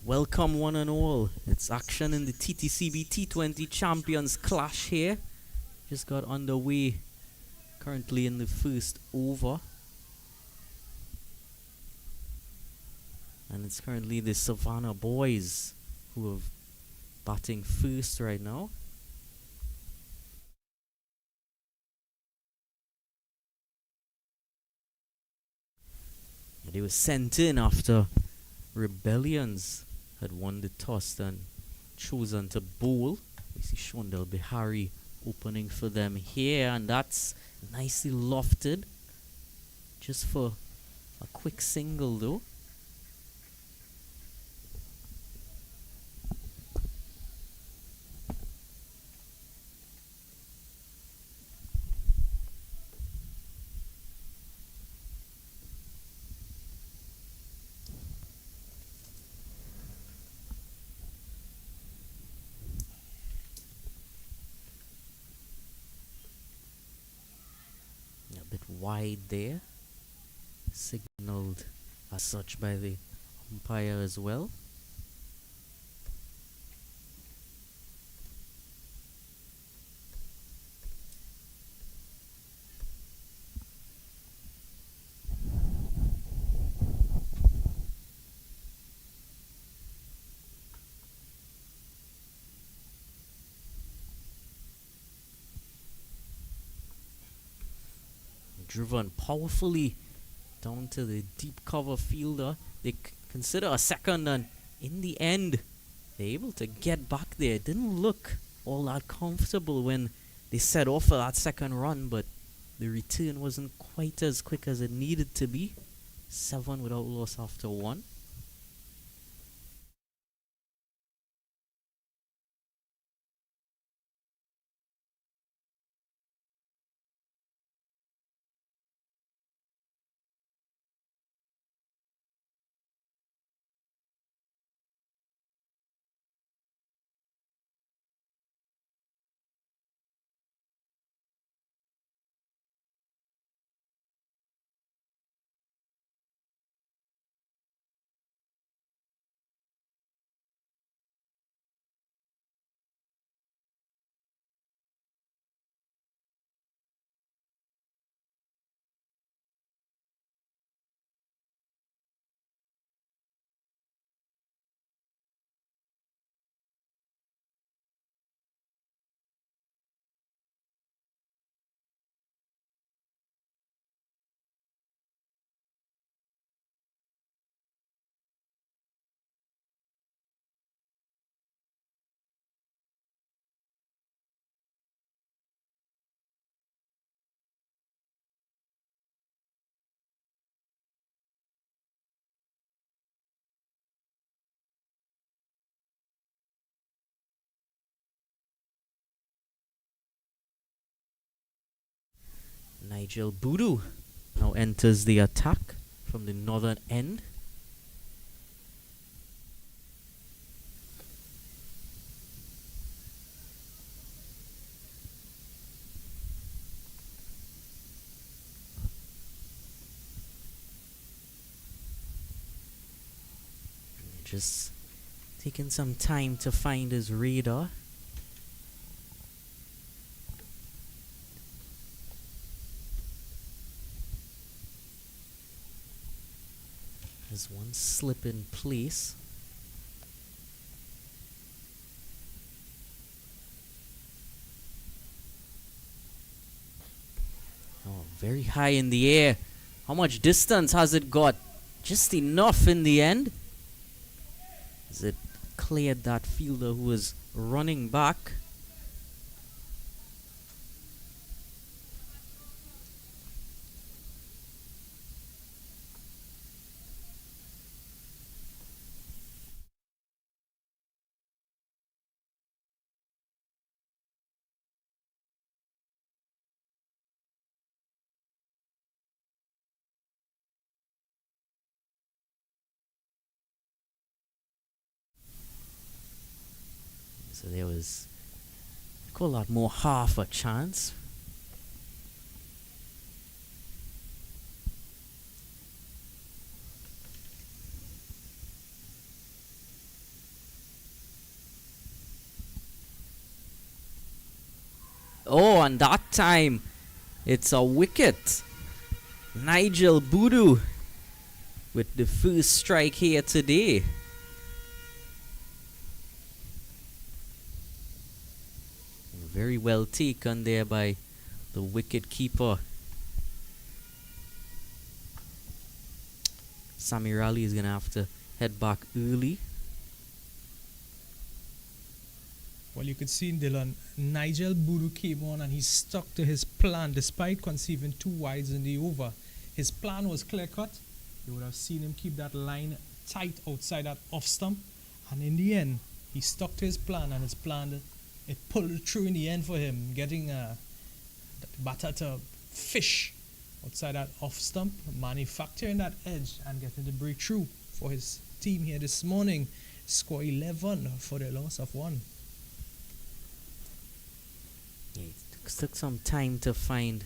Welcome one and all. It's action in the TTCB T20 Champions Clash here. Just got underway. Currently in the first over. And it's currently the Savannah boys who are batting first right now. They were sent in after Rebellions had won the toss and chosen to bowl. We see Shondel Bihari opening for them here, and that's nicely lofted. Just for a quick single though. A bit wide there. Signaled as such by the umpire as well. Driven powerfully down to the deep cover fielder. They consider a second, and in the end they're able to get back there. It didn't look all that comfortable when they set off for that second run, but the return wasn't quite as quick as it needed to be. 7 without loss after 1. Nigel Boodoo now enters the attack from the northern end. Just taking some time to find his radar. There's one slip in place. Oh, very high in the air. How much distance has it got? Just enough in the end. As it cleared that fielder who was running back. So there was, call that more half a chance. Oh, and that time it's a wicket. Nigel Boodoo with the first strike here today. Very well taken there by the wicket keeper. Sammy Raleigh is going to have to head back early. Well, you could see, Dylan, Nigel Boodoo came on and he stuck to his plan despite conceiving 2 wides in the over. His plan was clear-cut. You would have seen him keep that line tight outside that off stump. And in the end, he stuck to his plan, and his plan, it pulled through in the end for him, getting the batter to fish outside that off stump, manufacturing that edge and getting the breakthrough for his team here this morning. Score 11 for the loss of 1. Yeah, it took some time to find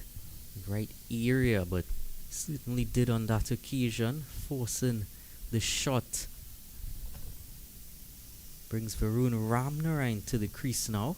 the right area, but certainly did on that occasion, forcing the shot. Brings Varun Ramnarine to the crease now.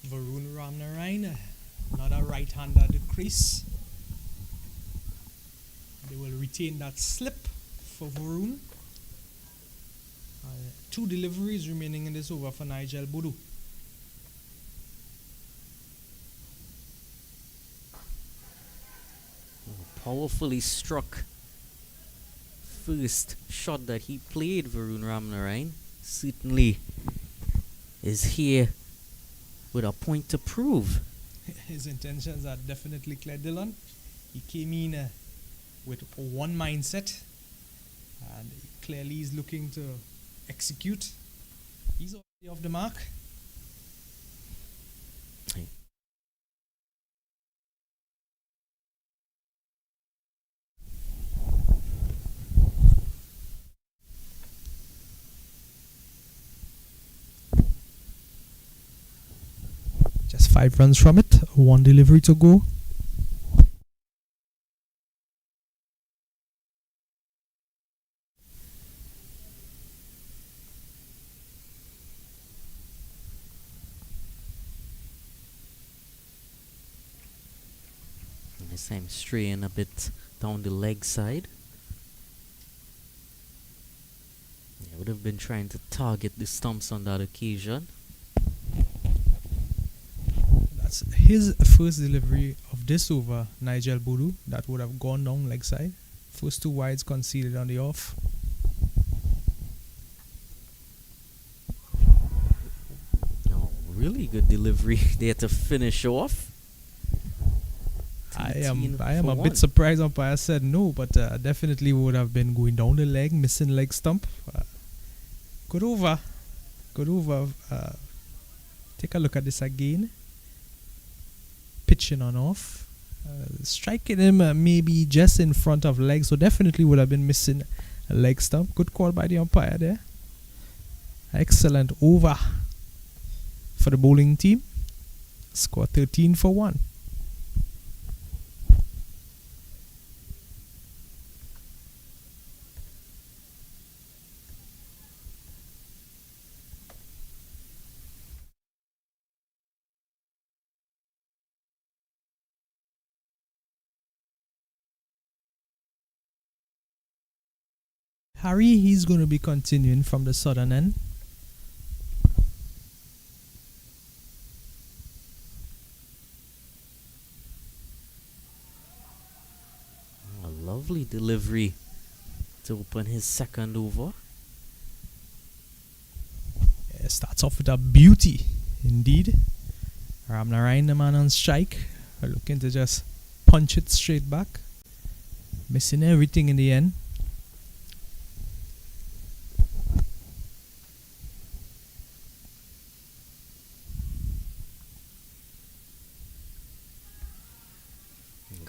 Varun Ramnarine, another right-hander at the crease. They will retain that slip for Varun. 2 deliveries remaining in this over for Nigel Boodoo. Powerfully struck first shot that he played, Varun Ramnarine. Certainly is here with a point to prove. His intentions are definitely clear, Dylan. He came in with one mindset, and clearly he's looking to execute. He's already off the mark. Just 5 runs from it, 1 delivery to go. This time straying a bit down the leg side. I would have been trying to target the stumps on that occasion. That's his first delivery of this over, Nigel Boodoo. That would have gone down leg side. First 2 wides conceded on the off. Oh, really good delivery there to finish off. I am a bit surprised umpire said no, but definitely would have been going down the leg, missing leg stump. Good over. Take a look at this again. Pitching on off. Striking him maybe just in front of leg, so definitely would have been missing a leg stump. Good call by the umpire there. Excellent over for the bowling team. Score 13 for 1. Harry, he's going to be continuing from the southern end. A lovely delivery to open his second over. Yeah, starts off with a beauty, indeed. Ramnarine, the man on strike, are looking to just punch it straight back. Missing everything in the end.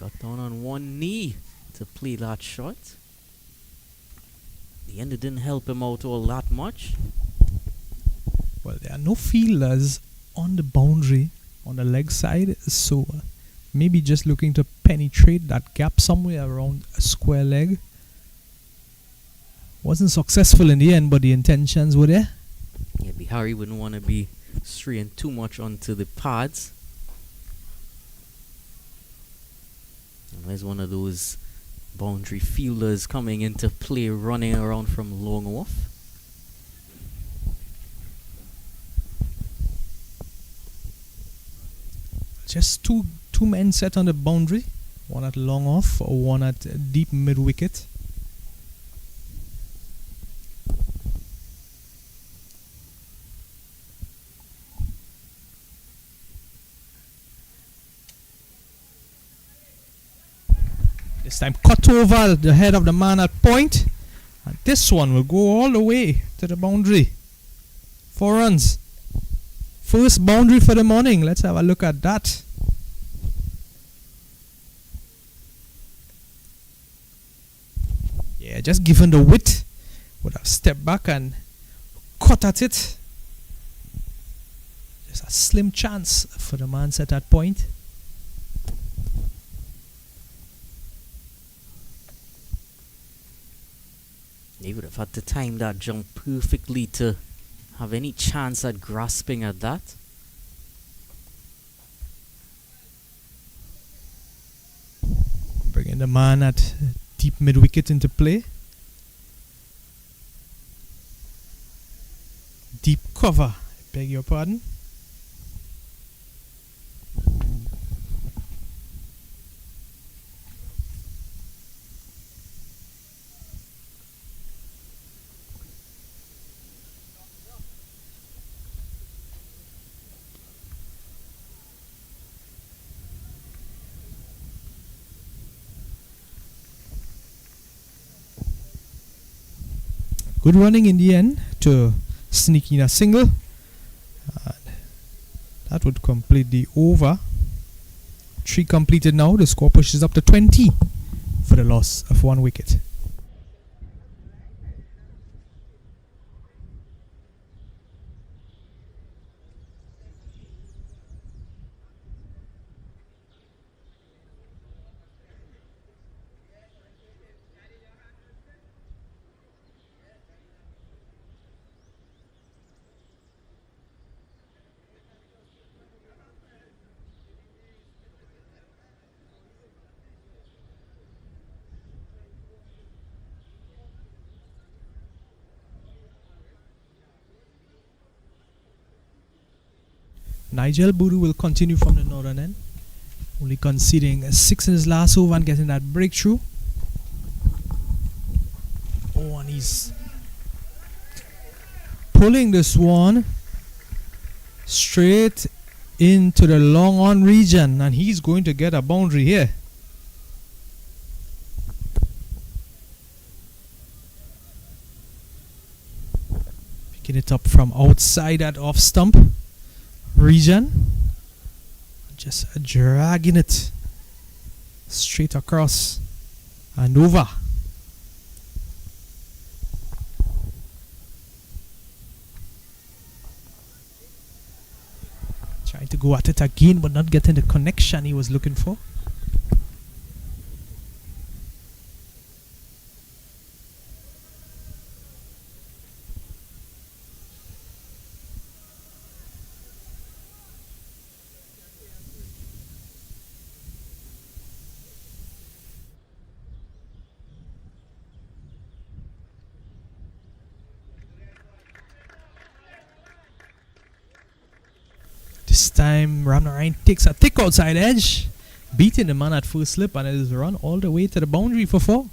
got down on one knee to play that shot. The end, it didn't help him out all that much. Well, there are no fielders on the boundary on the leg side, so maybe just looking to penetrate that gap somewhere around a square leg. Wasn't successful in the end, but the intentions were there. Yeah, Bihari wouldn't want to be straying too much onto the pads. And there's one of those boundary fielders coming into play, running around from long off. Just two men set on the boundary, one at long off, one at deep mid wicket. This time cut over the head of the man at point, and this one will go all the way to the boundary. 4 runs. First boundary for the morning. Let's have a look at that. Yeah, just given the width, would have stepped back and cut at it. Just a slim chance for the man set at point. They would have had to time that jump perfectly to have any chance at grasping at that. Bringing the man at deep mid wicket into play. Deep cover, I beg your pardon. Good running in the end to sneak in a single. That would complete the over. 3 completed now. The score pushes up to 20 for the loss of 1 wicket. Nigel Buru will continue from the northern end, only conceding 6 in his last over and getting that breakthrough. Oh, and he's pulling this one straight into the long on region, and he's going to get a boundary here. Picking it up from outside that off stump region, just dragging it straight across and over. Trying to go at it again, but not getting the connection he was looking for. This time Ramnarayan takes a thick outside edge, beating the man at first slip, and it is run all the way to the boundary for 4.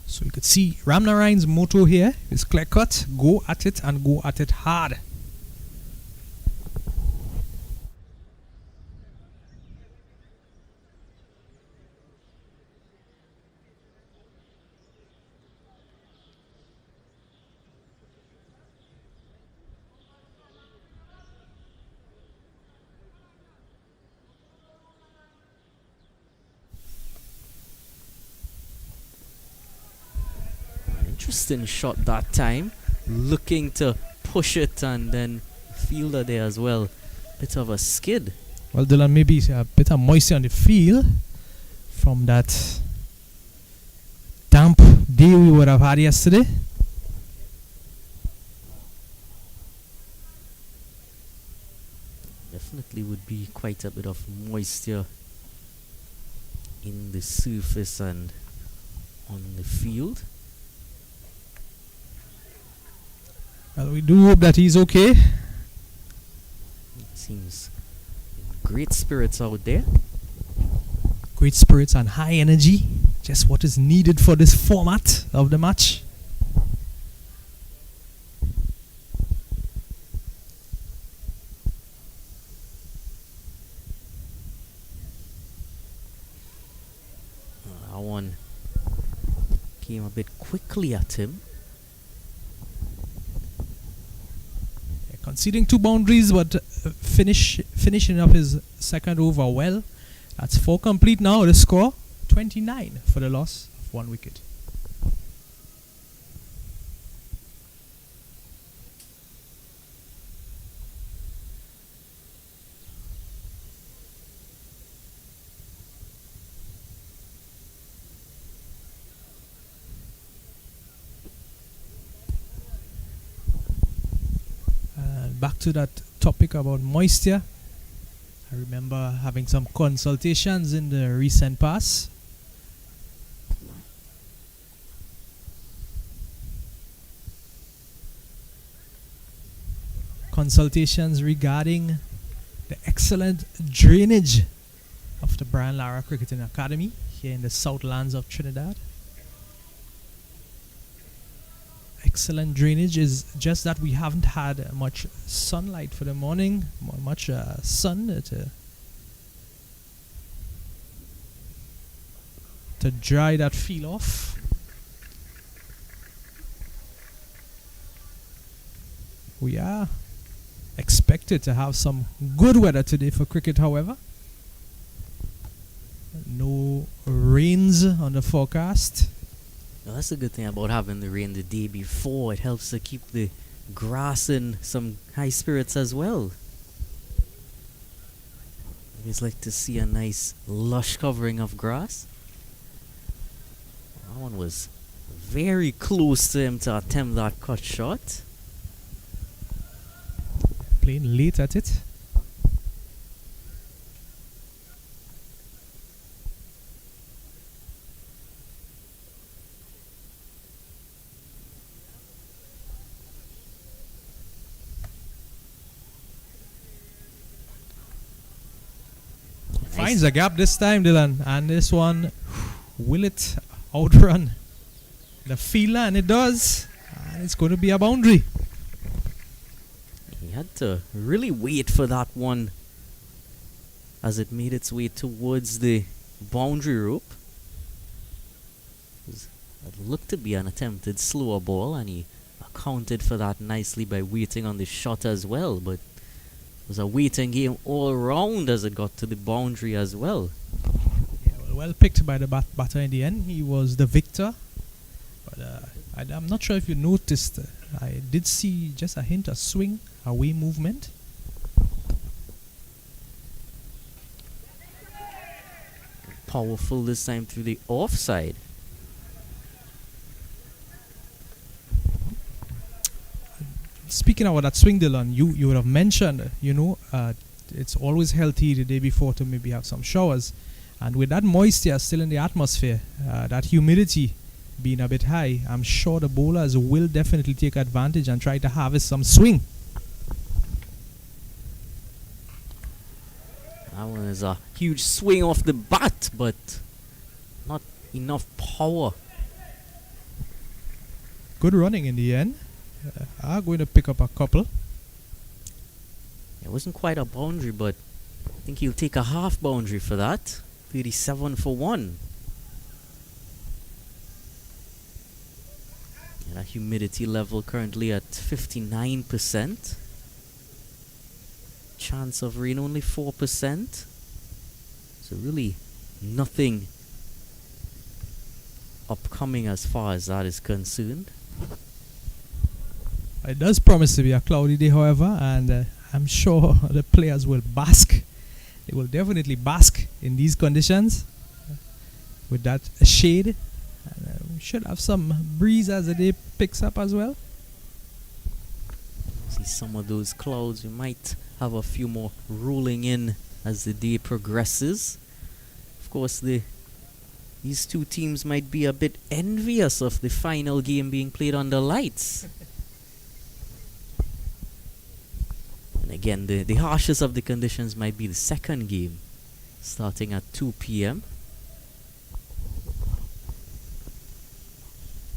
So you could see Ramnarayan's motto here is clear cut, go at it and go at it hard. interesting shot that time. Looking to push it, and then fielder there as well. Bit of a skid. Well, Dylan, maybe a bit of moisture on the field from that damp day we would have had yesterday. Definitely would be quite a bit of moisture in the surface and on the field. Well, we do hope that he's okay. It seems in great spirits out there. Great spirits and high energy. Just what is needed for this format of the match. That one came a bit quickly at him. Conceding 2 boundaries, but finishing up his second over well. That's 4 complete now. The score 29 for the loss of 1 wicket. Back to that topic about moisture. I remember having some consultations in the recent past. Consultations regarding the excellent drainage of the Brian Lara Cricketing Academy here in the Southlands of Trinidad. Excellent drainage is just that we haven't had much sunlight for the morning, much sun to dry that field off. We are expected to have some good weather today for cricket, however. No rains on the forecast. Well, that's a good thing about having the rain the day before. It helps to keep the grass in some high spirits as well. I always like to see a nice lush covering of grass. That one was very close to him to attempt that cut shot. Playing late at it. Finds a gap this time, Dylan, and this one, will it outrun the fielder? And it does, and it's going to be a boundary. He had to really wait for that one as it made its way towards the boundary rope. It looked to be an attempted slower ball, and he accounted for that nicely by waiting on the shot as well, but it was a waiting game all around as it got to the boundary as well. Yeah, well picked by the batter in the end. He was the victor. But I'm not sure if you noticed. I did see just a hint of swing, away movement. Powerful this time through the offside. Speaking about that swing, Dylan, you would have mentioned, it's always healthy the day before to maybe have some showers. And with that moisture still in the atmosphere, that humidity being a bit high, I'm sure the bowlers will definitely take advantage and try to harvest some swing. That one is a huge swing off the bat, but not enough power. Good running in the end. Are going to pick up a couple. It wasn't quite a boundary, but I think he'll take a half boundary for that. 37 for 1. And a humidity level currently at 59%. Chance of rain only 4%. So really nothing upcoming as far as that is concerned. It does promise to be a cloudy day, however, and I'm sure the players will bask. They will definitely bask in these conditions with that shade. And we should have some breeze as the day picks up as well. See some of those clouds. We might have a few more rolling in as the day progresses. Of course, these two teams might be a bit envious of the final game being played under lights. And again, the harshest of the conditions might be the second game, starting at 2 p.m.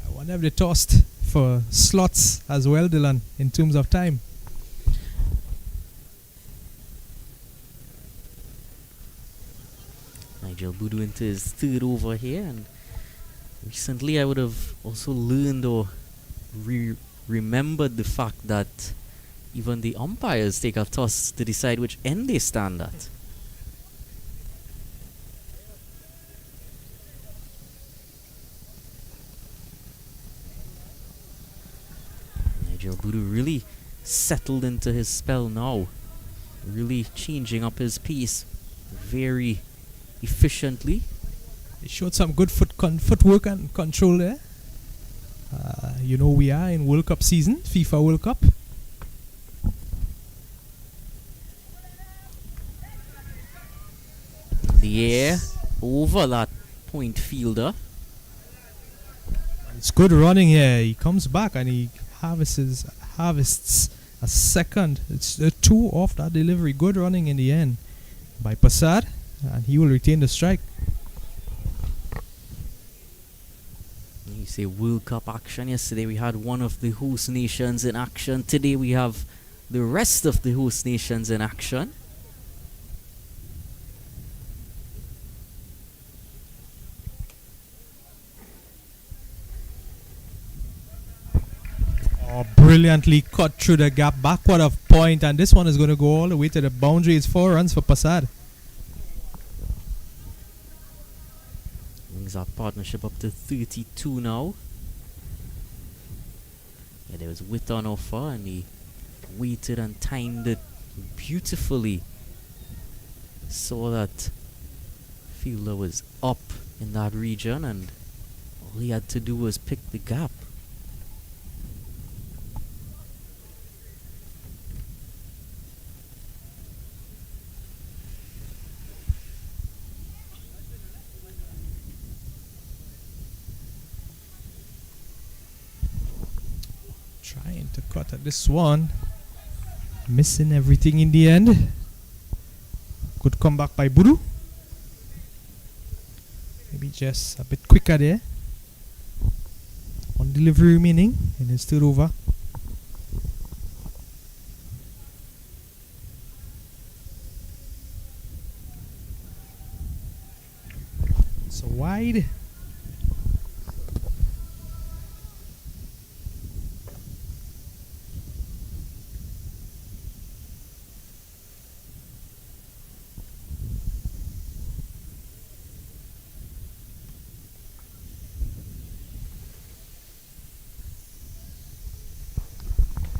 I wonder if they tossed for slots as well, Dylan, in terms of time. Nigel Budu into his third over here, and recently I would have also learned or remembered the fact that even the umpires take a toss to decide which end they stand at. Nigel Budu really settled into his spell now, really changing up his pace very efficiently. He showed some good footwork and control there. We are in World Cup season, FIFA World Cup. In the air, over that point fielder. It's good running here. He comes back and he harvests a second. It's 2 off that delivery. Good running in the end by Passad, and he will retain the strike. You say World Cup action. Yesterday we had one of the host nations in action. Today we have the rest of the host nations in action. Brilliantly cut through the gap, backward of point, and this one is going to go all the way to the boundary. It's 4 runs for Passad. Brings our partnership up to 32 now. Yeah, there was width on offer, and he waited and timed it beautifully. Saw that fielder was up in that region, and all he had to do was pick the gap. Trying to cut at this one. Missing everything in the end. Good comeback by Budu. Maybe just a bit quicker there. One delivery remaining and it's still over. So wide.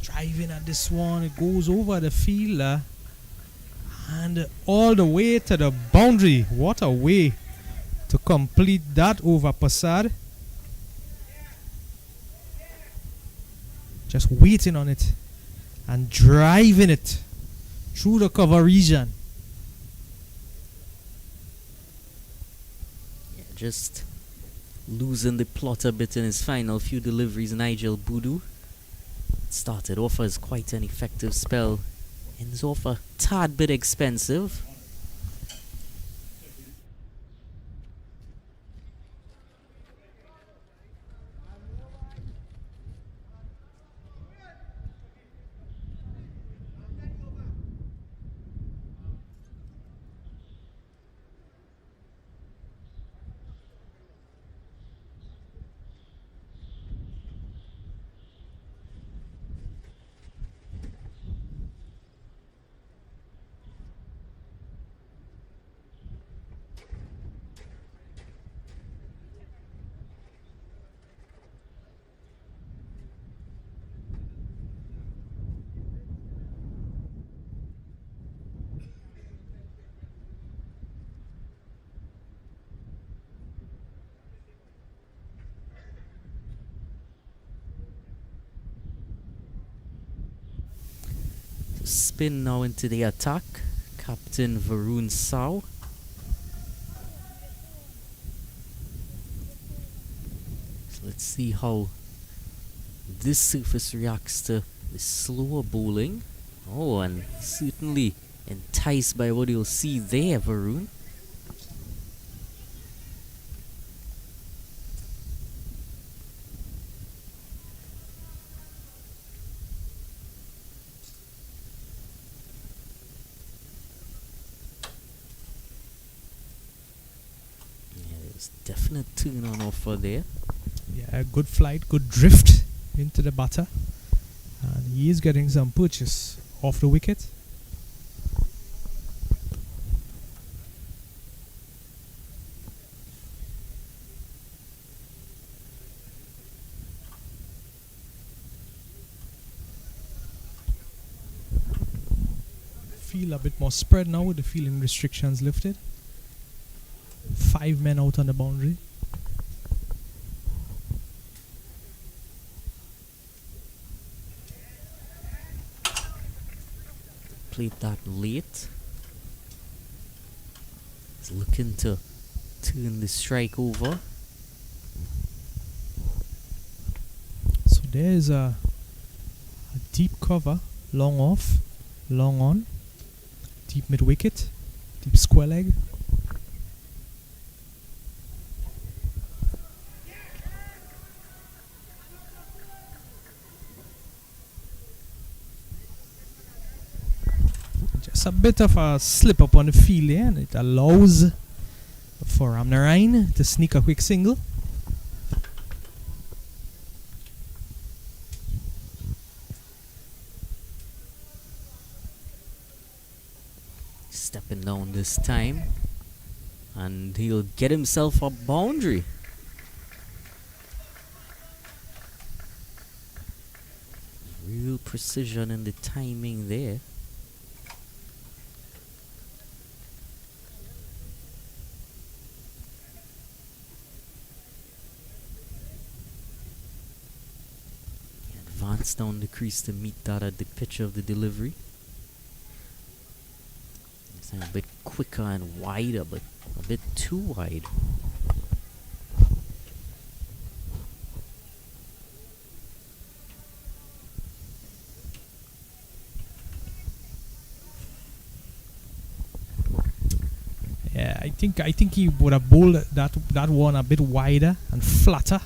Driving at this one, it goes over the fielder and all the way to the boundary. What a way to complete that over Passad. Just waiting on it and driving it through the cover region. Yeah, just losing the plot a bit in his final few deliveries. Nigel Budu started off as quite an effective spell. Ends off a tad bit expensive. in now into the attack. Captain Varun Sao. So let's see how this surface reacts to the slower bowling. Oh, and certainly enticed by what you'll see there, Varun. Definite turn on offer there. Yeah, good flight, good drift into the batter. And he is getting some purchase off the wicket. Feel a bit more spread now with the fielding restrictions lifted. 5 men out on the boundary. Played that late. He's looking to turn the strike over. So there's a deep cover, long off, long on, deep mid wicket, deep square leg. Just a bit of a slip up on the field there, and it allows for Amnarine to sneak a quick single. Stepping down this time, and he'll get himself a boundary. Real precision in the timing there. Advance down the crease to meet that at the pitch of the delivery. It's a bit quicker and wider, but a bit too wide. Yeah, I think he would have bowled that one a bit wider and flatter.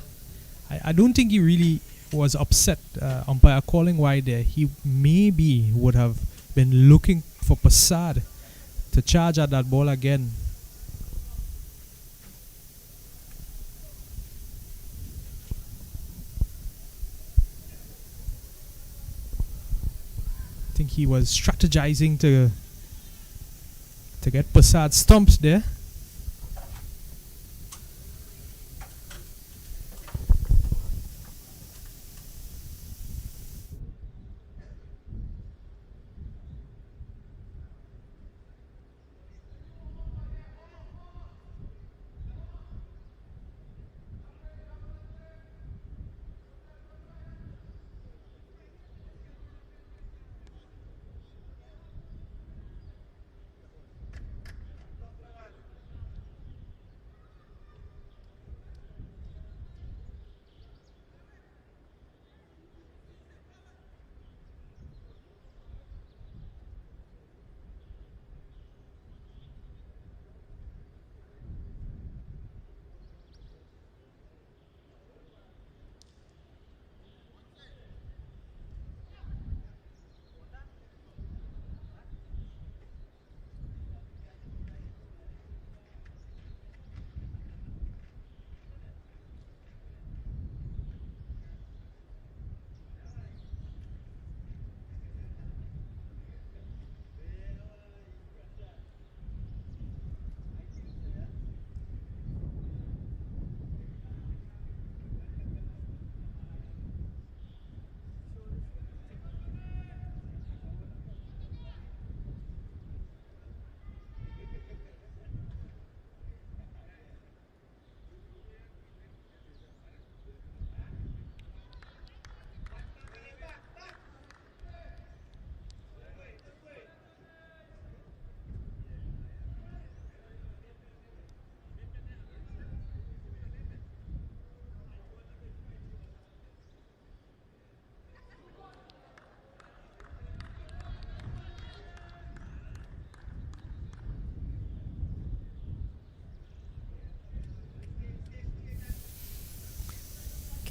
I don't think he really was upset umpire calling wide there. He maybe would have been looking for Prasad to charge at that ball again. I think he was strategizing to get Prasad stumped there.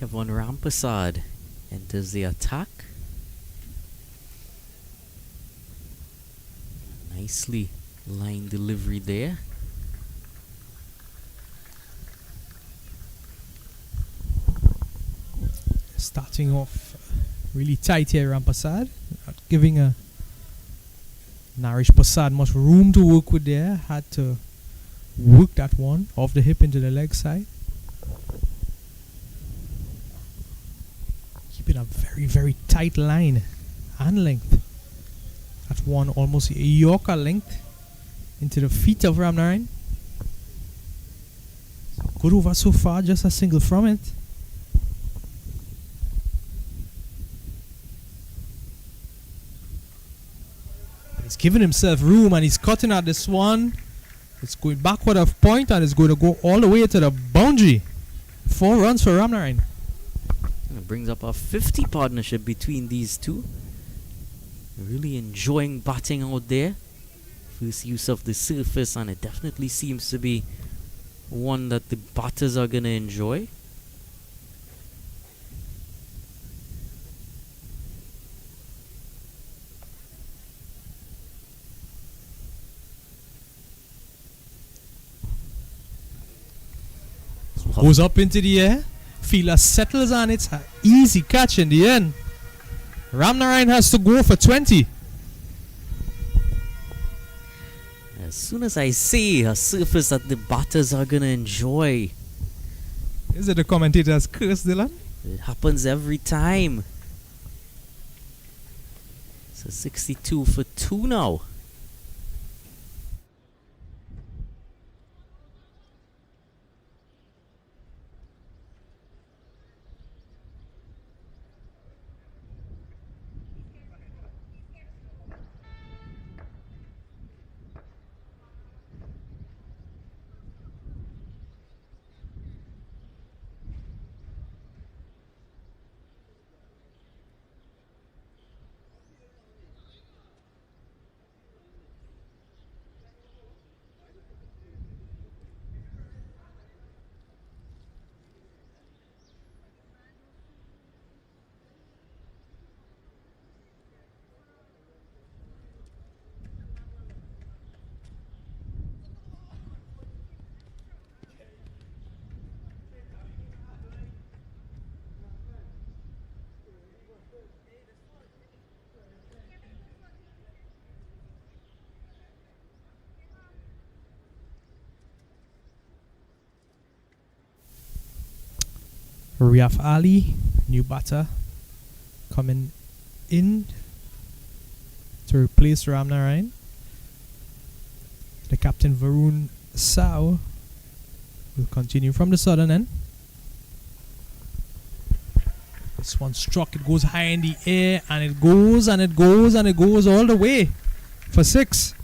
Kevin Rampasad enters the attack. Nicely line delivery there. Starting off really tight here, Rampasad. Not giving a Narish Pasad much room to work with there. Had to work that one off the hip into the leg side. Keeping a very, very tight line and length. That one almost a Yorker length into the feet of Ramnarine. Good over so far, just a single from it. He's giving himself room and he's cutting out this one. It's going backward of point and it's going to go all the way to the boundary. 4 runs for Ramnarine. And it brings up a 50 partnership between these two. Really enjoying batting out there. First use of the surface, and it definitely seems to be one that the batters are going to enjoy. Goes up into the air. Fielder settles on it. An easy catch in the end. Ramnarine has to go for 20. As soon as I see a surface that the batters are going to enjoy, Is it the commentator's curse, Dylan? it happens every time. So 62 for 2 now. Riaf Ali, new batter, coming in to replace Ramnarine. The captain Varun Sao will continue from the southern end. This one struck, it goes high in the air, and it goes and it goes and it goes all the way for 6.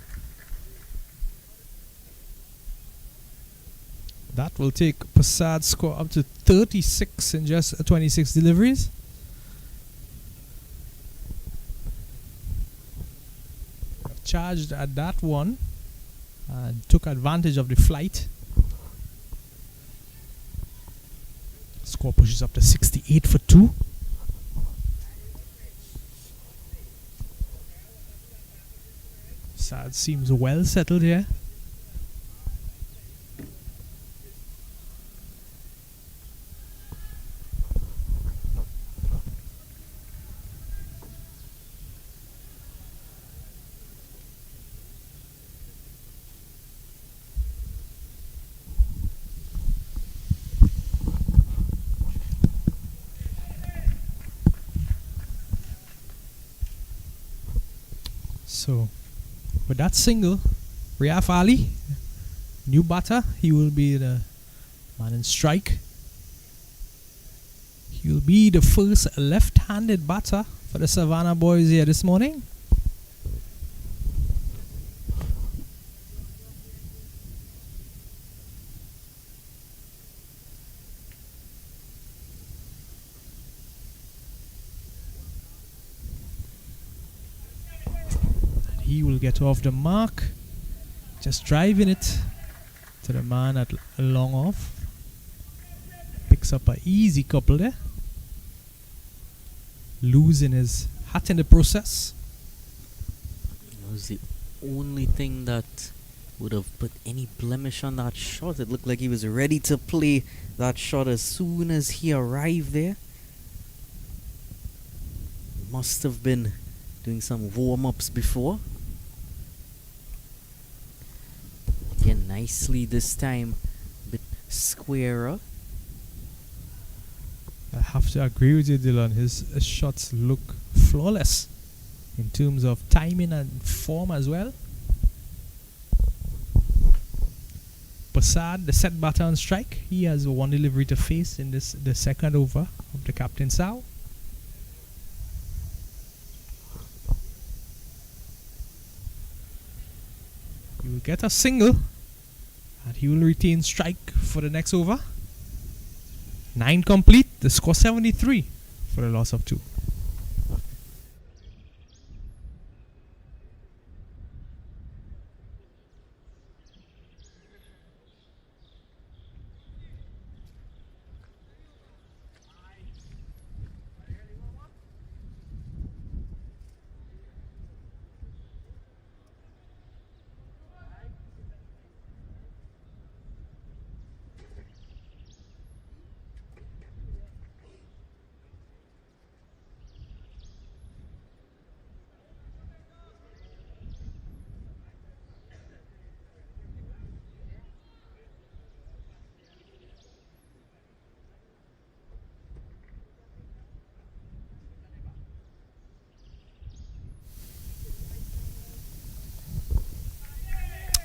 That will take Pasad's score up to 36 in just 26 deliveries. Charged at that one and took advantage of the flight. Score pushes up to 68 for 2. Sad seems well settled here. So, with that single, Riaf Ali, new batter, he will be the man in strike. He will be the first left-handed batter for the Savannah boys here this morning. He will get off the mark, just driving it to the man at long off. Picks up an easy couple there. losing his hat in the process. That was the only thing that would have put any blemish on that shot. It looked like he was ready to play that shot as soon as he arrived there. Must have been doing some warm-ups before. Again, nicely this time, a bit squarer. I have to agree with you, Dylan. His shots look flawless in terms of timing and form as well. Passad, the set batter on strike. He has one delivery to face in the second over of the captain Sao. He will get a single and he will retain strike for the next over. 9 complete, the score 73 for the loss of 2.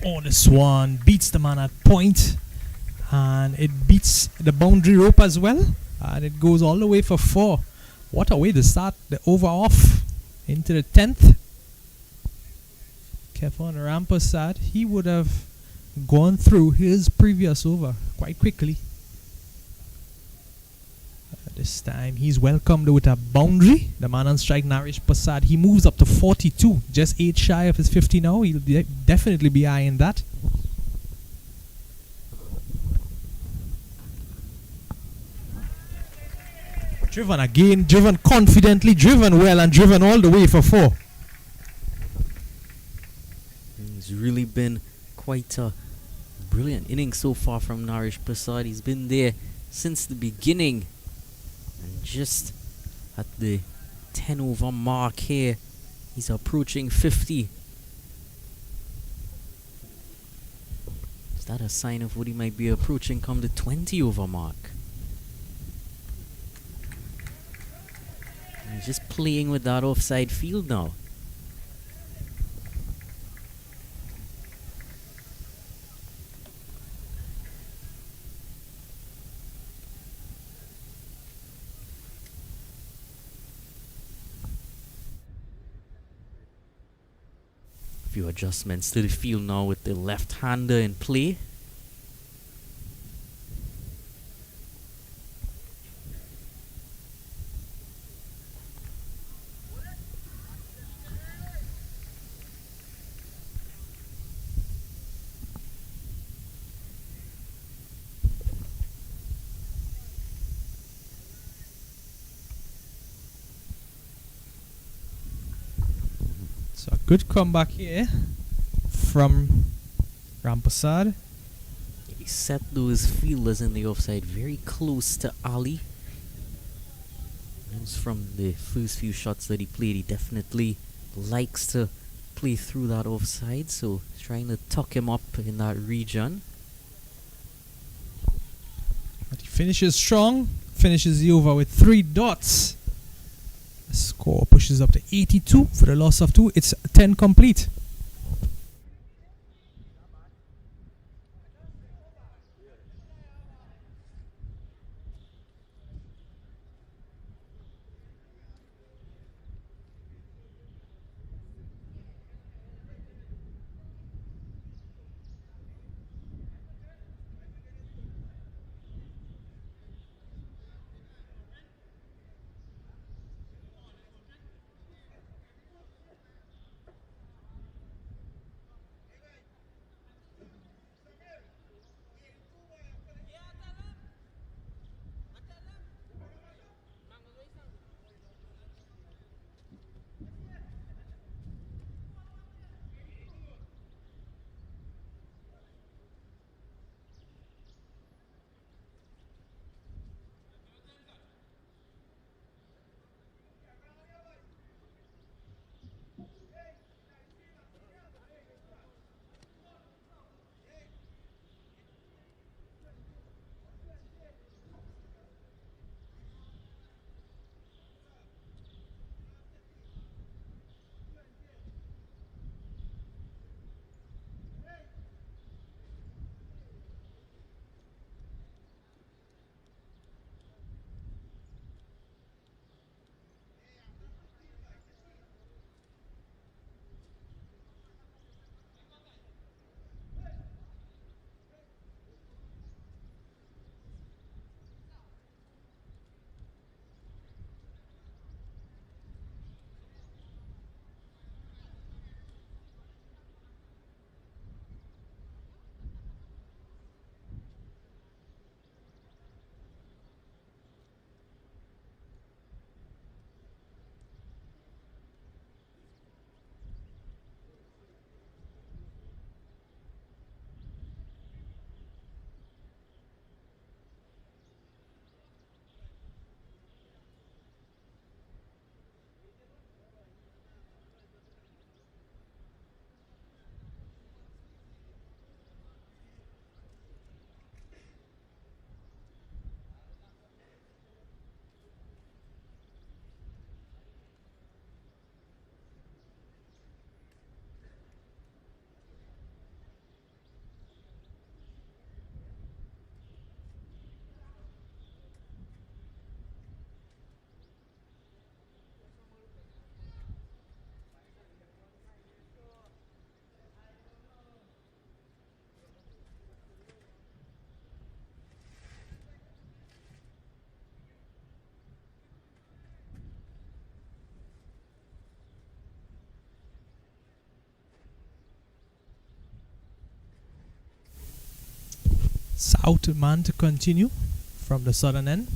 Oh, this one beats the man at point, and it beats the boundary rope as well, and it goes all the way for 4. What a way to start the over off into the 10th. Kevon Rampasad, he would have gone through his previous over quite quickly. This time he's welcomed with a boundary. The man on strike, Narish Prasad, he moves up to 42, just 8 shy of his 50 now. He'll definitely be eyeing that. Driven again, driven confidently, driven well, and driven all the way for 4. It's really been quite a brilliant inning so far from Narish Prasad. He's been there since the beginning. And just at the 10 over mark here, he's approaching 50. Is that a sign of what he might be approaching come the 20 over mark? And he's just playing with that offside field now. Few adjustments to the field now with the left-hander in play. So a good comeback here from Rampasad. He set those fielders in the offside very close to Ali. Knows from the first few shots that he played, he definitely likes to play through that offside, so trying to tuck him up in that region. But he finishes strong, finishes the over with 3 dots. The score pushes up to 82 for the loss of 2. It's 10 complete. South man to continue from the southern end.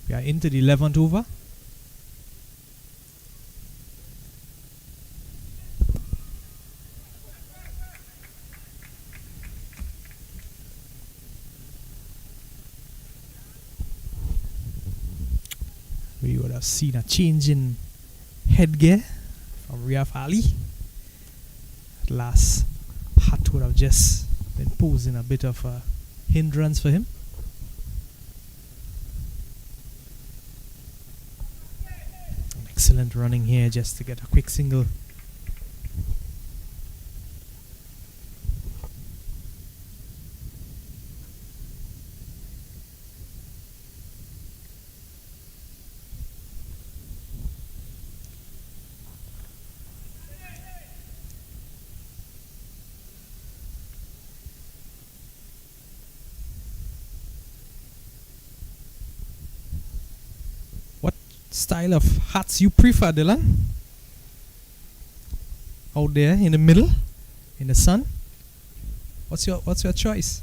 We are into the 11th over. We would have seen a change in headgear from Riyaf Ali. At last, hat would have just been posing a bit of a hindrance for him. An excellent running here just to get a quick single. Style of hats you prefer, Dylan? Out there in the middle, in the sun. What's your choice?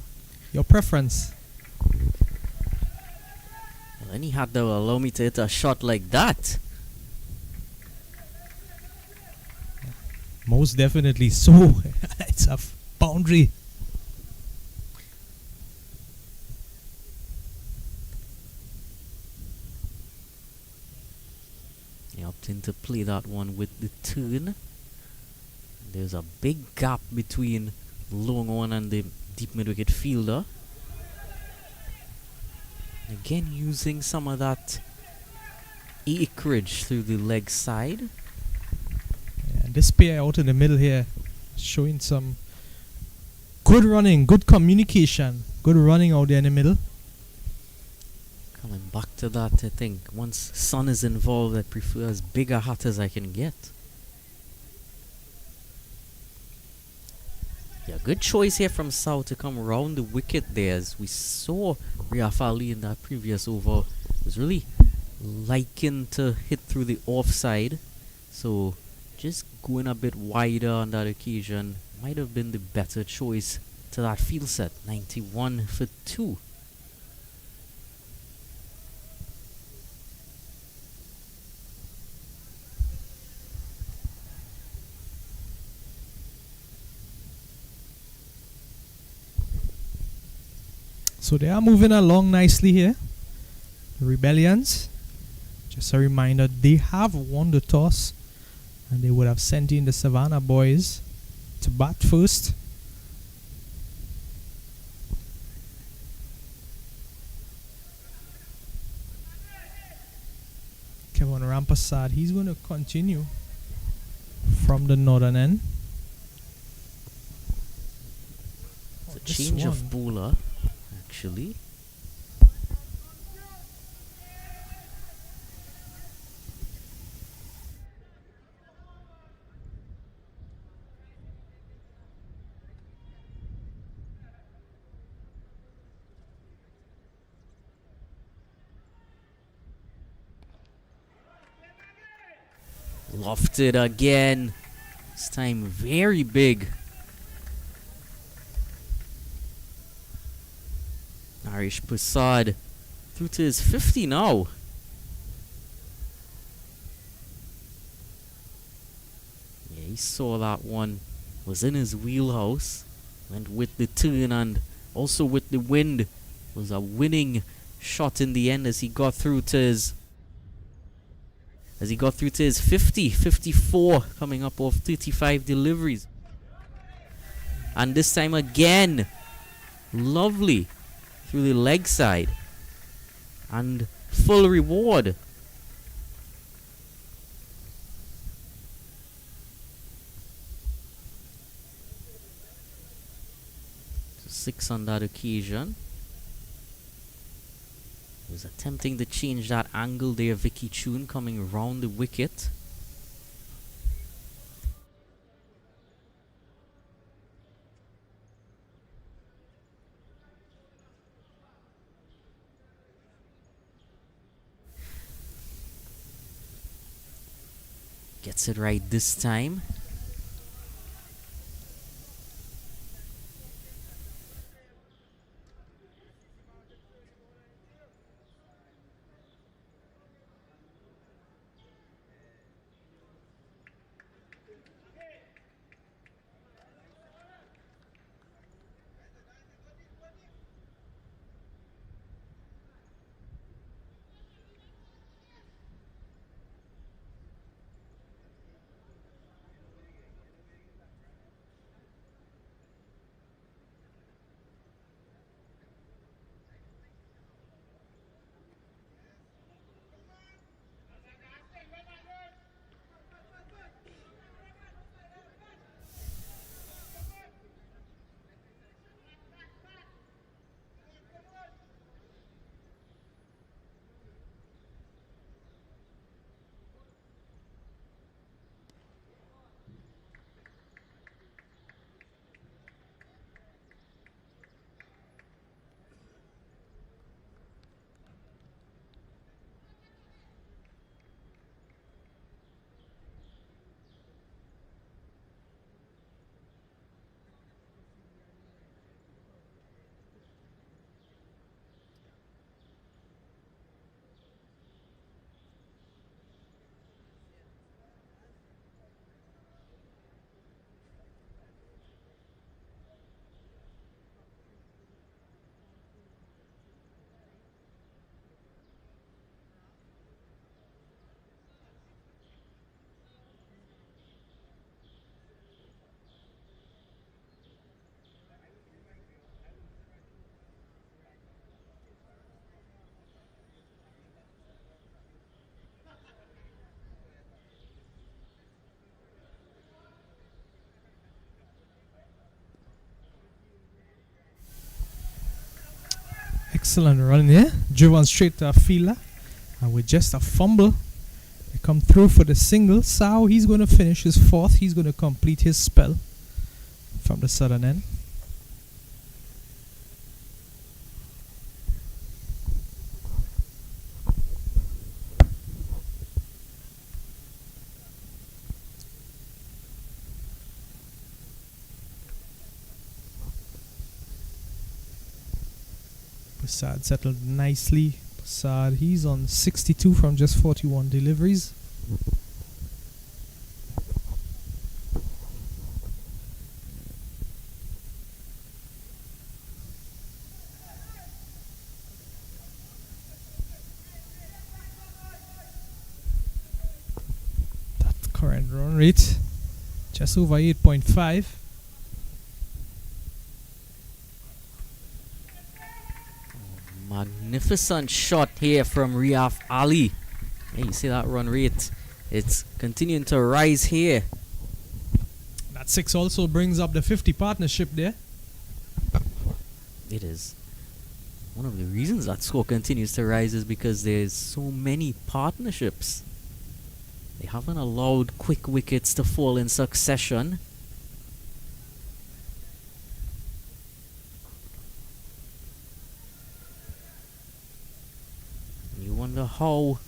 Your preference? Well, any hat that will allow me to hit a shot like that. Most definitely so. It's a boundary. He opting to play that one with the turn. There's a big gap between long on and the deep mid-wicket fielder. Again, using some of that acreage through the leg side. Yeah, and this pair out in the middle here, showing some good running, good communication, good running out there in the middle. Coming back to that, I think once sun is involved, I prefer as big a hat as I can get. Yeah, good choice here from South to come around the wicket there. As we saw Riyaf Ali in that previous over was really liking to hit through the offside. So just going a bit wider on that occasion might have been the better choice to that field set. 91 for 2. So they are moving along nicely here. The Rebellions. Just a reminder, they have won the toss and they would have sent in the Savannah boys to bat first. Kevin Rampasad, he's going to continue from the northern end. It's a change of bowler, actually. Lofted again. This time very big. Arish Prasad through to his 50 now. Yeah, he saw that one. Was in his wheelhouse. Went with the turn and also with the wind. Was a winning shot in the end as he got through to his 50, 54, coming up off 35 deliveries. And this time again, lovely through the leg side. And full reward. So 6 on that occasion. He was attempting to change that angle there. Vicky Chun coming around the wicket. Gets it right this time. Excellent run there. Driven straight to a fielder. And with just a fumble, they come through for the single. Sao, he's going to finish his fourth. He's going to complete his spell from the southern end. Prasad settled nicely. Prasad, he's on 62 from just 41 deliveries. That current run rate just over 8.5. Magnificent shot here from Riaf Ali. Hey, you see that run rate? It's continuing to rise here. That 6 also brings up the 50 partnership there. It is. One of the reasons that score continues to rise is because there's so many partnerships. They haven't allowed quick wickets to fall in succession. You wonder how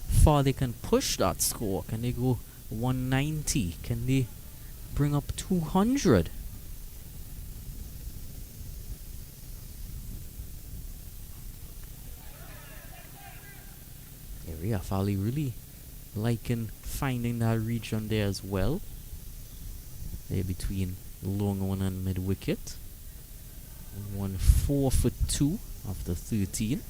far they can push that score. Can they go 190? Can they bring up 200? Area Fali really liking finding that region there as well. There between long one and mid wicket. 1 4 for 2 after 13.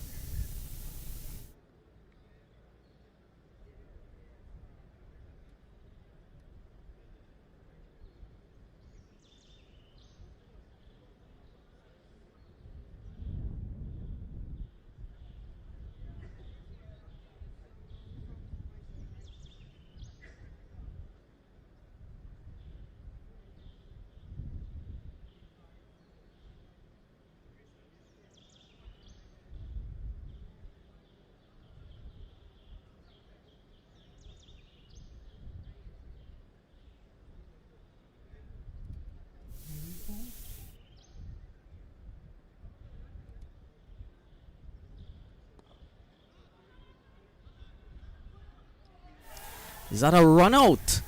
Is that a run out?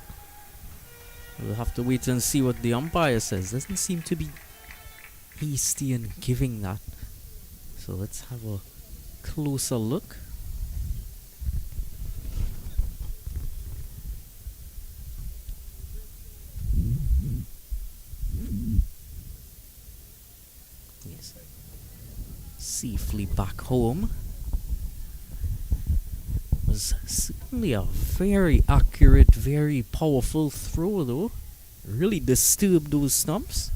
We'll have to wait and see what the umpire says. Doesn't seem to be hasty in giving that. So let's have a closer look. Yes. Safely back home. Was certainly a very accurate, very powerful throw though. Really disturbed those stumps.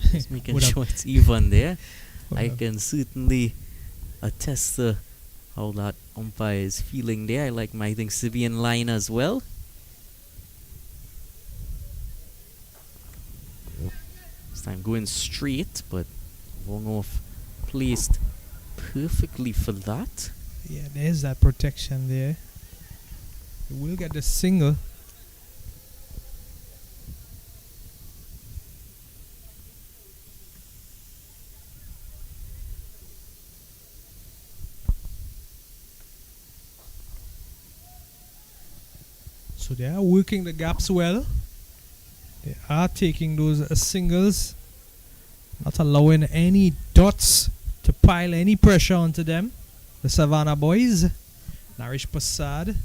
Just making sure it's even there. I can certainly attest to how that umpire is feeling there. I like my things to be in line as well. I'm going straight, but long off placed perfectly for that. Yeah, there's that protection there. You will get the single. So they are working the gaps well. They are taking those singles, not allowing any dots to pile any pressure onto them. The Savannah boys. Naresh Prasad.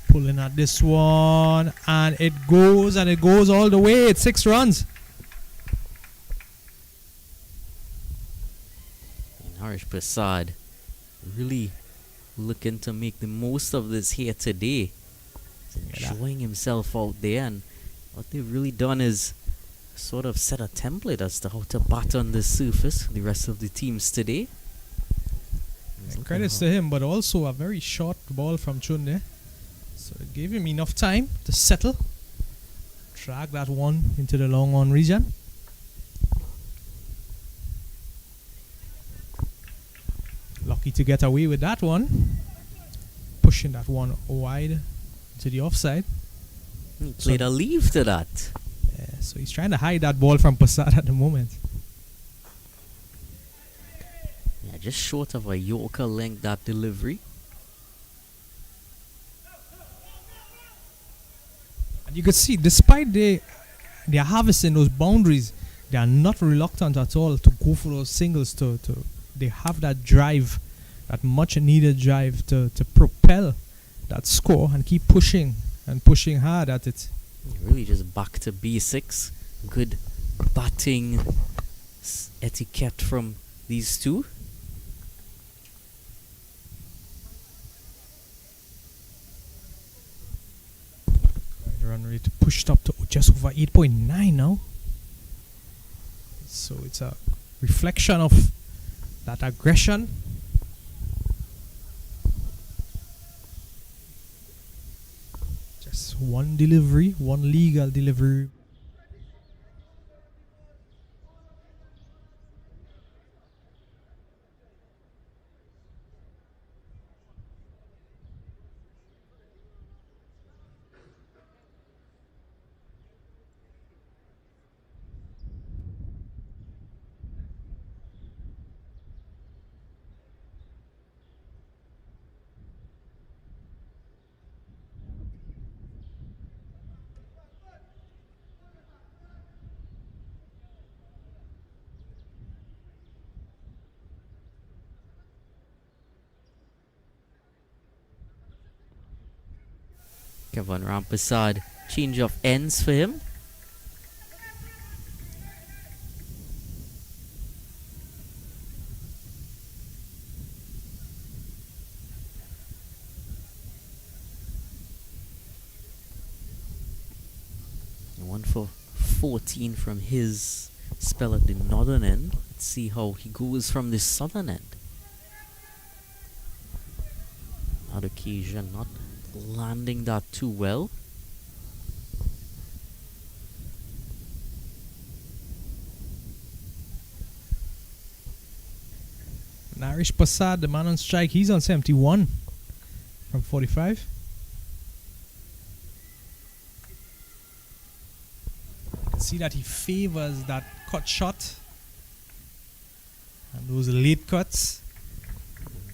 Pulling at this one, and it goes all the way. It's 6 runs. Naresh Prasad really looking to make the most of this here today. Enjoying himself out there, and what they've really done is sort of set a template as to how to bat on this surface for the rest of the teams today. Credits to him, but also a very short ball from Chun there. So it gave him enough time to settle, drag that one into the long on region. Lucky to get away with that one, pushing that one wide to the offside. He played a leave to that. Yeah, so he's trying to hide that ball from Passad at the moment. Yeah, just short of a Yorker length, that delivery. And you could see, despite they are harvesting those boundaries, they are not reluctant at all to go for those singles. They have that drive, that much needed drive to propel that score and keep pushing and pushing hard at it. Really just back to basics. Good batting etiquette from these two. The run rate pushed up to just over 8.9 now. So it's a reflection of that aggression. Just one delivery, one legal delivery. Kevin Rampasad, change of ends for him. One for 14 from his spell at the northern end. Let's see how he goes from the southern end. That occasion not landing that too well. Narish Passad, the man on strike, he's on 71 from 45. You can see that he favors that cut shot and those late cuts.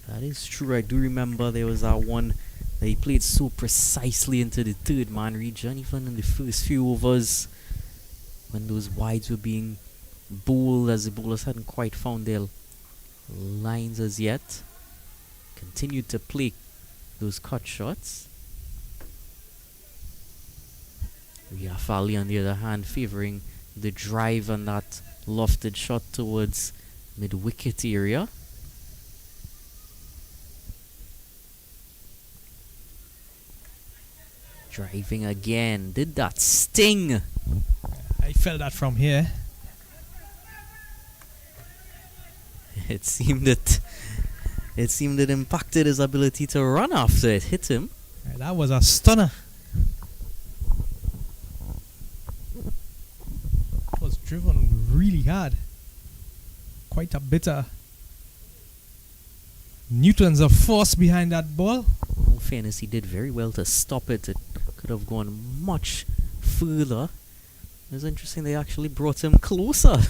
That is true. I do remember there was that one that he played so precisely into the third man region, even in the first few overs when those wides were being bowled as the bowlers hadn't quite found their lines as yet. Continued to play those cut shots. Riafali on the other hand favouring the drive and that lofted shot towards mid-wicket area. Driving again. Did that sting? I felt that from here. It seemed it impacted his ability to run after it hit him. That was a stunner. It was driven really hard. Quite a bit of newtons of force behind that ball. In all fairness, he did very well to stop it. It could have gone much further. It was interesting they actually brought him closer.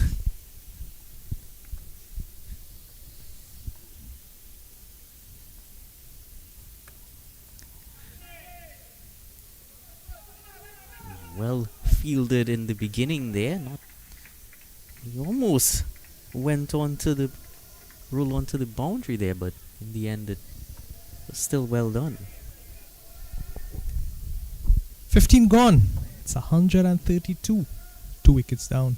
Well fielded in the beginning there. He almost went on to the roll onto the boundary there, but in the end it was still well done. 15 gone. It's 132. 2 wickets down.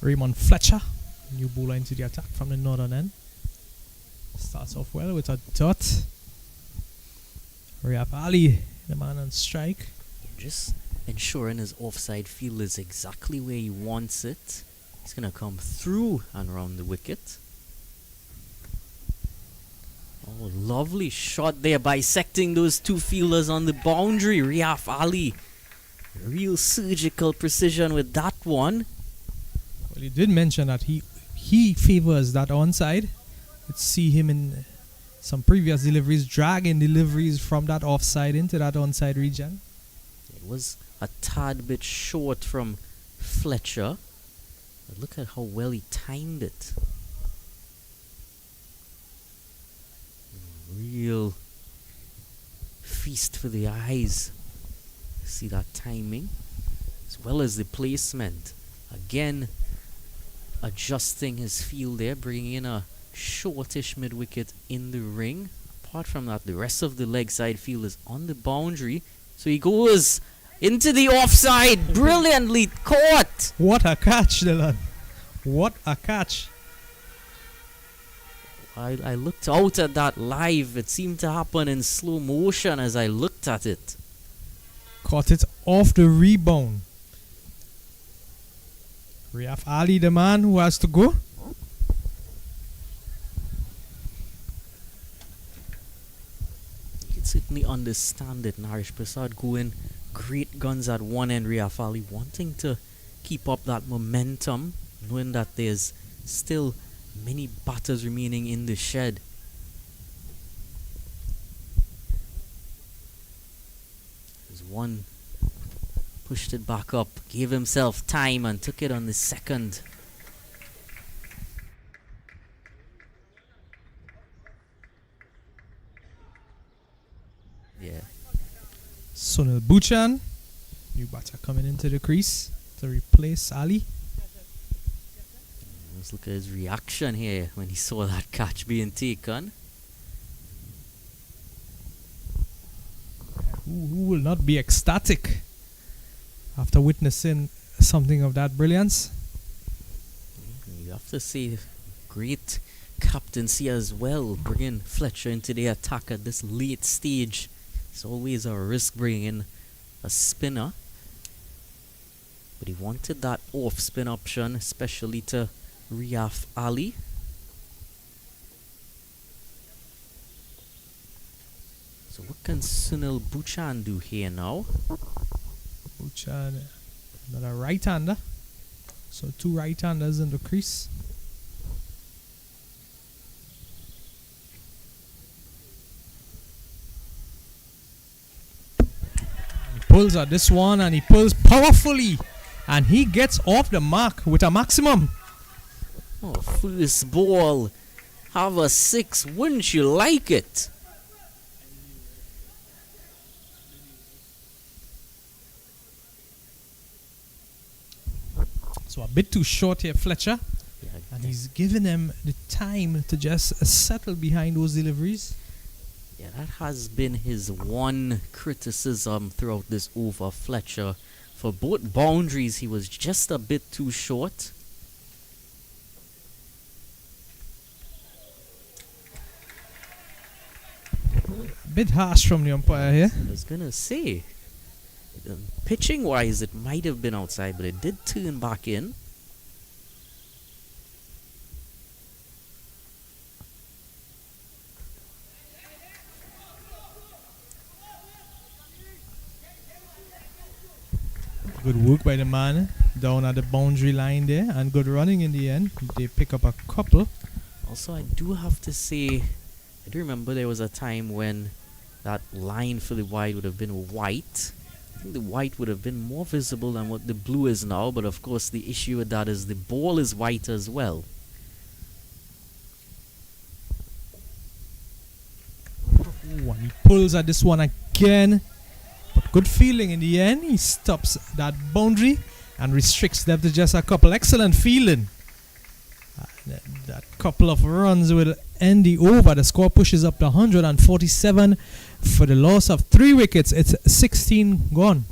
Raymond Fletcher, new bowler into the attack from the northern end. Starts off well with a dot. Riyaf Ali, the man on strike. Just ensuring his offside field is exactly where he wants it. He's going to come through and round the wicket. Oh, lovely shot there, bisecting those two fielders on the boundary. Riyaf Ali, real surgical precision with that one. Well, you did mention that he favors that onside. Let's see him in some previous deliveries, dragging deliveries from that offside into that onside region. It was a tad bit short from Fletcher. But look at how well he timed it. Real feast for the eyes. See that timing as well as the placement. Again, adjusting his field there, bringing in a shortish mid-wicket in the ring. Apart from that, the rest of the leg side field is on the boundary. So he goes into the offside. Brilliantly caught. What a catch, Dylan. What a catch. I looked out at that live. It seemed to happen in slow motion as I looked at it. Caught it off the rebound. Riyaf Ali, the man who has to go. You can certainly understand it. Naresh Prasad going great guns at one end. Riyaf Ali wanting to keep up that momentum, knowing that there's still many batters remaining in the shed. There's one, pushed it back up, gave himself time and took it on the second. Yeah. Sunil Buchan, new batter coming into the crease to replace Ali. Let's look at his reaction here when he saw that catch being taken. Who will not be ecstatic after witnessing something of that brilliance? You have to say, great captaincy as well, bringing Fletcher into the attack at this late stage. It's always a risk bringing in a spinner, but he wanted that off spin option, especially to Riyaf Ali. So what can Sunil Buchan do here now? Buchan, another right-hander. So two right-handers in the crease. He pulls at this one and he pulls powerfully. And he gets off the mark with a maximum. Oh, first ball. Have a six, wouldn't you like it? So a bit too short here, Fletcher. Yeah, And he's given them the time to just settle behind those deliveries. yeah, that has been his one criticism throughout this over, Fletcher. For both boundaries, he was just a bit too short. A bit harsh from the umpire here. I was gonna say, pitching wise, it might have been outside, but it did turn back in. Good work by the man down at the boundary line there, and good running in the end. They pick up a couple. Also, I do have to say, I do remember there was a time when that line for the wide would have been white. I think the white would have been more visible than what the blue is now, but of course the issue with that is the ball is white as well. Ooh, and he pulls at this one again. But good feeling in the end. He stops that boundary and restricts them to just a couple. Excellent feeling. That couple of runs will end the over. The score pushes up to 147 for the loss of 3 wickets. It's 16 gone.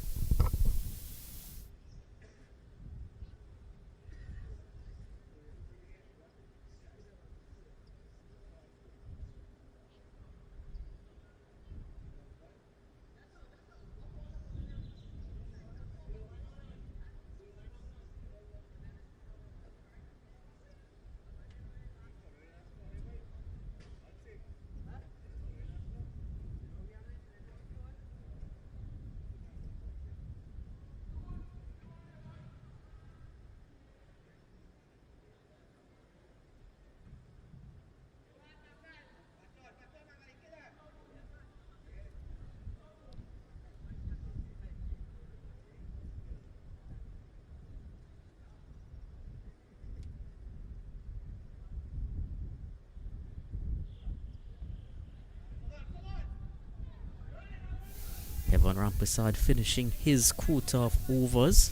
Evan Rampersad finishing his quota of overs.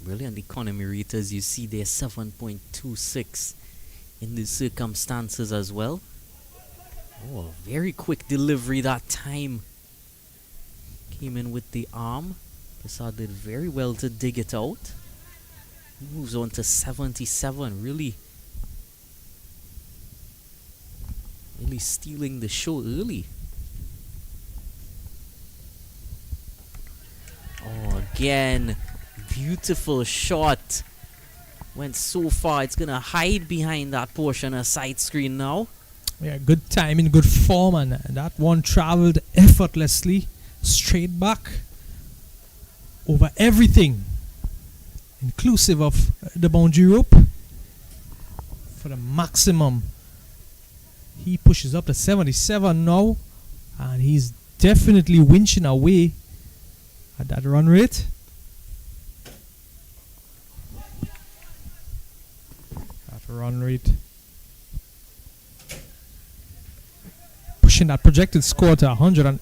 Brilliant economy rate, as you see there, 7.26 in the circumstances as well. Oh, very quick delivery that time. Came in with the arm. Prasad did very well to dig it out. Moves on to 77. Really stealing the show early. Oh, again. Beautiful shot. Went so far, it's going to hide behind that portion of side screen now. Yeah, good timing, good form, and that one traveled effortlessly straight back over everything, inclusive of the boundary rope, for the maximum. He pushes up to 77 now, and he's definitely winching away at that run rate. Pushing that projected score to 100 and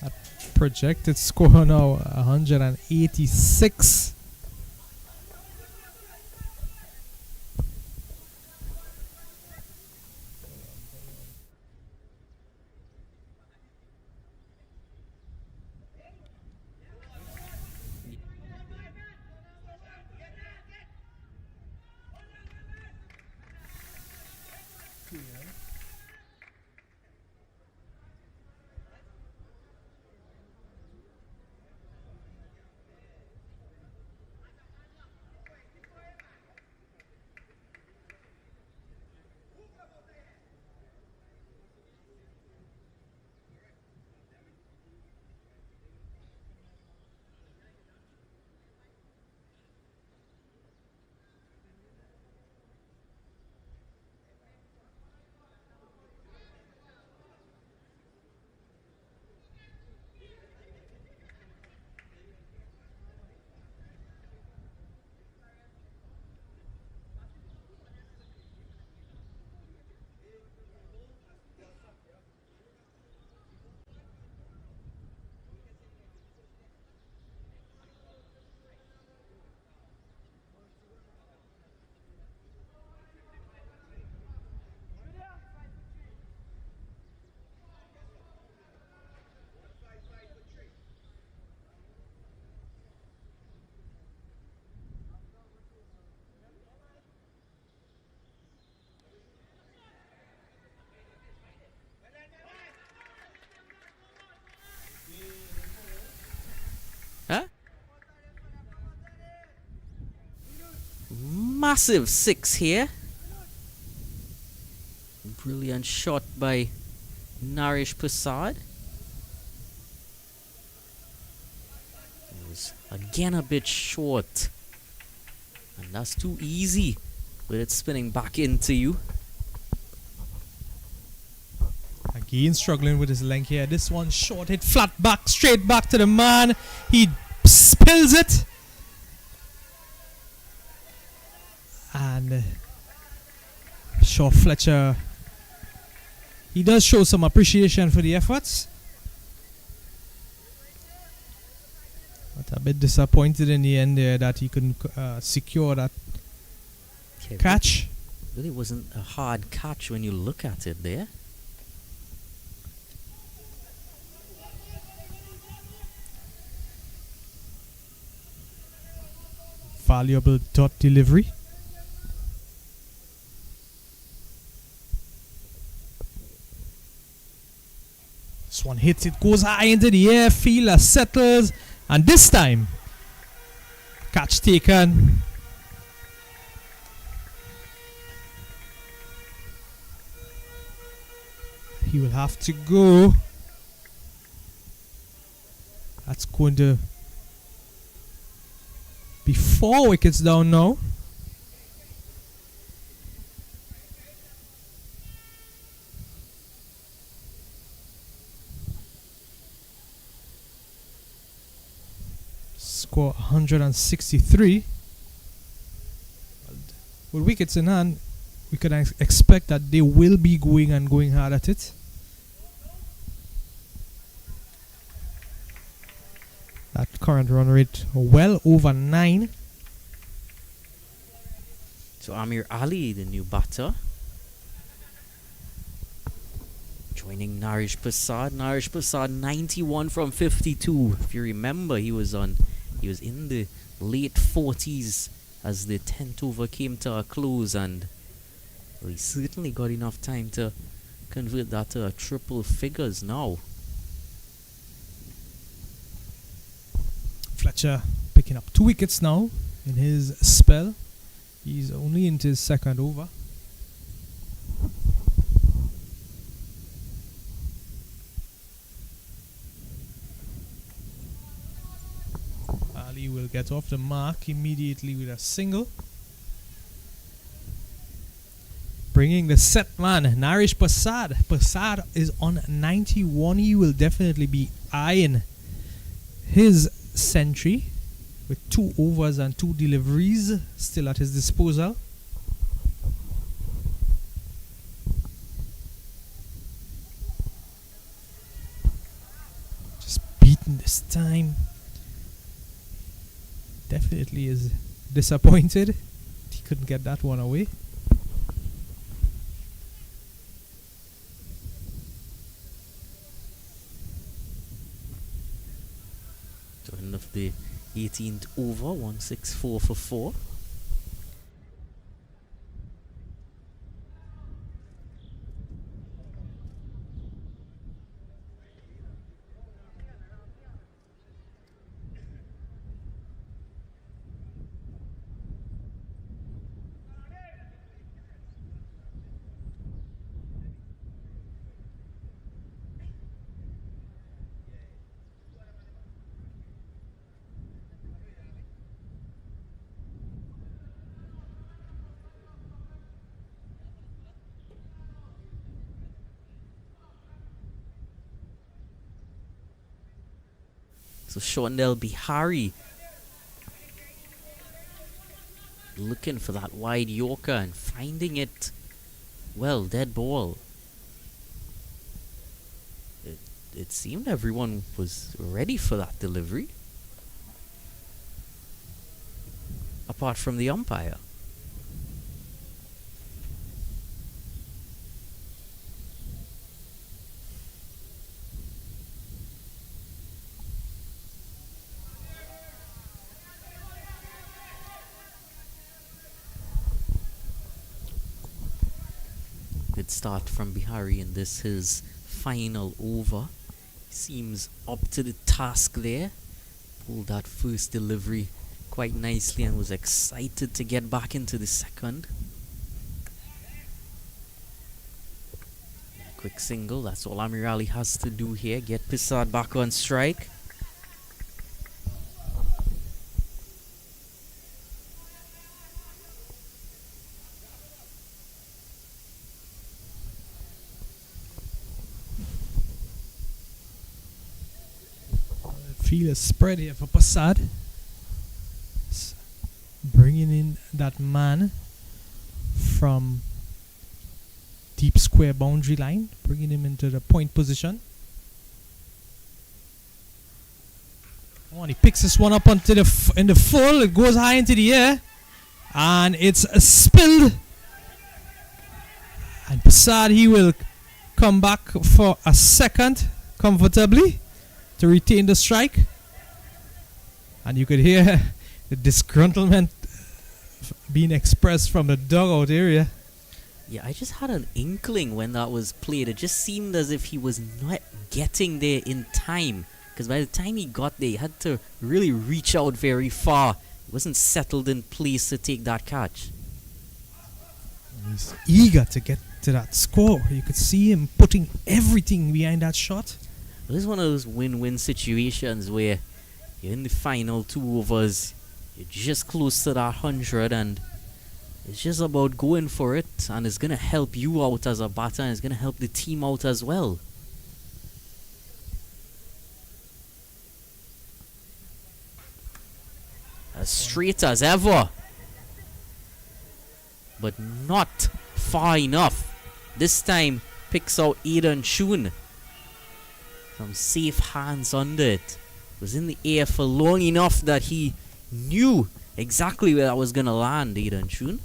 that projected score now 186. Massive 6 here. Brilliant shot by Naresh Prasad. It was again a bit short. And that's too easy with it spinning back into you. Again struggling with his length here. This one short hit flat back, straight back to the man. He spills it. And Shaw Fletcher, he does show some appreciation for the efforts, but a bit disappointed in the end there that he couldn't secure that catch. Really wasn't a hard catch when you look at it there. Valuable dot delivery. This one hits, it goes high into the air, fielder settles, and this time, catch taken. He will have to go. That's going to be 4 wickets down now. score 163. With wickets in hand, we can expect that they will be going hard at it. That current run rate well over 9. So Amir Ali, the new batter, joining Narish Prasad. Narish Prasad 91 from 52. If you remember, he was in the late 40s as the 10th over came to a close, and he certainly got enough time to convert that to triple figures now. Fletcher picking up 2 wickets now in his spell. He's only into his second over. Ali will get off the mark immediately with a single. Bringing the set man, Narish Prasad. Prasad is on 91. He will definitely be eyeing his century with 2 overs and 2 deliveries still at his disposal. Just beaten this time. Definitely is disappointed. He couldn't get that one away. So end of the 18th over, 164 for 4. So Shondell Bihari looking for that wide Yorker and finding it, well, dead ball. It seemed everyone was ready for that delivery, apart from the umpire. Good start from Bihari in this, his final over. Seems up to the task there. Pulled that first delivery quite nicely and was excited to get back into the second. Quick single, that's all Amir Ali has to do here. Get Prasad back on strike. Feel a spread here for Prasad. Bringing in that man from deep square boundary line, bringing him into the point position. Oh, and he picks this one up onto in the full. It goes high into the air, and it's spilled. And Prasad, he will come back for a second comfortably to retain the strike. And you could hear the disgruntlement being expressed from the dugout area. Yeah, I just had an inkling when that was played. It just seemed as if he was not getting there in time, because by the time he got there, he had to really reach out very far. He wasn't settled in place to take that catch. He's eager to get to that score. You could see him putting everything behind that shot. This is one of those win-win situations where you're in the final 2 overs, you're just close to that 100, and it's just about going for it, and it's going to help you out as a batter, and it's going to help the team out as well. As straight as ever. But not far enough. This time picks out Aidan Shun. Some safe hands under it. Was in the air for long enough that he knew exactly where that was gonna land, Aidan Shun.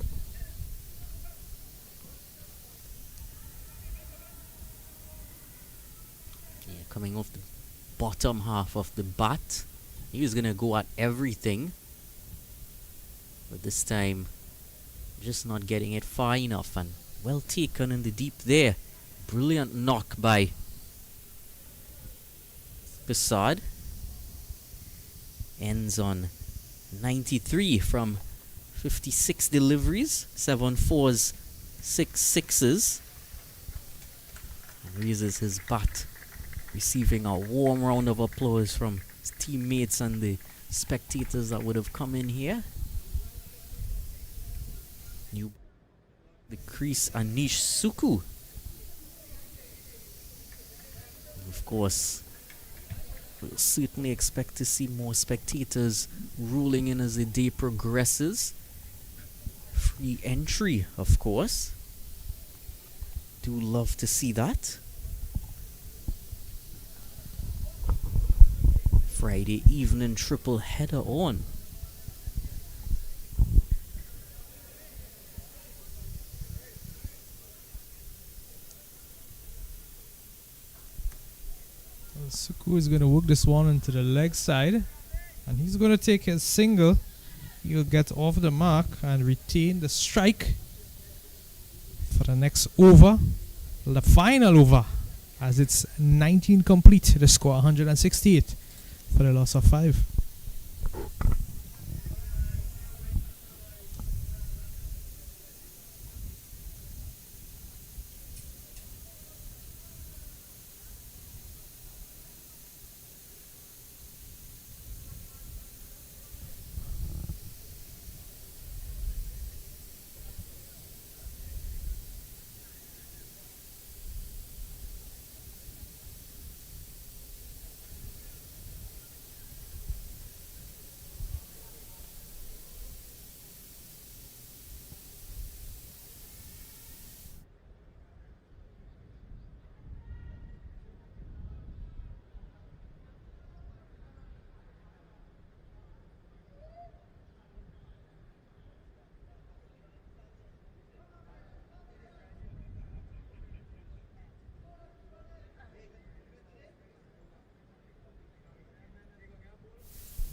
Yeah, coming off the bottom half of the bat. He was gonna go at everything. But this time, just not getting it far enough, and well taken in the deep there. Brilliant knock by Passad. Ends on 93 from 56 deliveries, 7 fours, 6 sixes. And raises his bat, receiving a warm round of applause from his teammates and the spectators that would have come in here. New the crease, Anish Suku. And of course, we'll certainly expect to see more spectators rolling in as the day progresses. Free entry, of course. Do love to see that. Friday evening triple header on. Suku is going to work this one into the leg side, and he's going to take his single. He'll get off the mark and retain the strike for the next over, the final over, as it's 19 complete. The score 168 for the loss of 5.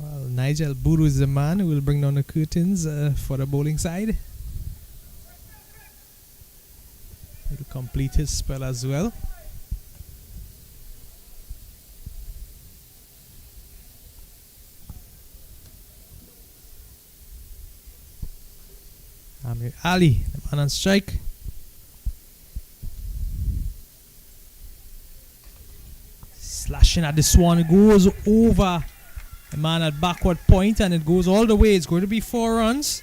Well, Nigel Buru is the man who will bring down the curtains for the bowling side. He'll complete his spell as well. Amir Ali, the man on strike. Slashing at this one, it goes over the man at backward point, and it goes all the way. It's going to be 4 runs.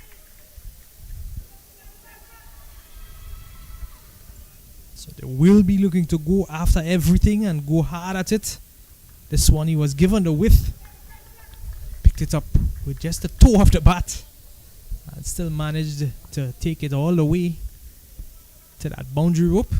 So they will be looking to go after everything and go hard at it. This one, he was given the width, picked it up with just the toe of the bat, and still managed to take it all the way to that boundary rope.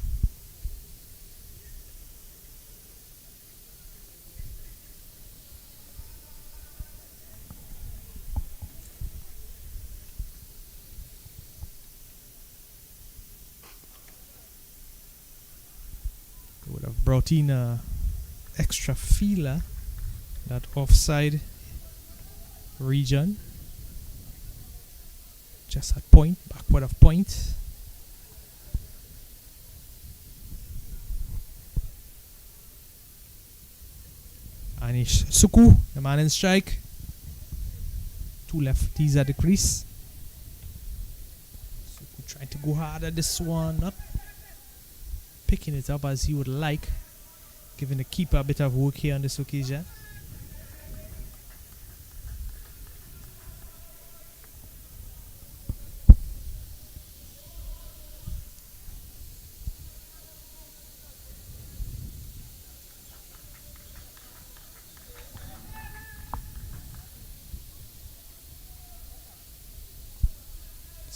Would have brought in a extra feeler, that offside region, just at point, backward of point. Anish Suku, the man in strike. 2 lefties at the crease. Suku trying to go hard at this one, not picking it up as he would like, giving the keeper a bit of work here on this occasion.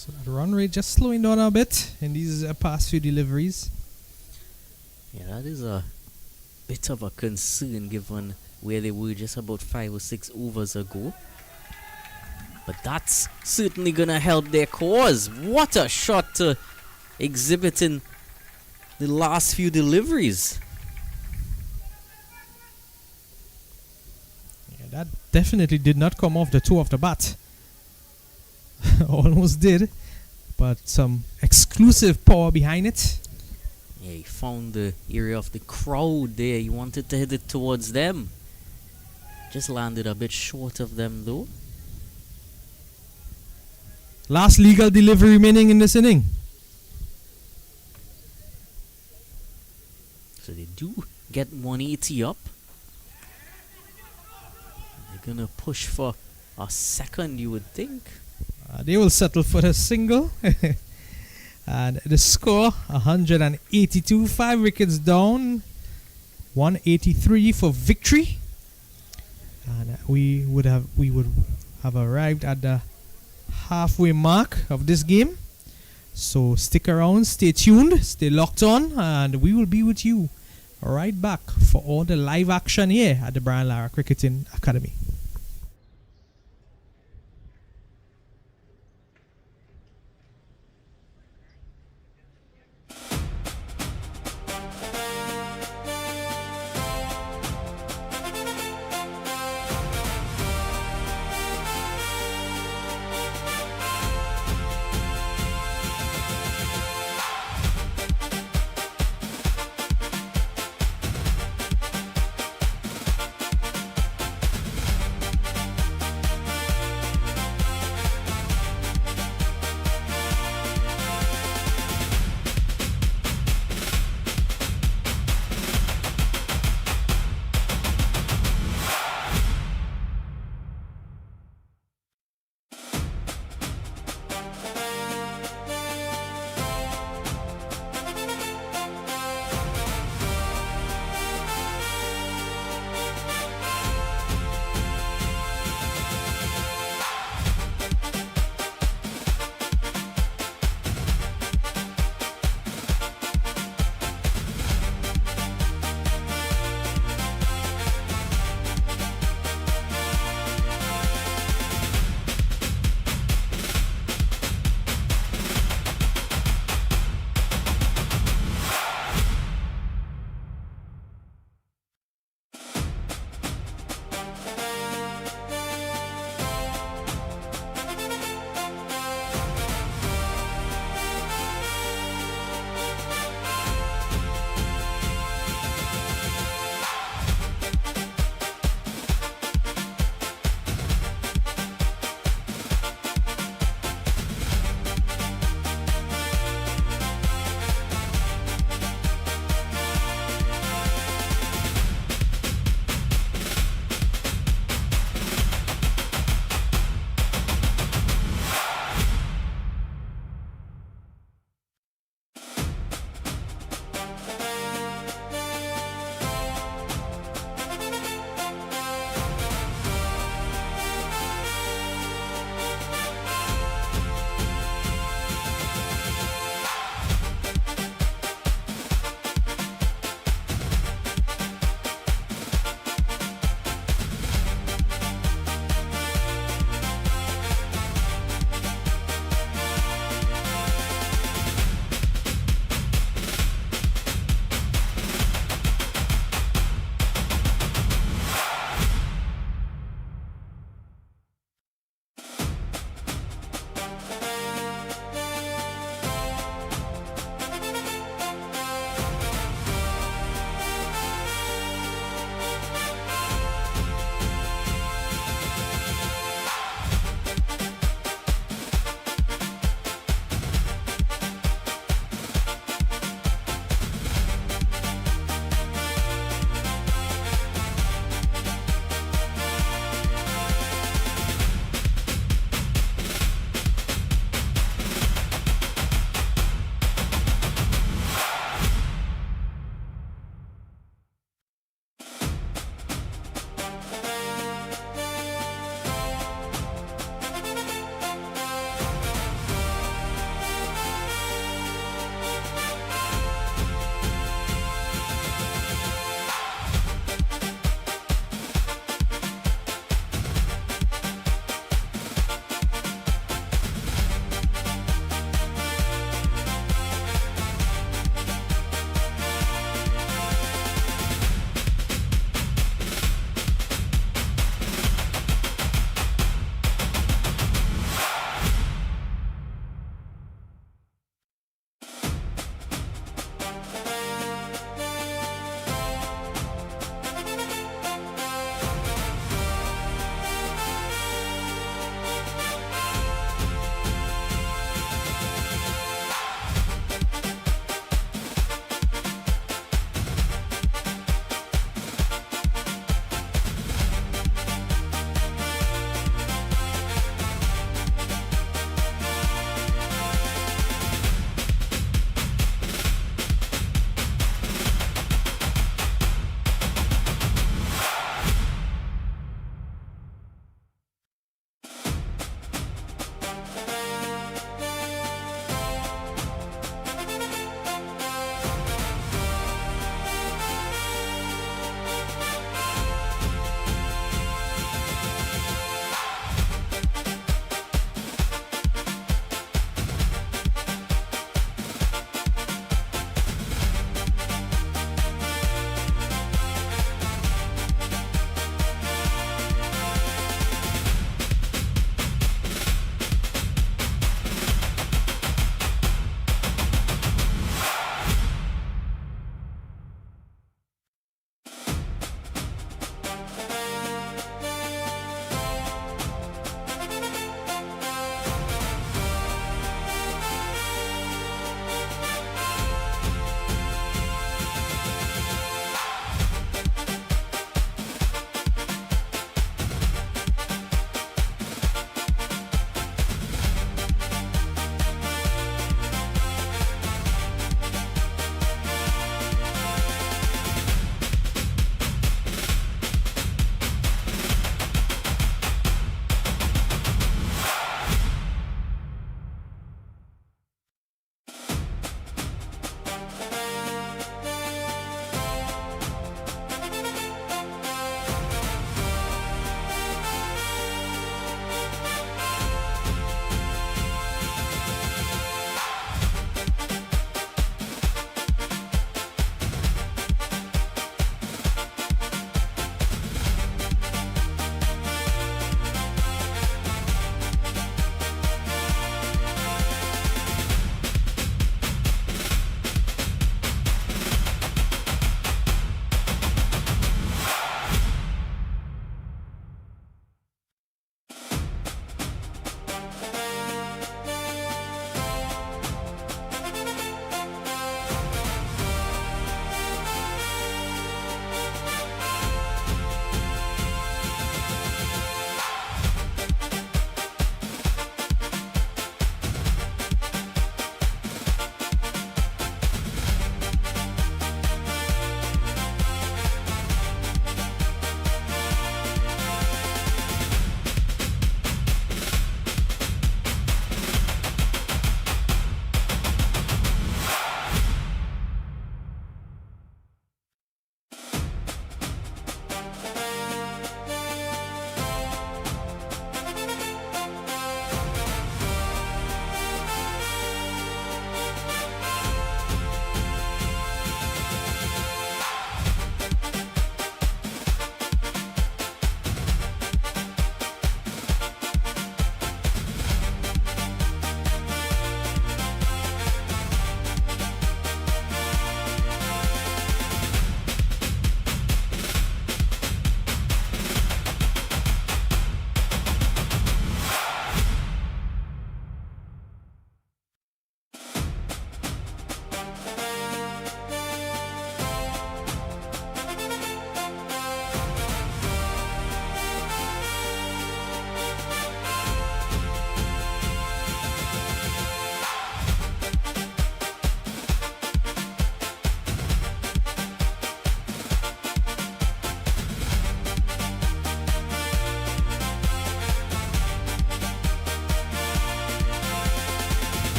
So that run rate just slowing down a bit in these past few deliveries. Yeah, that is a bit of a concern given where they were just about 5 or 6 overs ago. But that's certainly gonna help their cause. What a shot to exhibit in the last few deliveries. Yeah, that definitely did not come off the toe of the bat. Almost did, but some exclusive power behind it. Yeah, he found the area of the crowd there. He wanted to hit it towards them. Just landed a bit short of them though. Last legal delivery remaining in this inning. So they do get 180 up. They're gonna push for a second, you would think. They will settle for a single. And the score 182, 5 wickets down, 183 for victory. And we would have arrived at the halfway mark of this game. So stick around, stay tuned, stay locked on, and we will be with you right back for all the live action here at the Brian Lara Cricketing Academy.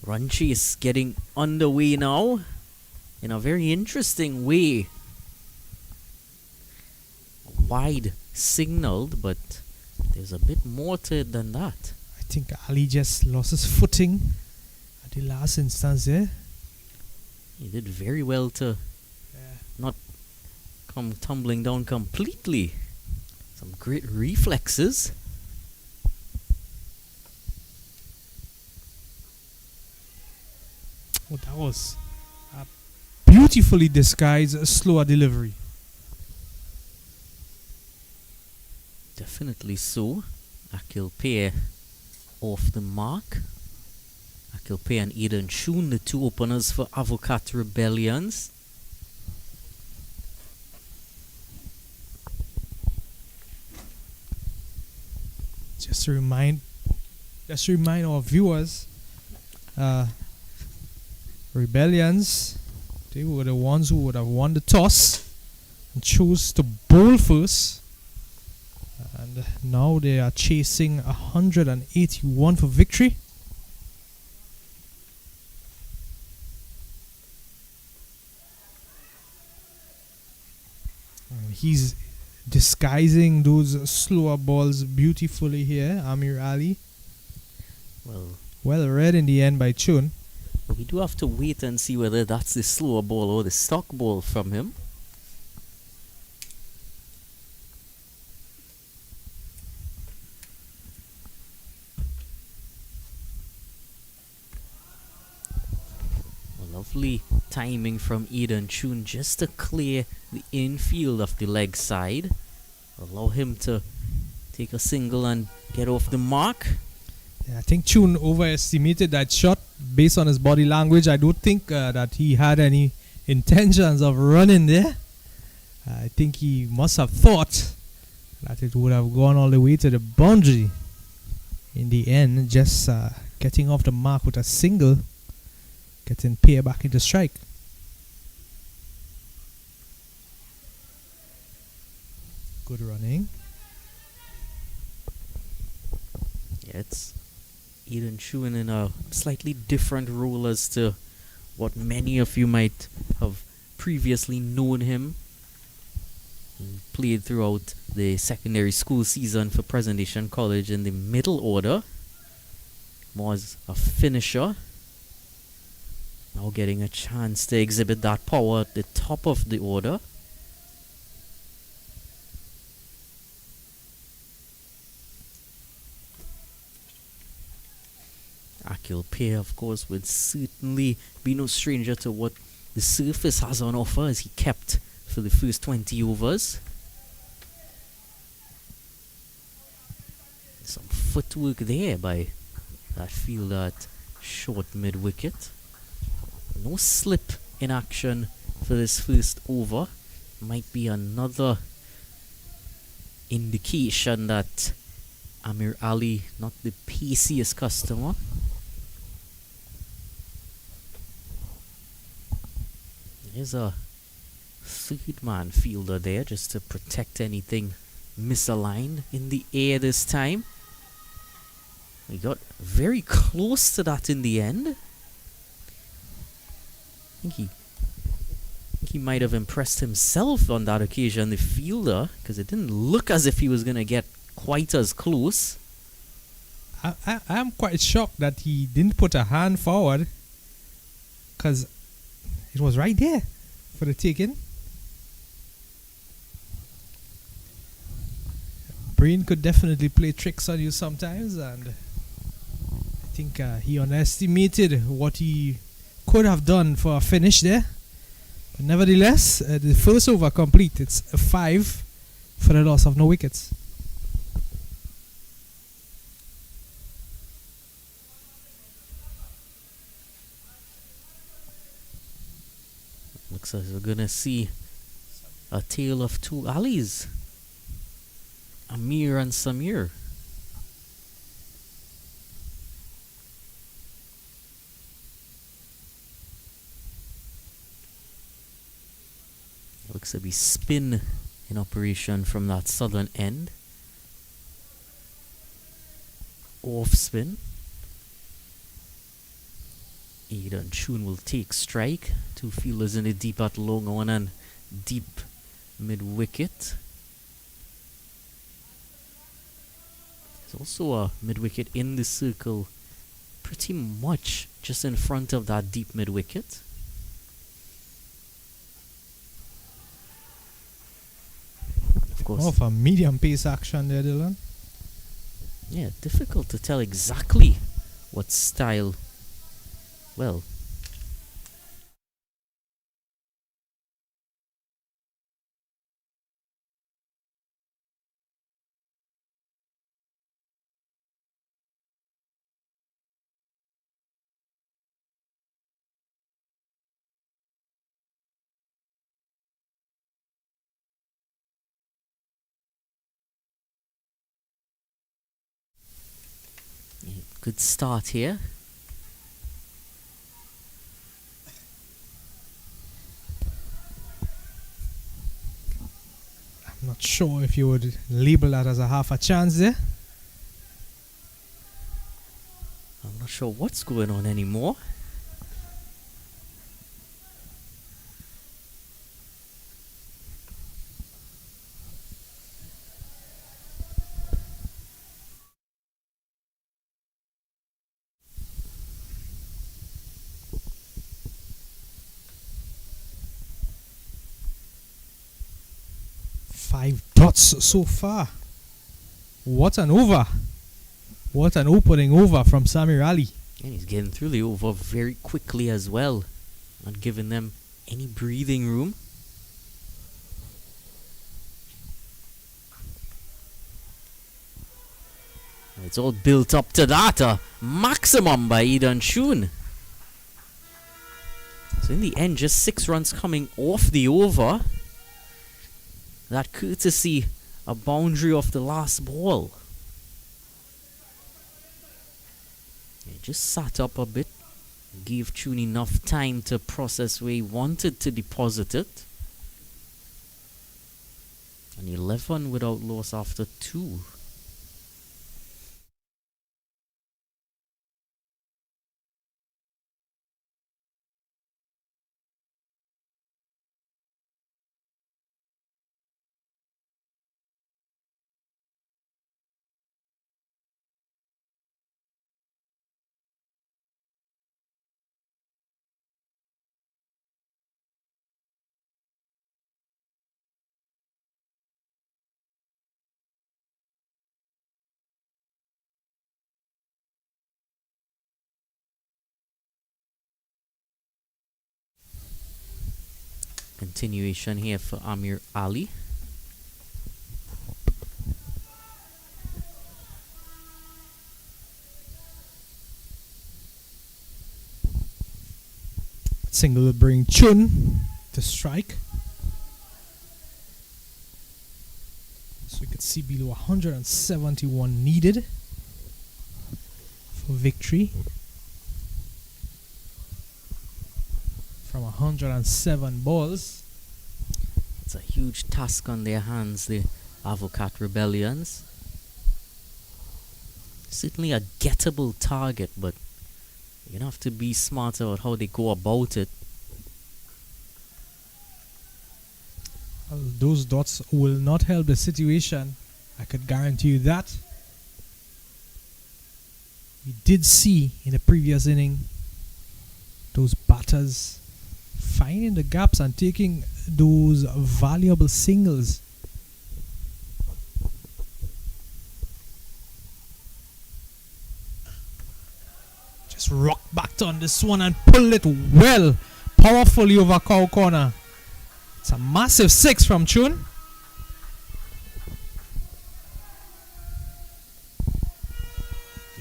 Run chase getting underway now in a very interesting way. Wide signaled, but there's a bit more to it than that. I think Ali just lost his footing at the last instance there. He did very well to not come tumbling down completely. Some great reflexes. Oh, that was a beautifully disguised slower delivery. Definitely so. Akil Pair off the mark. Akil Pair and Eden Shun, the two openers for Avocat Rebellions. Just to remind our viewers, Rebellions, they were the ones who would have won the toss and chose to bowl first. And now they are chasing 181 for victory. And he's disguising those slower balls beautifully here, Amir Ali. Well read in the end by Chun. But we do have to wait and see whether that's the slower ball or the stock ball from him. Lovely timing from Eden Chun just to clear the infield of the leg side. Allow him to take a single and get off the mark. Yeah, I think Chun overestimated that shot based on his body language. I don't think that he had any intentions of running there. I think he must have thought that it would have gone all the way to the boundary. In the end, just getting off the mark with a single, getting Pair back into strike. Good running. Yeah, it's Eden Chun in a slightly different role as to what many of you might have previously known him. He played throughout the secondary school season for Presentation College in the middle order. Was a finisher. Now getting a chance to exhibit that power at the top of the order. Akil Pair, of course, would certainly be no stranger to what the surface has on offer, as he kept for the first 20 overs. Some footwork there by that fielder at short mid-wicket. No slip in action for this first over. Might be another indication that Amir Ali, not the paciest customer. There's a third-man fielder there just to protect anything misaligned in the air this time. We got very close to that in the end. I think he might have impressed himself on that occasion, the fielder, because it didn't look as if he was going to get quite as close. I'm quite shocked that he didn't put a hand forward, because it was right there for the taking. Brain could definitely play tricks on you sometimes, and I think he underestimated what he could have done for a finish there. But nevertheless, the first over complete. It's a 5 for the loss of no wickets. Looks like we're gonna see a tale of two Alis, Amir and Samir. Looks to be spin in operation from that southern end. Off spin. Aidan Chun will take strike. Two fielders in the deep at long on and deep mid wicket. There's also a mid wicket in the circle, pretty much just in front of that deep mid wicket. Of course, More of a medium pace action there, Dylan. yeah, difficult to tell exactly what style. Well, yeah, good start here. I'm not sure if you would label that as a half a chance there. I'm not sure what's going on anymore. Five dots so far. What an over. What an opening over from Samir Ali. And he's getting through the over very quickly as well, not giving them any breathing room. It's all built up to that, a maximum by Aidan Chun. So in the end, just 6 runs coming off the over. That courtesy a boundary off the last ball. It just sat up a bit, gave Chun enough time to process where he wanted to deposit it. And 11 without loss after 2. Continuation here for Amir Ali. Single will bring Chun to strike. So we could see below 171 needed for victory. From 107 balls. It's a huge task on their hands, the Avocat Rebellions. Certainly a gettable target, but you're gonna have to be smart about how they go about it. Well, those dots will not help the situation. I could guarantee you that. We did see in the previous inning those batters finding the gaps and taking those valuable singles. Just rock back on this one and pull it well, powerfully over cow corner. It's a massive 6 from Chun.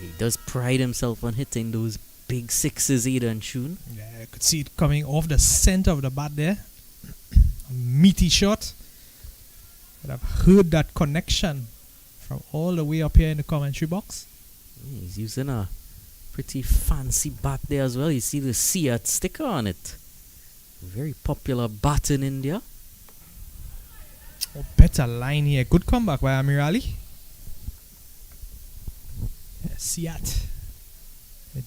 He does pride himself on hitting those big 6s, Aidan Chun. Yeah, you could see it coming off the center of the bat there. A meaty shot. But I've heard that connection from all the way up here in the commentary box. He's using a pretty fancy bat there as well. You see the Seat sticker on it. Very popular bat in India. Oh, better line here. Good comeback by Amir Ali. Yeah, Seat.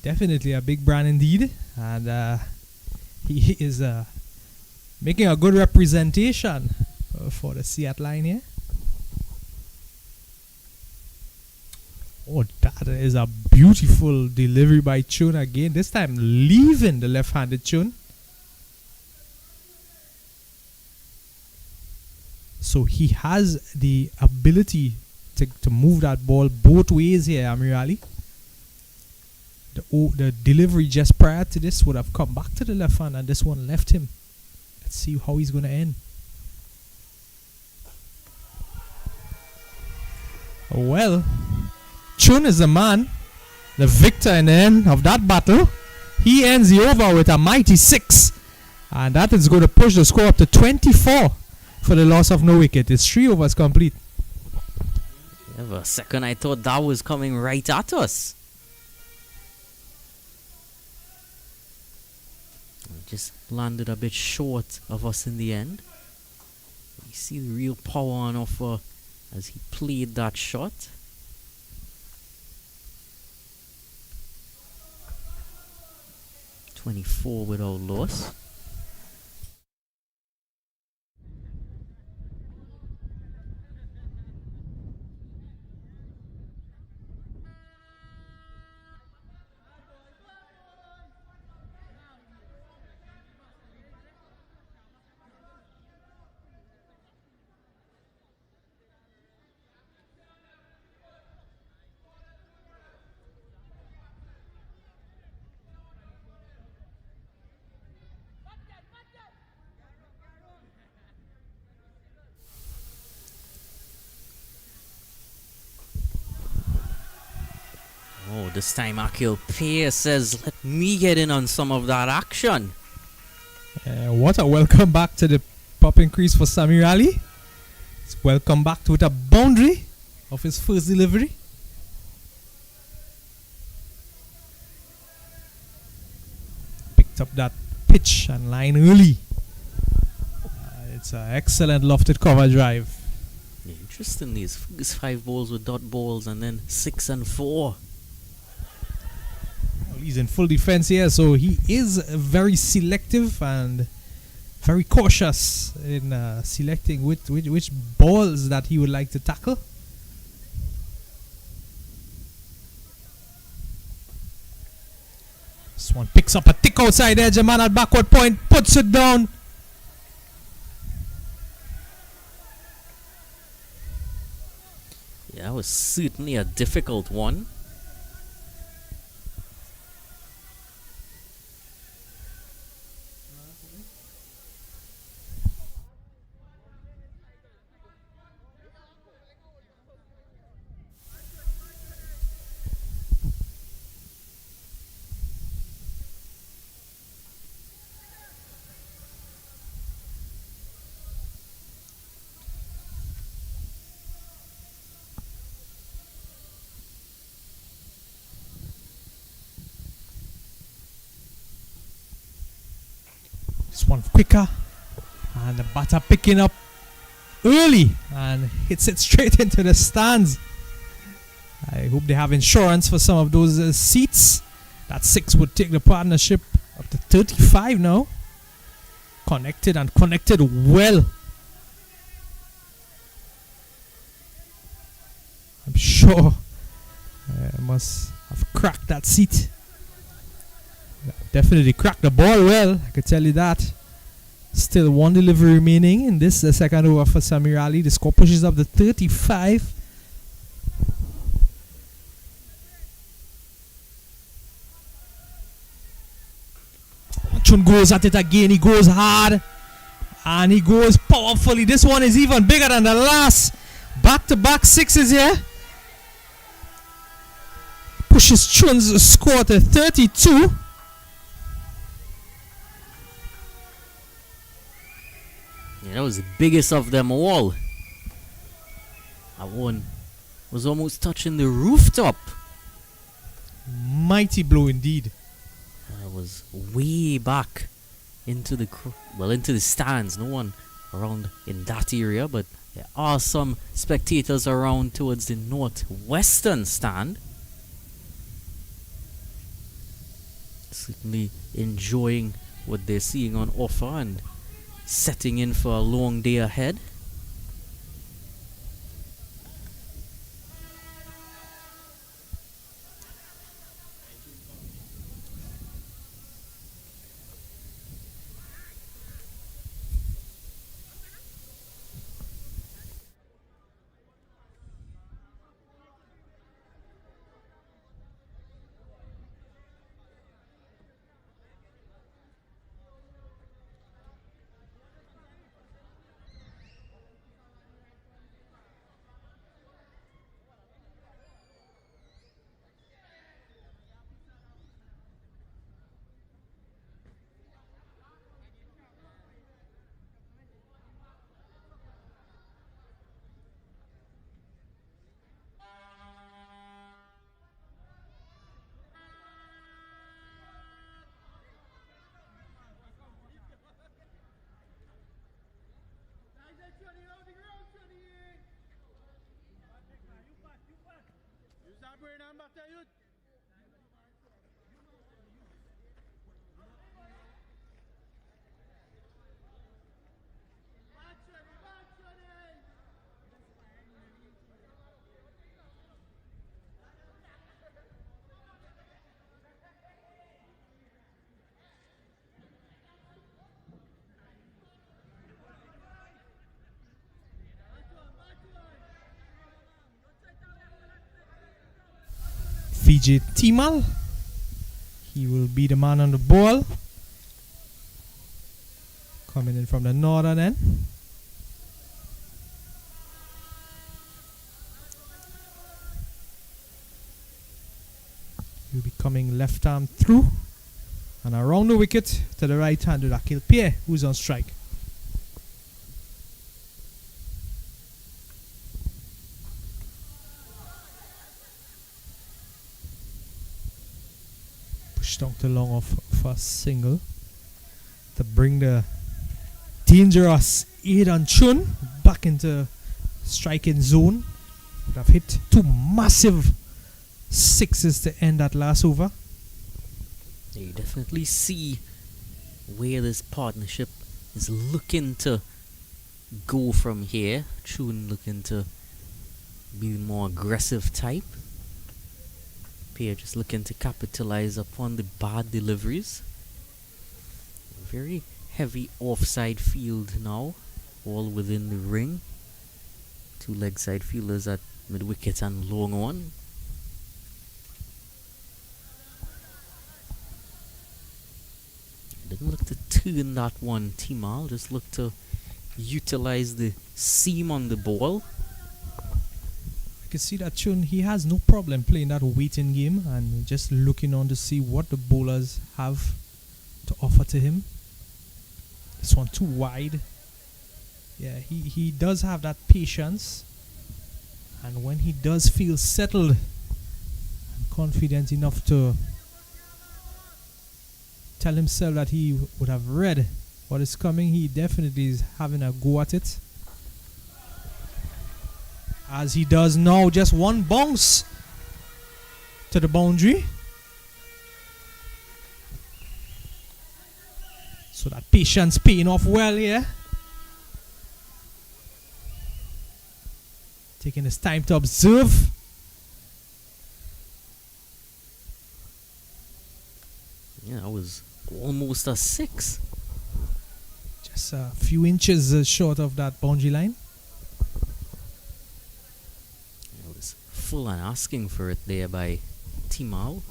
Definitely a big brand indeed, and he is making a good representation for the Seattle line here. Oh, that is a beautiful delivery by Chun again. This time leaving the left-handed Chun. So he has the ability to move that ball both ways here, Amirali. The delivery just prior to this would have come back to the left hand, and this one left him. Let's see how he's going to end. Well, Chun is the man, the victor in the end of that battle. He ends the over with a mighty 6, and that is going to push the score up to 24 for the loss of no wicket. It's 3 overs complete. Yeah, for a second I thought that was coming right at us. Just landed a bit short of us in the end. You see the real power on offer as he played that shot. .24 without loss. Oh, this time Akil Pierce says, let me get in on some of that action. What a welcome back to the popping crease for Samir Ali. It's welcome back to a boundary of his first delivery. Picked up that pitch and line early. It's an excellent lofted cover drive. Yeah, interesting, these 5 balls with dot balls and then 6 and 4. He's in full defense here, so he is very selective and very cautious in selecting which balls that he would like to tackle. This one picks up a tick outside edge, a man at backward point, puts it down. Yeah, that was certainly a difficult one. This one quicker, and the batter picking up early and hits it straight into the stands. I hope they have insurance for some of those seats. That 6 would take the partnership up to 35 now. Connected and connected well. I'm sure must have cracked that seat. Definitely cracked the ball well, I could tell you that. Still 1 delivery remaining in this the second over for Samir Ali. The score pushes up to 35. Chun goes at it again. He goes hard and he goes powerfully. This one is even bigger than the last. Back-to-back 6s here. Pushes Chun's score to 32. Yeah, that was the biggest of them all. That one was almost touching the rooftop. Mighty blow indeed. That was way back into the into the stands. No one around in that area, but there are some spectators around towards the northwestern stand. certainly enjoying what they're seeing on offer and setting in for a long day ahead. VJ Timal, he will be the man on the ball. Coming in from the northern end. He'll be coming left arm through and around the wicket to the right hand with Akil Pierre, who's on strike. Pushed down to long off for a single to bring the dangerous Aidan Chun back into striking zone. Would have hit two massive sixes to end that last over. You definitely see where this partnership is looking to go from here. Chun looking to be the more aggressive type. Pierre just looking to capitalize upon the bad deliveries. Very heavy offside field now, all within the ring. Two leg side fielders at mid wicket and long on. Didn't look to turn that one, Timal. Just looked to utilize the seam on the ball. You can see that Chun, he has no problem playing that waiting game and just looking on to see what the bowlers have to offer to him. This one too wide. Yeah, he does have that patience. And when he does feel settled and confident enough to tell himself that he would have read what is coming, he definitely is having a go at it. As he does now, just one bounce to the boundary. So that patience paying off well here. Taking his time to observe. Yeah, that was almost a six. Just a few inches short of that boundary line. It was full on asking for it there by Timal.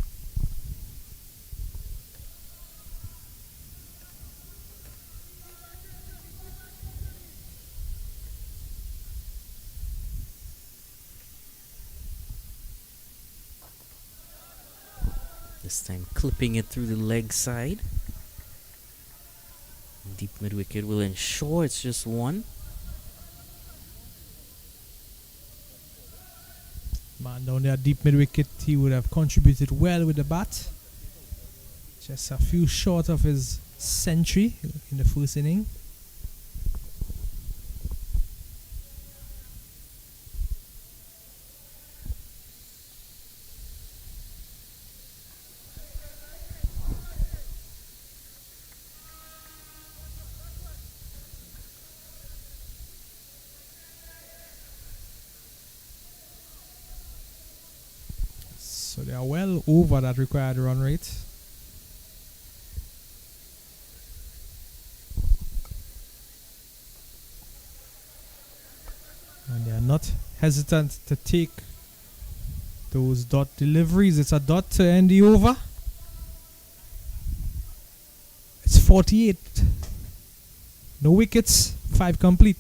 This time clipping it through the leg side. Deep mid wicket will ensure it's just one. Man down there deep mid wicket, he would have contributed well with the bat. Just a few short of his century in the first inning. So they are well over that required run rate. And they are not hesitant to take those dot deliveries. It's a dot to end the over. It's 48. No wickets, 5 complete.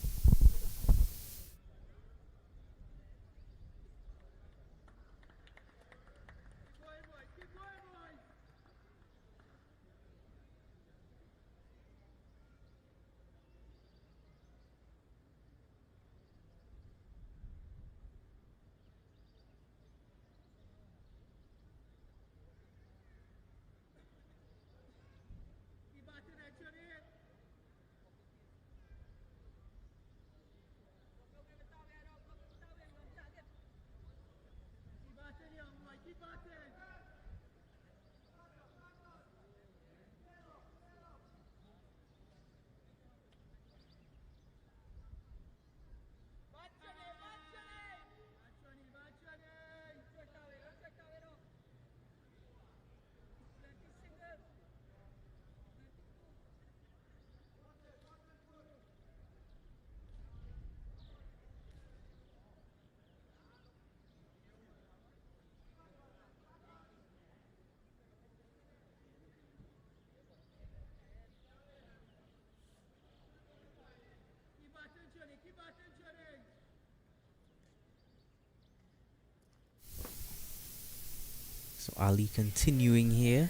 So Ali continuing here.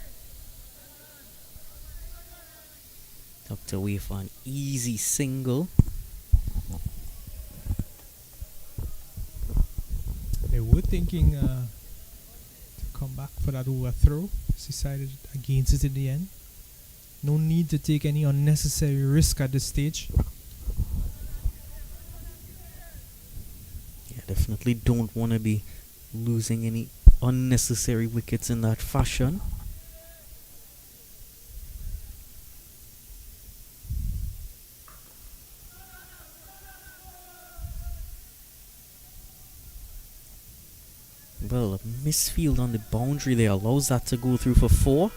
Tucked away for an easy single. They were thinking to come back for that overthrow. Decided against it in the end. No need to take any unnecessary risk at this stage. Yeah, definitely don't want to be losing any unnecessary wickets in that fashion. Well, a misfield on the boundary there allows that to go through for 4.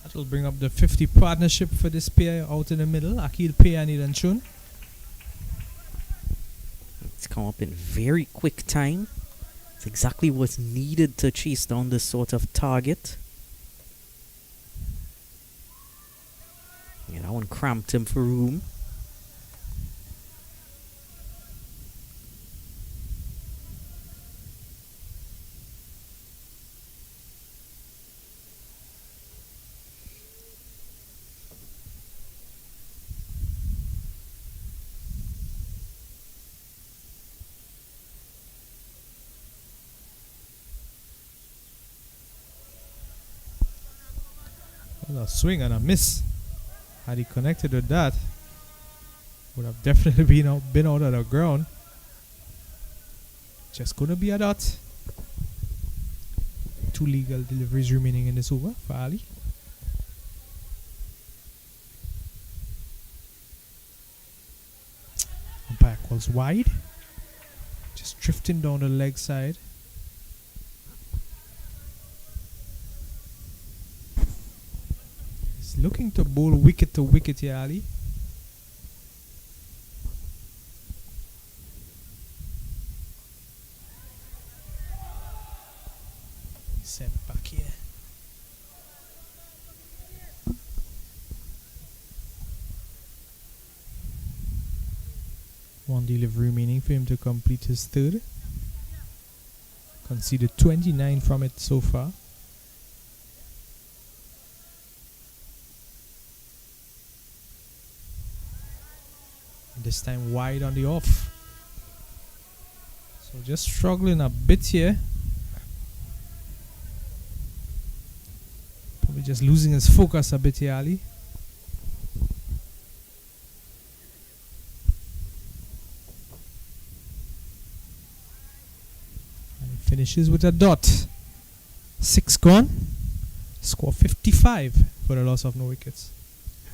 That will bring up the 50 partnership for this pair out in the middle. Akil Payani and Chun. It's come up in very quick time. It's exactly what's needed to chase down this sort of target. Yeah, that one cramped him for room. Well, a swing and a miss. Had he connected with that, would have definitely been out of the ground. Just gonna be a dot. 2 legal deliveries remaining in this over for Ali. Umpire calls wide. Just drifting down the leg side. He's looking to bowl wicket to wicket here, Ali. Sent back here. One delivery remaining for him to complete his third. Conceded 29 from it so far. This time wide on the off. So just struggling a bit here. Probably just losing his focus a bit here, Ali. And he finishes with a dot. 6 gone. Score 55 for the loss of no wickets.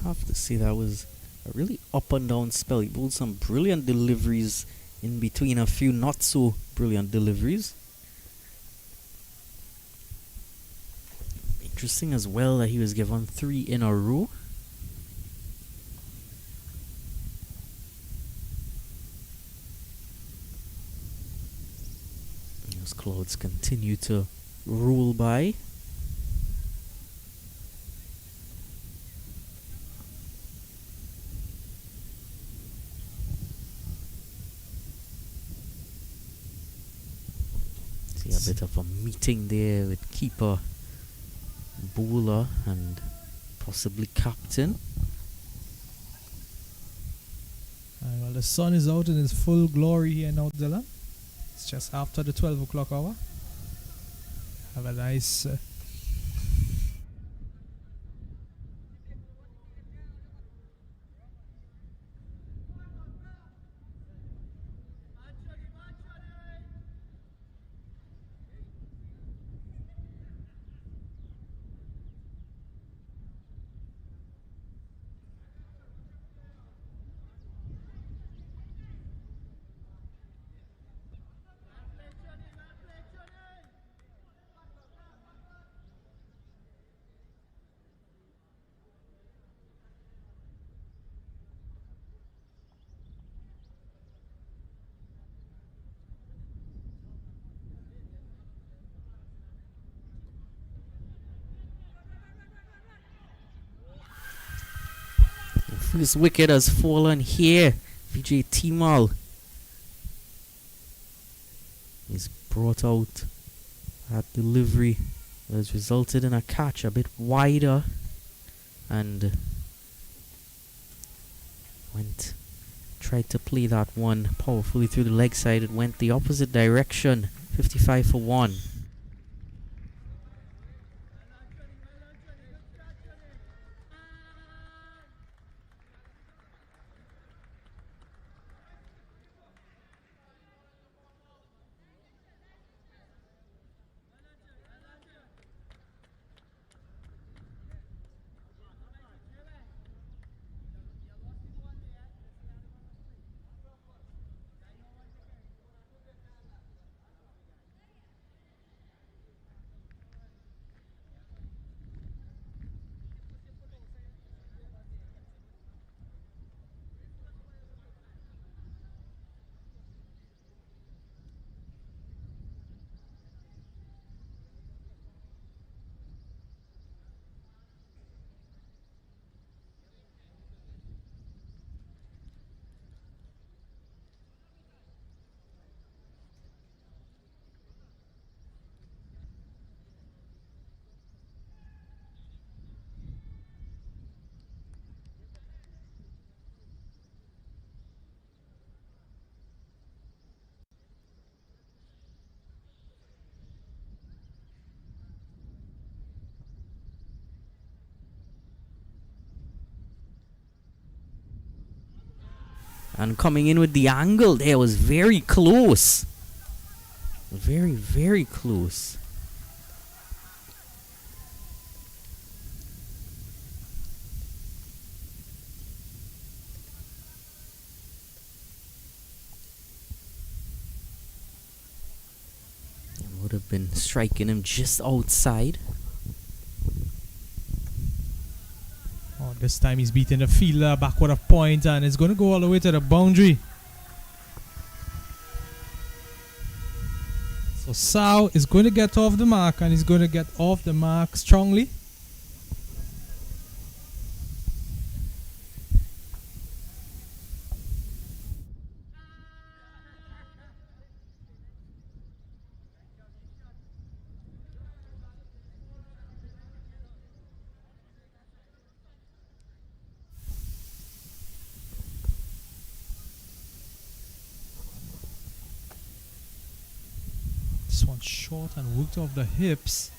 I have to say that was a really up and down spell. He bowled some brilliant deliveries in between a few not so brilliant deliveries. Interesting as well that he was given 3 in a row. Those clouds continue to roll by. See a bit of a meeting there with keeper, bowler and possibly captain. Well, the sun is out in its full glory here now, Dylan. It's just after the 12 o'clock hour. Have a nice First wicket has fallen here. Vijay Timal is brought out. That delivery has resulted in a catch a bit wider and tried to play that one powerfully through the leg side. It went the opposite direction. 55 for 1. And coming in with the angle there was very close. Very, very close. It would have been striking him just outside. This time he's beating the fielder backward of point and it's going to go all the way to the boundary. So Sao is going to get off the mark and he's going to get off the mark strongly. This one short and worked off the hips.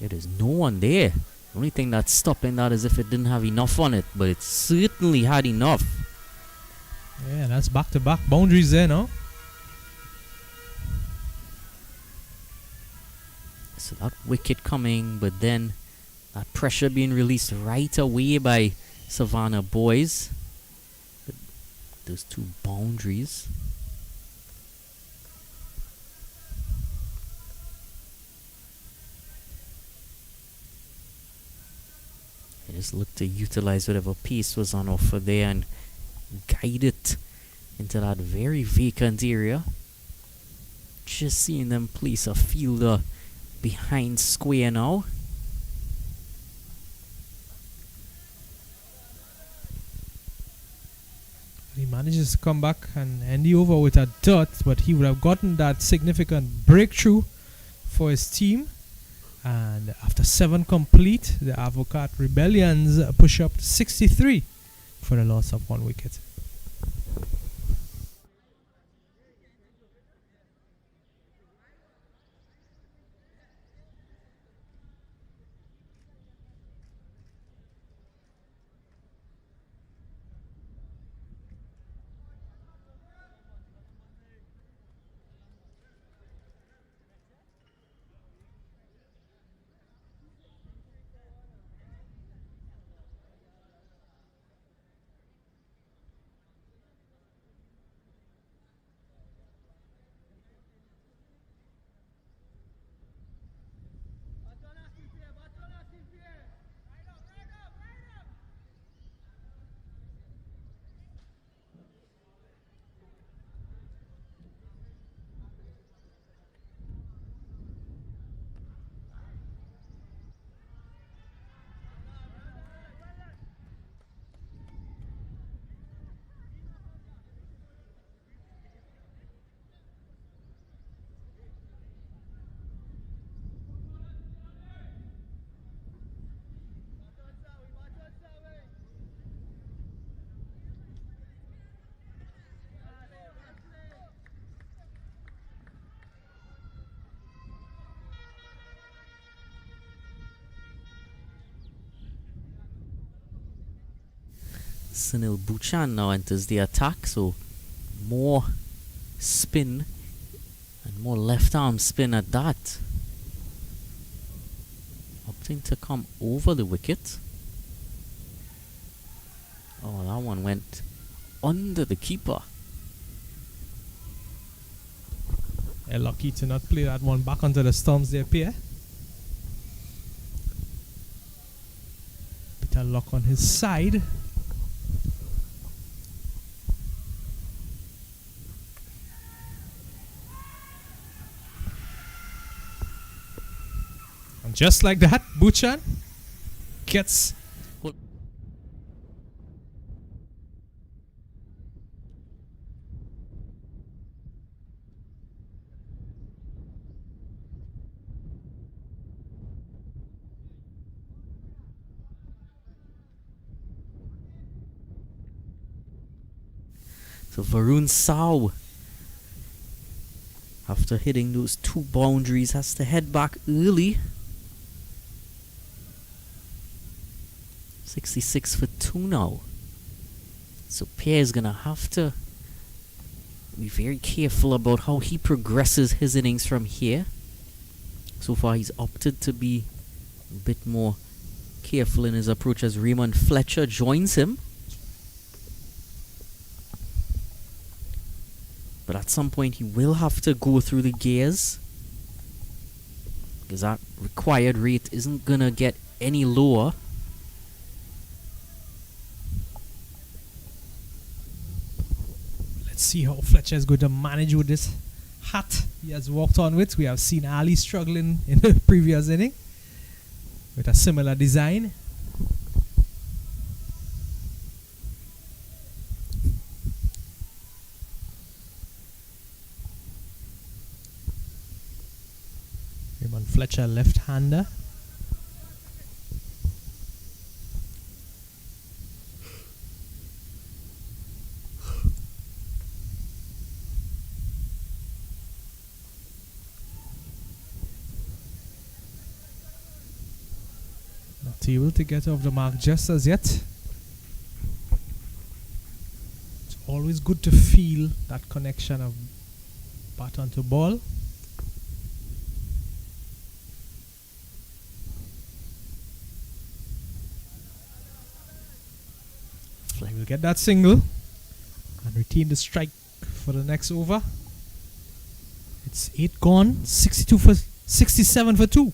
Yeah, there's no one there. The only thing that's stopping that is if it didn't have enough on it, but it certainly had enough. Yeah, that's back-to-back boundaries there, no? So that wicket coming, but then that pressure being released right away by Savannah boys. those two boundaries. I just look to utilize whatever piece was on offer there and guide it into that very vacant area. Just seeing them place a fielder behind square now. He manages to come back and end the over with a dot, but he would have gotten that significant breakthrough for his team. And after 7 complete, the Avocat Rebellions push up to 63 for the loss of 1 wicket. Sunil Buchan now enters the attack, so more spin and more left arm spin at that. Opting to come over the wicket. Oh, that one went under the keeper. They're lucky to not play that one back onto the stumps there, Pierre. Bit of luck on his side. And just like that, Buchan gets... So Varun Saw, after hitting those 2 boundaries, has to head back early. 66 for 2 now. So Pierre is going to have to be very careful about how he progresses his innings from here. So far he's opted to be a bit more careful in his approach as Raymond Fletcher joins him. But at some point he will have to go through the gears, because that required rate isn't going to get any lower. Let's see how Fletcher is going to manage with this hat he has walked on with. We have seen Ali struggling in the previous inning with a similar design. Raymond Fletcher, left-hander. Not able to get off the mark just as yet. It's always good to feel that connection of baton to ball. Fly will get that single, and and retain the strike for the next over. It's 8 gone, 67 for 2.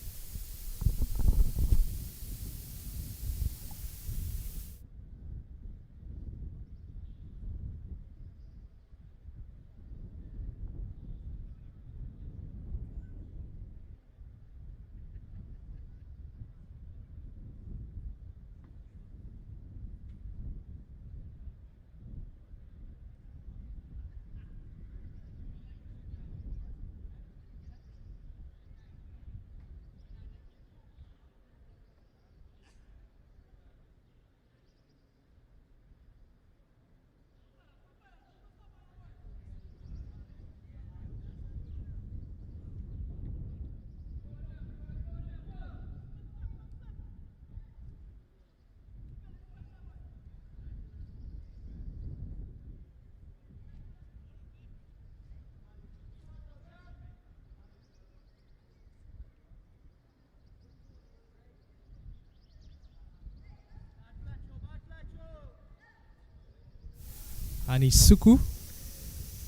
And Isuku,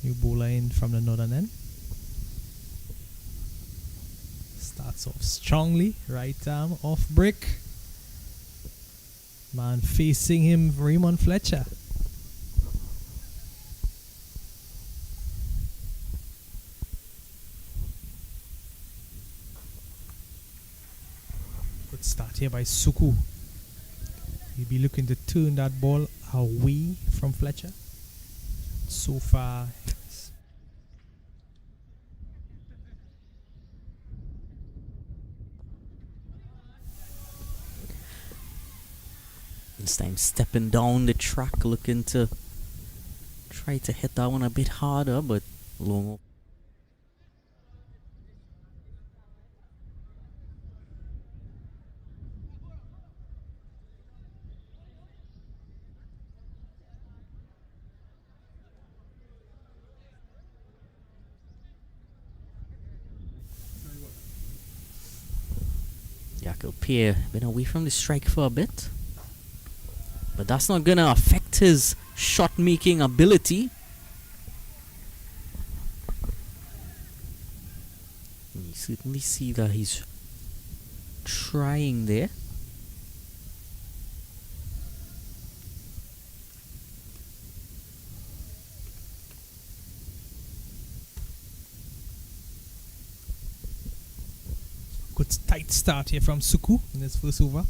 new bowler in from the northern end. Starts off strongly, right arm off break. Man facing him, Raymond Fletcher. Good start here by Suku. He'll be looking to turn that ball away from Fletcher. So far, this time stepping down the track, looking to try to hit that one a bit harder, but long. Jakob Pierre been away from the strike for a bit, but that's not gonna affect his shot making ability. You certainly see that he's trying there. good tight start here from Suku in his first over.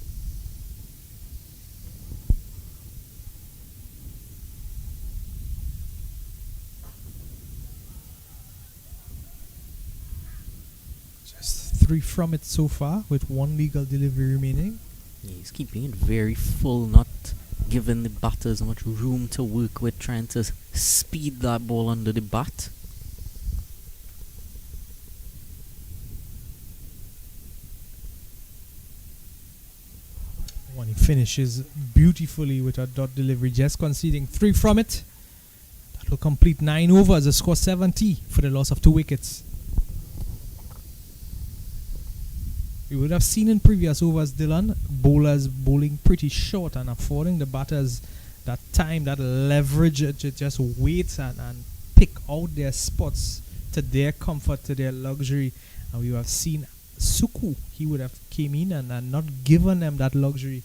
Just 3 from it so far with 1 legal delivery remaining. Yeah, he's keeping it very full, not giving the batters much room to work with, trying to speed that ball under the bat. When he finishes beautifully with a dot delivery, just conceding 3 from it. That will complete 9 overs, a score 70 for the loss of 2 wickets. You would have seen in previous overs, Dylan, bowlers bowling pretty short and affording the batters that time, that leverage to just wait and pick out their spots to their comfort, to their luxury. And we have seen Suku, he would have came in and not given them that luxury.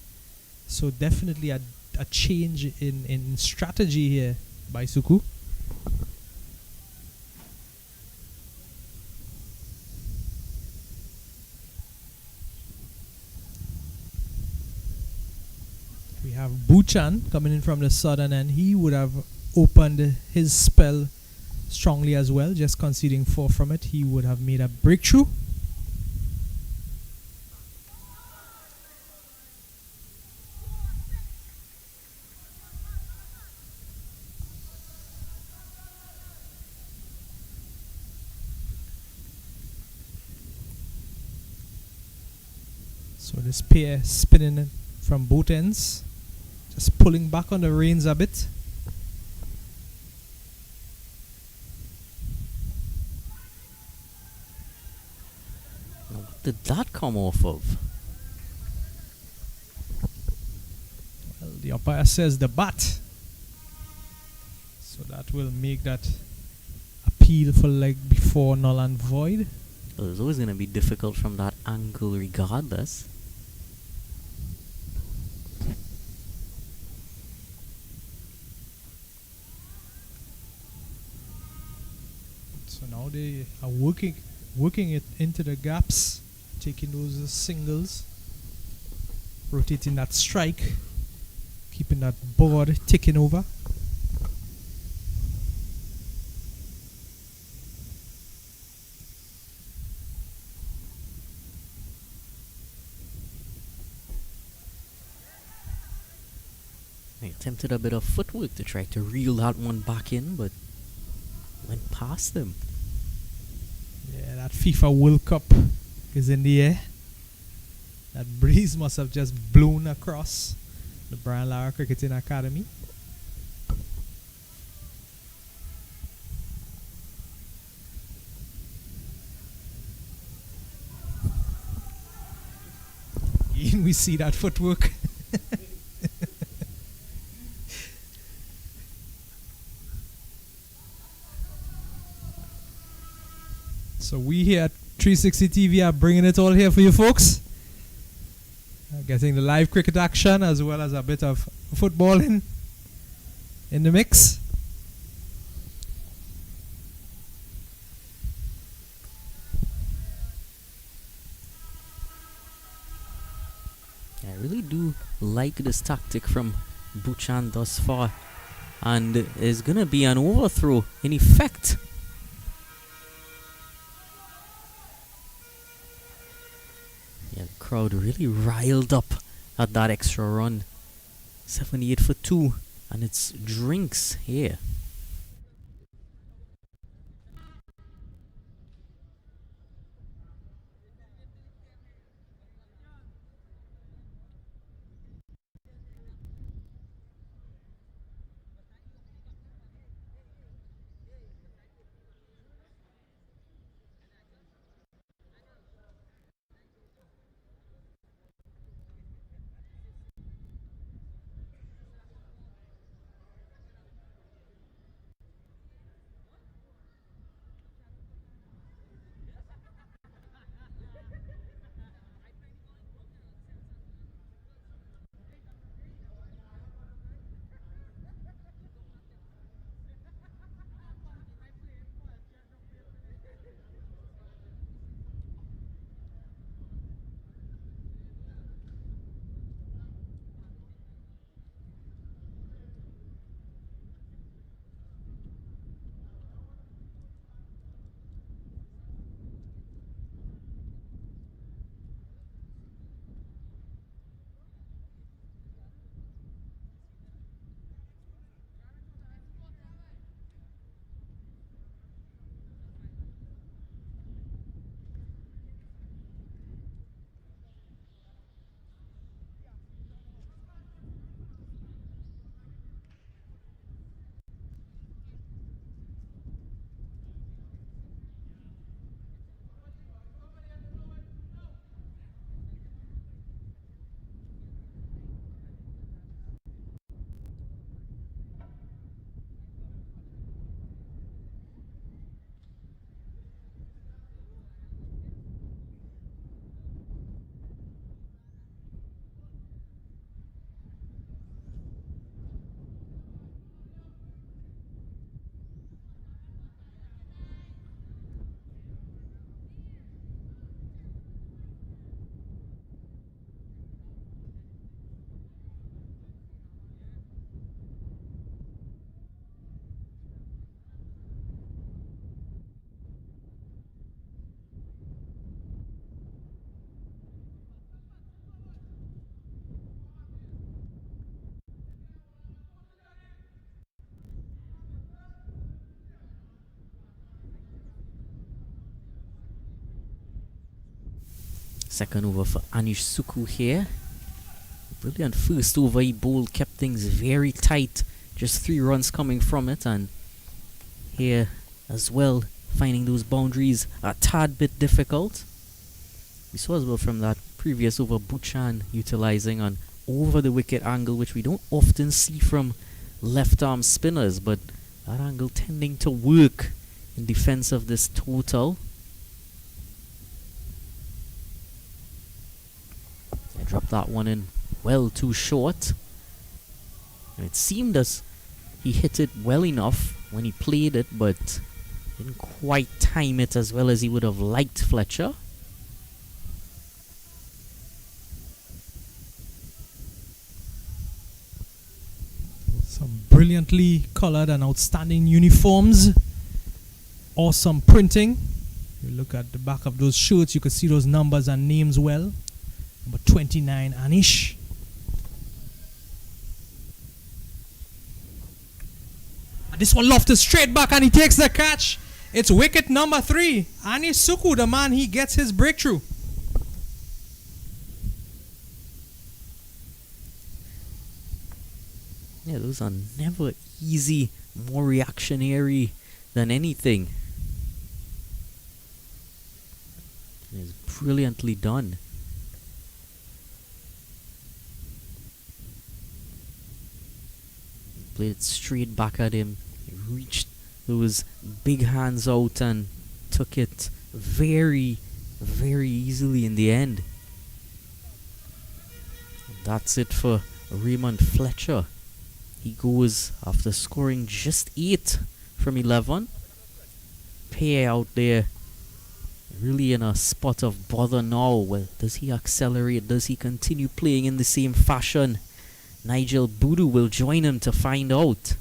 So definitely a change in strategy here by Suku. We have Buchan coming in from the southern end. He would have opened his spell strongly as well, just conceding 4 from it. He would have made a breakthrough. So this pair spinning from both ends, just pulling back on the reins a bit. Now, what did that come off of? Well, the umpire says the bat. So that will make that appeal for leg before null and void. Well, it's always going to be difficult from that angle regardless. So now they are working it into the gaps, taking those singles, rotating that strike, keeping that board ticking over. They attempted a bit of footwork to try to reel that one back in, but went past them. Yeah, that FIFA World Cup is in the air. That breeze must have just blown across the Brian Lara Cricketing Academy. Again, we see that footwork. So we here at 360 TV are bringing it all here for you folks. Getting the live cricket action as well as a bit of footballing in the mix. I really do like this tactic from Buchan thus far, and there's gonna be an overthrow in effect. Yeah, the crowd really riled up at that extra run. 78 for 2, and it's drinks here. Second over for Anish Suku here. Brilliant first over he bowled, kept things very tight. Just 3 runs coming from it, and here as well finding those boundaries a tad bit difficult. We saw as well from that previous over Buchan utilizing an over the wicket angle, which we don't often see from left arm spinners, but That angle tending to work in defense of this total. I dropped that one in well too short. And it seemed as he hit it well enough when he played it, but didn't quite time it as well as he would have liked Fletcher. Some brilliantly colored and outstanding uniforms. Awesome printing. You look at the back of those shirts, you can see those numbers and names well. Number 29, Anish. And this one lofted straight back and he takes the catch. It's wicket number 3. Anish Suku, the man, he gets his breakthrough. Yeah, those are never easy, more reactionary than anything. It's brilliantly done. Played it straight back at him. He reached those big hands out and took it very, very easily in the end. That's it for Raymond Fletcher. He goes after scoring just 8 from 11. Pair out there really in a spot of bother now. Well, does he accelerate? Does he continue playing in the same fashion? Nigel Boodoo will join him to find out.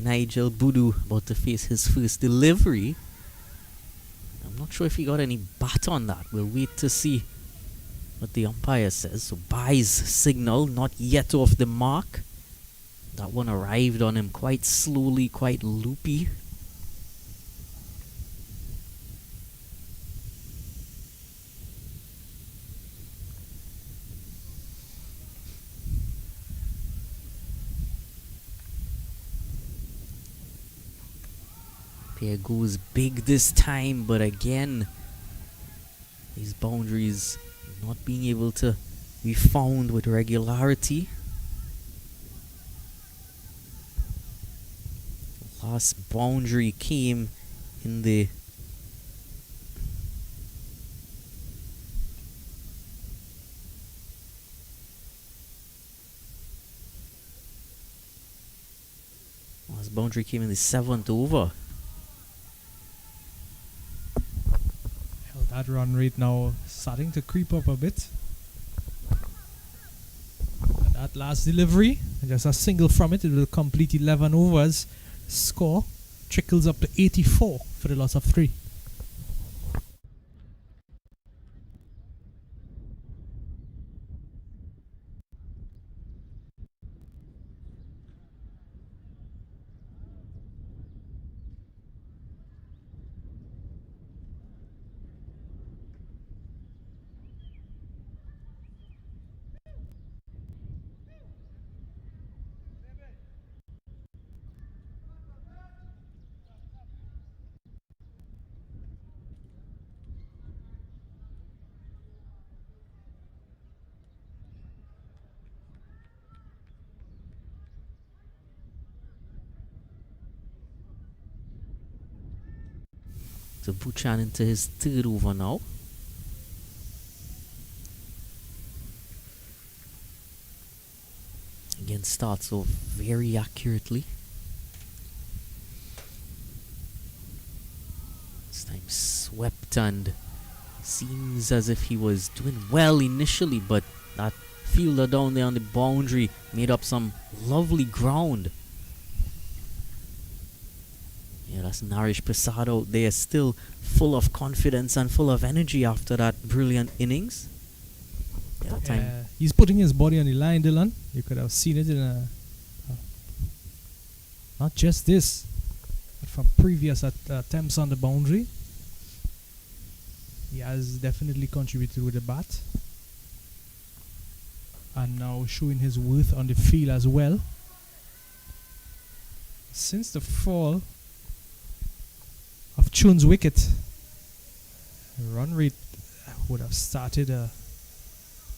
Nigel Boodoo about to face his first delivery. I'm not sure if he got any bat on that. We'll wait to see what the umpire says. So Bai's signal, not yet off the mark. That one arrived on him quite slowly, quite loopy. Pair goes big this time, but again, these boundaries not being able to be found with regularity. Last boundary came in the last boundary came in the 7th over. That run rate now starting to creep up a bit. And that last delivery, just a single from it, it will complete 11 overs. Score trickles up to 84 for the loss of 3. So Buchan into his third over now. Again, starts off very accurately. This time swept, and seems as if he was doing well initially, but that fielder down there on the boundary made up some lovely ground. Yeah, that's Narish Prasad out there, still full of confidence and full of energy after that brilliant innings. Yeah, time. He's putting his body on the line, Dylan. You could have seen it in not just this, but from previous attempts on the boundary. He has definitely contributed with the bat. And now showing his worth on the field as well. Since the fall of Chun's wicket, run rate would have started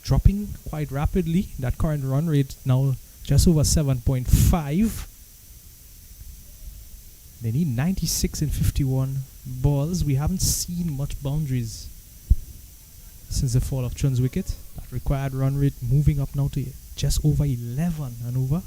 dropping quite rapidly. That current run rate now just over 7.5. They need 96 in 51 balls. We haven't seen much boundaries since the fall of Chun's wicket. That required run rate moving up now to just over 11 and over.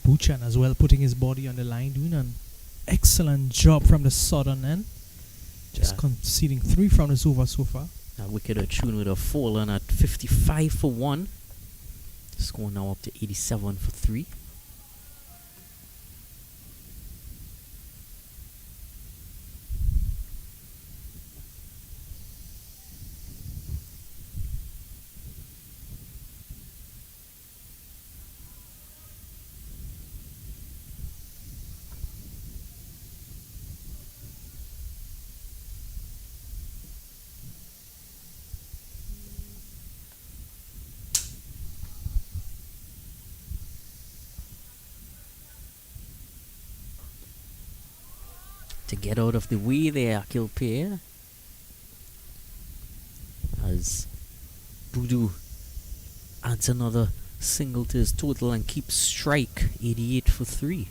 Buchan as well putting his body on the line, doing an excellent job from the southern end. Just conceding 3 from this over so far. That wicket of Chun would have fallen at 55 for 1. Score now up to 87 for 3. To get out of the way there, Akil pair, as Budu adds another single to his total and keeps strike 88 for 3.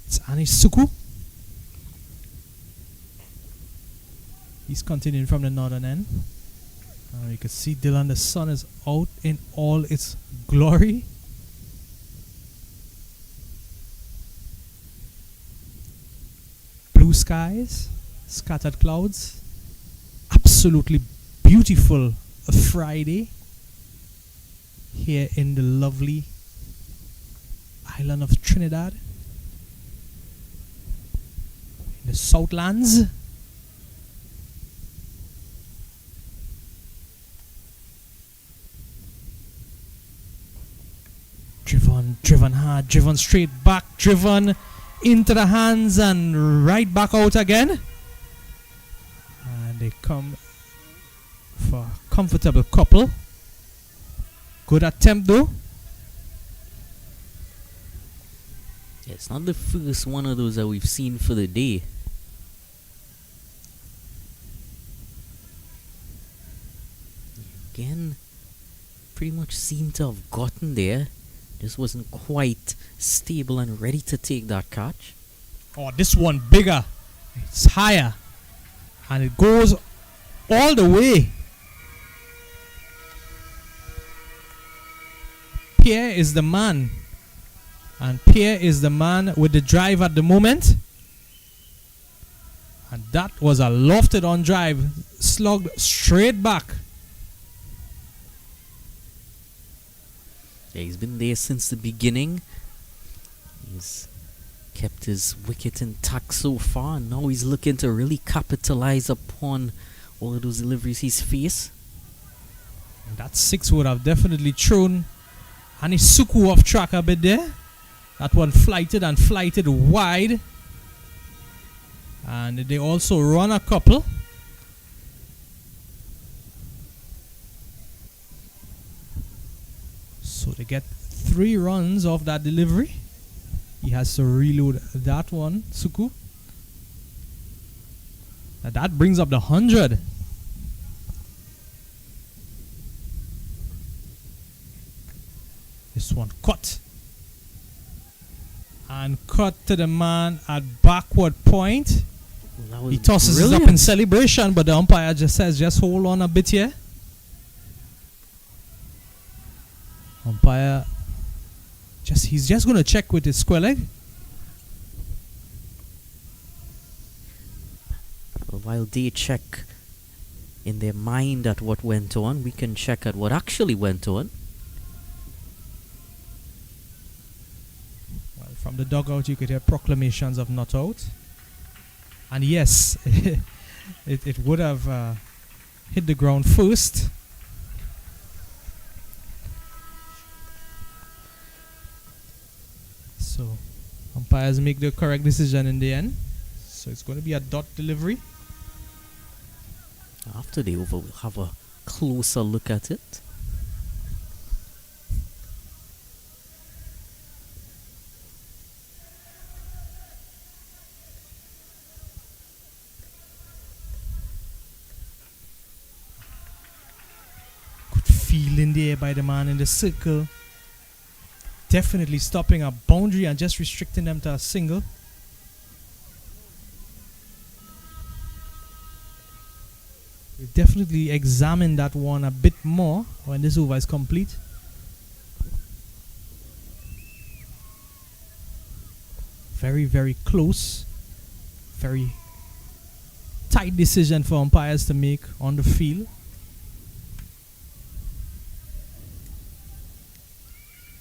It's Anish Suku. He's continuing from the northern end. You can see Dylan, the sun is out in all its glory. Blue skies, scattered clouds. Absolutely beautiful Friday here in the lovely island of Trinidad, in the Southlands. Driven hard, driven straight back, driven into the hands and right back out again. And they come for a comfortable couple. Good attempt though. Yeah, it's not the first one of those that we've seen for the day. Again, pretty much seemed to have gotten there. Just wasn't quite stable and ready to take that catch. Oh, this one bigger. It's higher. And it goes all the way. Pierre is the man. And Pierre is the man with the drive at the moment. And that was a lofted on drive. Slugged straight back. Yeah, he's been there since the beginning. He's kept his wicket intact so far, and now he's looking to really capitalize upon all of those deliveries he's faced. And that 6 would have definitely thrown Suku off track a bit there. That one flighted wide. And they also run a couple. So they get 3 runs off that delivery. He has to reload that one, Suku. Now that brings up the 100. This one cut. And cut to the man at backward point. He tosses it up in celebration, but the umpire just says, just hold on a bit here. Umpire, he's just going to check with his square leg. Well, while they check in their mind at what went on, we can check at what actually went on. Well, from the dugout, you could hear proclamations of not out. And yes, it would have hit the ground first. So umpires make the correct decision in the end. So it's going to be a dot delivery. After the over, we'll have a closer look at it. Feel in the air by the man in the circle. Definitely stopping a boundary and just restricting them to a single. We've definitely examined that one a bit more when this over is complete. Very, very close. Very tight decision for umpires to make on the field.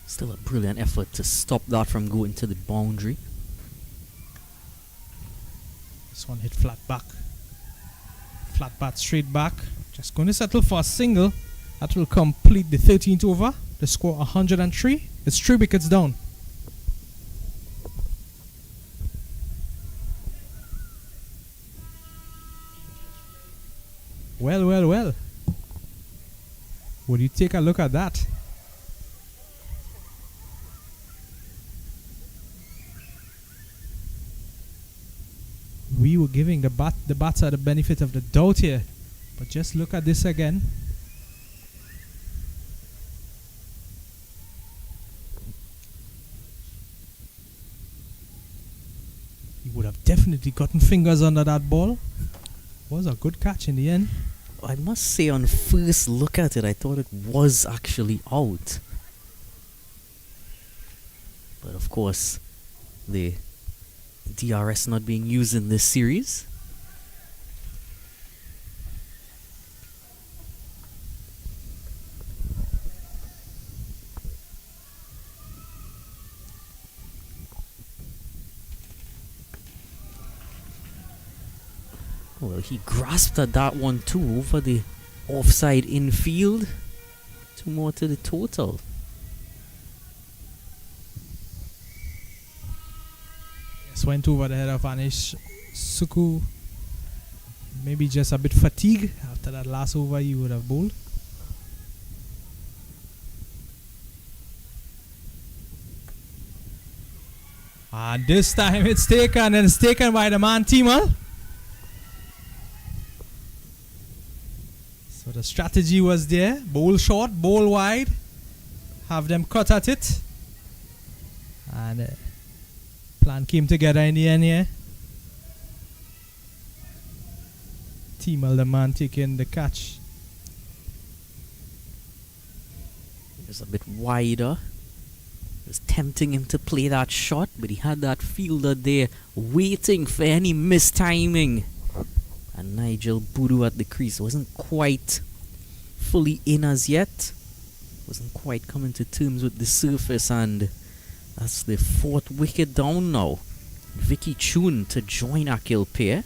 Still a brilliant effort to stop that from going to the boundary. This one hit flat back. Flat bat straight back. Just going to settle for a single. That will complete the 13th over. The score 103. It's 3 wickets down. Well, well, well. Would you take a look at that? We were giving the batter the benefit of the doubt here. But just look at this again. He would have definitely gotten fingers under that ball. Was a good catch in the end. I must say, on first look at it, I thought it was actually out. But of course, the DRS not being used in this series. Well, he grasped at that one too over the offside infield. 2 more to the total. Went over the head of Anish Suku. Maybe just a bit fatigued after that last over he would have bowled. And this time it's taken, and it's taken by the man Timal. So the strategy was there. Bowl short, bowl wide. Have them cut at it. And plan came together in the end here. Timal, the man, taking the catch. It was a bit wider. It was tempting him to play that shot, but he had that fielder there waiting for any mistiming. And Nigel Budu at the crease wasn't quite fully in as yet. wasn't quite coming to terms with the surface, and that's the fourth wicket down now. Vicky Chun to join Akil pair.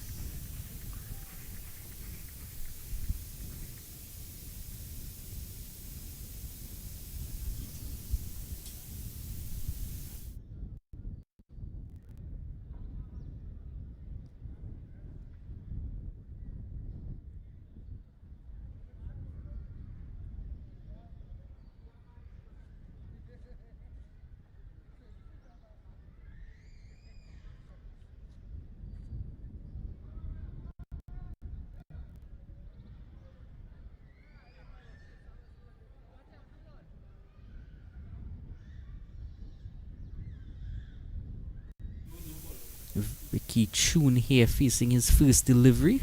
Vicky Chun here facing his first delivery.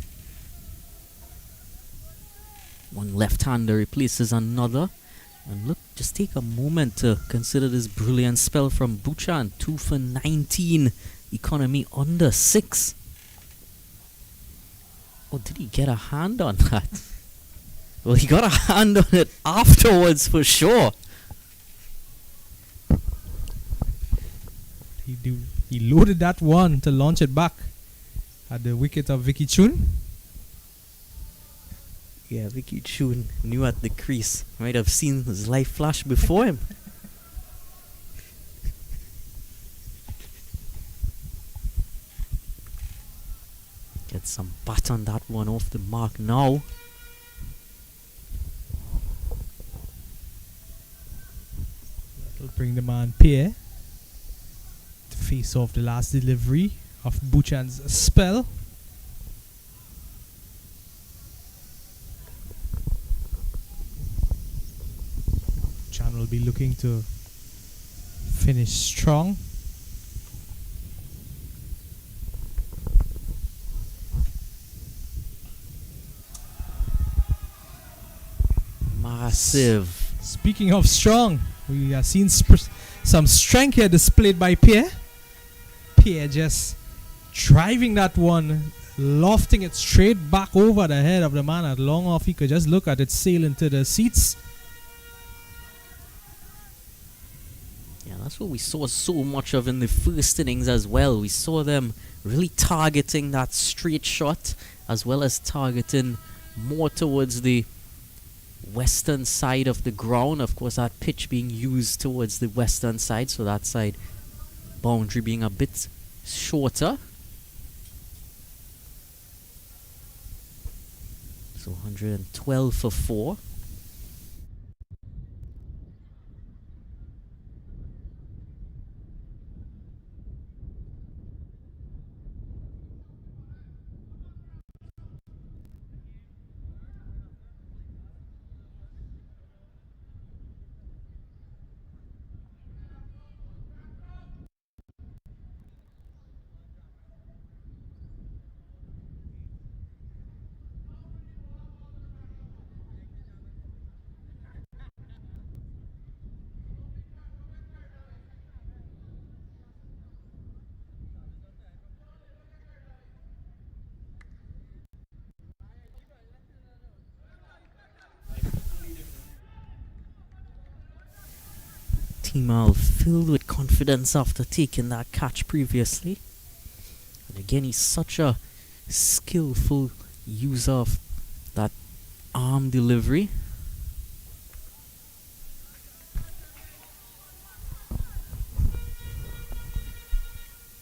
One left-hander replaces another. And look, just take a moment to consider this brilliant spell from Buchan. 2 for 19. Economy under 6. Oh, did he get a hand on that? Well, he got a hand on it afterwards for sure. He loaded that one to launch it back at the wicket of Vicky Chun. Yeah, Vicky Chun knew at the crease. Might have seen his life flash before him. Get some bat on that one off the mark now. That'll bring the man pair to face off the last delivery of Buchan's spell. Buchan will be looking to finish strong. Massive. Speaking of strong, we have seen some strength here displayed by Pierre. Pierre just driving that one, lofting it straight back over the head of the man at long off. He could just look at it sail into the seats. Yeah, that's what we saw so much of in the first innings as well. We saw them really targeting that straight shot as well as targeting more towards the western side of the ground. Of course, that pitch being used towards the western side, so that side boundary being a bit shorter. So 112 for 4. Timal filled with confidence after taking that catch previously. And again, he's such a skillful user of that arm delivery.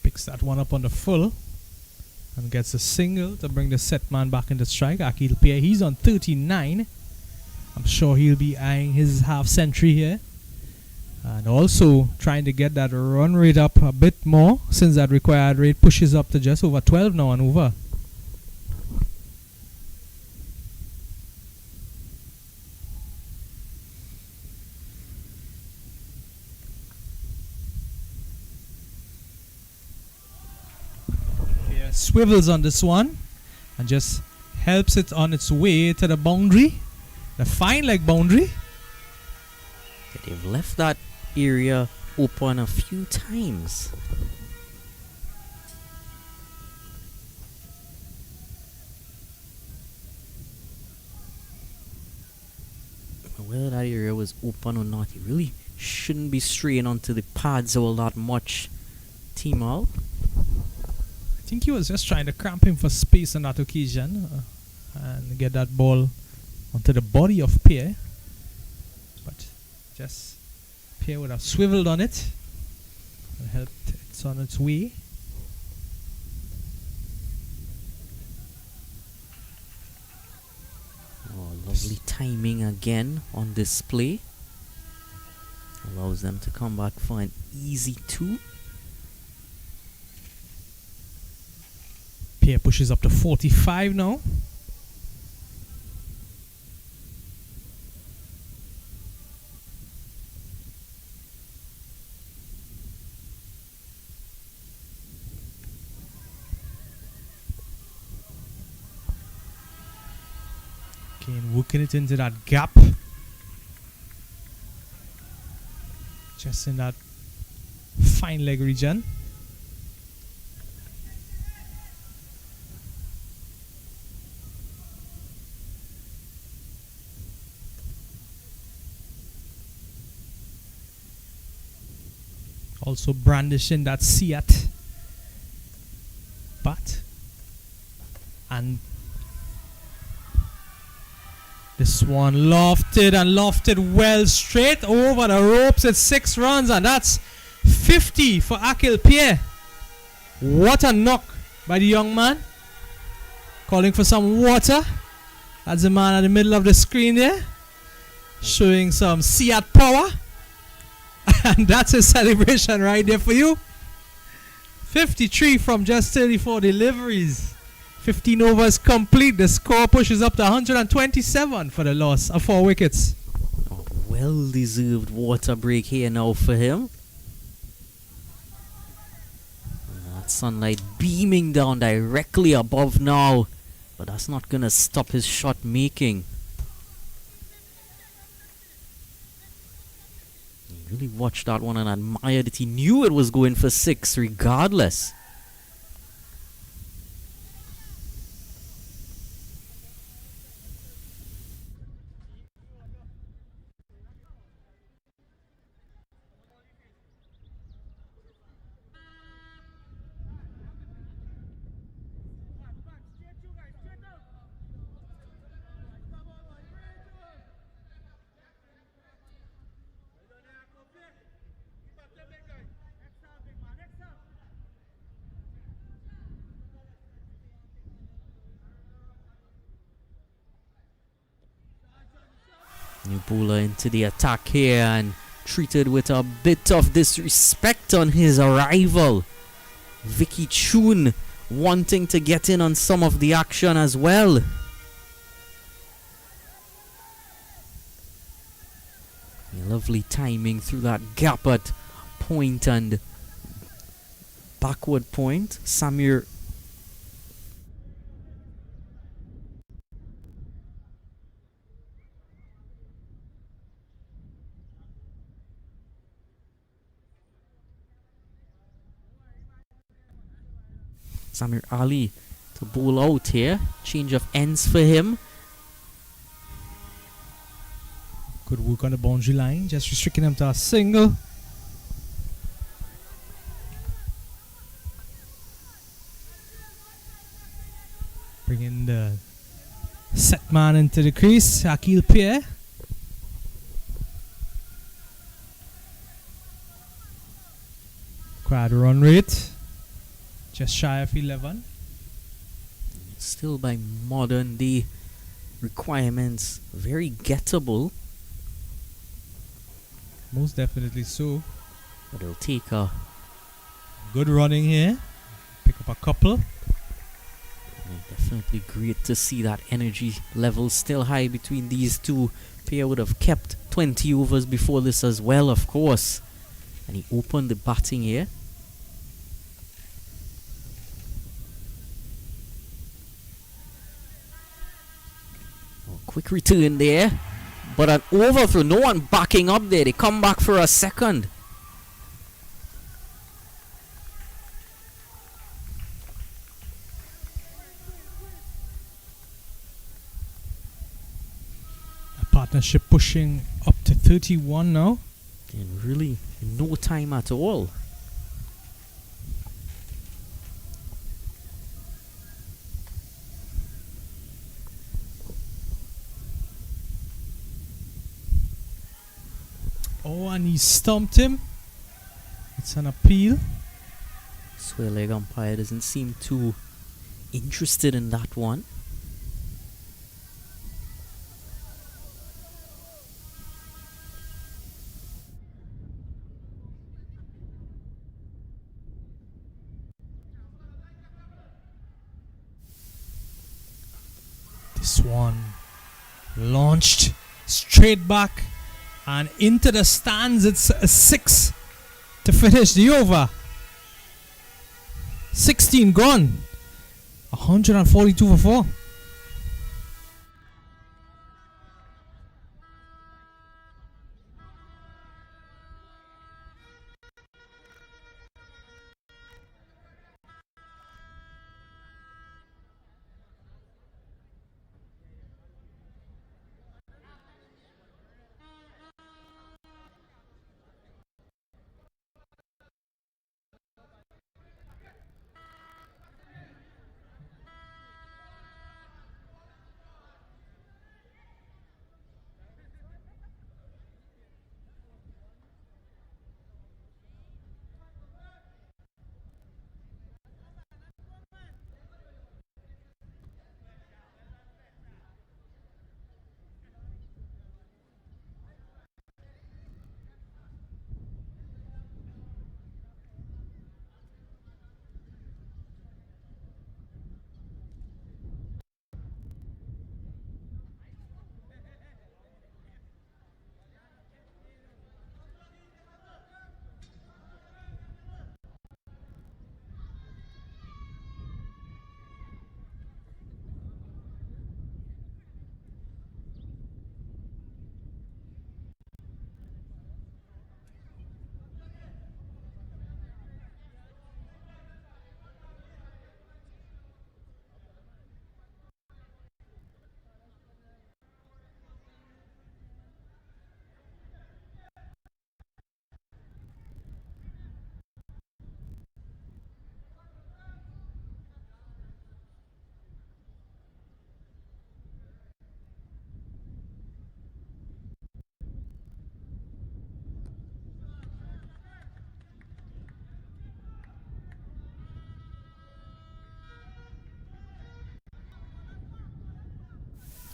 Picks that one up on the full and gets a single to bring the set man back into strike. Akil Pierre, he's on 39. I'm sure he'll be eyeing his half century here. And also trying to get that run rate up a bit more, since that required rate pushes up to just over 12 now and over. Yeah, swivels on this one and just helps it on its way to the boundary, the fine leg boundary. Yeah, they've left that area open a few times. Whether that area was open or not, you really shouldn't be straying onto the pads all that much, Timal. I think he was just trying to cramp him for space on that occasion and get that ball onto the body of Pierre. But just Pierre would have swiveled on it and helped it on its way. Oh, lovely timing again on display. Allows them to come back for an easy 2. Pierre pushes up to 45 now. Again, working it into that gap. Just in that fine leg region. Also brandishing that Seat bat. And this one lofted well straight over the ropes. It's 6 runs, and that's 50 for Akil Pierre. What a knock by the young man. Calling for some water. That's the man at the middle of the screen there, showing some Seat power. And that's a celebration right there for you. 53 from just 34 deliveries. 15 overs complete. The score pushes up to 127 for the loss of 4 wickets. Oh, well-deserved water break here now for him. That sunlight beaming down directly above now. But that's not going to stop his shot making. He really watched that one and admired it. He knew it was going for 6 regardless. New bowler into the attack here and treated with a bit of disrespect on his arrival. Vicky Chun wanting to get in on some of the action as well. Lovely timing through that gap at point and backward point. Samir Ali to bowl out here. Change of ends for him. Good work on the boundary line, just restricting him to a single. Bringing the set man into the crease, Akil Pierre. Quad run rate, just shy of 11. Still by modern day requirements, very gettable. Most definitely so. But it'll take a good running here. Pick up a couple. Definitely great to see that energy level still high between these two. Pierre would have kept 20 overs before this as well, of course. And he opened the batting here. Quick return there, but an overthrow. No one backing up there. They come back for a second. Partnership pushing up to 31 now. In really no time at all. Oh, and he stumped him. It's an appeal. Square leg umpire doesn't seem too interested in that one. This one launched straight back and into the stands. It's a 6 to finish the over. 16 gone. 142 for 4.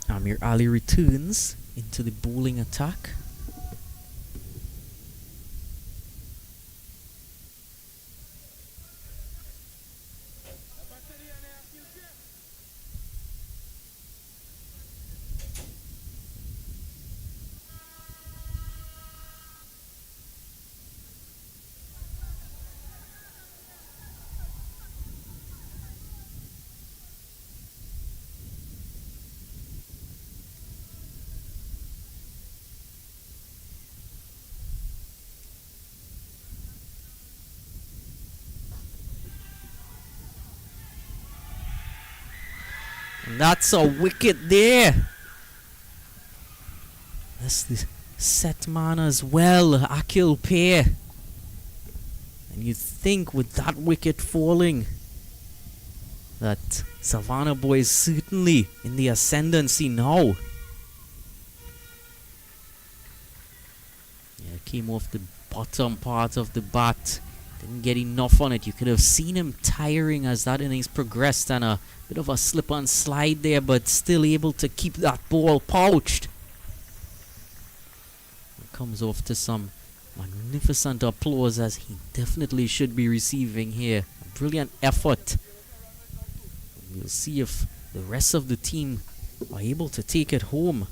Amir Ali returns into the bowling attack. And that's a wicket there. That's the set man as well, Akil Pair. And you'd think with that wicket falling that Savannah boys certainly in the ascendancy now. Yeah, came off the bottom part of the bat. Didn't get enough on it. You could have seen him tiring as that innings progressed, and a bit of a slip and slide there, but still able to keep that ball pouched. It comes off to some magnificent applause, as he definitely should be receiving here. A brilliant effort. We'll see if the rest of the team are able to take it home.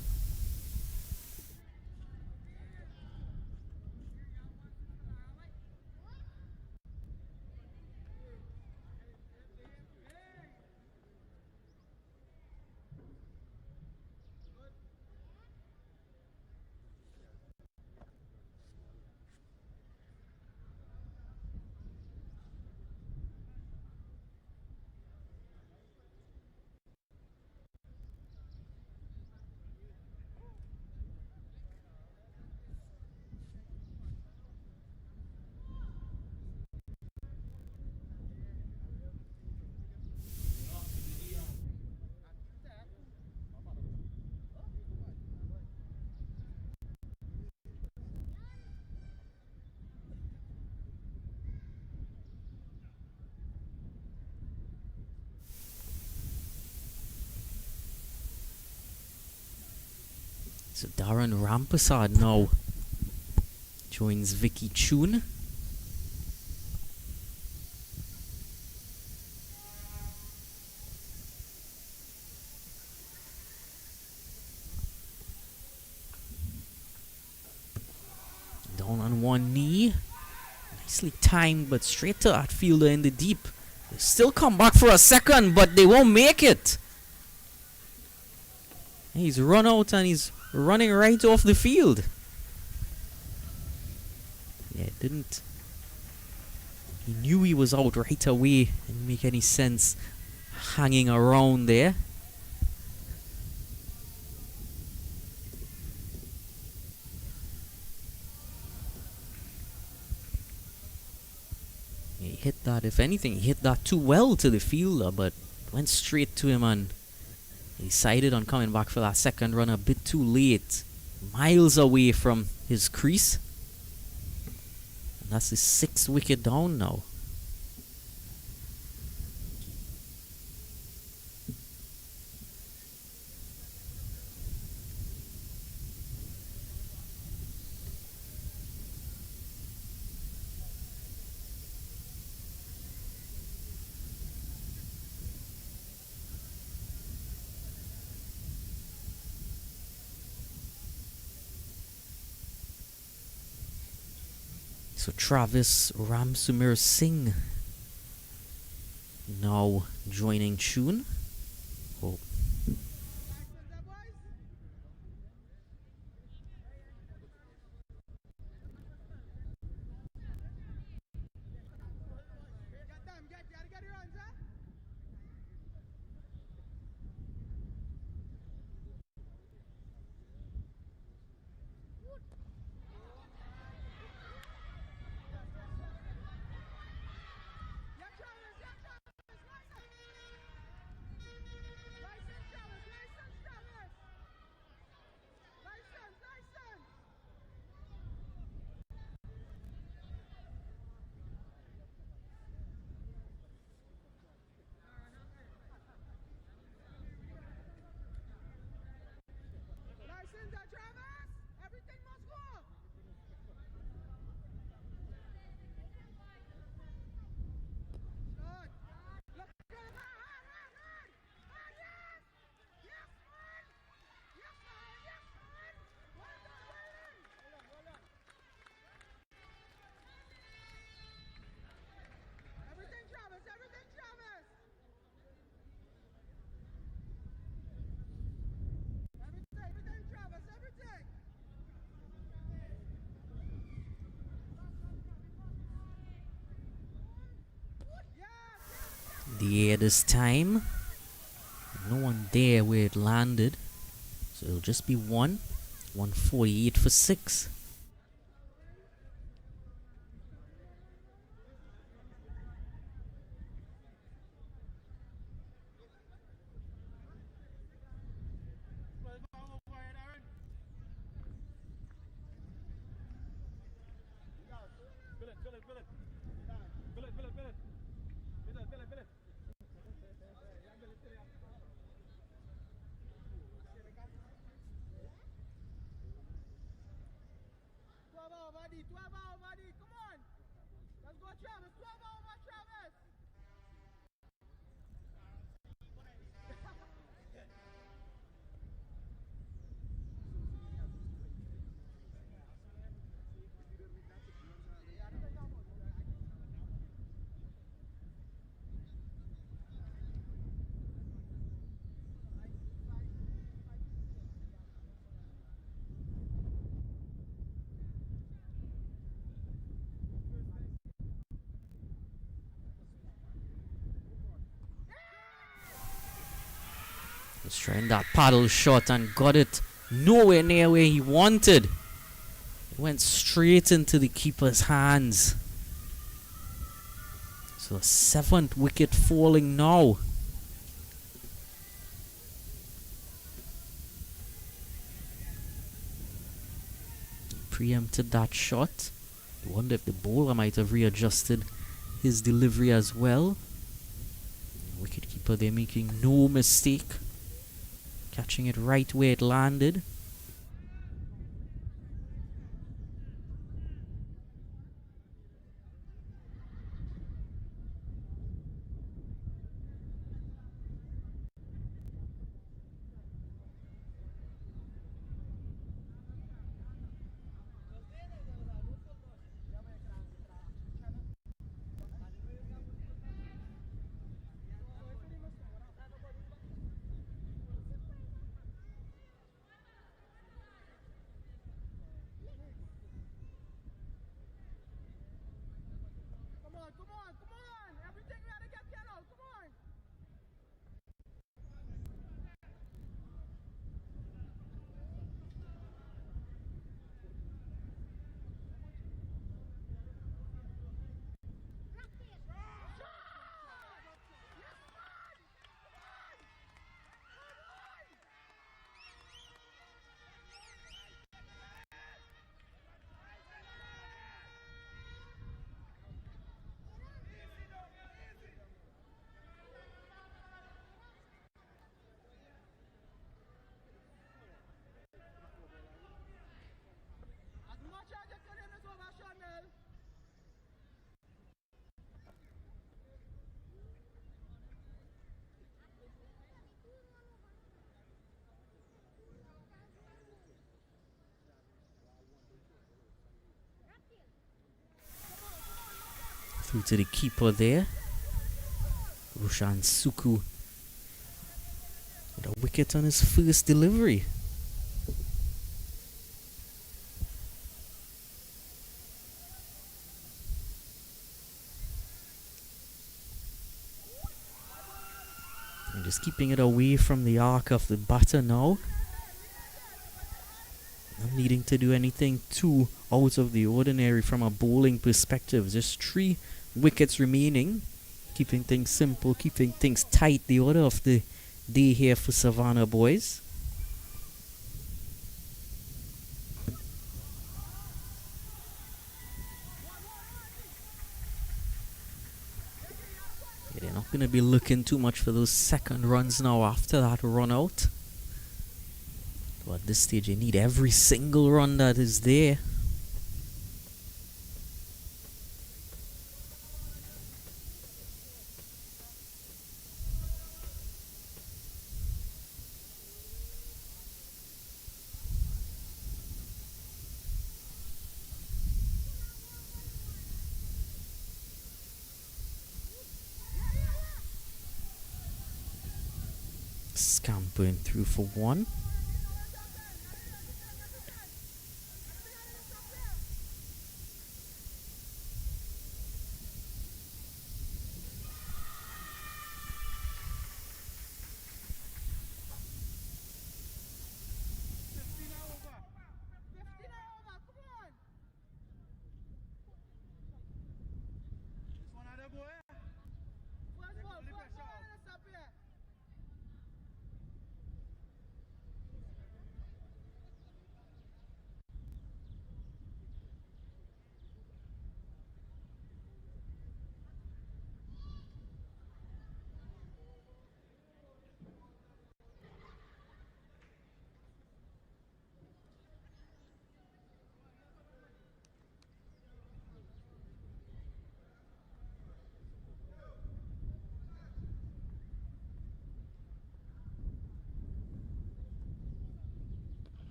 So Darren Rampasad now joins Vicky Chun. Down on one knee. Nicely timed, but straight to that fielder in the deep. They still come back for a second, but they won't make it. He's run out and he's running right off the field. Yeah, it didn't. He knew he was out right away. Didn't make any sense hanging around there. He hit that, if anything, he hit that too well to the fielder, but went straight to him and he decided on coming back for that second run a bit too late. Miles away from his crease. And that's his 6th wicket down now. So Travis Ramsumir Singh now joining Chun. Oh. The air this time. No one there where it landed. So it'll just be 148 for 6. Was trying that paddle shot and got it nowhere near where he wanted. It went straight into the keeper's hands. So 7th wicket falling now. Preempted that shot. I wonder if the bowler might have readjusted his delivery as well. Wicketkeeper there making no mistake. Catching it right where it landed. Through to the keeper there. Roshan Suku with a wicket on his first delivery. And just keeping it away from the arc of the batter now. Not needing to do anything too out of the ordinary from a bowling perspective. Just 3 wickets remaining. Keeping things simple, keeping things tight. The order of the day here for Savannah boys. Yeah, they're not going to be looking too much for those second runs now after that run out. So at this stage, they need every single run that is there. Scampering through for 1.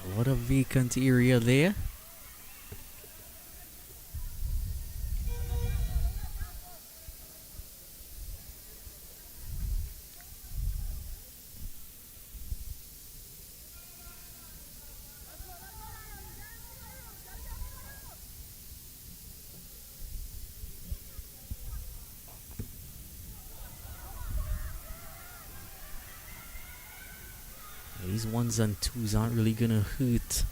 A lot of vacant area there. These 1s and 2s aren't really gonna hurt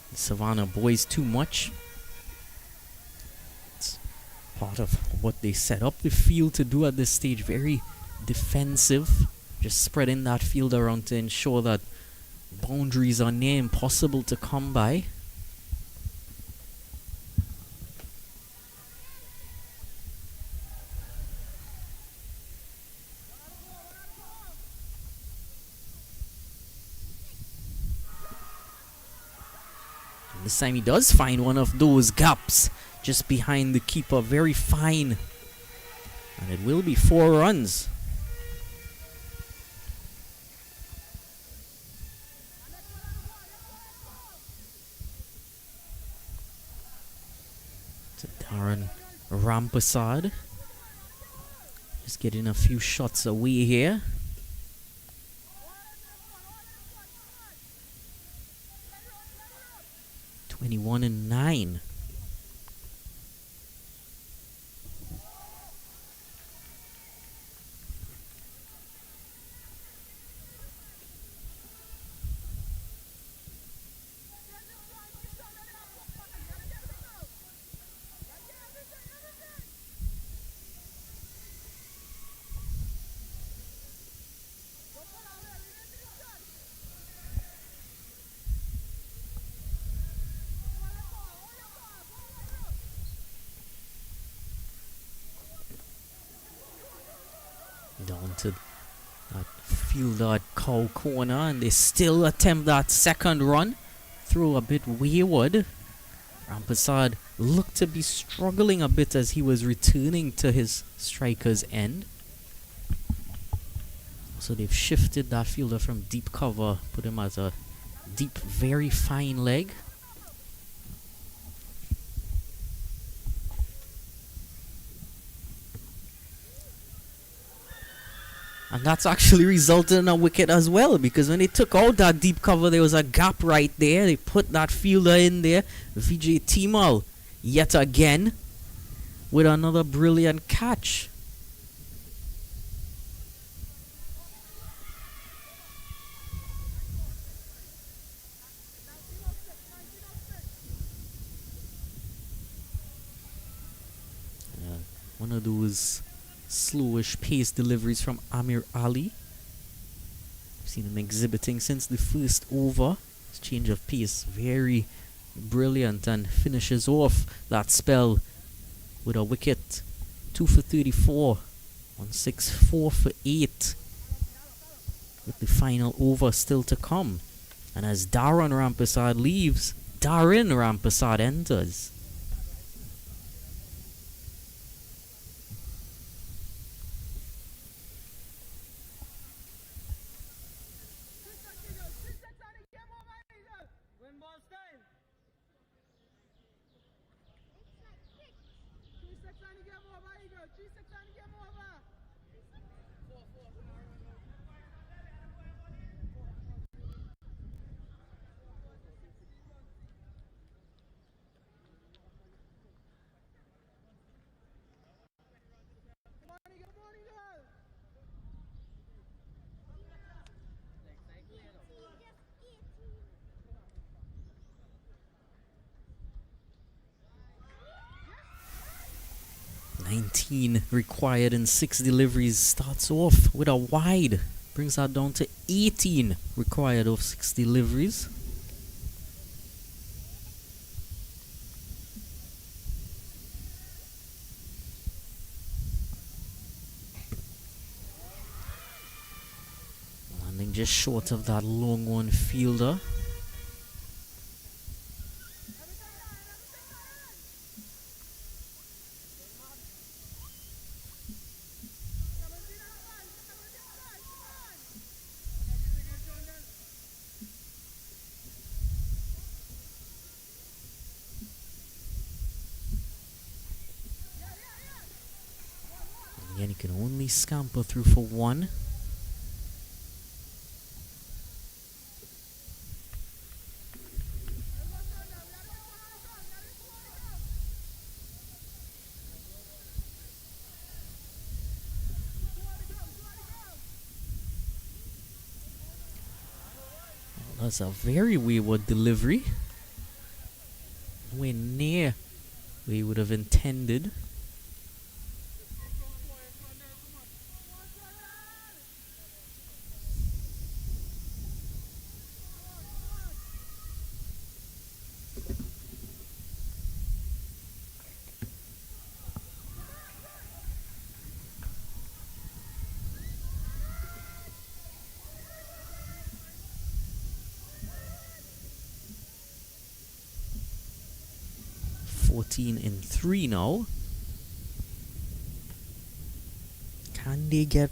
the Savannah boys too much. It's part of what they set up the field to do at this stage. Very defensive. Just spreading that field around to ensure that boundaries are near impossible to come by. This time he does find one of those gaps just behind the keeper. Very fine. And it will be 4 runs. To Darren Rampasad. Just getting a few shots away here. 21 and 9. Down to that fielder at cow corner, and they still attempt that second run. Throw a bit wayward. Rampasad looked to be struggling a bit as he was returning to his striker's end. So they've shifted that fielder from deep cover, put him as a deep, very fine leg. And that's actually resulted in a wicket as well, because when they took out that deep cover, there was a gap right there. They put that fielder in there, Vijay Timal, yet again, with another brilliant catch. One of those slowish pace deliveries from Amir Ali. I've seen him exhibiting since the first over. His change of pace, very brilliant, and finishes off that spell with a wicket. 2 for 34, 164 for 8, with the final over still to come. And as Darren Rampersad leaves, Darin Rampersad enters. Required in 6 deliveries, starts off with a wide, brings that down to 18 required of 6 deliveries. Landing just short of that long one fielder. Again, he can only scamper through for 1. That's a very wayward delivery. Nowhere near where he would have intended. In 3 now. Can they get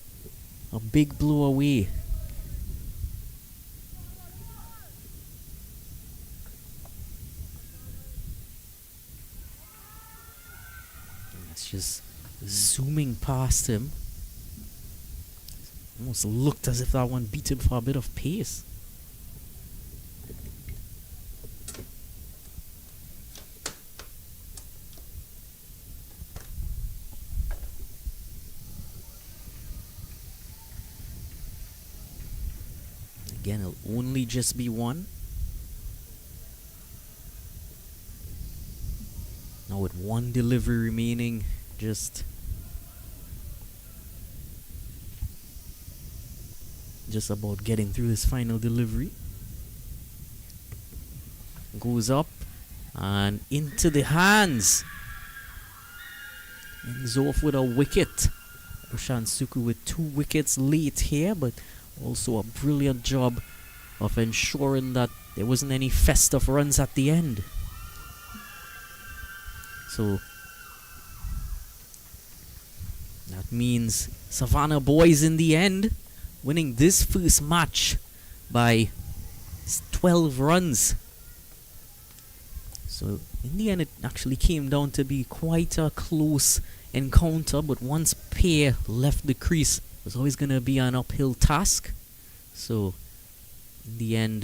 a big blow away? It's just zooming past him. Almost looked as if that one beat him for a bit of pace. Again, it'll only just be 1. Now with 1 delivery remaining, just about getting through his final delivery. Goes up and into the hands. Ends off with a wicket. Roshan Suku with 2 wickets late here, but also a brilliant job of ensuring that there wasn't any festive runs at the end. So that means Savannah boys in the end winning this first match by 12 runs. So in the end it actually came down to be quite a close encounter, but once pair left the crease, was always going to be an uphill task. So, in the end,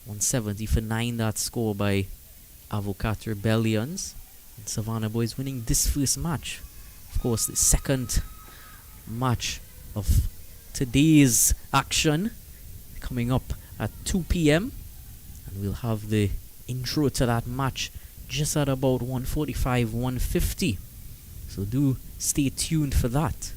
170 for 9, that score by Avocat Rebellions. And Savannah boys winning this first match. Of course, the second match of today's action coming up at 2 p.m. And we'll have the intro to that match just at about 1:45, 1:50. So do stay tuned for that.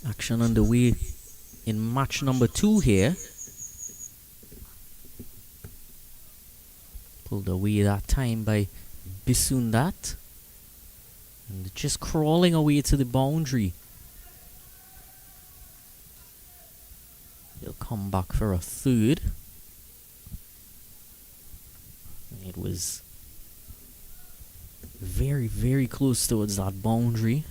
Action underway in match number 2 here. Pulled away that time by Bisundat. And just crawling away to the boundary. He'll come back for a third. It was very, very close towards that boundary.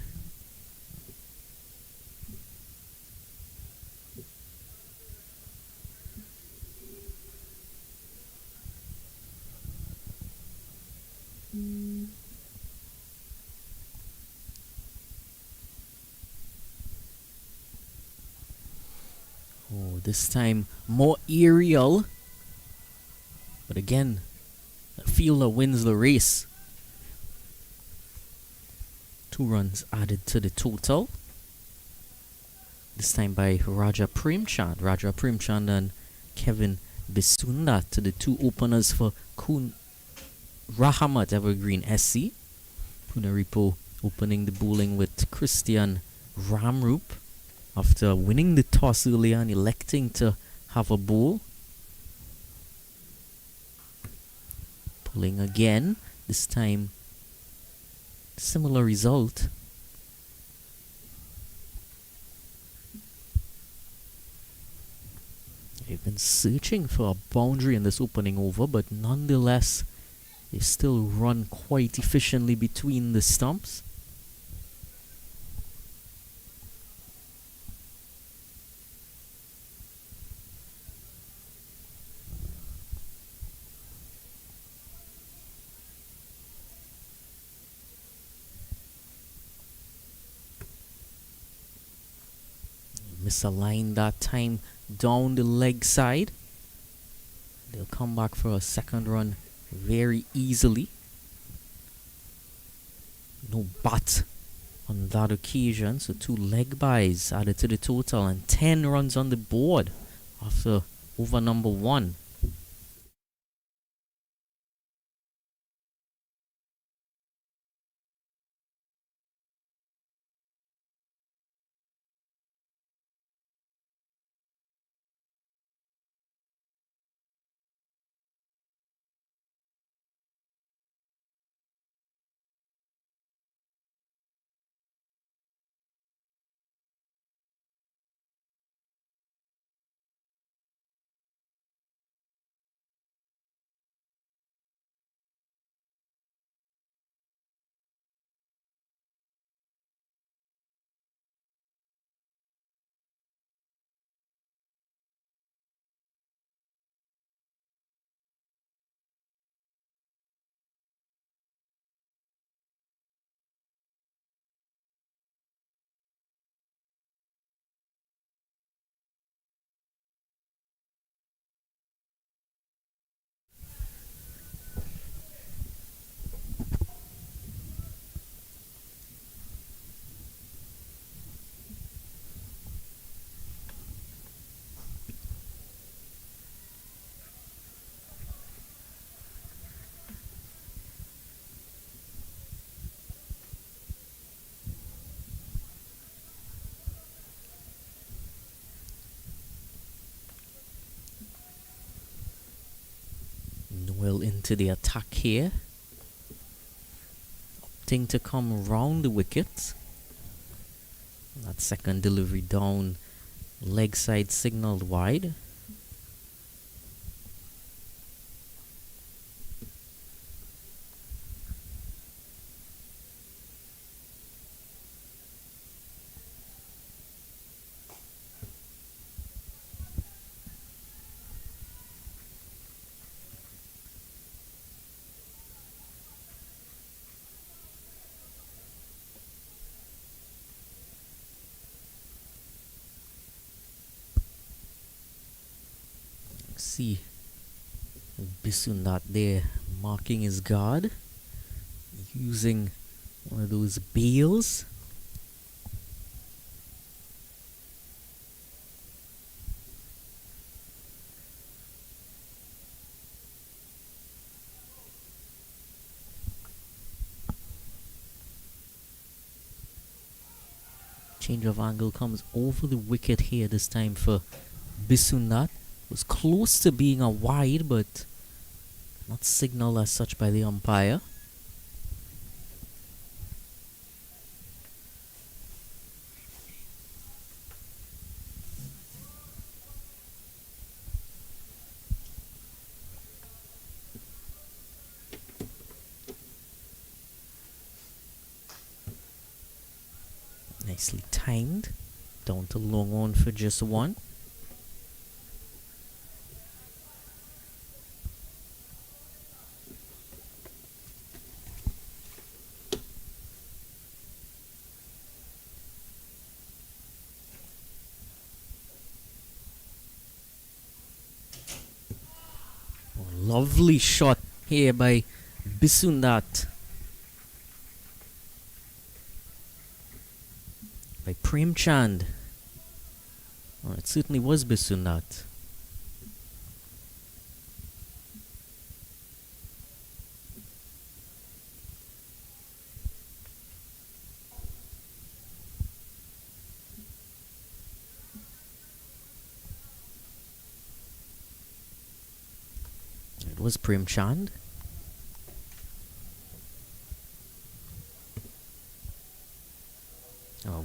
Oh, this time more aerial. But again, the fielder wins the race. 2 runs added to the total. This time by Raja Premchand. Raja Premchand and Kevin Bisunda to the 2 openers for Rahamut Evergreen SC. Cunaripo opening the bowling with Christian Rahamut after winning the toss earlier and electing to have a bowl. Pulling again, this time similar result. They've been searching for a boundary in this opening over, but nonetheless they still run quite efficiently between the stumps. Misaligned that time down the leg side. They'll come back for a second run very easily. No bat on that occasion, so 2 leg byes added to the total and 10 runs on the board after over number 1. Well into the attack here. Opting to come round the wickets. That second delivery down, leg side signaled wide. See Bisundat there marking his guard, using one of those bails. Change of angle comes over the wicket here this time for Bisunat. Was close to being a wide, but not signaled as such by the umpire. Nicely timed. Down to long on for just one. Lovely shot here by Bisunat. By Prem Chand. Oh, it certainly was Bisunat. It was Prem Chand.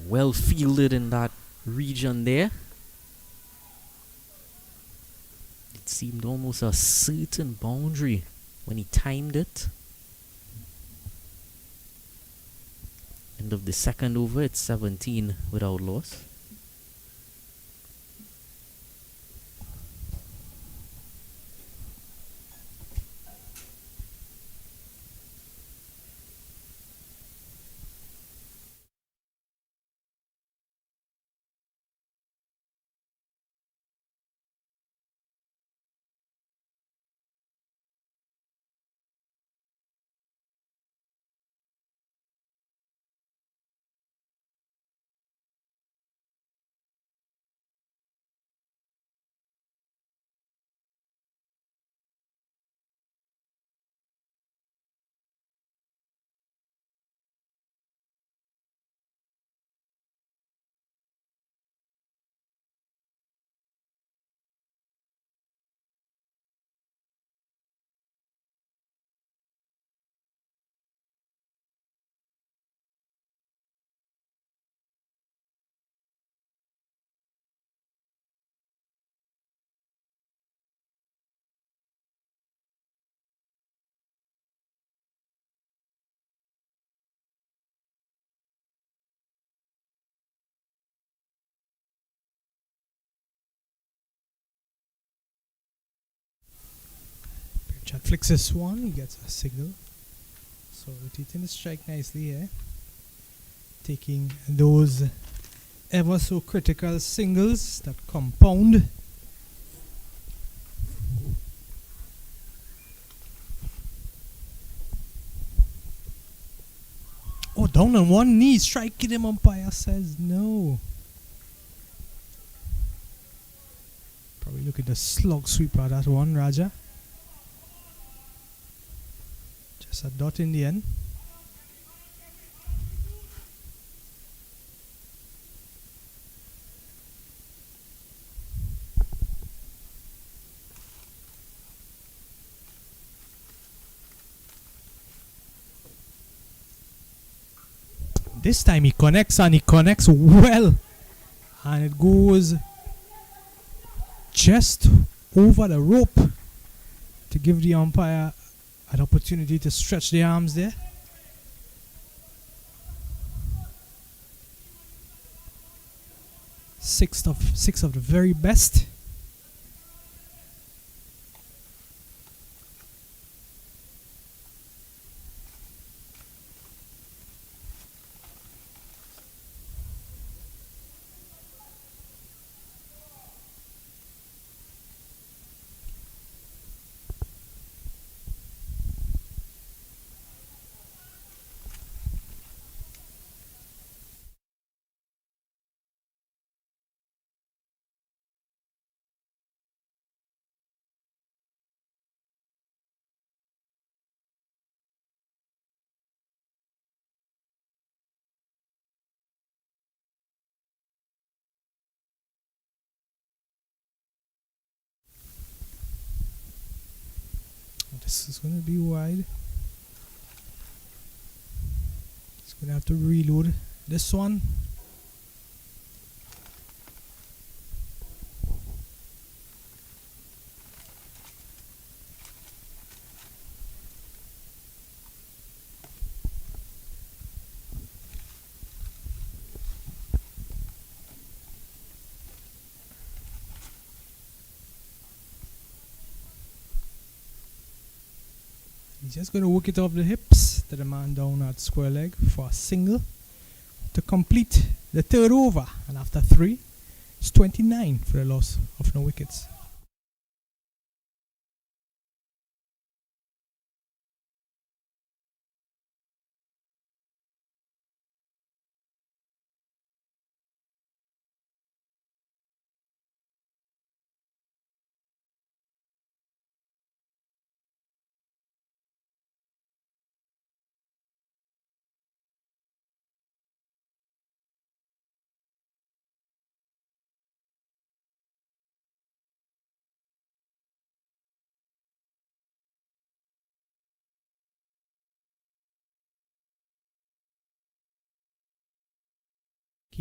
Well fielded in that region there. It seemed almost a certain boundary when he timed it. End of the second over, it's 17 without loss. Chad flicks this one, he gets a signal. So rotating the strike nicely here. Taking those ever so critical singles that compound. Oh, down on one knee, striking him, umpire says no. Probably looking to slug sweeper that one, Raja. Just a dot in the end. This time he connects, and he connects well. And it goes just over the rope to give the umpire an opportunity to stretch the arms there. Six of the very best. This is going to be wide. It's going to have to reload this one. He's just going to work it off the hips to the man down at square leg for a single to complete the third over. And after 3, it's 29 for the loss of no wickets.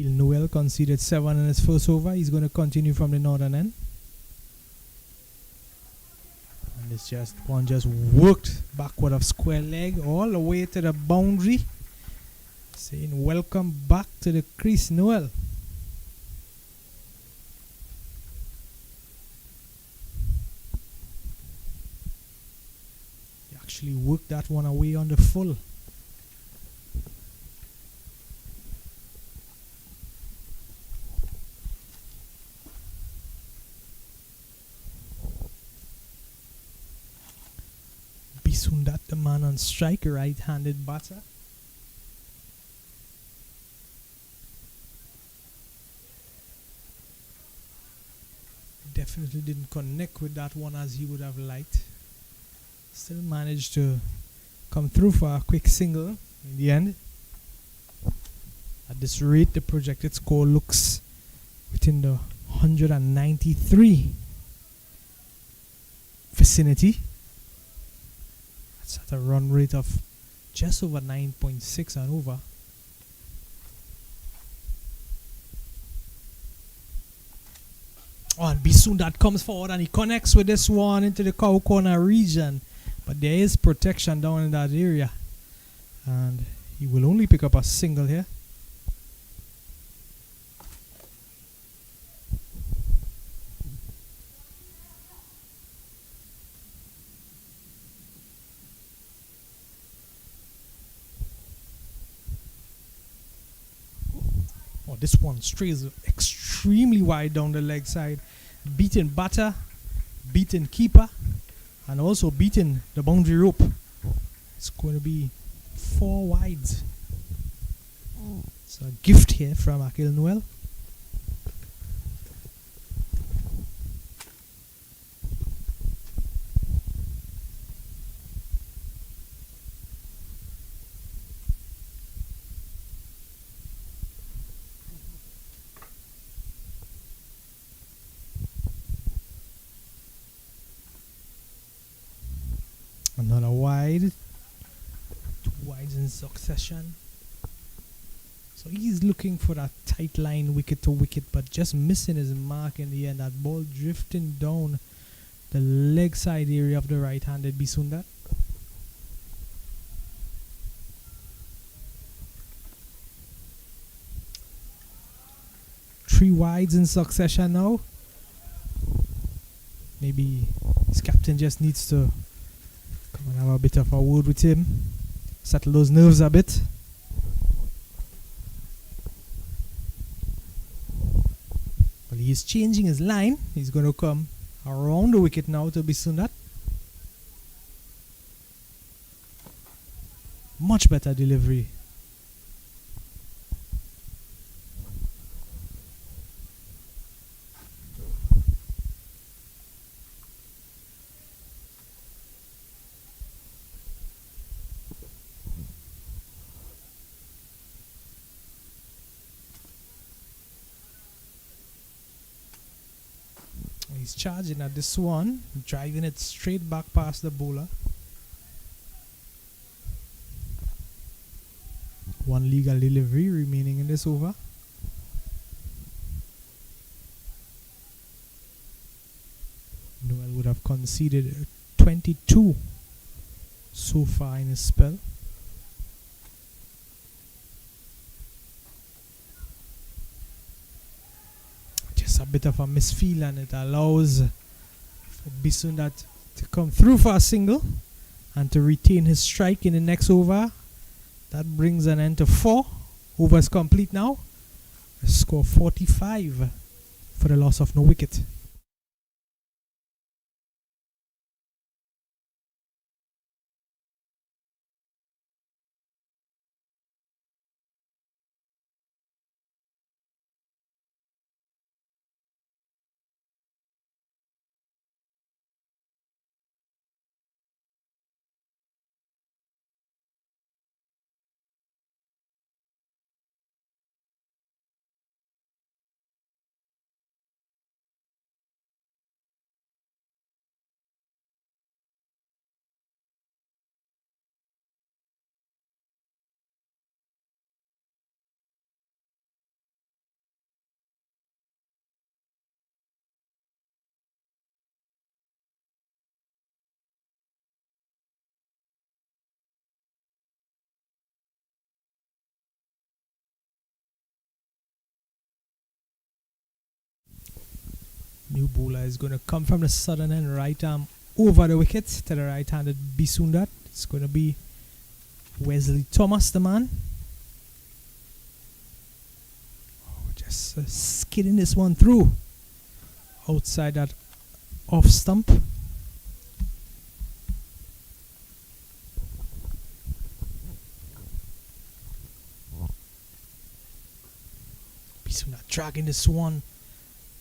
Noel conceded 7 in his first over. He's going to continue from the northern end. And this one just worked backward of square leg all the way to the boundary. Saying welcome back to the crease, Noel. He actually worked that one away on the full. Sundat, the man on strike, a right-handed batter. Definitely didn't connect with that one as he would have liked. Still managed to come through for a quick single in the end. At this rate, the projected score looks within the 193 vicinity. At a run rate of just over 9.6 and over. Oh, and Bisundat comes forward and he connects with this one into the cow corner region. But there is protection down in that area. And he will only pick up a single here. This one strays extremely wide down the leg side, beating batter, beating keeper, and also beating the boundary rope. It's going to be 4 wides. It's a gift here from Akil Noel. Another wide. 2 wides in succession. So he's looking for that tight line wicket to wicket, but just missing his mark in the end. That ball drifting down the leg side area of the right-handed Bisundat. Three wides in succession now. Maybe his captain just needs to come and have a bit of a word with him, settle those nerves a bit. Well, he is changing his line. He's going to come around the wicket now to Bisundat. Much better delivery. He's charging at this one, driving it straight back past the bowler. One legal delivery remaining in this over. Noel would have conceded 22 so far in his spell. Just a bit of a misfeel, and it allows for Bisundat to come through for a single and to retain his strike in the next over. That brings an end to 4. Overs complete now. Score 45 for the loss of no wicket. New bowler is going to come from the southern end, right arm over the wicket to the right-handed Bisundat. It's going to be Wesley Thomas, the man. Just skidding this one through outside that off stump. Bisundat dragging this one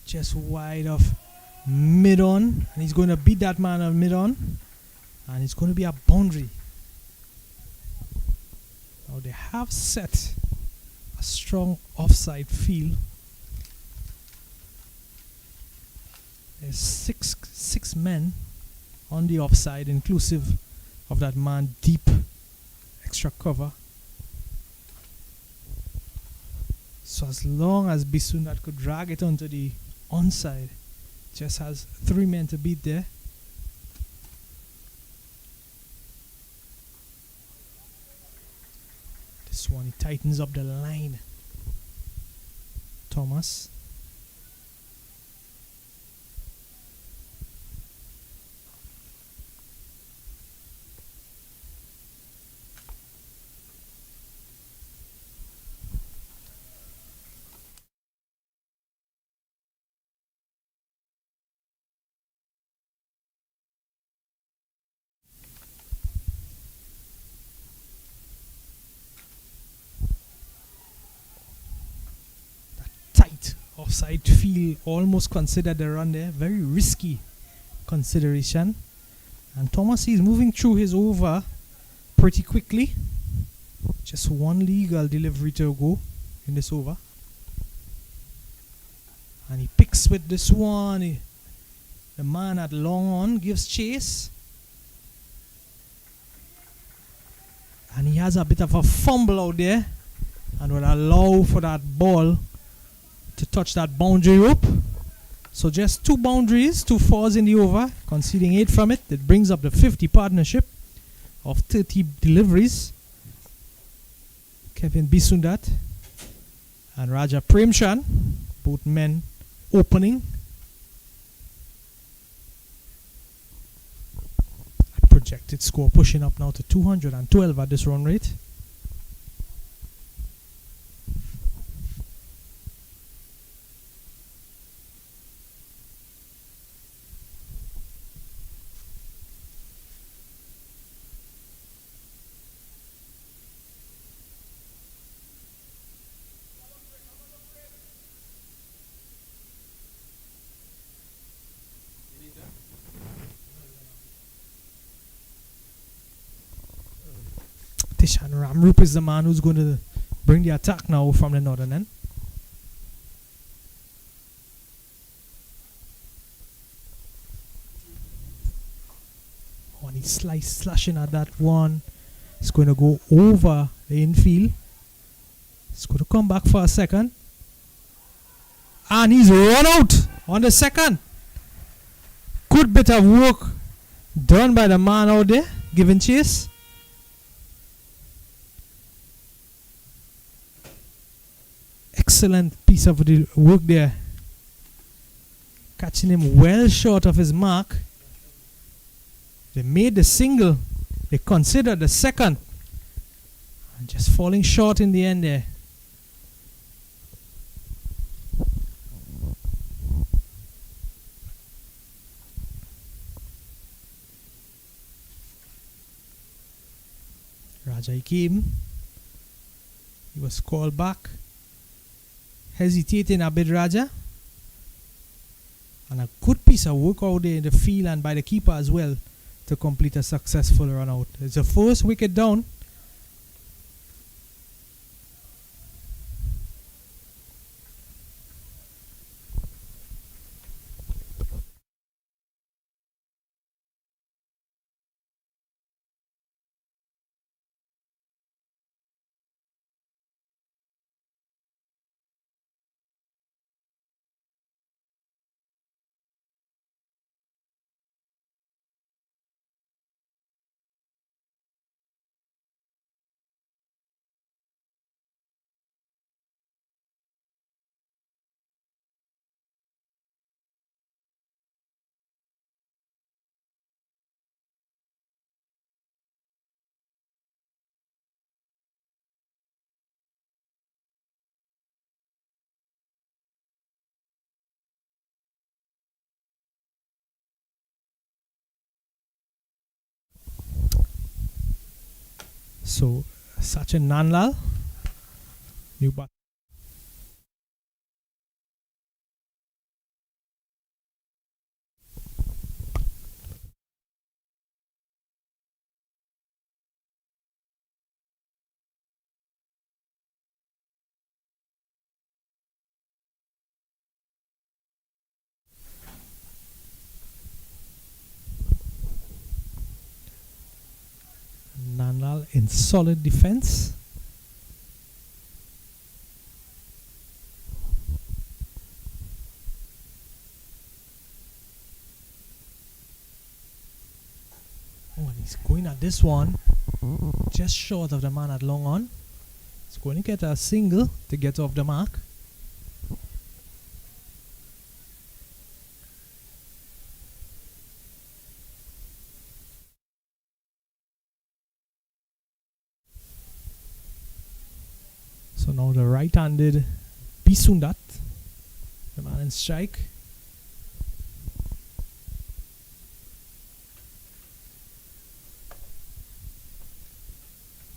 just wide of mid-on, and he's going to beat that man on mid-on, and it's going to be a boundary. Now they have set a strong offside field. There's six men on the offside, inclusive of that man deep extra cover. So as long as Bisundat could drag it onto the onside, just has 3 men to beat there. This one, he tightens up the line. Thomas. Offside field, almost considered the run there. Very risky consideration. And Thomas is moving through his over pretty quickly. Just one legal delivery to go in this over. And he picks with this one. The man at long on gives chase. And he has a bit of a fumble out there, and will allow for that ball to touch that boundary rope. So just 2 boundaries, 2 fours in the over, conceding 8 from it. It brings up the 50 partnership of 30 deliveries. Kevin Bisundat and Raja Premchan, both men opening. A projected score pushing up now to 212 at this run rate. Tishan Rahamut is the man who's going to bring the attack now from the northern end. And he's slashing at that one. It's going to go over the infield. He's going to come back for a second. And he's run out on the second. Good bit of work done by the man out there, giving chase. Excellent piece of work there. Catching him well short of his mark. They made the single. They considered the second. And just falling short in the end there. Raja he came. He was called back. Hesitating a bit, Raja. And a good piece of work out there in the field and by the keeper as well to complete a successful run out. It's the first wicket down. So, Sachin Nanlal, new bat. Nanlal in solid defense. Oh, and he's going at this one just short of the man at long on. He's going to get a single to get off the mark. So now the right-handed Bisundat, the man in strike.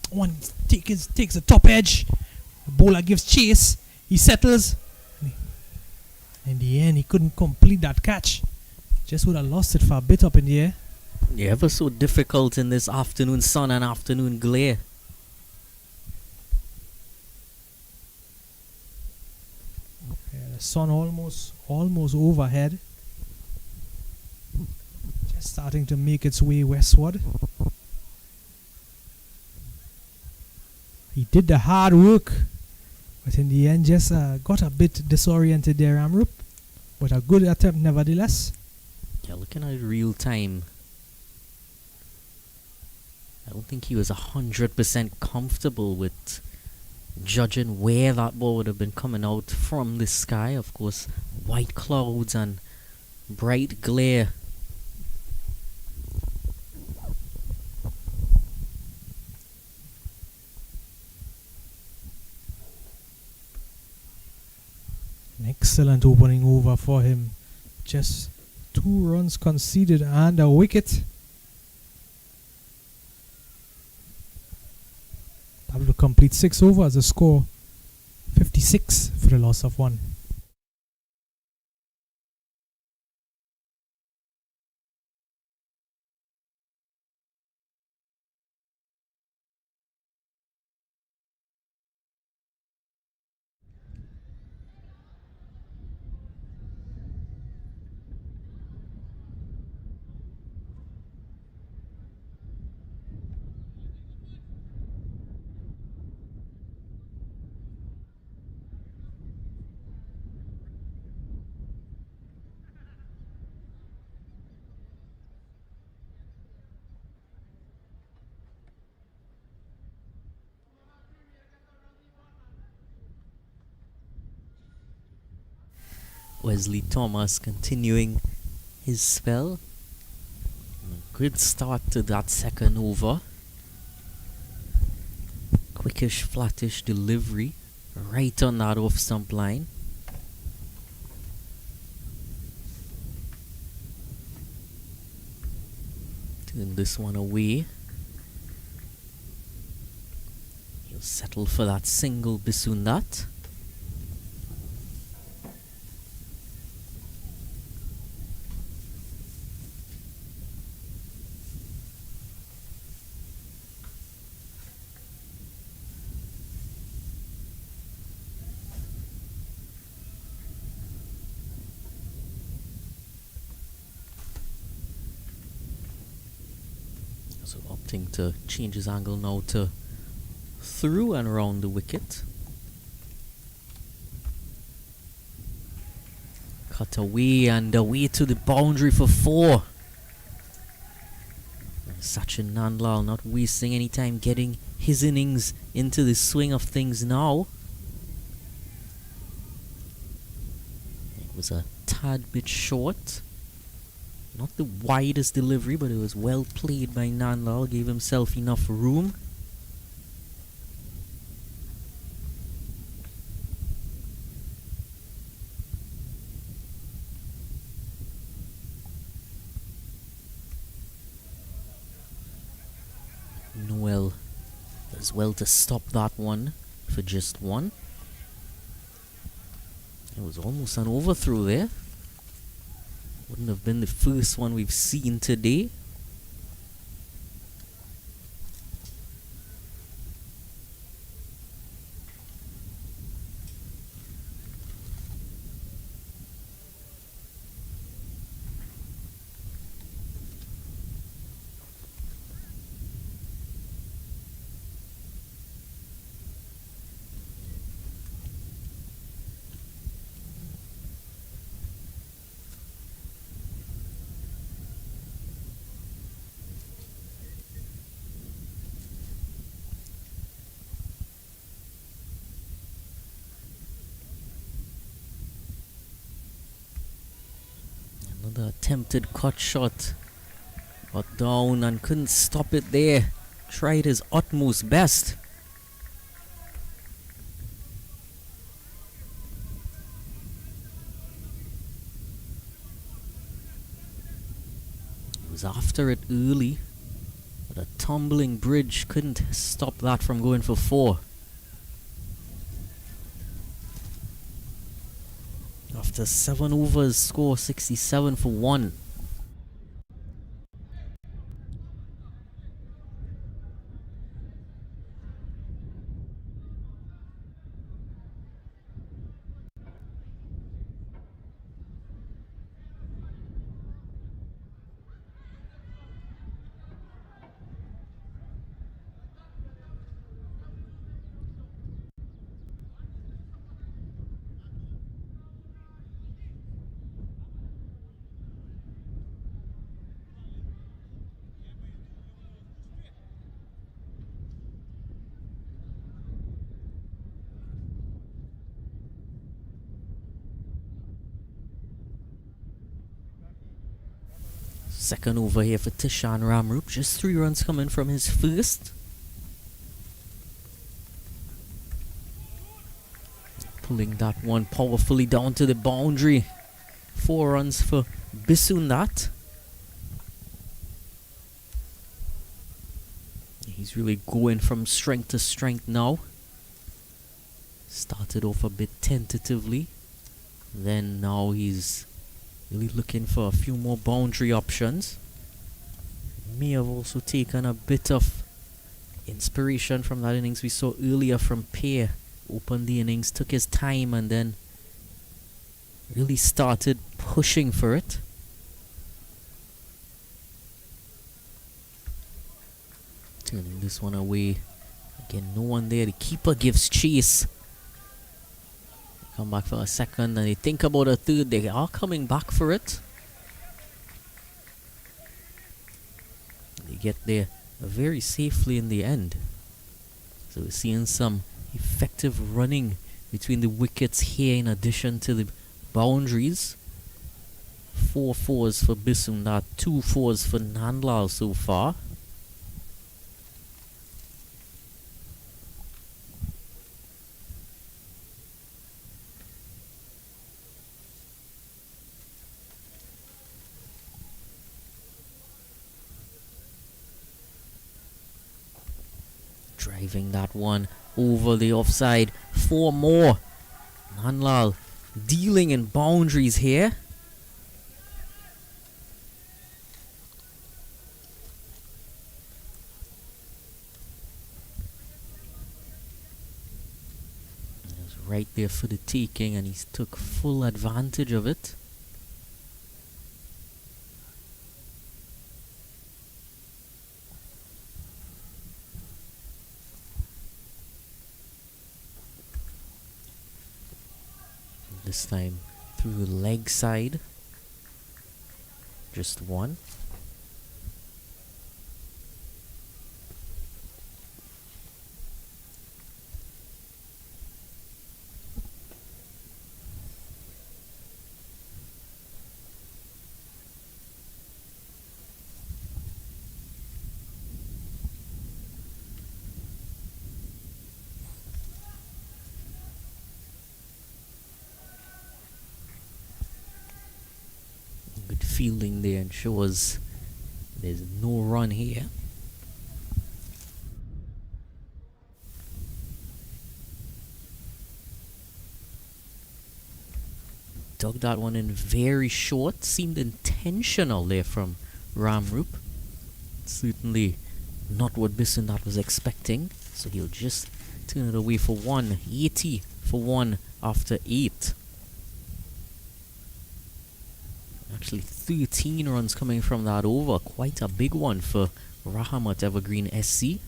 One takes the top edge. The bowler gives chase. He settles. In the end, he couldn't complete that catch. Just would have lost it for a bit up in the air. Yeah, ever so difficult in this afternoon sun and afternoon glare. Sun almost overhead, just starting to make its way westward. He did the hard work, but in the end just got a bit disoriented there, Rahamut, but a good attempt nevertheless. Yeah, looking at real time, I don't think he was 100% comfortable with judging where that ball would have been coming out from the sky. Of course, white clouds and bright glare. An excellent opening over for him. Just 2 runs conceded and a wicket. That will complete 6 overs. The score 56 for the loss of 1. Wesley Thomas continuing his spell. A good start to that second over. Quickish, flattish delivery right on that off stump line. Turn this one away. He'll settle for that single Bisundat. So opting to change his angle now to through and around the wicket. Cut away and away to the boundary for 4. Sachin Nandlal not wasting any time getting his innings into the swing of things now. It was a tad bit short. Not the widest delivery, but it was well played by Nandlal. Gave himself enough room. Noel as well to stop that one for just 1. It was almost an overthrow there. Wouldn't have been the first one we've seen today. Another attempted cut shot, but down and couldn't stop it there. Tried his utmost best. He was after it early, but a tumbling bridge couldn't stop that from going for 4. After 7 overs, score 67 for 1. Second over here for Tishan Ramrup. Just 3 runs coming from his first. Pulling that one powerfully down to the boundary. 4 runs for Bisundat. He's really going from strength to strength now. Started off a bit tentatively. Then now he's really looking for a few more boundary options. May have also taken a bit of inspiration from that innings we saw earlier from Pear. Opened the innings, took his time, and then really started pushing for it. Turning this one away. Again, no one there. The keeper gives chase. Come back for a second and they think about a third. They are coming back for it. They get there very safely in the end. So we're seeing some effective running between the wickets here in addition to the boundaries. 4 fours for Bisunda, 2 fours for Nandlal so far. Driving that one over the offside. 4 more. Nandlal dealing in boundaries here. It was right there for the taking, and he took full advantage of it. This time through the leg side. Just one. Good fielding there ensures there's no run here. Dug that one in very short. Seemed intentional there from Rahamut. Certainly not what Bisunda was expecting. So he'll just turn it away for 180 for 1 after 8. Actually 13 runs coming from that over. Quite a big one for Rahamut Evergreen SC.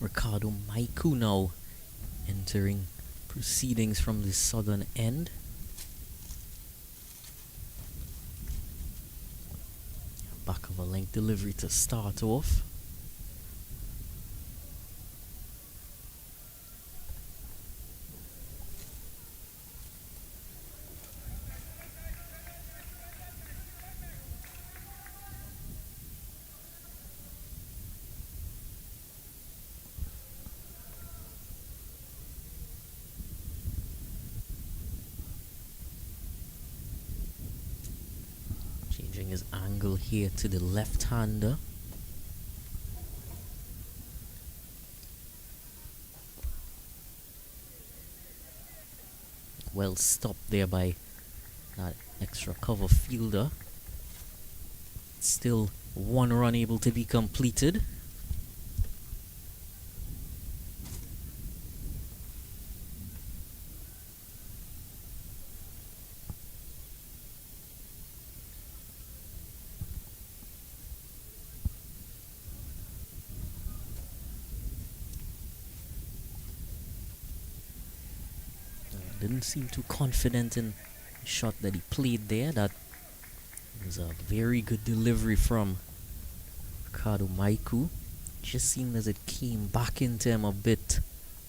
Ricardo Maiku now entering proceedings from the southern end. Back of a length delivery to start off. Changing his angle here to the left-hander. Well stopped there by that extra cover fielder. Still 1 run able to be completed. Didn't seem too confident in the shot that he played there. That was a very good delivery from Ricardo Maiku. Just seemed as it came back into him a bit.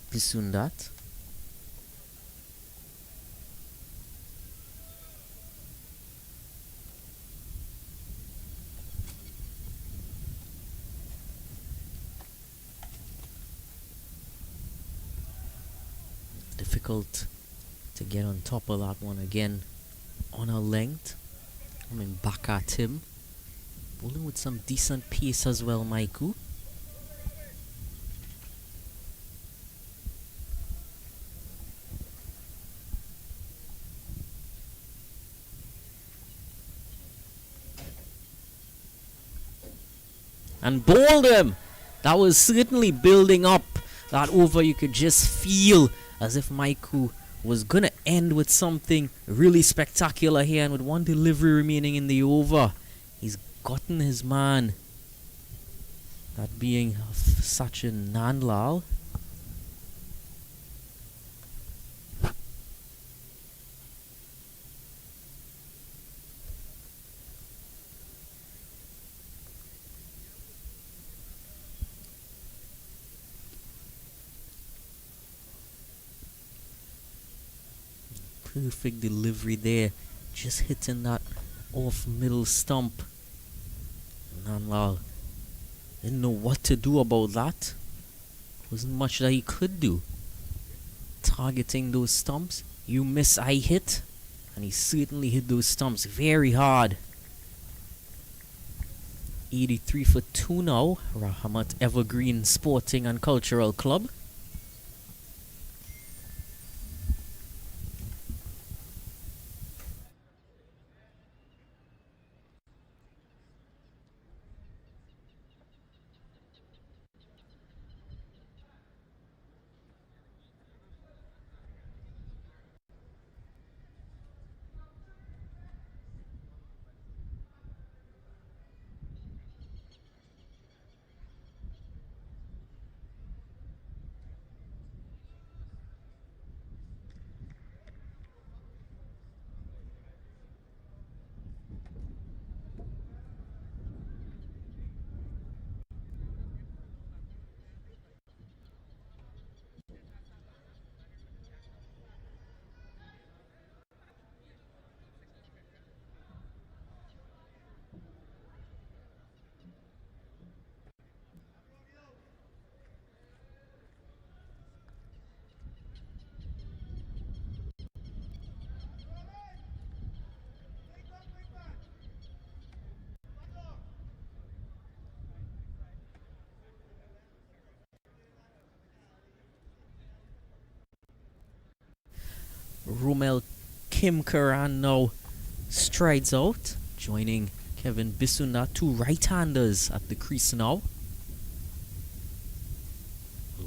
Bisundat. Difficult to get on top of that one again on a length. Coming back at him. Bowling with some decent pace as well, Maiku. And bowled him. That was certainly building up. That over, you could just feel as if Maiku was gonna end with something really spectacular here, and with one delivery remaining in the over, he's gotten his man. That being Sachin Nandlal. Perfect delivery there, just hitting that off middle stump. Nandlal didn't know what to do about that. Wasn't much that he could do. Targeting those stumps, you miss, I hit, and he certainly hit those stumps very hard. 83 for 2 now. Rahamut Evergreen Sporting and Cultural Club. Romel Kim Karan now strides out, joining Kevin Bisunda, two right-handers at the crease now.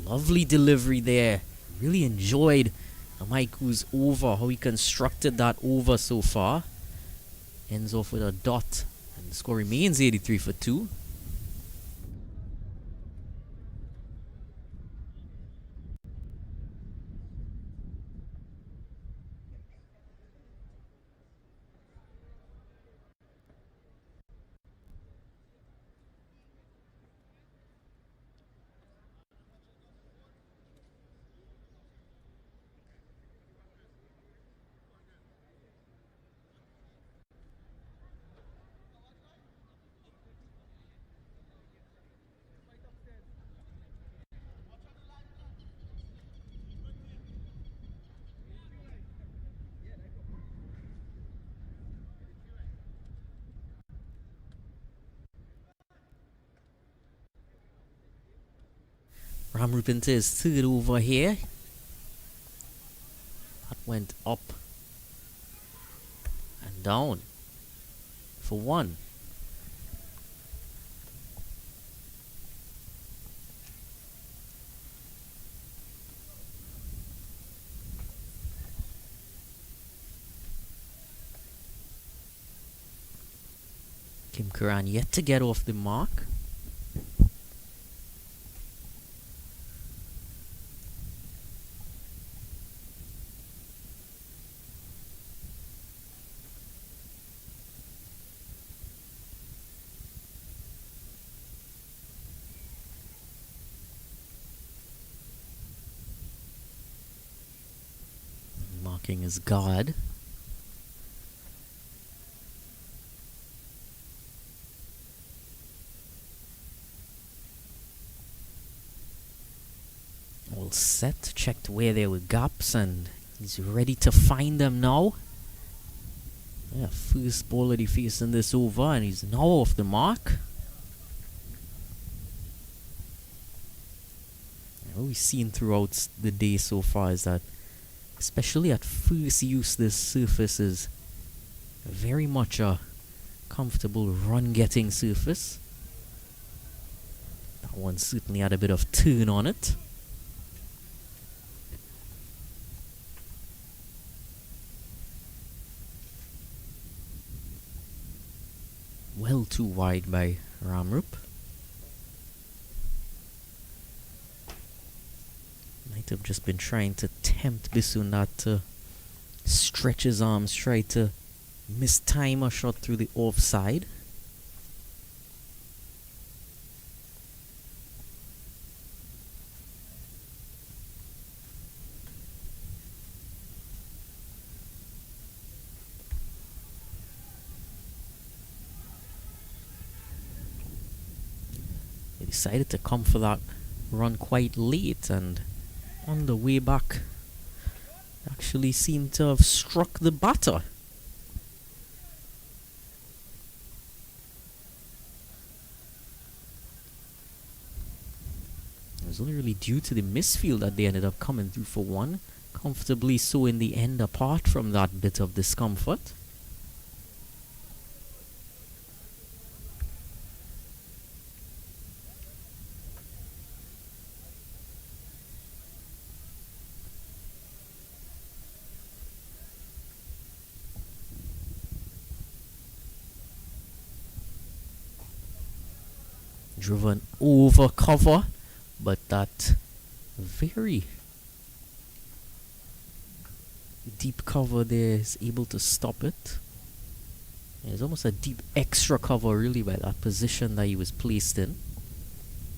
Lovely delivery there. Really enjoyed Maiku's over, how he constructed that over so far. Ends off with a dot, and the score remains 83 for 2. Rahamut into his third over here. That went up and down for 1. Kim Karan yet to get off the mark. Marking his guard. All set, checked where there were gaps, and he's ready to find them now. Yeah, first ball that he faced in this over, and he's now off the mark. What we've seen throughout the day so far is that, especially at first use, this surface is very much a comfortable run-getting surface. That one certainly had a bit of turn on it. Well too wide by Rahamut. Might have just been trying to tempt Bisunat to stretch his arms, try to mistime a shot through the offside. They decided to come for that run quite late, and on the way back actually seemed to have struck the batter. It was only really due to the misfield that they ended up coming through for one, comfortably so in the end, apart from that bit of discomfort. Driven over cover, but that very deep cover there is able to stop it. It's almost a deep extra cover really by that position that he was placed in.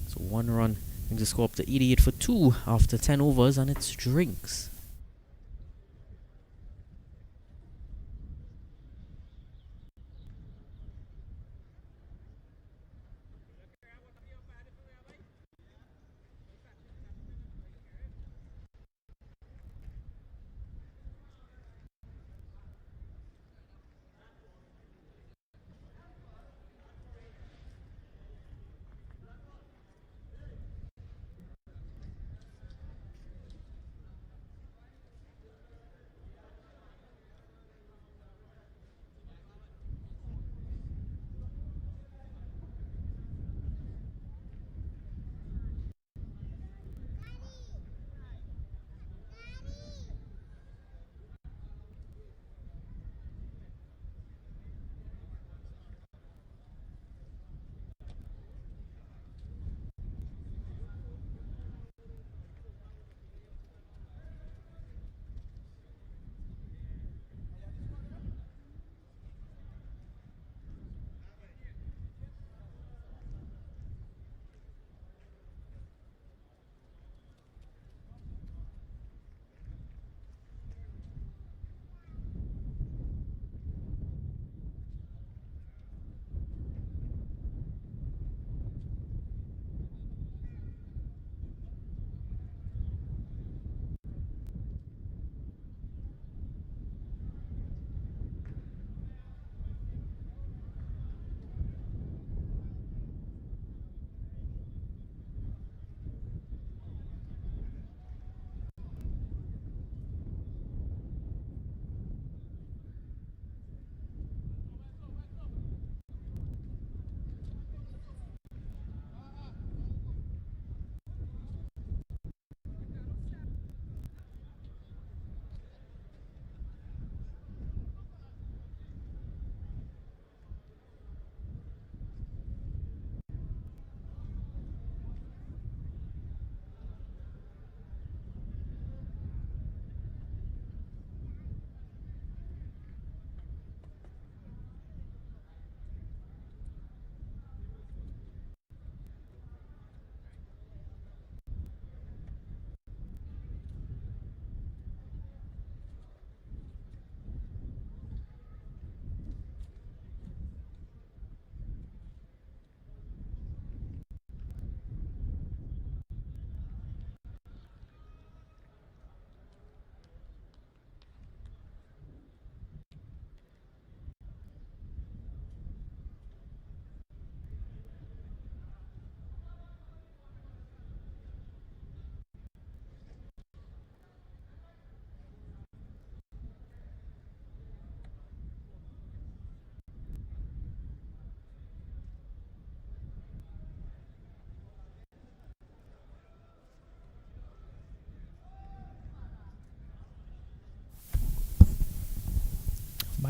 So one run brings the score up to 88 for 2 after 10 overs, and it's drinks.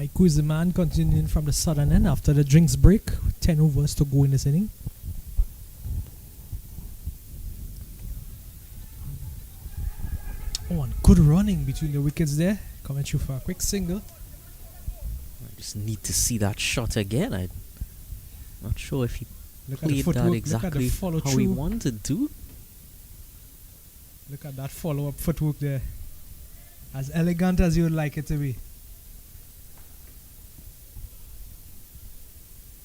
Maiku is the man continuing from the southern end after the drinks break. 10 overs to go in this inning. Oh, and good running between the wickets there. Coming through for a quick single. I just need to see that shot again. I'm not sure if he Look at the played footwork. that Look at the exactly follow how he through. wanted to. Look at that follow-up footwork there. As elegant as you would like it to be.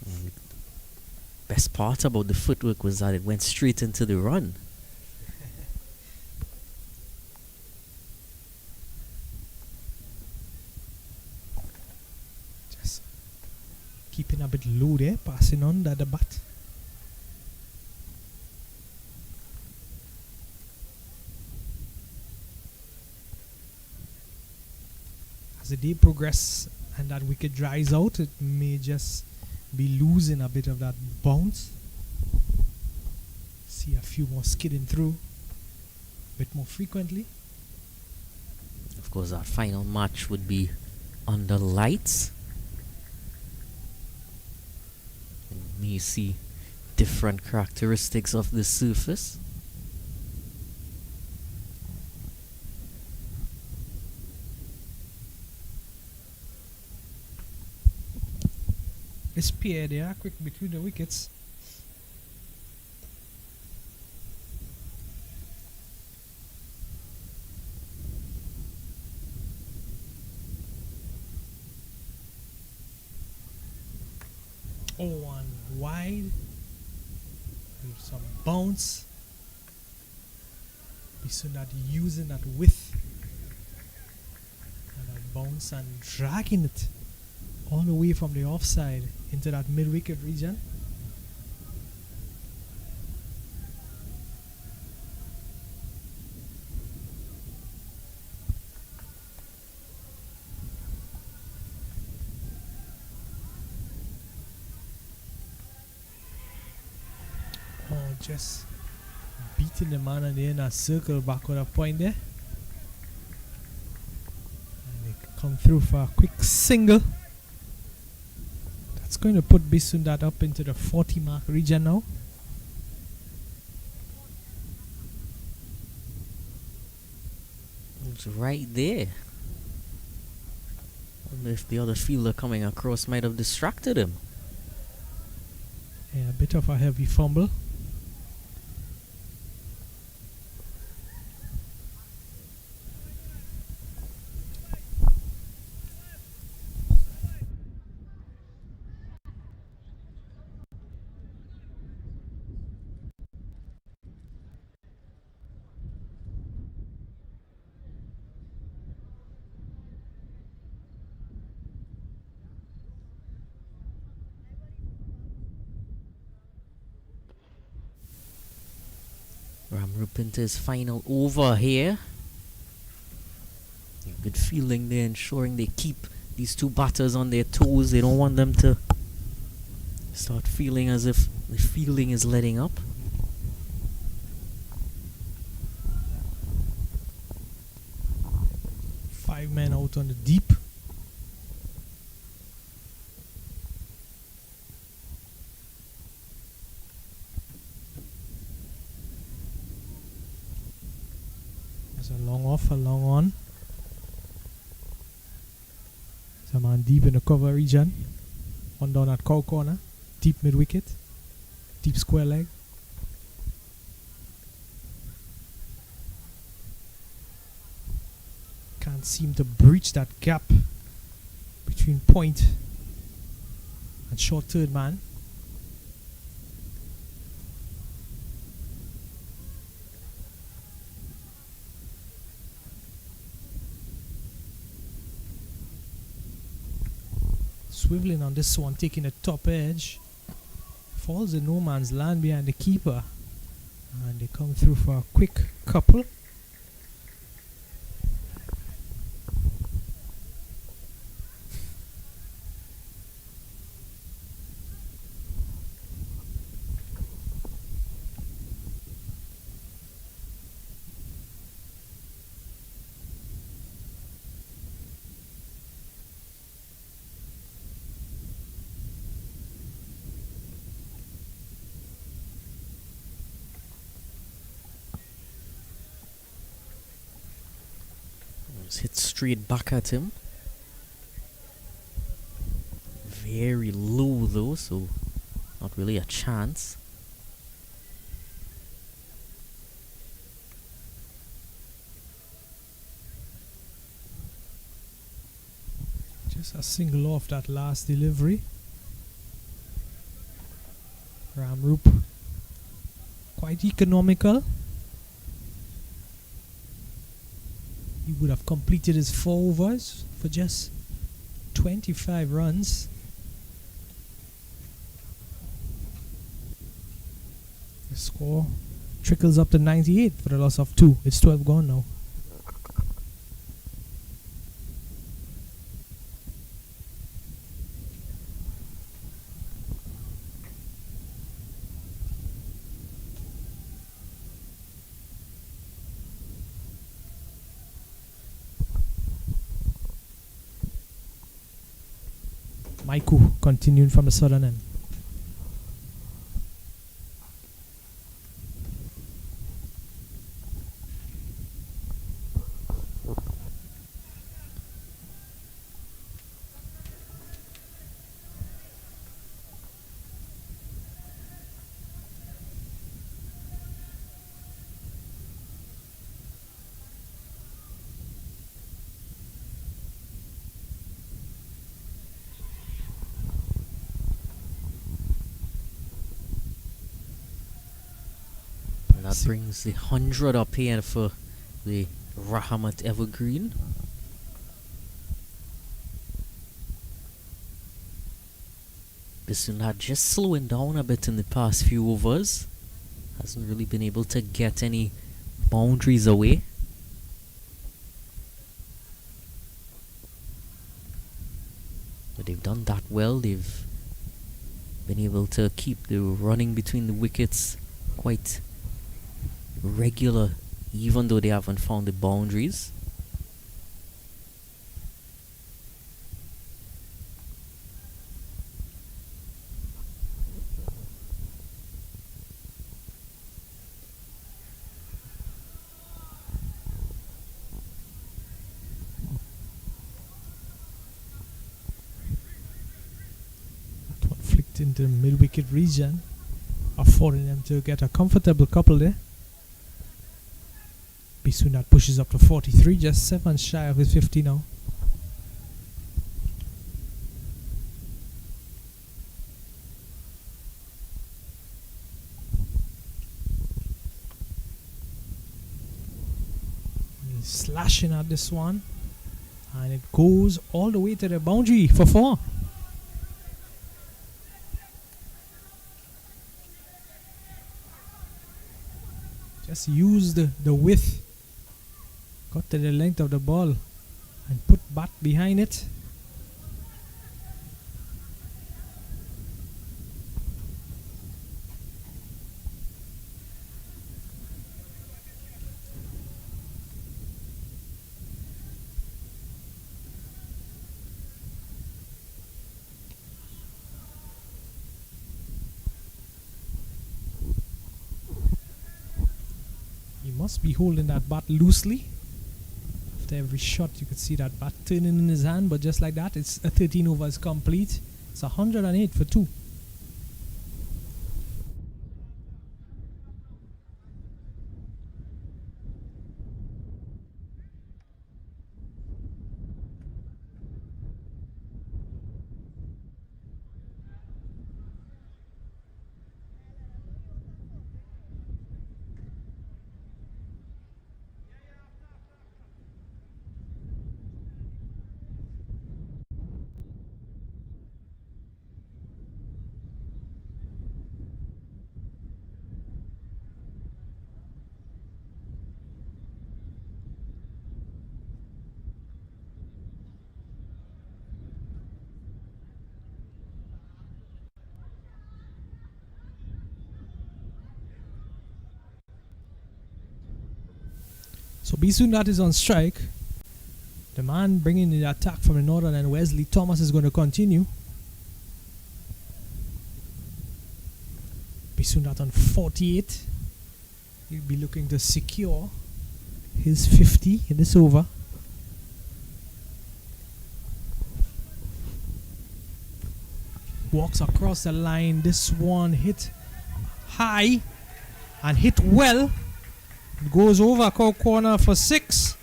And best part about the footwork was that it went straight into the run. Just keeping a bit low there, passing on the bat. As the day progresses and that wicket dries out, it may just be losing a bit of that bounce. See a few more skidding through a bit more frequently. Of course, our final match would be under lights. And you may see different characteristics of the surface. This pair, they are quick between the wickets. Oh, and wide. With some bounce. So that using that width and that bounce and dragging it all the way from the offside into that mid-wicket region. Oh, just beating the man and then a circle back on a point there. And they come through for a quick single. That's going to put Bisundat up into the 40 mark region now. It's right there. I wonder if the other fielder coming across might have distracted him. Yeah, a bit of a heavy fumble. Rahamut into his final over here. Good fielding there, ensuring they keep these two batters on their toes. They don't want them to start feeling as if the fielding is letting up. Five men out on the deep. There's a long off, a long on. There's a man deep in the cover region. One down at cow corner. Deep mid wicket. Deep square leg. Can't seem to breach that gap between point and short third man. Swiveling on this one, taking the top edge. Falls in no man's land behind the keeper. And they come through for a quick couple. Just hit straight back at him. Very low though, so not really a chance. Just a single off that last delivery. Rahamut, quite economical. He would have completed his 4 overs for just 25 runs. The score trickles up to 98 for the loss of 2. It's 12 gone now. Maiku continuing from the southern end. That brings the 100 up here for the Rahamut Evergreen. Bisunat just slowing down a bit in the past few overs. Hasn't really been able to get any boundaries away. But they've done that well. They've been able to keep the running between the wickets quite regular, even though they haven't found the boundaries. That one flicked into the mid-wicket region, affording them to get a comfortable couple there. Bisunat pushes up to 43, just 7 shy of his 50 now. He's slashing at this one, and it goes all the way to the boundary for 4. Just use the width. Got to the length of the ball and put bat behind it. He must be holding that bat loosely. After every shot you could see that bat turning in his hand, but just like that, it's a 13 overs complete. It's 108 for 2. So Bisunat is on strike. The man bringing the attack from the northern and Wesley Thomas is going to continue. Bisunat on 48. He'll be looking to secure his 50 in this over. walks across the line. This one hit high and hit well. It goes over corner for 6.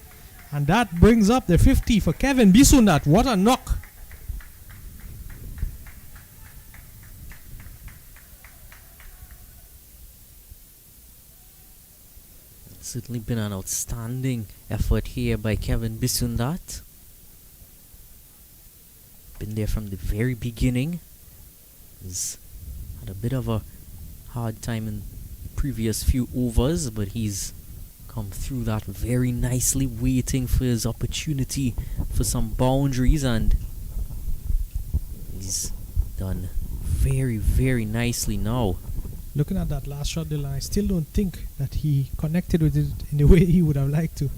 And that brings up the 50 for Kevin Bisundat. What a knock. It's certainly been an outstanding effort here by Kevin Bisundat. Been there from the very beginning. He's had a bit of a hard time in previous few overs, but he's come through that very nicely, waiting for his opportunity for some boundaries, and he's done very, very nicely now. Looking at that last shot, Dylan, I still don't think that he connected with it in the way he would have liked to.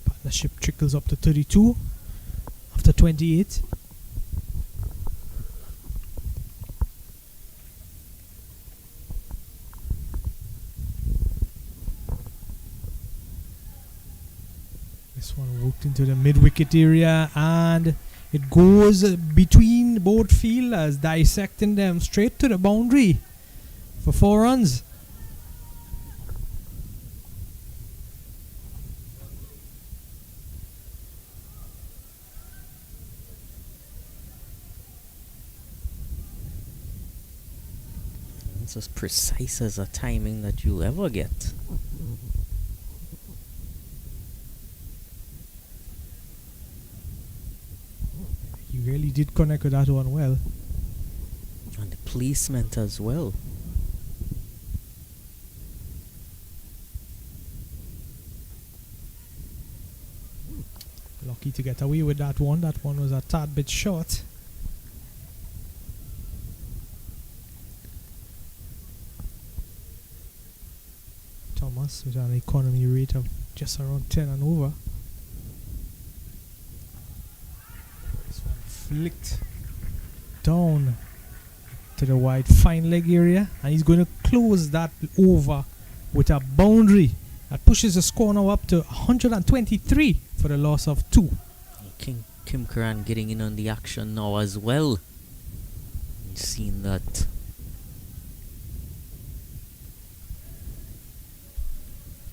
Partnership trickles up to 32 after 28. This one worked into the mid-wicket area and it goes between both fielders, dissecting them straight to the boundary for 4 runs. It's as precise as a timing that you'll ever get. He really did connect with that one well. And the placement as well. Lucky to get away with that one. That one was a tad bit short. Thomas with an economy rate of just around 10 and over. This one flicked down to the wide fine leg area, and he's going to close that over with a boundary that pushes the score now up to 123 for the loss of 2. Kim Karan getting in on the action now as well. You've seen that.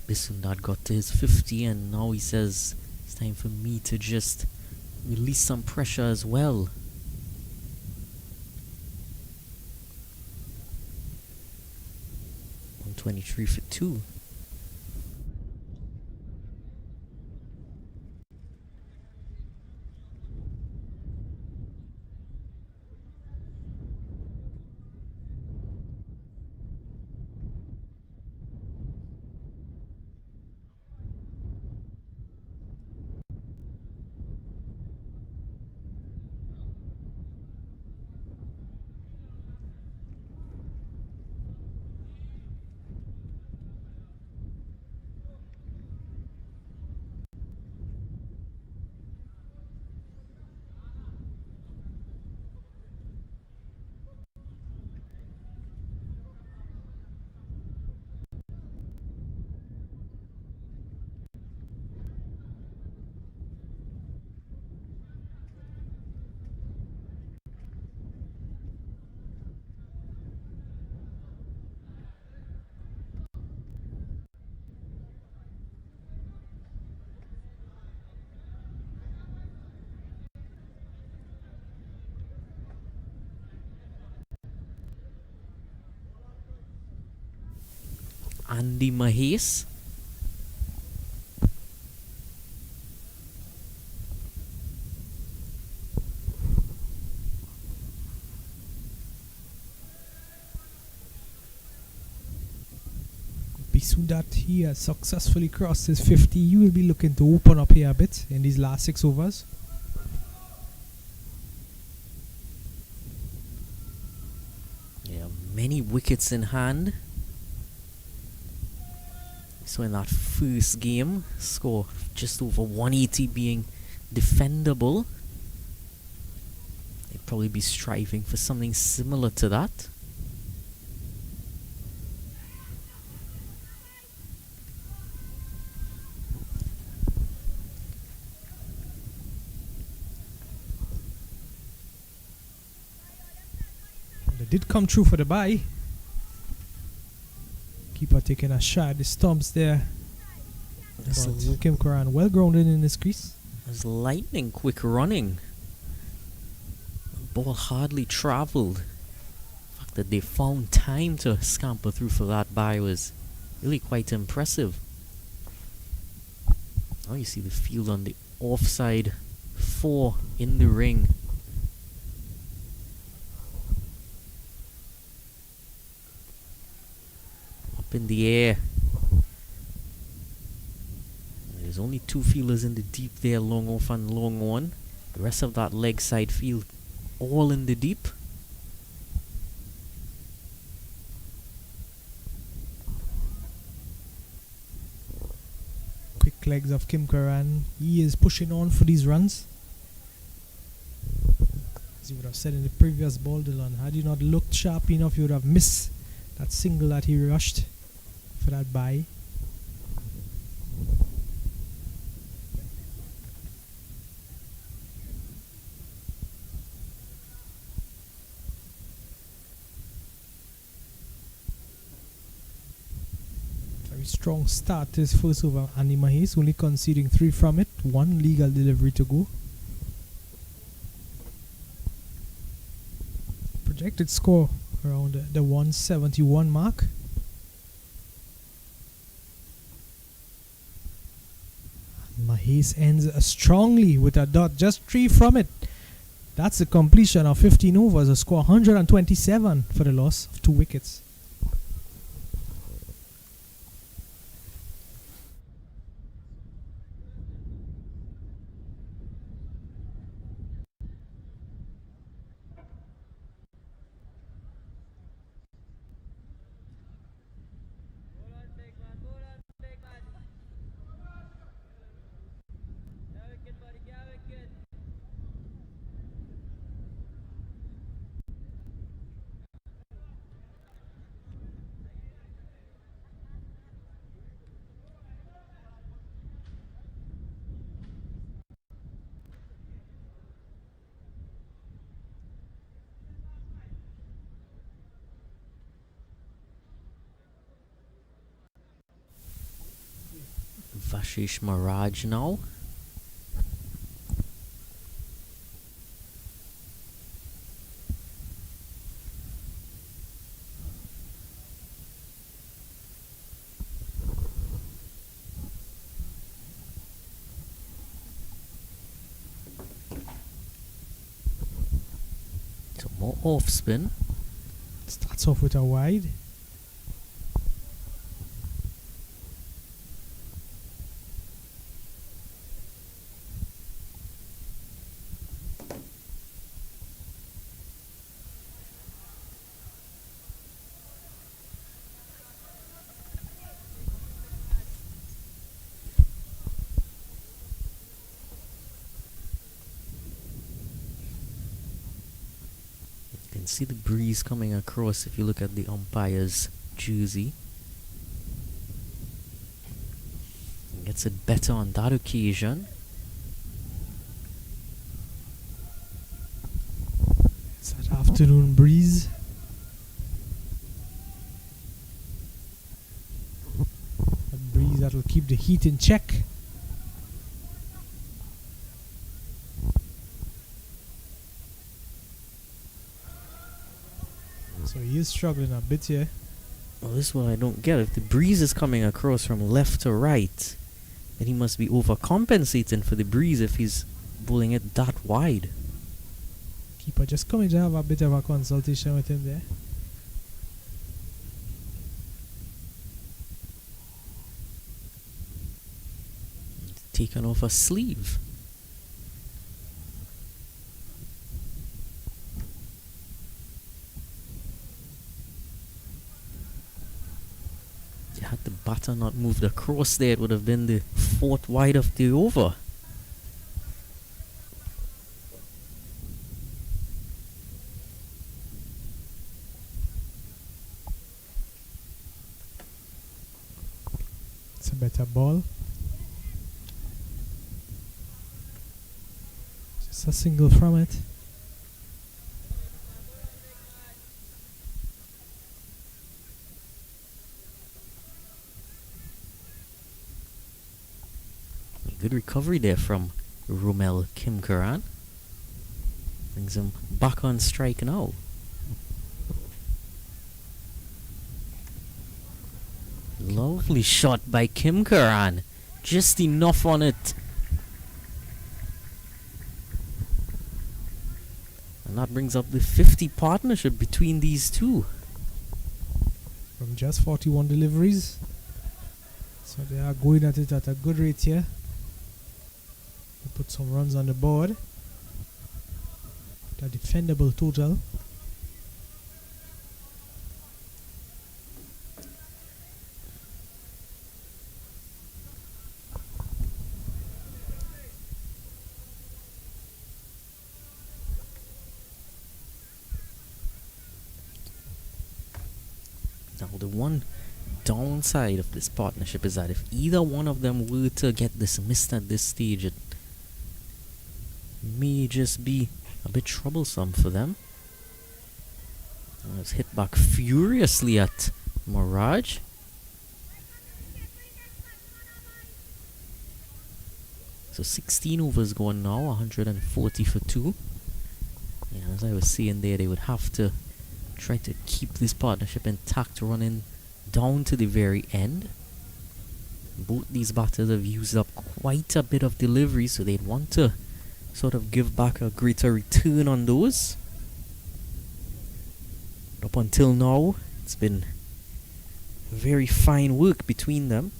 Bisundat got to his 50 and now he says it's time for me to just release some pressure as well. $123 for 2. Andy Mahes. Bisundat here successfully crossed his 50. You will be looking to open up here a bit in these last 6 overs. Yeah, many wickets in hand. So in that first game, score just over 180 being defendable. They Probably be striving for something similar to that. They did come through for the bye. Keeper taking a shot at the stumps there. Kim Karan well grounded in his crease. There's lightning quick running. The ball hardly traveled. The fact that they found time to scamper through for that bye was really quite impressive. Now you see the field on the offside 4 in the ring. Up in the air. There's only 2 fielders in the deep there, long off and long on. The rest of that leg side field all in the deep. Quick legs of Kim Karan. He is pushing on for these runs. As you would have said in the previous ball, Dylan, had you not looked sharp enough, you would have missed that single that he rushed for that bye. Strong start to his first over. Andy Mahis only conceding 3 from it. 1 legal delivery to go. Projected score around the 171 mark. Mahis ends strongly with a dot. Just 3 from it. That's the completion of 15 overs. A score 127 for the loss of 2 wickets. Vashish Maraj now. So more off spin. Starts off with a wide. See the breeze coming across if you look at the umpire's jersey. Gets it better on that occasion. It's that afternoon breeze. That breeze that will keep the heat in check. So he is struggling a bit here. Well, this is what I don't get. If the breeze is coming across from left to right, then he must be overcompensating for the breeze if he's bowling it that wide. Keeper just coming to have a bit of a consultation with him there. Taken off a sleeve. Had the batter not moved across there, it would have been the 4th wide of the over. It's a better ball. Just a single from it. Good recovery there from Romel Kimkaran. Brings him back on strike now. Lovely shot by Kimkaran. Just enough on it. And that brings up the 50 partnership between these two. From just 41 deliveries. So they are going at it at a good rate here. They put some runs on the board. A defendable total. Now the one downside of this partnership is that if either one of them were to get dismissed at this stage, it may just be a bit troublesome for them. Let's hit back furiously at Mirage. So 16 overs gone now, 140 for 2. Yeah, as I was saying there, they would have to try to keep this partnership intact running down to the very end. Both these batters have used up quite a bit of delivery, so they'd want to sort of give back a greater return on those. Up until now, it's been very fine work between them.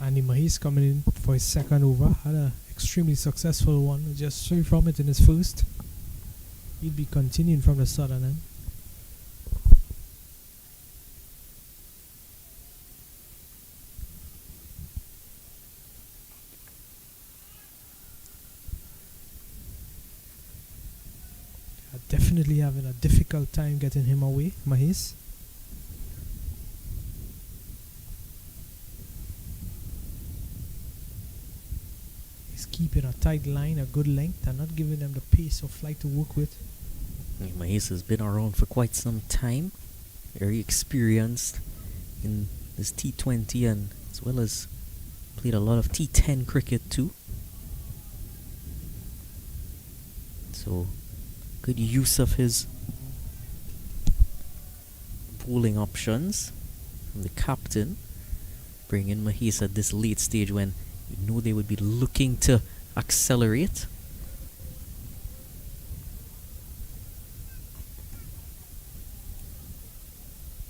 Andy Mahis coming in for his second over. Had an extremely successful one. Just 3 from it in his first. He'll be continuing from the southern end. Definitely having a difficult time getting him away, Mahis. Keeping a tight line, a good length, and not giving them the pace of flight to work with. Mahis has been around for quite some time, very experienced in this T20, and as well as played a lot of T10 cricket too. So good use of his bowling options from the captain. Bring in Mahis at this late stage when you know they would be looking to accelerate.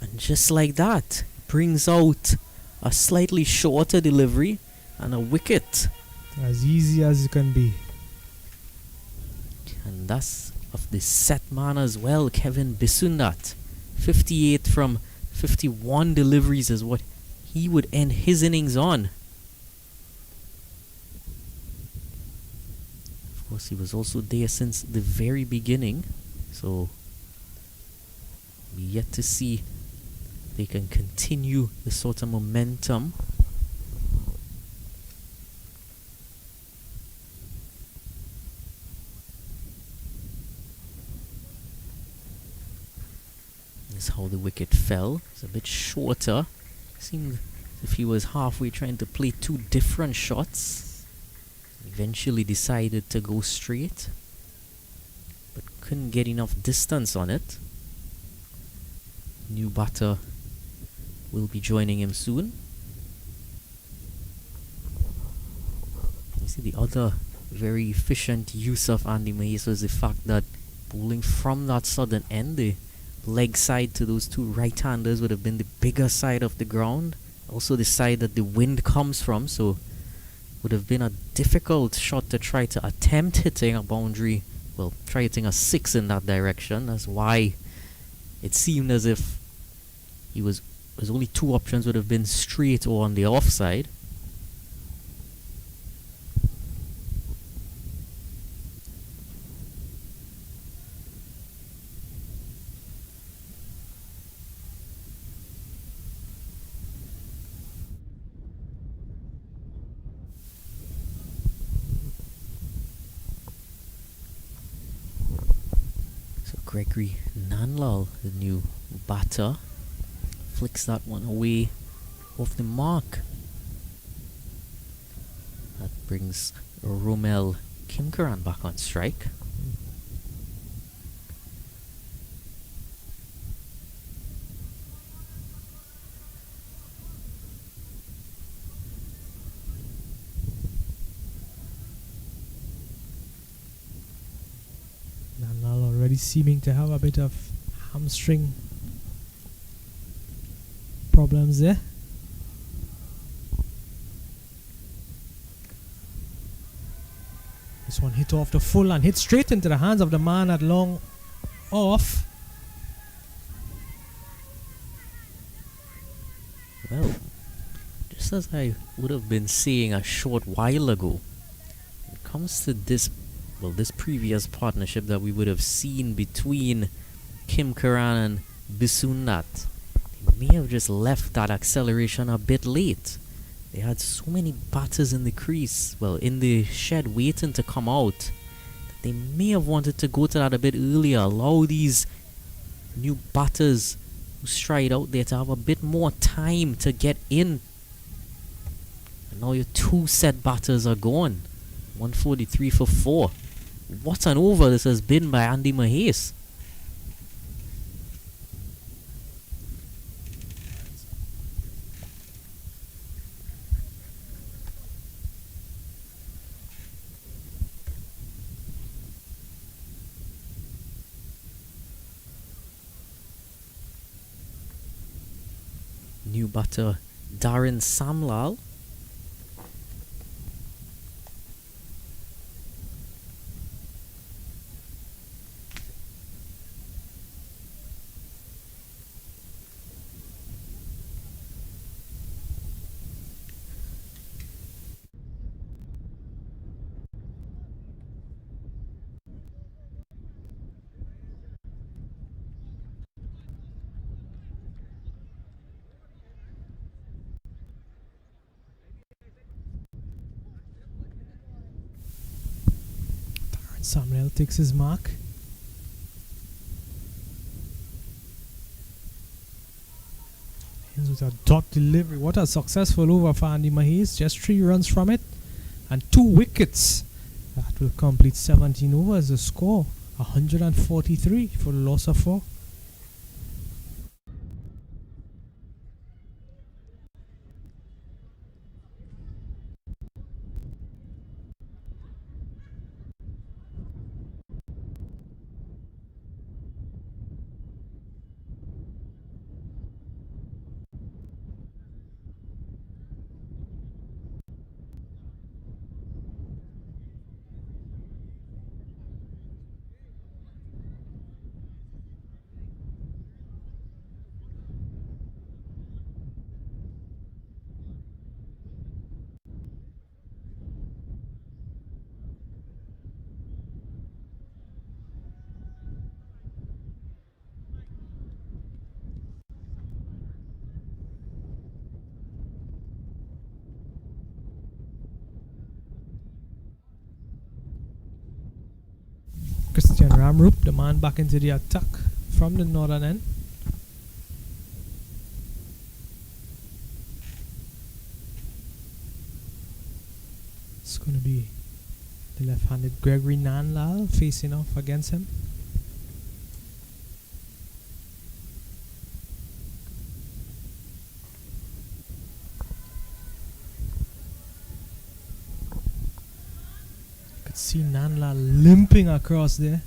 And just like that, brings out a slightly shorter delivery and a wicket. As easy as it can be. And that's of the set man as well, Kevin Bisundat. 58 from 51 deliveries is what he would end his innings on. Of course, he was also there since the very beginning, so we yet to see if they can continue the sort of momentum. This is how the wicket fell. It's a bit shorter. Seemed as if he was halfway trying to play 2 different shots. Eventually decided to go straight, but couldn't get enough distance on it. New batter will be joining him soon. You see, the other very efficient use of Andy Mahis was the fact that bowling from that southern end, the leg side to those 2 right-handers would have been the bigger side of the ground, also the side that the wind comes from, so would have been a difficult shot to try to attempt hitting a boundary, well, try hitting a 6 in that direction. That's why it seemed as if His only two options would have been straight or on the offside. So Gregory Nanlal, the new batter, flicks that one away off the mark. That brings Romel Kimkaran back on strike. Nanlal already seeming to have a bit of hamstring problems there. This one hit off the full and hit straight into the hands of the man at long off. Well, just as I would have been saying a short while ago, when it comes to this previous partnership that we would have seen between Kim Karan and Bisunat, they may have just left that acceleration a bit late. They had so many batters in the crease, in the shed waiting to come out, that they may have wanted to go to that a bit earlier, allow these new batters who stride out there to have a bit more time to get in. And now your two set batters are gone. 143 for 4. What an over this has been by Andy Mahes. New batter Darren Samlal. Samuel takes his mark. Ends with a dot delivery. What a successful over for Andy Mahes. Just 3 runs from it and 2 wickets. That will complete 17 overs. The score 143 for the loss of 4. Christian Rahamut, the man back into the attack from the northern end. It's going to be the left-handed Gregory Nanlal facing off against him. See Nanlal limping across there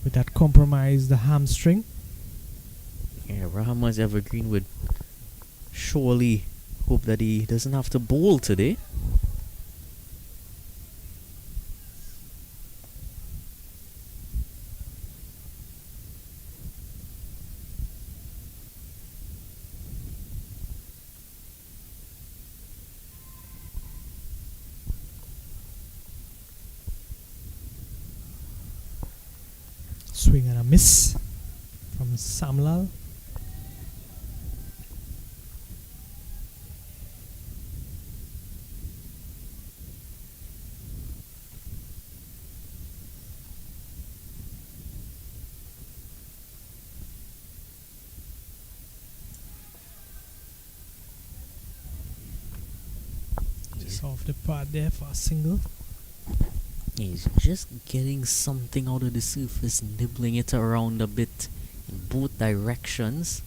with that compromised hamstring. Yeah, Rahamut's Evergreen would surely hope that he doesn't have to bowl today. Swing and a miss from Samlal. Just off the pad there for a single. He's just getting something out of the surface, nibbling it around a bit in both directions.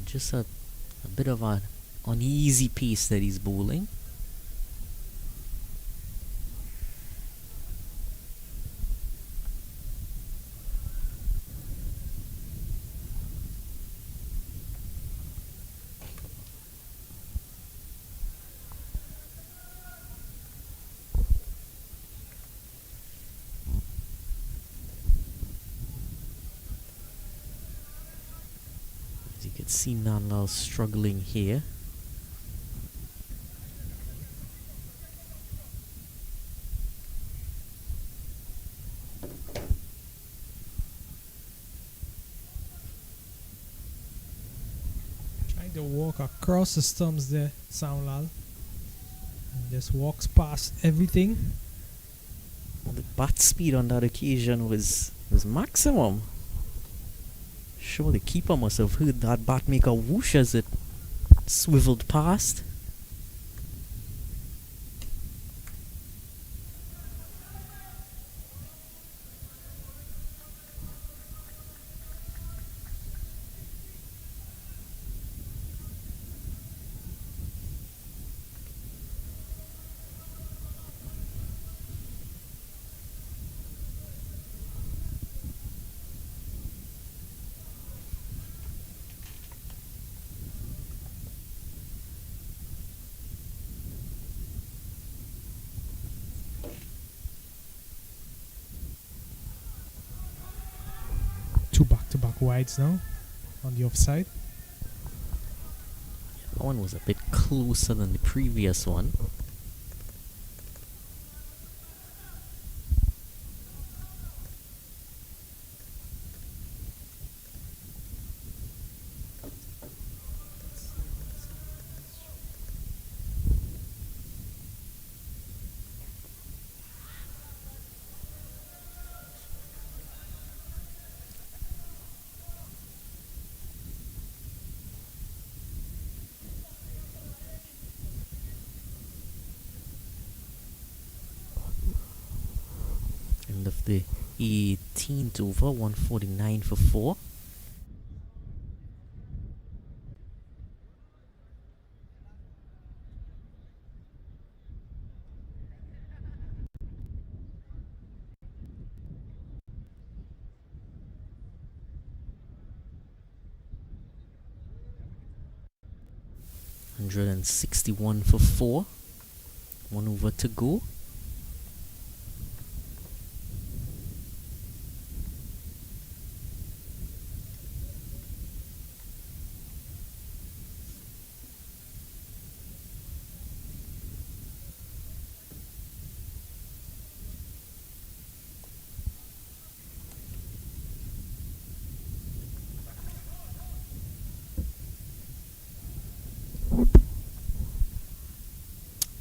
Just a bit of an uneasy pace that he's bowling. You can see Nanlal struggling here. Trying to walk across the stumps there, Samlal. And just walks past everything. The bat speed on that occasion was maximum. Sure, the keeper must have heard that bat make a whoosh as it swiveled past. Two back-to-back wides now on the offside. That one was a bit closer than the previous one. End of the 18th over, 149 for 4. $161 for 4. 1 over to go.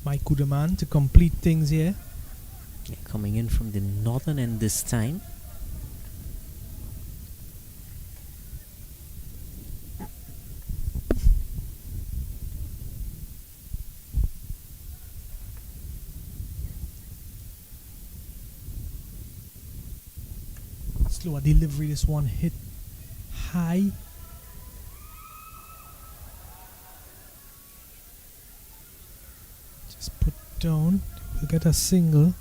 Mike Kudaman to complete things here. Yeah, coming in from the northern end this time. Slower delivery, this one hit high. Just put down, we'll get a single.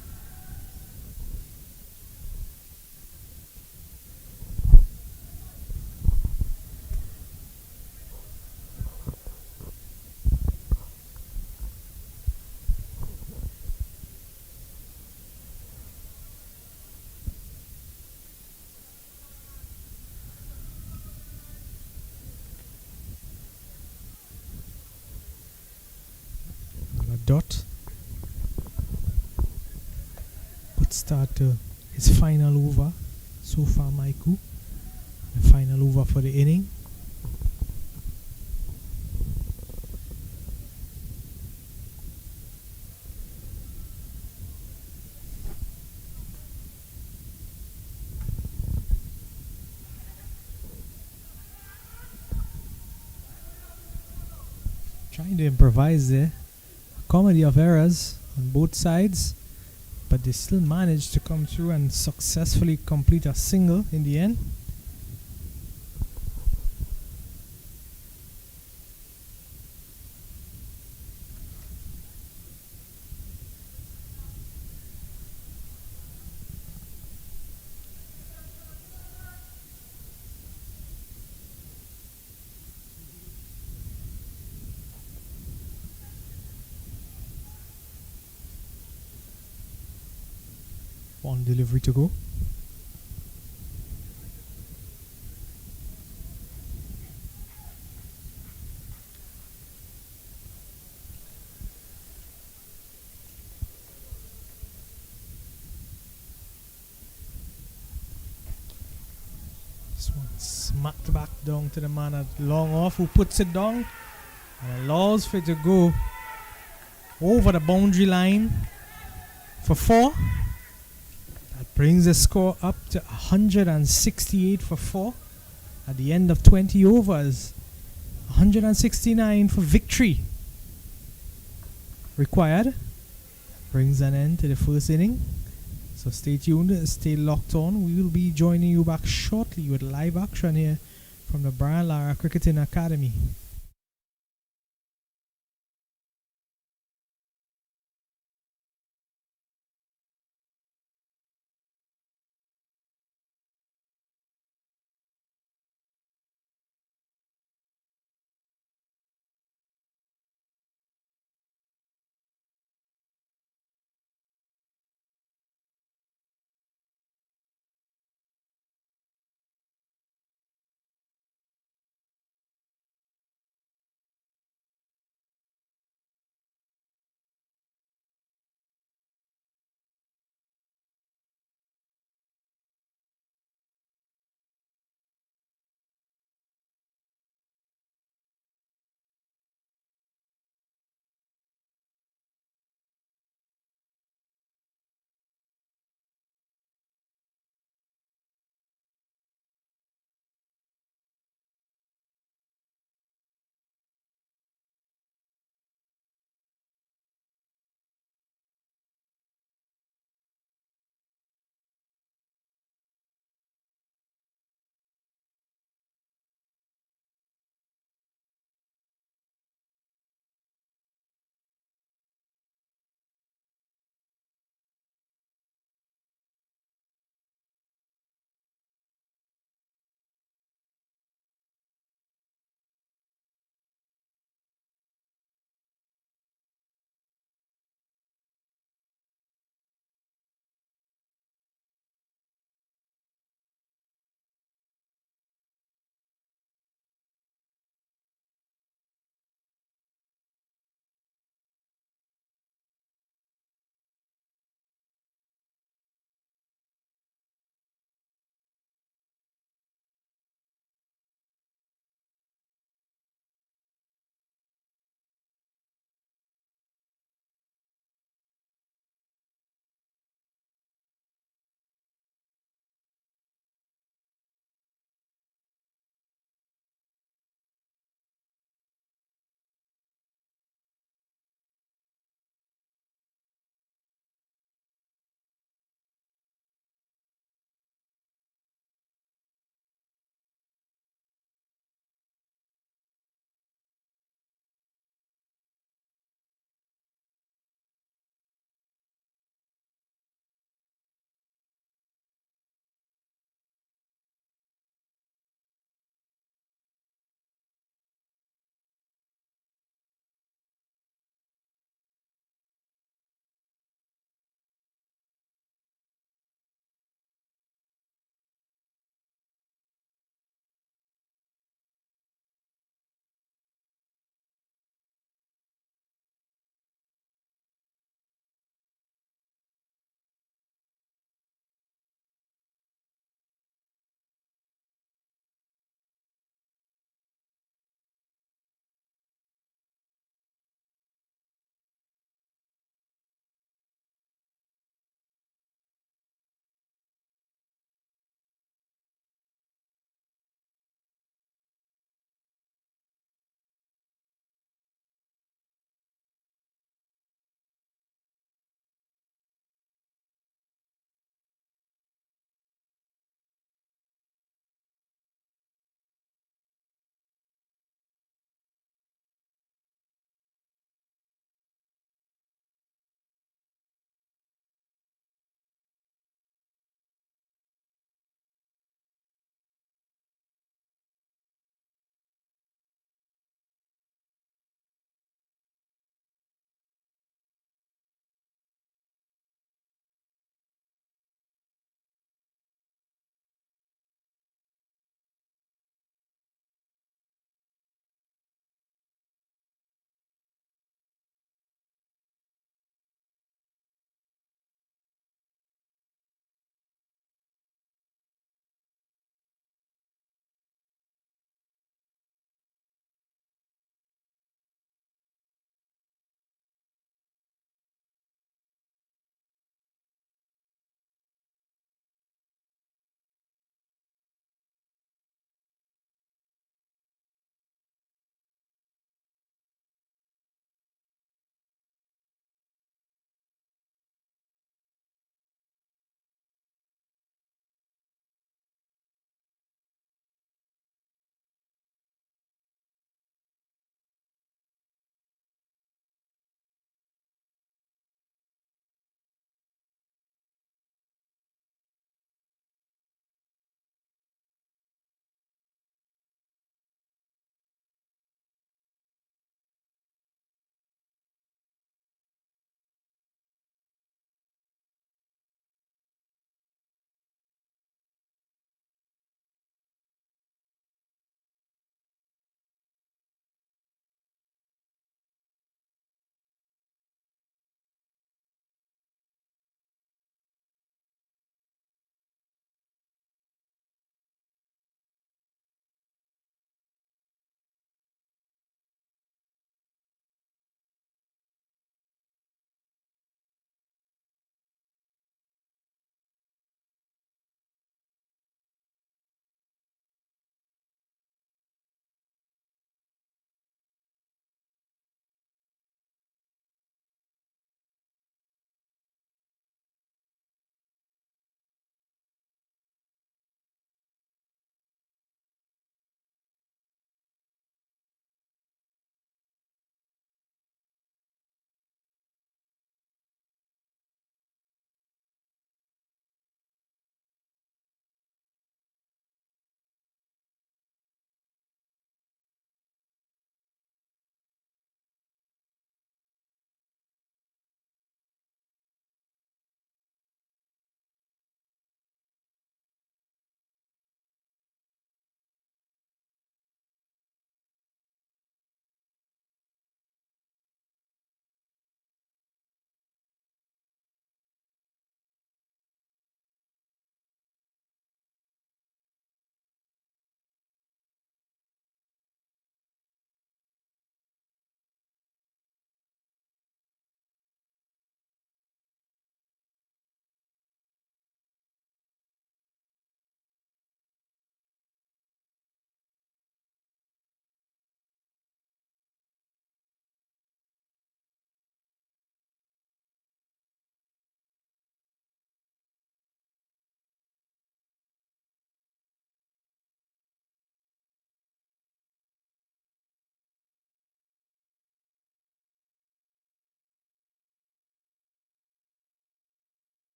Dot. Put start to his final over. So far, Maiku, the final over for the inning. Trying to improvise there. A comedy of errors on both sides, but they still managed to come through and successfully complete a single in the end. One delivery to go. This one smacked back down to the man at long off, who puts it down and allows for it to go over the boundary line for 4. That brings the score up to 168 for 4 at the end of 20 overs. 169 for victory required. Brings an end to the first inning. So stay tuned, stay locked on. We will be joining you back shortly with live action here from the Brian Lara Cricketing Academy.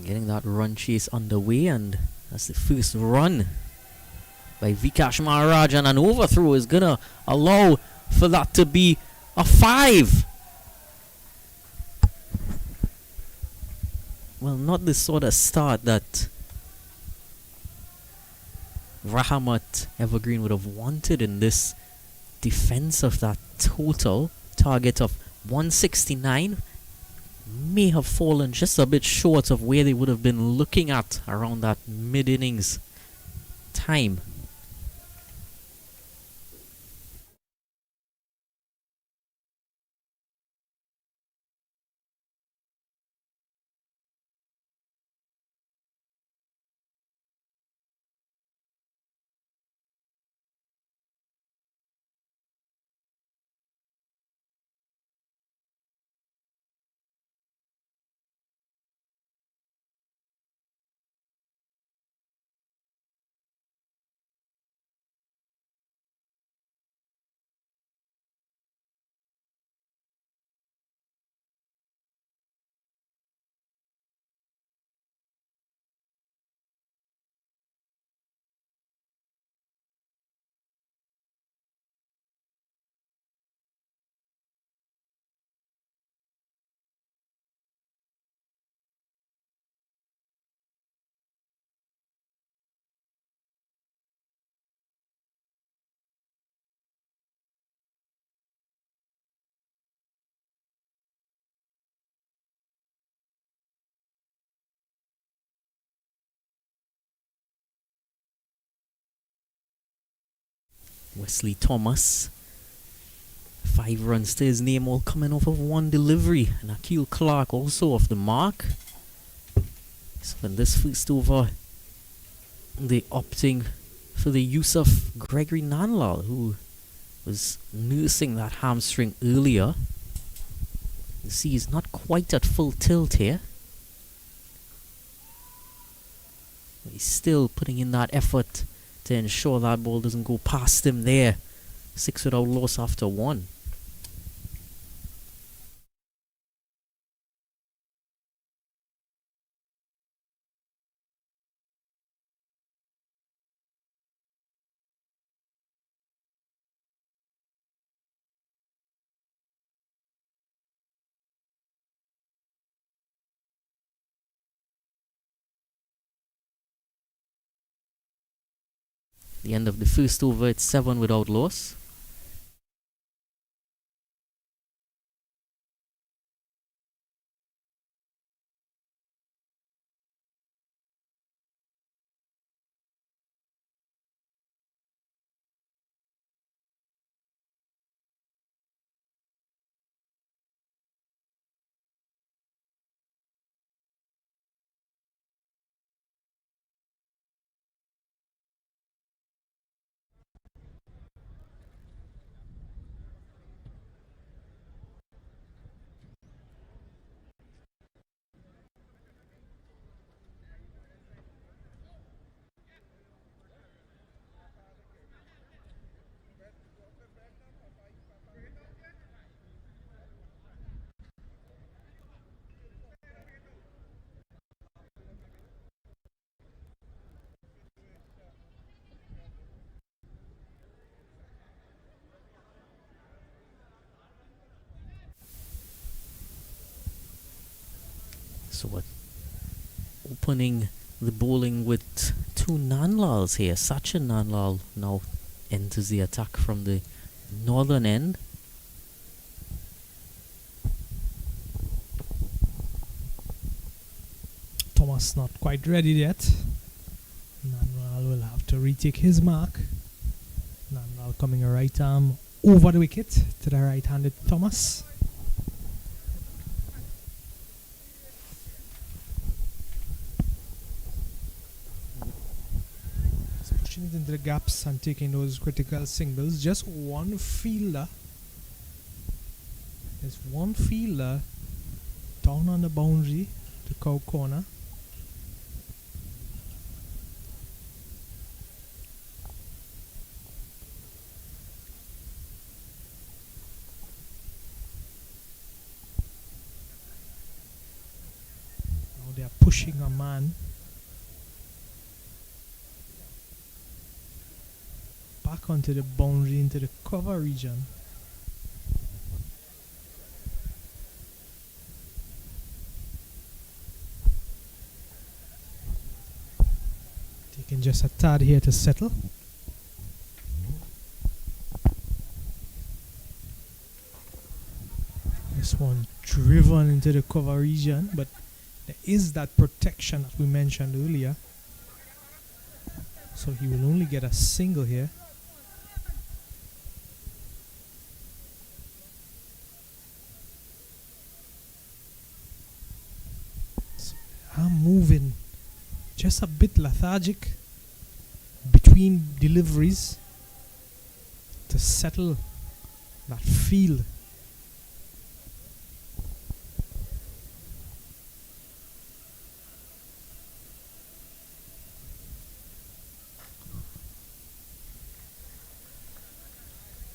Getting that run chase underway, and that's the first run by Vikash Maharaj, and an overthrow is gonna allow for that to be a 5. Well, not the sort of start that Rahamut Evergreen would have wanted in this defense of that total target of 169. May have fallen just a bit short of where they would have been looking at around that mid-innings time. Wesley Thomas, 5 runs to his name, all coming off of 1 delivery. And Akil Clark also off the mark. So in this first over, they opting for the use of Gregory Nanlal, who was nursing that hamstring earlier. You see he's not quite at full tilt here. But he's still putting in that effort to ensure that ball doesn't go past him there. 6 without loss after 1. The end of the first over, it's 7 without loss. So what? Opening the bowling with 2 Nanlals here. Sachin Nanlal now enters the attack from the northern end. Thomas not quite ready yet. Nanlal will have to retake his mark. Nanlal coming a right arm over the wicket to the right-handed Thomas. Pushing it into the gaps and taking those critical singles. Just one fielder. There's one fielder down on the boundary to cow corner. are pushing a man back onto the boundary into the cover region. Taking just a tad here to settle. This one driven into the cover region, but there is that protection that we mentioned earlier. So he will only get a single here. So I'm moving just a bit lethargic between deliveries to settle that field.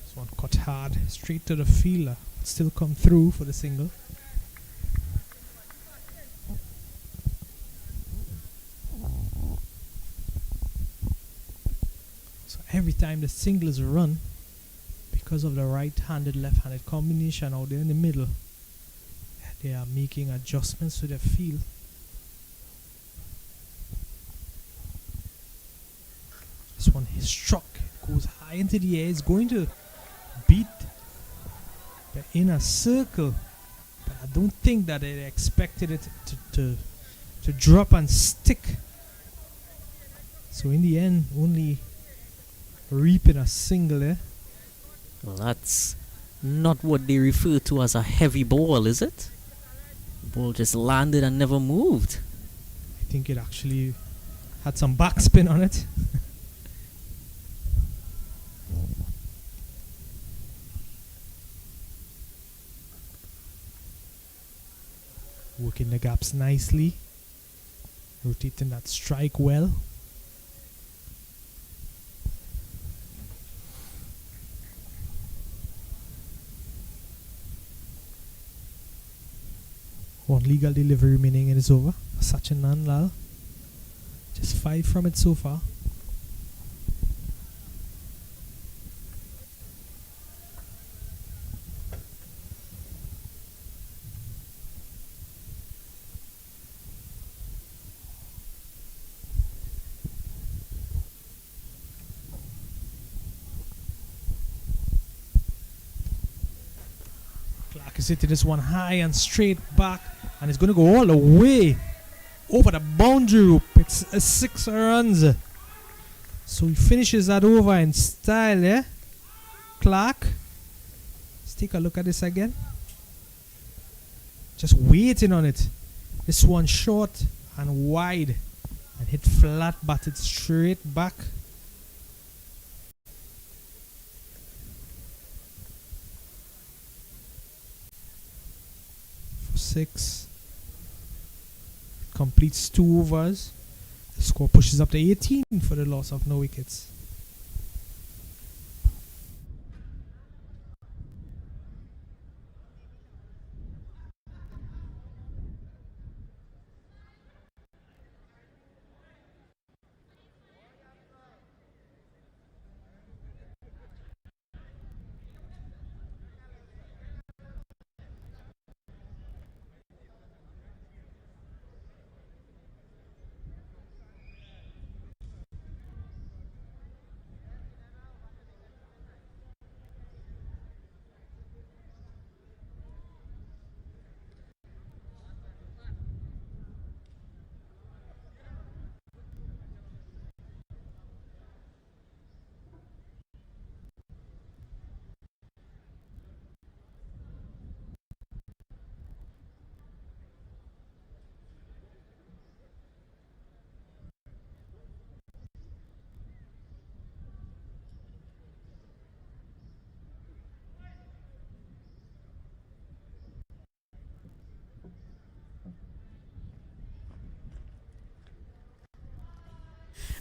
This one cut hard straight to the fielder. Still come through for the single. So every time the single is run, because of the right-handed, left-handed combination out there in the middle, they are making adjustments to their field. This one is struck, goes high into the air. It's going to beat the inner circle, but I don't think that they expected it to drop and stick. So in the end, only reaping a single there. Well, that's not what they refer to as a heavy ball, is it? The ball just landed and never moved. I think it actually had some backspin on it. Working the gaps nicely. Rotating that strike well. One legal delivery remaining and it's over. Sachin Nanlal. Just 5 from it so far. Clark is hitting this one high and straight back, and it's going to go all the way over the boundary rope. It's a 6 runs. So he finishes that over in style there. Clark. Let's take a look at this again. Just waiting on it. This one short and wide and hit flat, batted straight back. For 6. Completes 2 overs. The score pushes up to 18 for the loss of no wickets.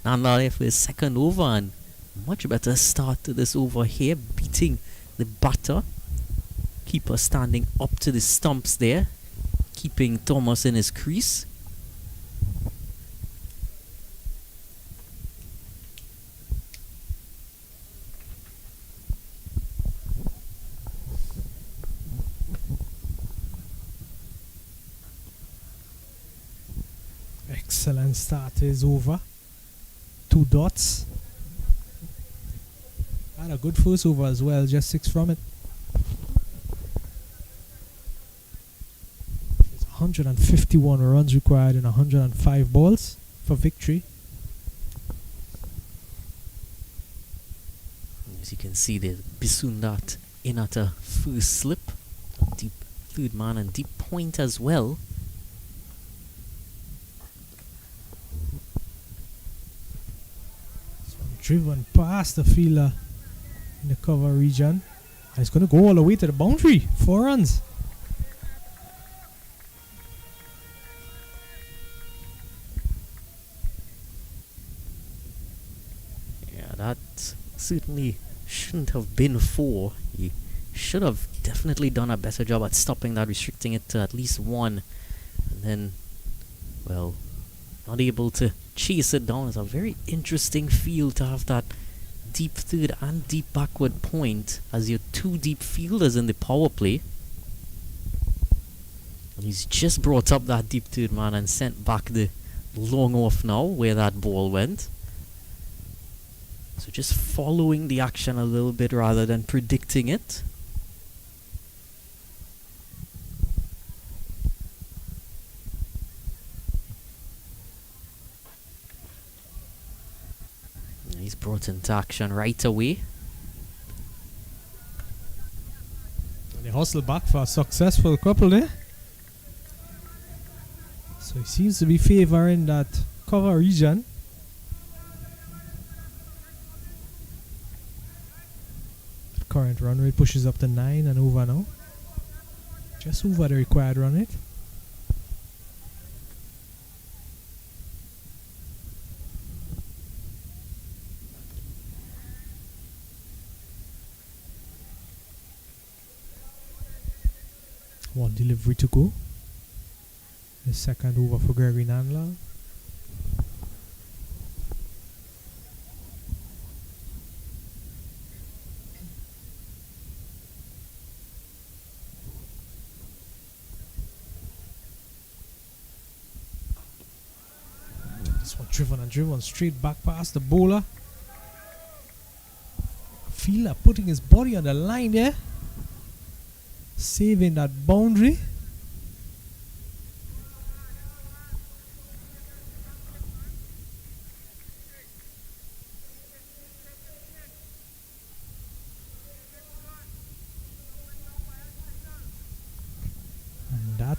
Nanlal for his second over, and much better start to this over here, beating the batter. Keeper standing up to the stumps there, keeping Thomas in his crease. Excellent start to his over. 2 dots. And a good first over as well, just 6 from it. There's 151 runs required and 105 balls for victory. As you can see, there's Bisundat in at a first slip. A deep third man and deep point as well. Driven past the fielder in the cover region. And it's going to go all the way to the boundary. 4 runs. Yeah, that certainly shouldn't have been 4. He should have definitely done a better job at stopping that, restricting it to at least 1. And then, well, not able to chase it down. It's a very interesting field to have that deep third and deep backward point as your 2 deep fielders in the power play. And he's just brought up that deep third man and sent back the long off now where that ball went. So just following the action a little bit rather than predicting it. He's brought into action right away. And they hustle back for a successful couple there. So he seems to be favoring that cover region. The current run rate pushes up to 9 and over now. Just over the required run rate. One delivery to go. The second over for Gregory Nanla. This one driven straight back past the bowler. Fielder putting his body on the line there. Saving that boundary. And that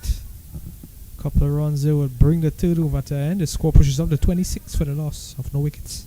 couple of runs there will bring the third over to end. The score pushes up to 26 for the loss of no wickets.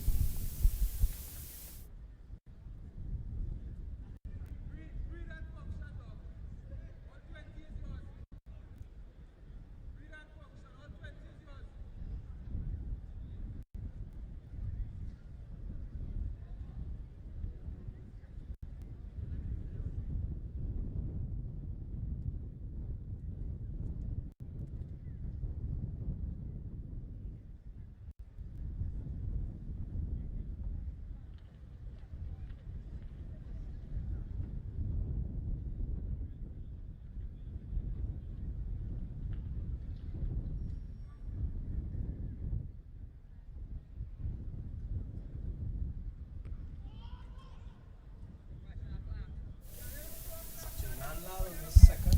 Second.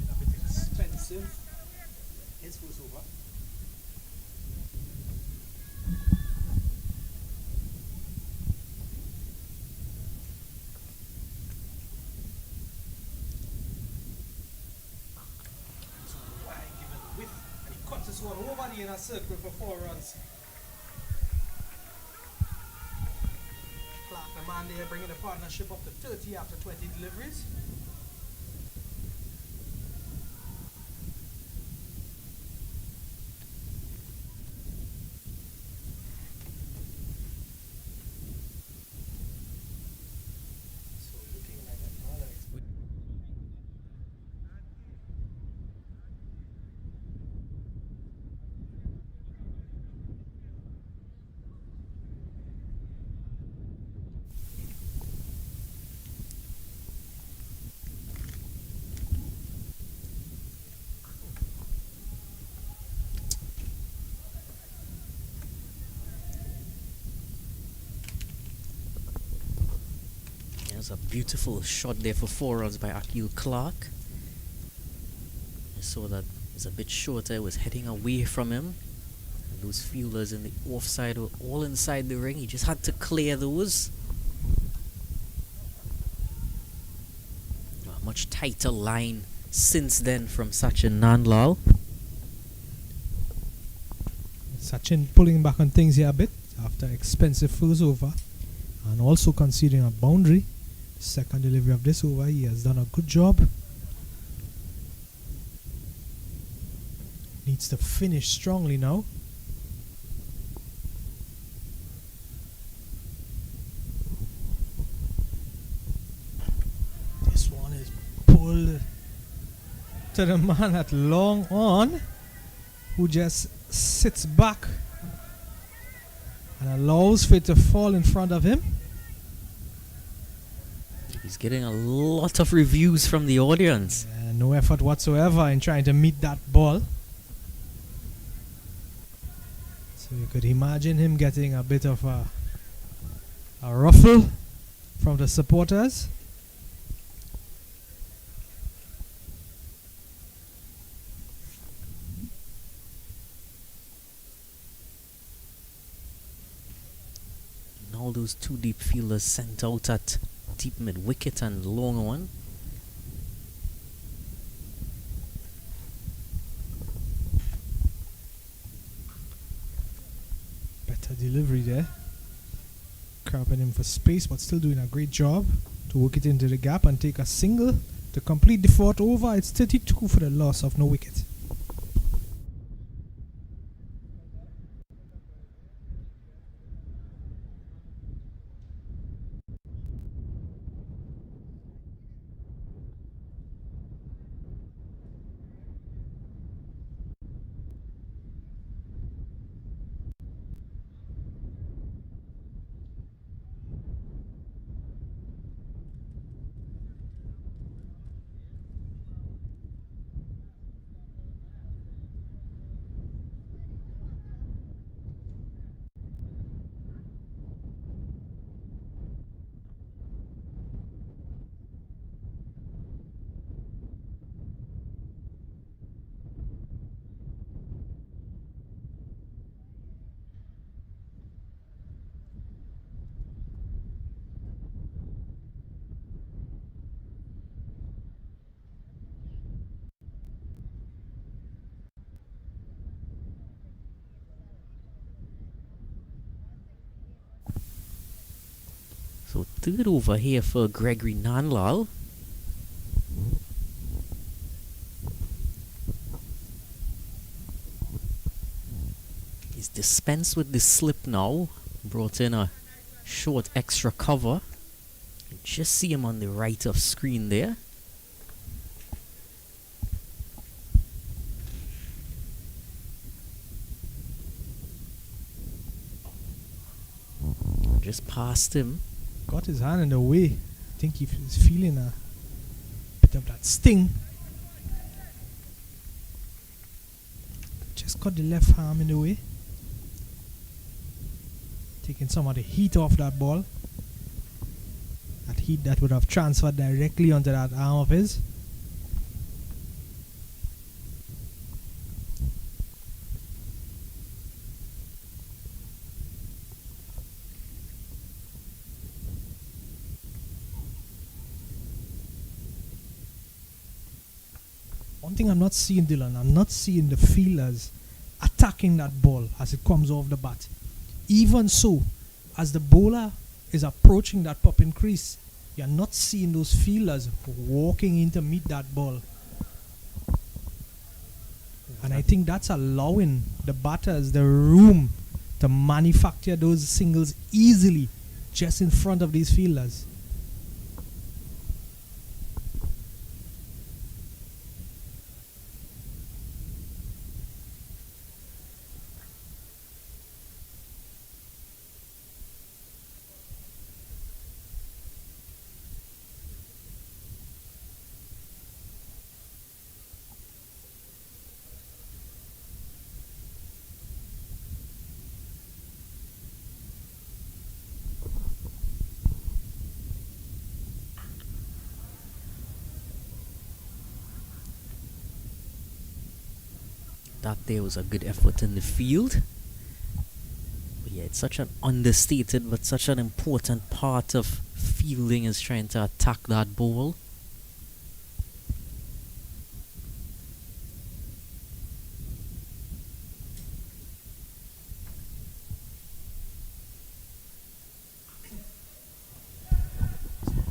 A bit expensive. His first over. So wide given the width, and he cuts this one over the inner circle for 4 runs. Clark, the man there, bringing the partnership up to 30 after 20 deliveries. was a beautiful shot there for 4 runs by Akil Clark. I saw that it was a bit shorter, was heading away from him. And those fielders in the offside were all inside the ring. He just had to clear those. A much tighter line since then from Sachin Nandlal. Sachin pulling back on things here a bit after expensive first over and also conceding a boundary. Second delivery of this over, he has done a good job. Needs to finish strongly now. This one is pulled to the man at long on, who just sits back and allows for it to fall in front of him. He's getting a lot of reviews from the audience. No effort whatsoever in trying to meet that ball. So you could imagine him getting a bit of a ruffle from the supporters. All those 2 deep fielders sent out at deep mid wicket and long on. Better delivery there. Crabbing him for space, but still doing a great job to work it into the gap and take a single to complete the 4th over. It's 32 for the loss of no wicket. So 3rd over here for Gregory Nandlal. He's dispensed with the slip now. Brought in a short extra cover. You just see him on the right of screen there. Just past him. Got his hand in the way. I think he is feeling a bit of that sting. Just got the left arm in the way. Taking some of the heat off that ball. That heat that would have transferred directly onto that arm of his. One thing I'm not seeing, Dylan, I'm not seeing the fielders attacking that ball as it comes off the bat. Even so, as the bowler is approaching that popping crease, you're not seeing those fielders walking in to meet that ball. And I think that's allowing the batters the room to manufacture those singles easily just in front of these fielders. that there was a good effort in the field. But yeah, it's such an understated but such an important part of fielding is trying to attack that ball.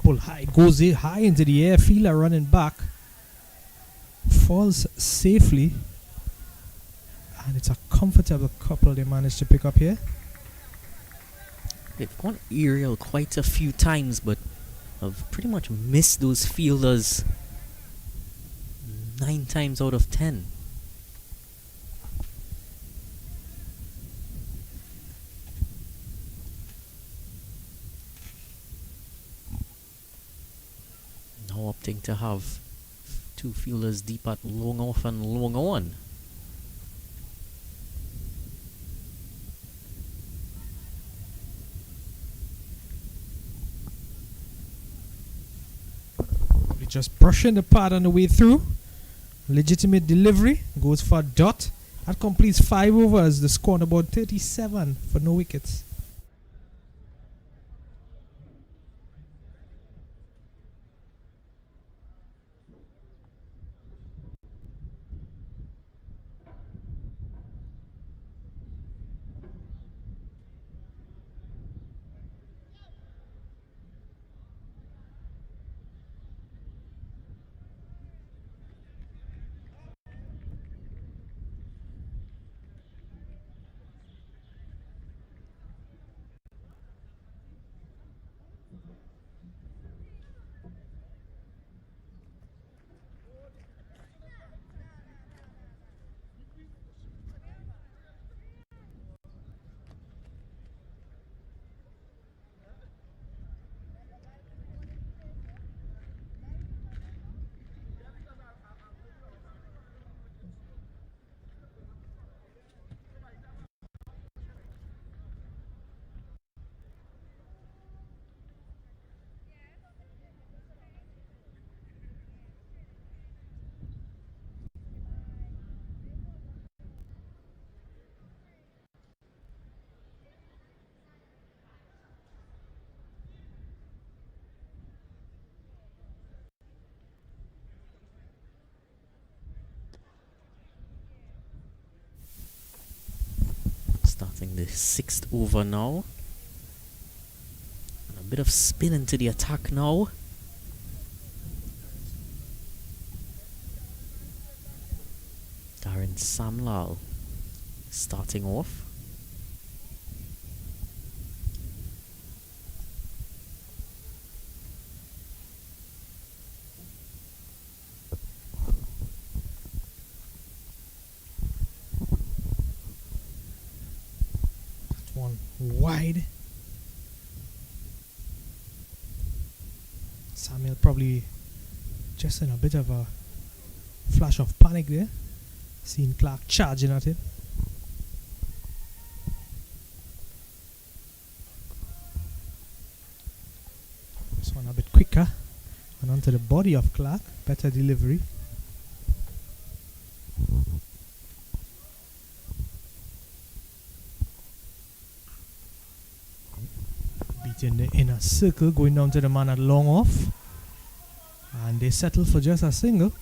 Pull high, goes high into the air. Fielder running back, falls safely, and it's a comfortable couple they managed to pick up here. They've gone aerial quite a few times, but have pretty much missed those fielders 9 times out of 10. Now opting to have 2 fielders deep at long off and long on. Just brushing the pad on the way through. Legitimate delivery. Goes for a dot. That completes 5 overs. The score on about 37 for no wickets. Starting the 6th over now. And a bit of spin into the attack now. Darren Samlal starting off. One wide. Samuel probably just in a bit of a flash of panic there. Seeing Clark charging at him. This one a bit quicker. And onto the body of Clark. Better delivery. Beating the inner circle, going down to the man at long off. And they settle for just a single.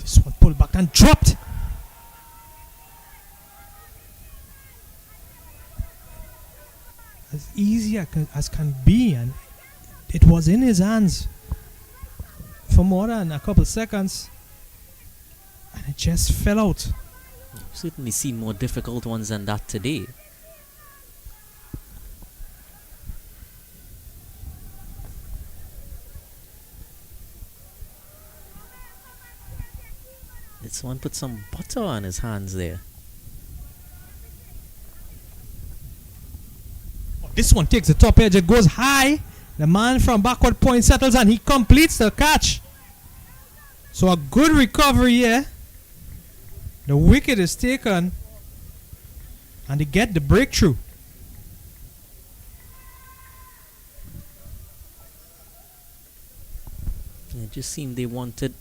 This one pulled back and dropped. As easy as can be, and it was in his hands for more than a couple seconds, and it just fell out. I've certainly seen more difficult ones than that today. This one put some butter on his hands there. This one takes the top edge. It goes high. The man from backward point settles and he completes the catch. So a good recovery here. The wicket is taken. And they get the breakthrough. It just seemed they wanted.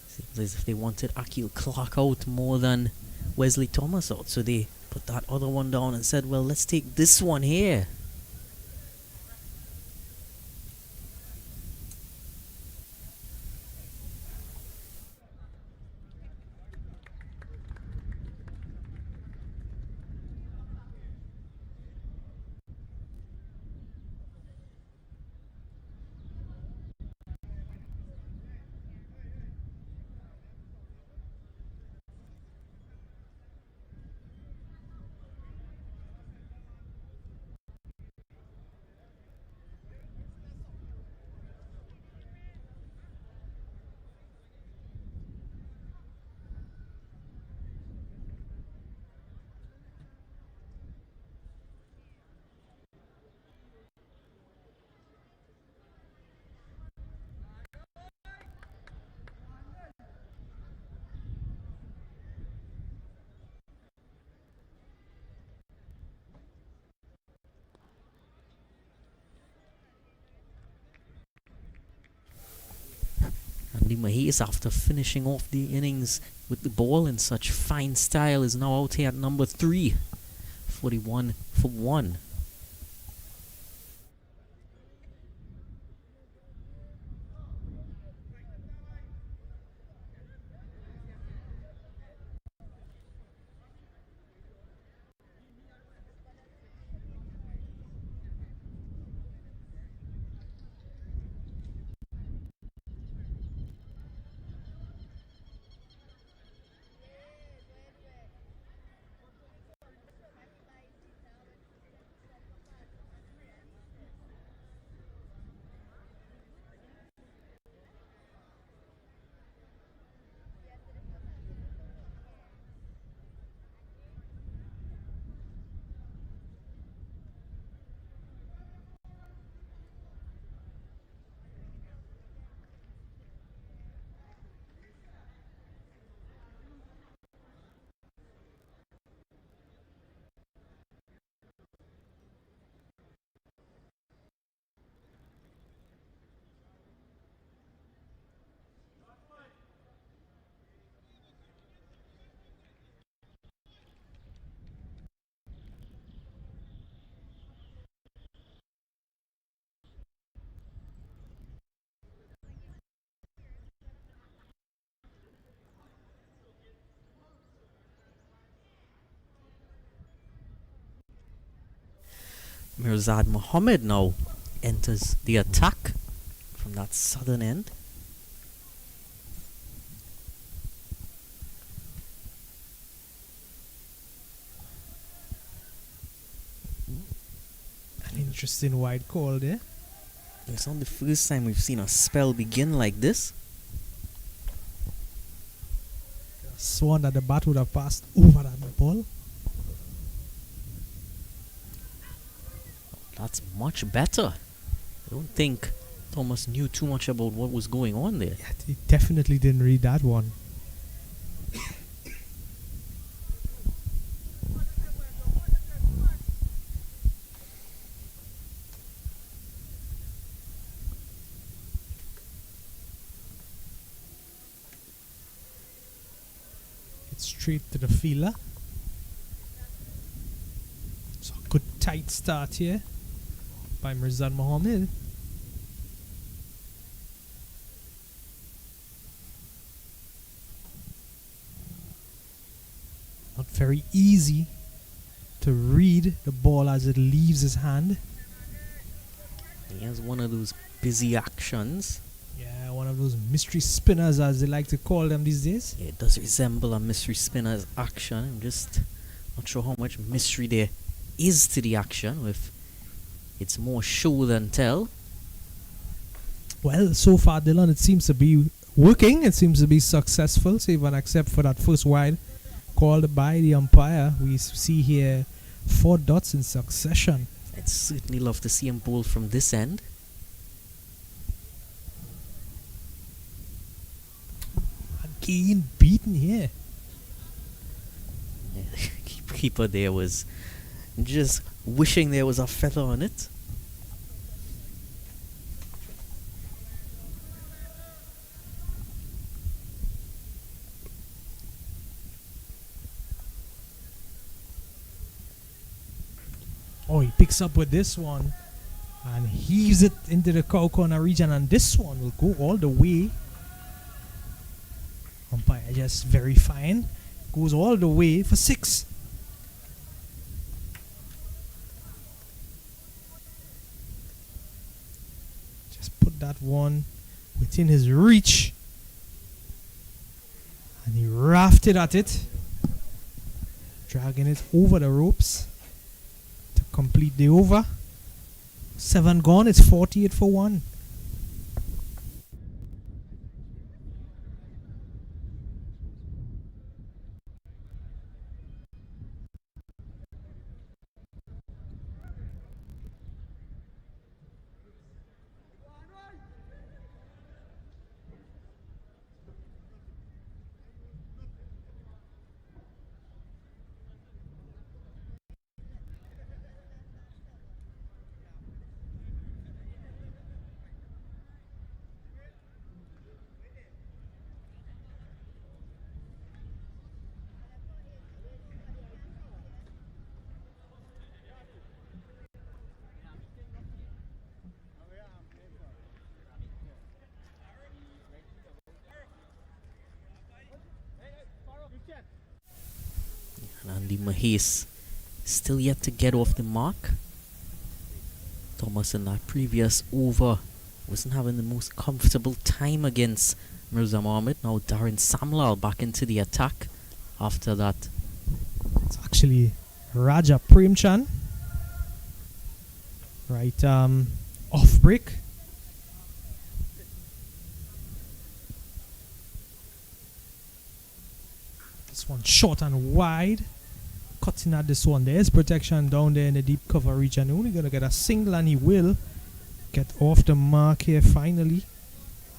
Seems as if they wanted Akil Clark out more than Wesley Thomas out. So they put that other one down and said, well, let's take this one here. Andy Mahis, after finishing off the innings with the ball in such fine style, is now out here at number 3. 41 for 1. Mirzad Mohammed now enters the attack from that southern end. An interesting wide call there. It's not the first time we've seen a spell begin like this. Sworn that the bat would have passed over that ball. That's much better. I don't think Thomas knew too much about what was going on there. Yeah, he definitely didn't read that one. It's straight to the fielder. So good tight start here by Mirzad Mohammed. Not very easy to read the ball as it leaves his hand. He has one of those busy actions. Yeah, one of those mystery spinners as they like to call them these days. Yeah, it does resemble a mystery spinner's action. I'm just not sure how much mystery there is to the action. If it's more show than tell. Well, so far, Dylan, it seems to be working. It seems to be successful, save and except for that first wide called by the umpire. We see here 4 dots in succession. I'd certainly love to see him bowl from this end. Again, beaten here. Yeah, keeper there was just wishing there was a feather on it. Oh, he picks up with this one and heaves it into the cow corner region, and this one will go all the way. Umpire just verifying. Goes all the way for 6. Just put that one within his reach. And he rafted at it, dragging it over the ropes to complete the over. 7 gone, it's 48 for 1. And the Mahis still yet to get off the mark. Thomas in that previous over wasn't having the most comfortable time against Mirza Mohammed. Now Darren Samlal back into the attack after that. It's actually Raja Premchand. Right, off break. This one short and wide. Cutting at this one. There's protection down there in the deep cover region. Only gonna get a single, and he will get off the mark here finally.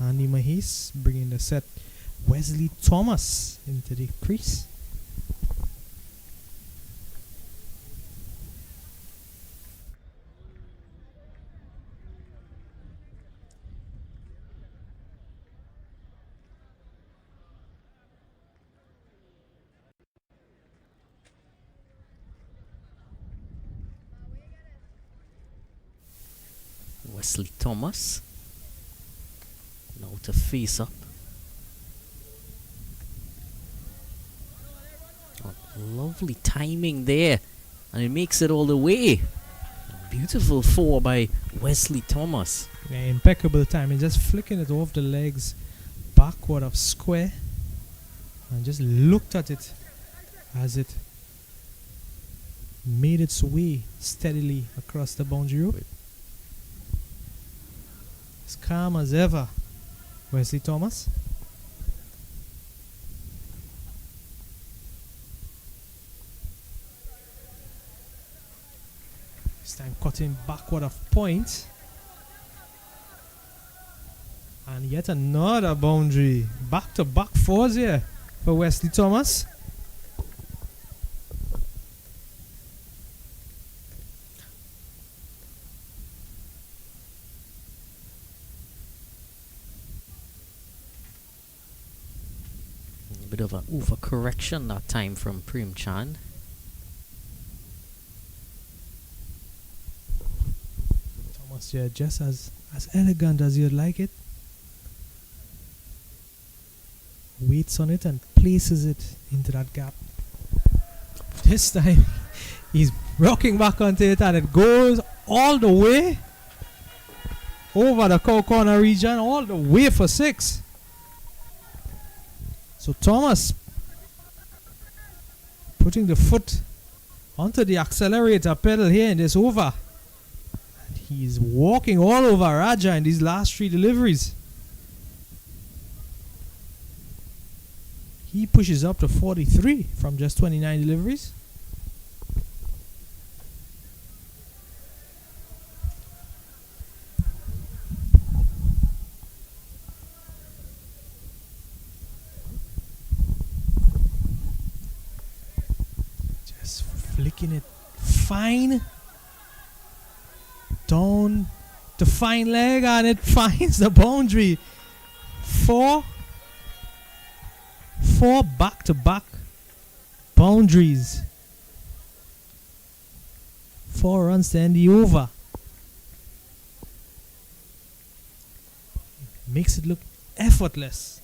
Andy Mahis bringing the set. Wesley Thomas into the crease. Wesley Thomas now to face up. Oh, lovely timing there, and it makes it all the way. Beautiful 4 by Wesley Thomas. Yeah, impeccable timing, just flicking it off the legs backward of square, and just looked at it as it made its way steadily across the boundary rope. As calm as ever, Wesley Thomas. This time cutting backward of point. And yet another boundary. Back-to-back 4s here for Wesley Thomas. Bit of an overcorrection that time from Premchand. Thomas here just as elegant as you'd like it. Waits on it and places it into that gap. This time he's rocking back onto it, and it goes all the way over the cow corner region, all the way for 6. So Thomas putting the foot onto the accelerator pedal here in this over. And he's walking all over Raja in these last 3 deliveries. He pushes up to 43 from just 29 deliveries. Just flicking it fine down the fine leg, and it finds the boundary. Four back-to-back boundaries. 4 runs to end the over. Makes it look effortless.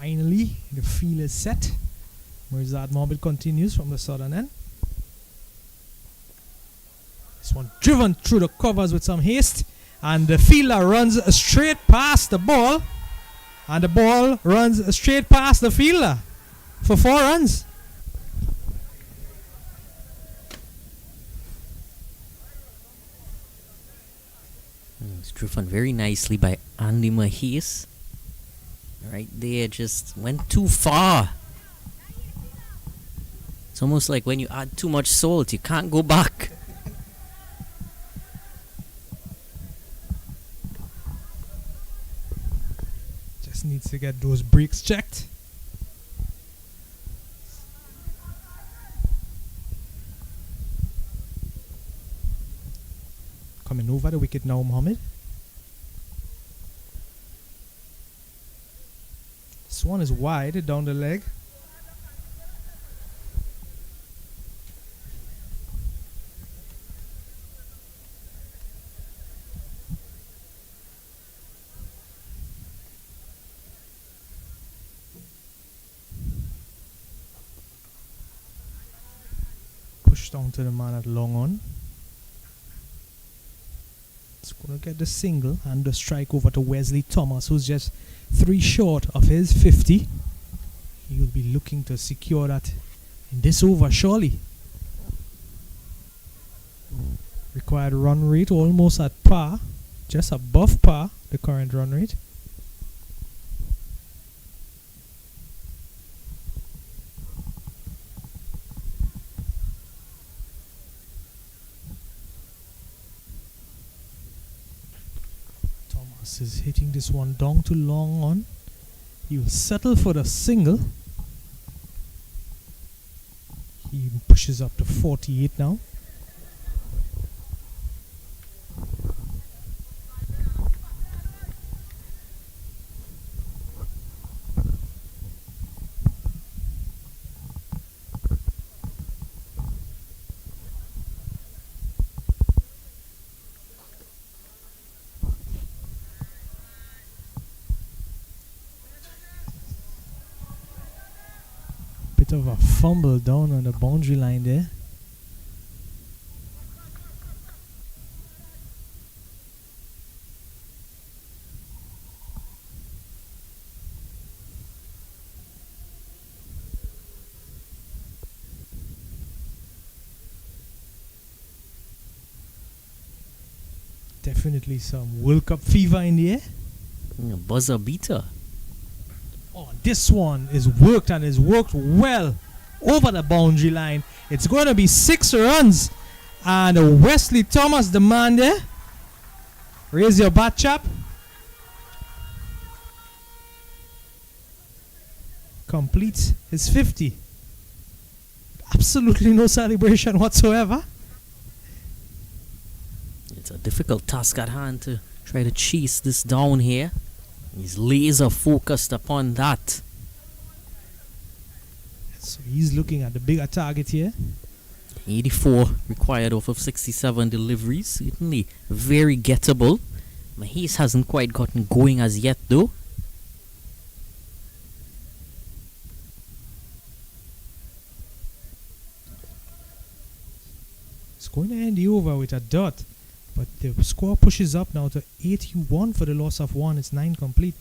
Finally, the field is set. Mirzad Mohammed continues from the southern end. This one driven through the covers with some haste, and the fielder runs straight past the ball, and the ball runs straight past the fielder for 4 runs. It's driven very nicely by Andy Mahis. Right there, just went too far. It's almost like when you add too much salt, you can't go back. Just needs to get those brakes checked. Coming over the wicket now, Mohammed. This one is wide down the leg. Push down to the man at long on. It's going to get the single and the strike over to Wesley Thomas, who's just 3 short of his 50. He will be looking to secure that in this over, surely. Required run rate almost at par, just above par, the current run rate. Is hitting this one down to long on. He will settle for the single. He pushes up to 48 now. Of a fumble down on the boundary line there. Definitely some World Cup fever in the air. Buzzer beater. Oh, this one is worked, and is worked well over the boundary line. It's going to be 6 runs, and Wesley Thomas, the man there. Raise your bat, chap. completes his 50. Absolutely no celebration whatsoever. It's a difficult task at hand to try to chase this down here. He's laser focused upon that. So he's looking at the bigger target here. 84 required off of 67 deliveries. Certainly very gettable. Mahis hasn't quite gotten going as yet though. It's going to end the over with a dot. But the score pushes up now to 81 for the loss of 1. It's 9 complete.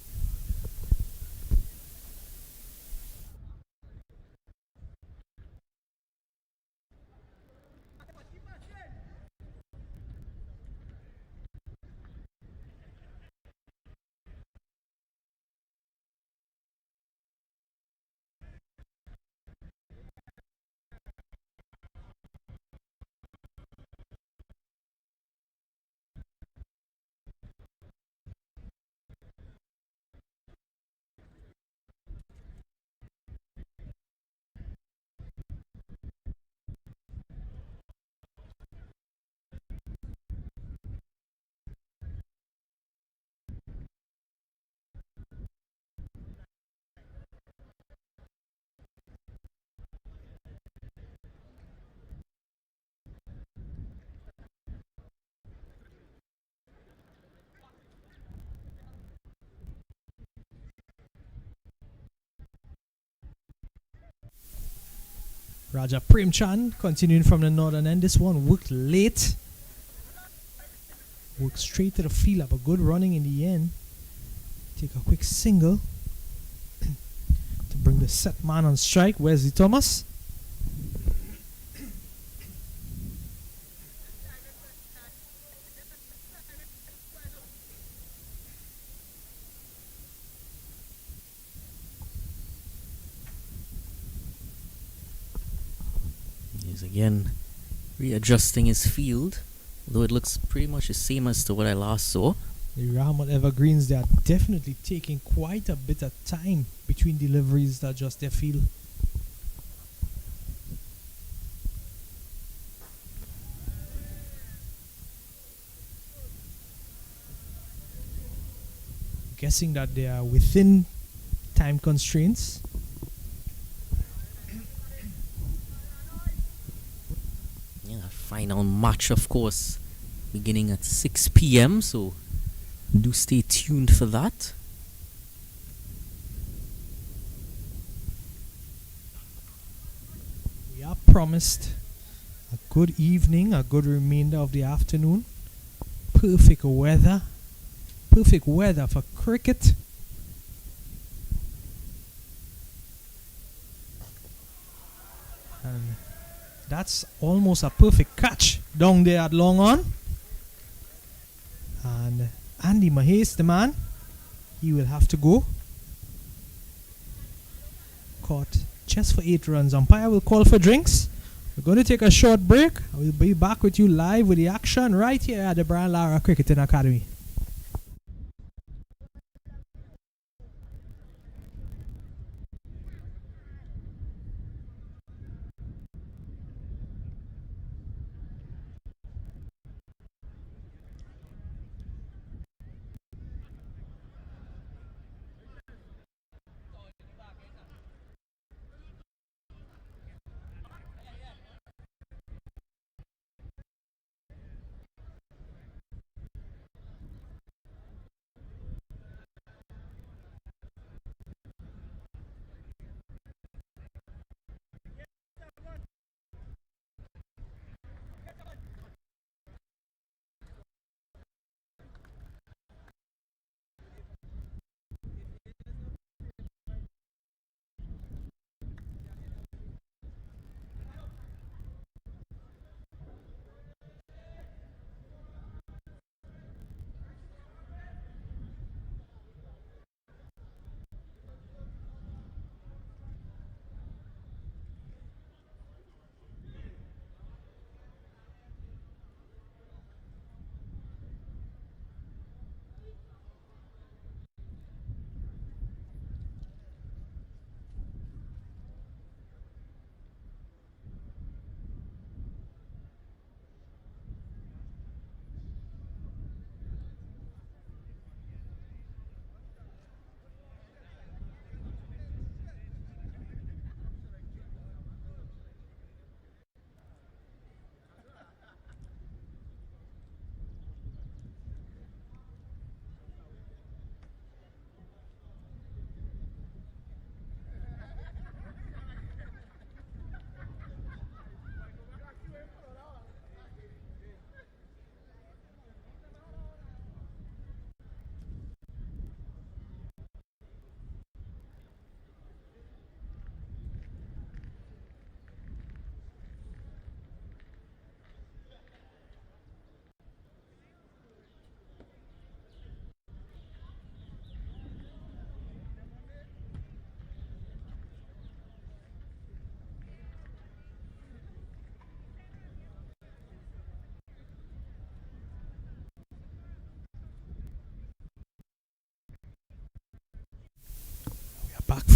Raja Premchand continuing from the northern end. This one worked late. Worked straight to the field up. A good running in the end. Take a quick single to bring the set man on strike. Wesley Thomas. He's again readjusting his field, although it looks pretty much the same as to what I last saw. The Rahamut Evergreens, they are definitely taking quite a bit of time between deliveries to adjust their field. Guessing that they are within time constraints. Yeah, final match, of course, beginning at 6 p.m. So do stay tuned for that. We are promised a good evening, a good remainder of the afternoon. Perfect weather for cricket. And that's almost a perfect catch down there at long on. And Andy Mahes, the man, he will have to go. Caught just for 8 runs. Umpire will call for drinks. We're going to take a short break. We'll be back with you live with the action right here at the Brian Lara Cricketing Academy.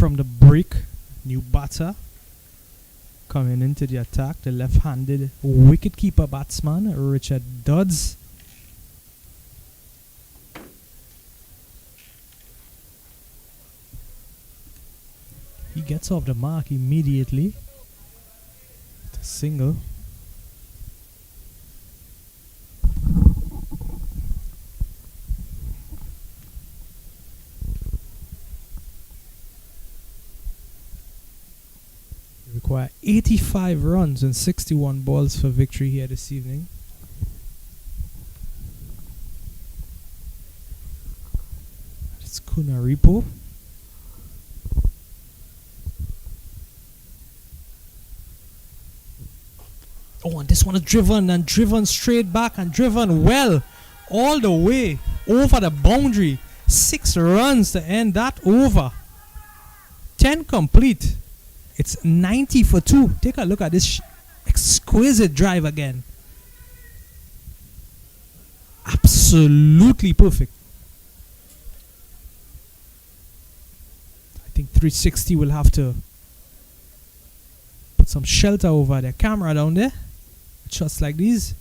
from the break. New batter coming into the attack. The left-handed wicketkeeper batsman, Richard Dodds. He gets off the mark immediately. It's a single. Require 85 runs and 61 balls for victory here this evening. It's Cunaripo. Oh, and this one is driven straight back and driven well all the way over the boundary. 6 runs to end that over. 10 complete. It's 90 for 2. Take a look at this exquisite drive again. Absolutely perfect. I think 360 will have to put some shelter over their camera down there. Shots like these.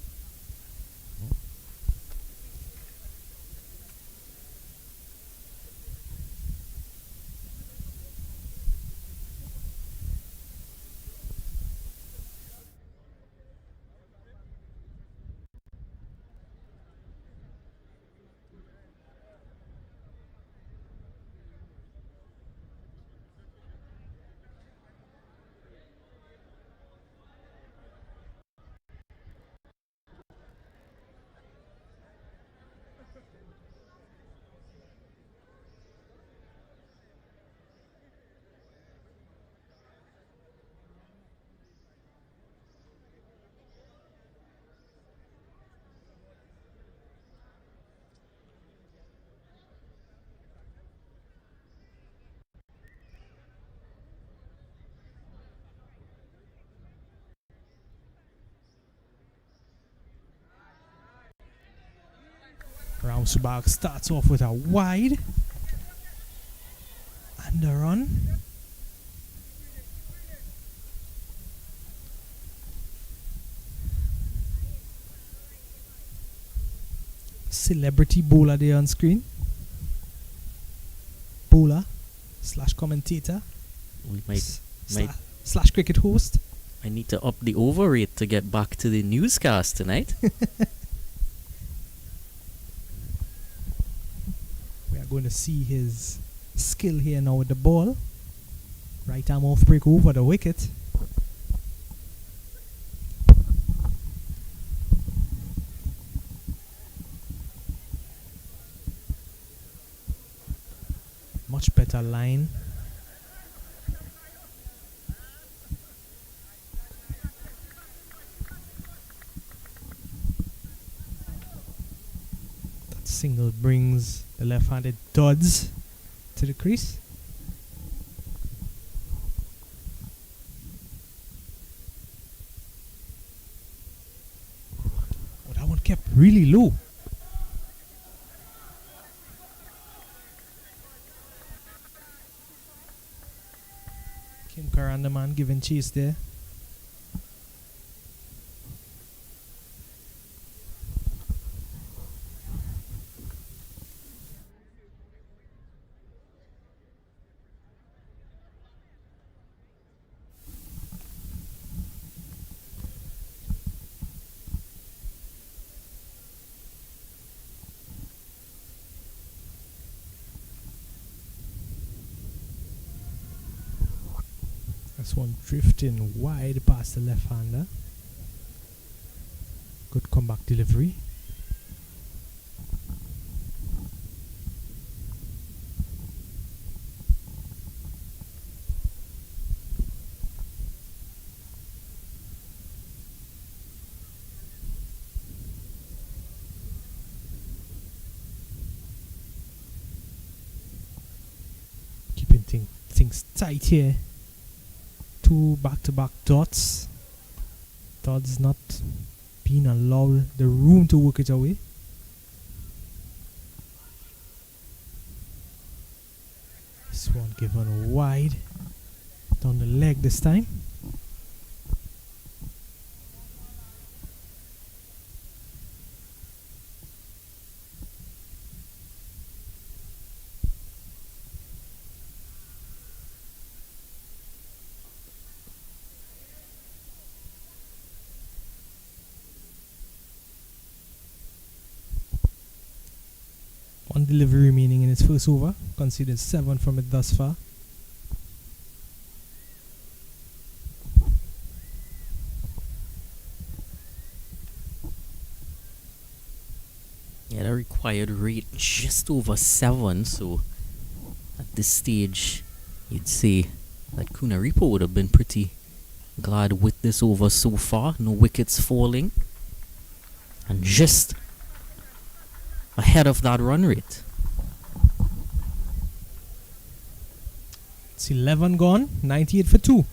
Rahamut starts off with a wide and a run. Celebrity bowler there on screen. Bowler / commentator. We might / cricket host. I need to up the over rate to get back to the newscast tonight. We are going to see his skill here now with the ball. Right arm off break over the wicket. Much better line. That single brings the left-handed Dodds to the crease. Oh, that one kept really low. Kim Karan, the man giving chase there. This one drifting wide past the left-hander. Good comeback delivery. Keeping things tight here. 2 back-to-back dots. Dodds not being allowed the room to work it away. This one given wide down the leg this time. One delivery remaining in its first over, conceded 7 from it thus far. Yeah, the required rate just over 7, so at this stage you'd say that Cunaripo would have been pretty glad with this over so far. No wickets falling, and just ahead of that run rate. It's 11 gone, 98 for 2.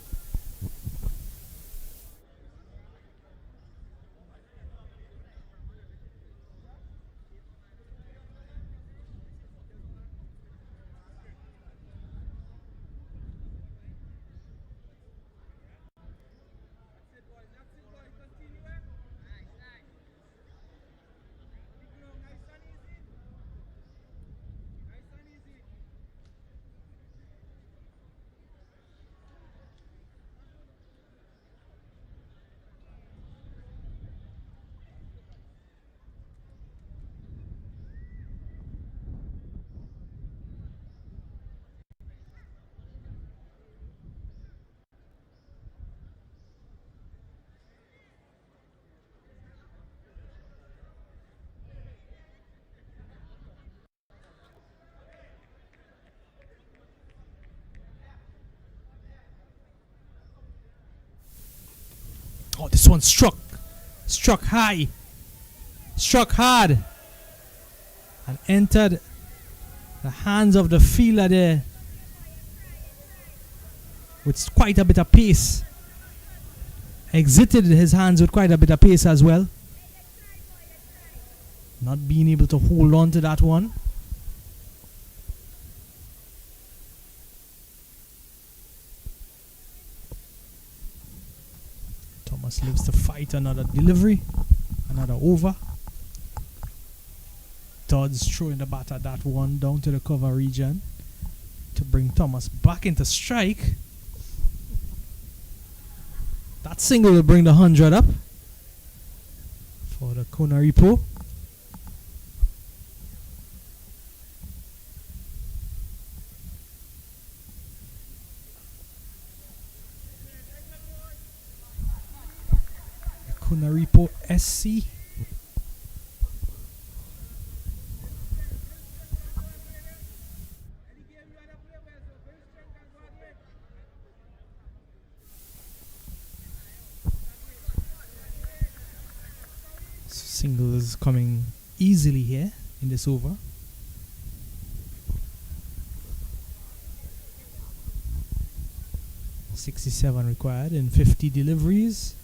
Oh, this one struck high, struck hard, and entered the hands of the fielder there with quite a bit of pace. Exited his hands with quite a bit of pace as well. Not being able to hold on to that one. Thomas lives to fight another delivery, another over. Todd's throwing the bat at that one down to the cover region to bring Thomas back into strike. That single will bring the 100 up for the Cunaripo. Cunaripo SC. Singles coming easily here in this over. .67 required in 50 deliveries.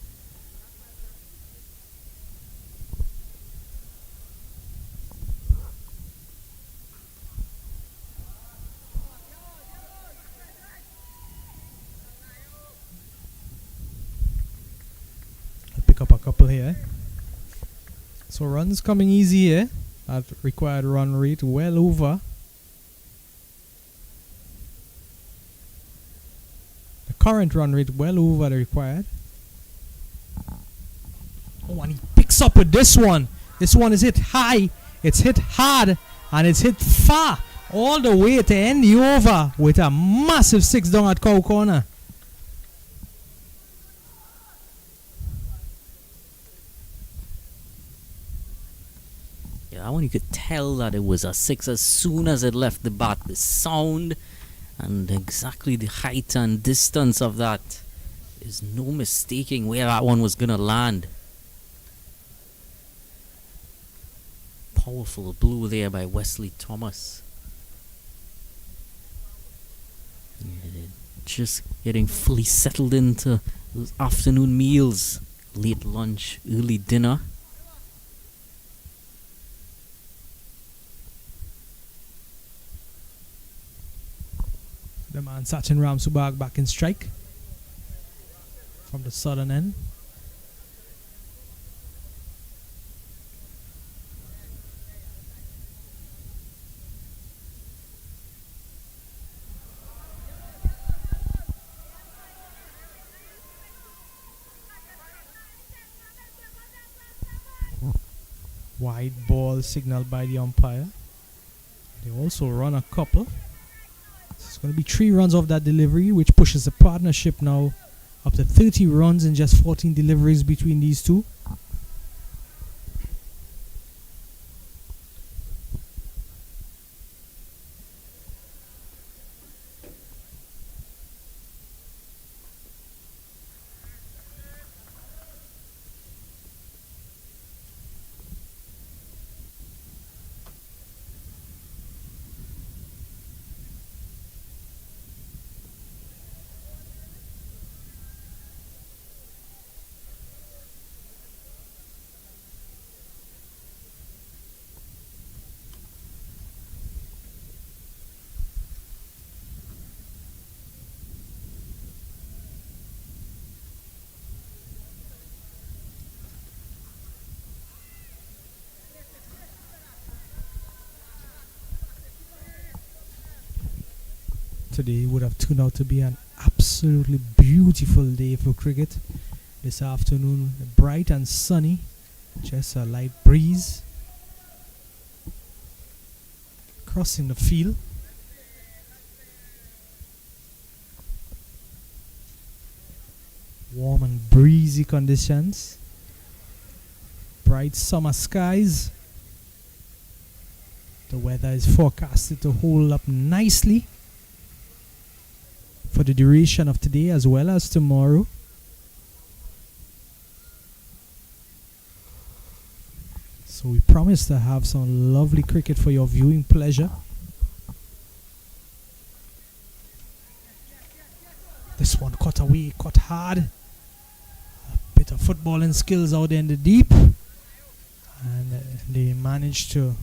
I'll pick up a couple here. So runs coming easy here. That required run rate well over. The current run rate well over the required. Oh, and he picks up with this one. This one is hit high. It's hit hard. And it's hit far. All the way to end the over with a massive 6 down at Cow Corner. That one you could tell that it was a 6 as soon as it left the bat. The sound and exactly the height and distance of that. There's no mistaking where that one was gonna land. Powerful blow there by Wesley Thomas. Just getting fully settled into those afternoon meals, late lunch, early dinner. The man Sachin Ramsubag back in strike from the southern end. Wide ball signaled by the umpire. They also run a couple. It's going to be 3 runs off that delivery, which pushes the partnership now up to 30 runs in just 14 deliveries between these two. Today would have turned out to be an absolutely beautiful day for cricket. This afternoon, bright and sunny, just a light breeze crossing the field. Warm and breezy conditions, bright summer skies. The weather is forecasted to hold up nicely for the duration of today as well as tomorrow. So we promise to have some lovely cricket for your viewing pleasure. This one cut away, cut hard. A bit of footballing skills out there in the deep. And they managed to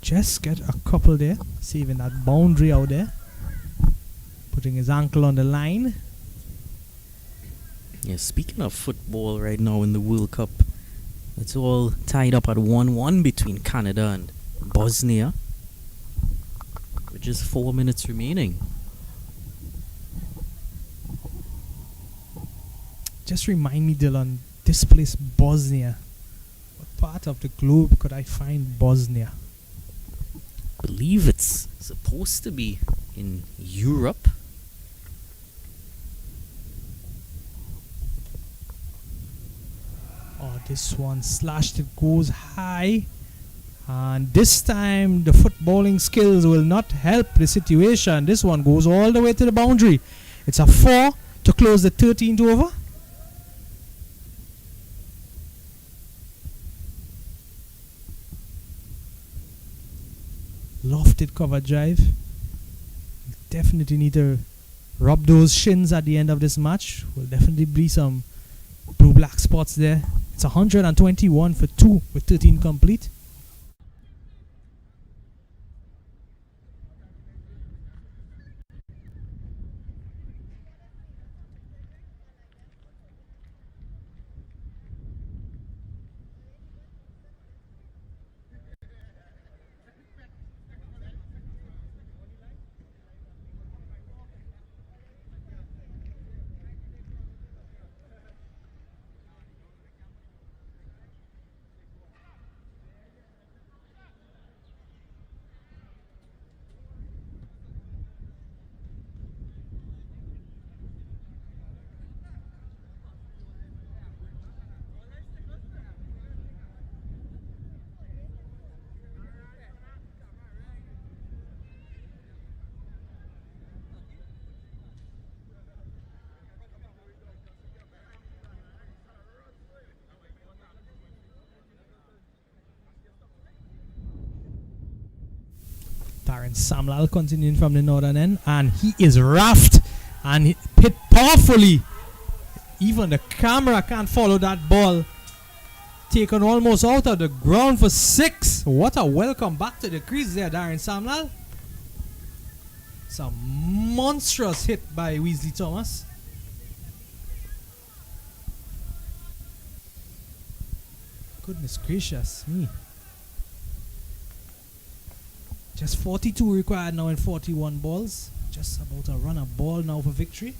just get a couple there, saving that boundary out there. Putting his ankle on the line. Yeah, speaking of football right now in the World Cup, it's all tied up at 1-1 between Canada and Bosnia, with just 4 minutes remaining. Just remind me, Dylan, this place Bosnia. What part of the globe could I find Bosnia? I believe it's supposed to be in Europe. Oh, this one slashed, it goes high. And this time the footballing skills will not help the situation. This one goes all the way to the boundary. It's a 4 to close the 13th over. Lofted cover drive. Definitely need to rub those shins at the end of this match. Will definitely be some blue-black spots there. It's 121 for 2 with 13 complete. Darren Samlal continuing from the northern end, and he is raft and hit powerfully. Even the camera can't follow that ball. Taken almost out of the ground for 6. What a welcome back to the crease there, Darren Samlal. Some monstrous hit by Wesley Thomas. Goodness gracious me. Just 42 required now in 41 balls. Just about to run a ball now for victory.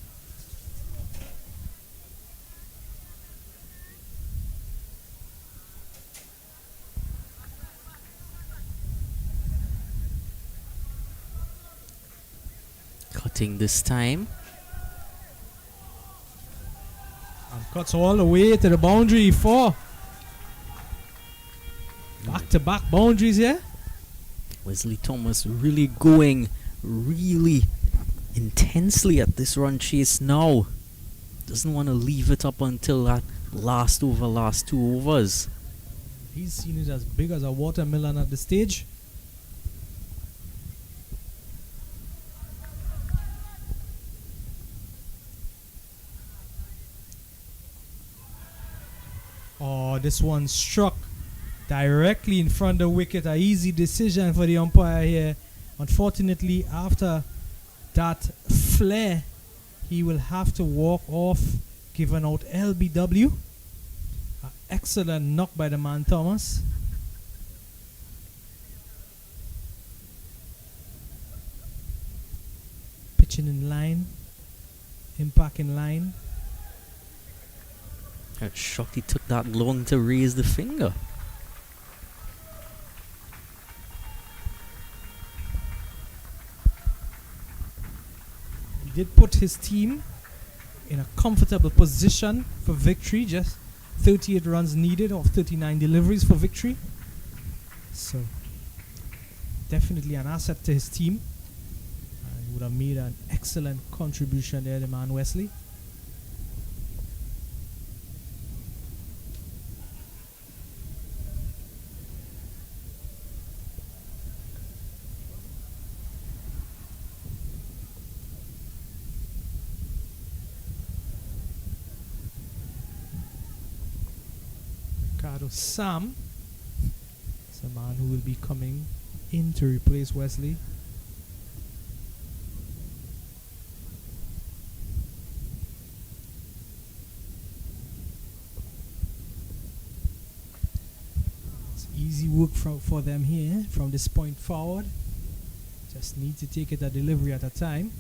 Cutting this time. And cuts all the way to the boundary for back-to-back boundaries here. Wesley Thomas really going really intensely at this run chase now. Doesn't want to leave it up until that last 2 overs. He's seen it as big as a watermelon at the stage. Oh, this one struck directly in front of the wicket. An easy decision for the umpire here. Unfortunately, after that flare, he will have to walk off, giving out LBW. An excellent knock by the man Thomas. Pitching in line. Impact in line. I'm shocked he took that long to raise the finger. He did put his team in a comfortable position for victory. Just 38 runs needed of 39 deliveries for victory. So definitely an asset to his team. He would have made an excellent contribution there, the man Wesley. Sam is a man who will be coming in to replace Wesley. It's easy work for them here from this point forward. Just need to take it a delivery at a time.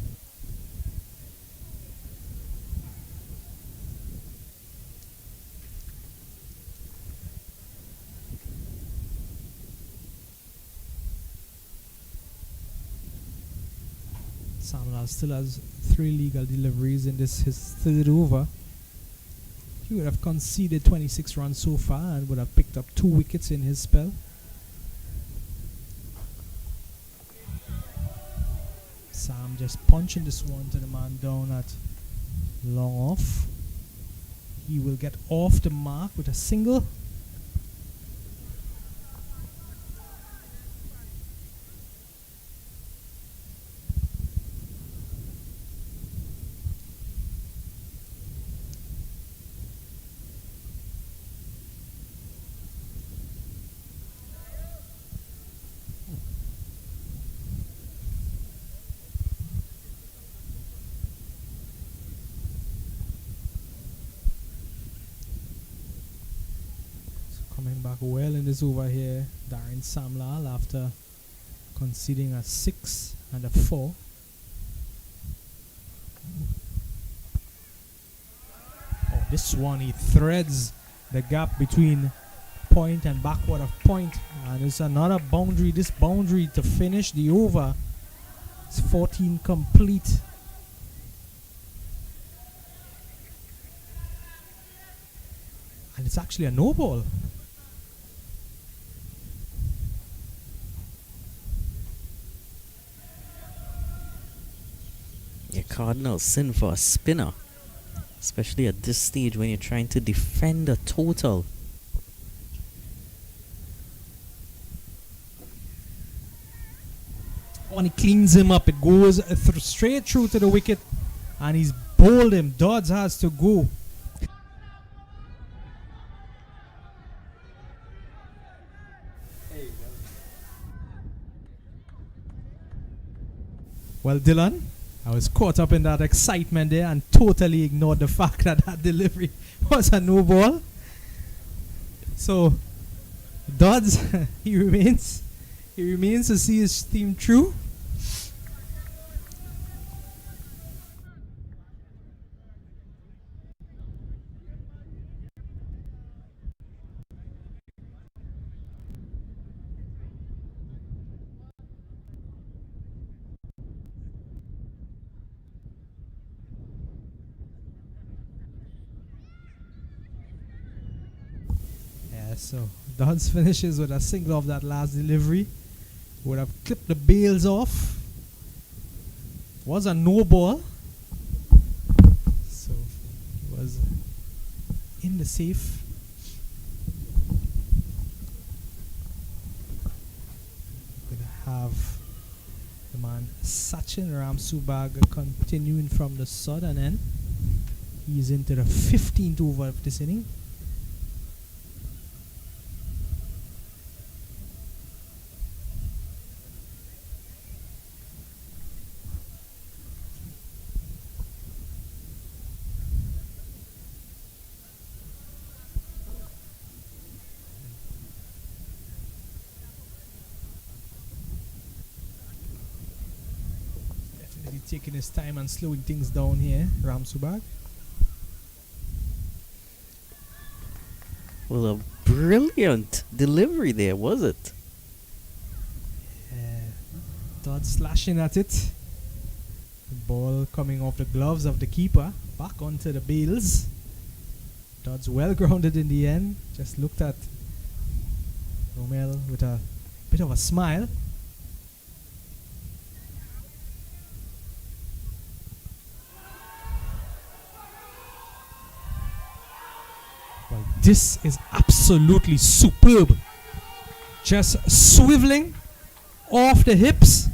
Savannah still has 3 legal deliveries in this his 3rd over. He would have conceded 26 runs so far and would have picked up 2 wickets in his spell. Sam just punching this one to the man down at long off. He will get off the mark with a single. Coming back well in this over here, Darren Samlal, after conceding a 6 and a 4. Oh, this one, he threads the gap between point and backward of point, and it's another boundary. This boundary to finish the over. It's 14 complete. And it's actually a no ball. Yeah, Cardinals sin for a spinner, especially at this stage when you're trying to defend a total. When he cleans him up, it goes straight through to the wicket, and he's bowled him. Dodds has to go. Well, Dylan, I was caught up in that excitement there and totally ignored the fact that that delivery was a no ball. So, Dodds, he remains to see his team through. Yeah, so Dodds finishes with a single off that last delivery. Would have clipped the bails off. Was a no ball. So he was in the safe. Gonna have the man Sachin Ramsubag continuing from the southern end. He's into the 15th over of this inning. Definitely taking his time and slowing things down here, Ramsubag. Well, a brilliant delivery there, was it? Todd slashing at it. The ball coming off the gloves of the keeper. Back onto the bails. Todd's well grounded in the end. Just looked at Romel with a bit of a smile. Well, this is absolutely superb. Just swiveling off the hips,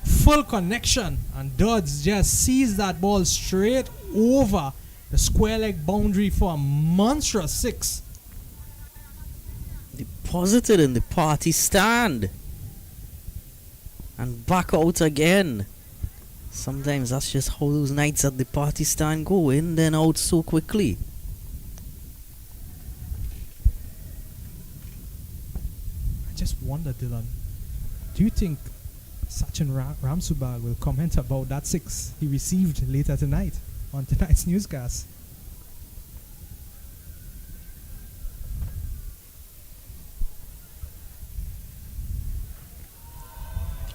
full connection, and Dodds just sees that ball straight over the square leg boundary for a monstrous 6. Deposited in the party stand and back out again. Sometimes that's just how those nights at the party stand go, in then out so quickly. I just wonder, Dylan, do you think Sachin Ramsubag will comment about that 6 he received later tonight on tonight's newscast?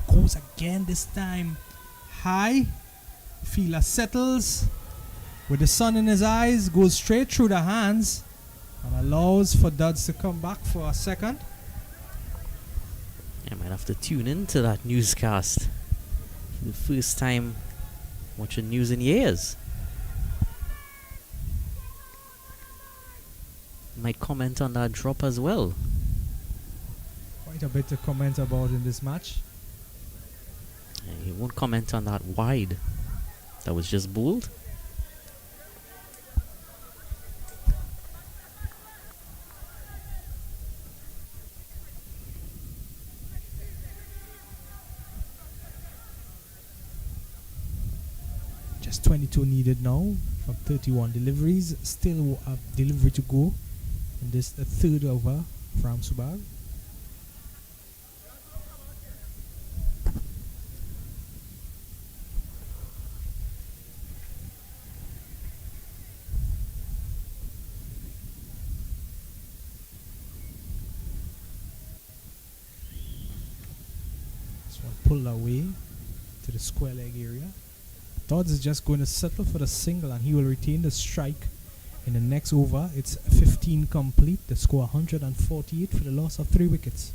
Goes again this time high. Fielder settles with the sun in his eyes, goes straight through the hands and allows for Dodds to come back for a second. I might have to tune into that newscast for the first time watching news in years. Might comment on that drop as well. Quite a bit to comment about in this match. He won't comment on that wide. That was just bowled. Just 22 needed now from 31 deliveries. Still a delivery to go in this third over from Subag. This one pulled away to the square leg area. Dodds is just going to settle for the single and he will retain the strike in the next over. It's 15 complete. The score 148 for the loss of 3 wickets.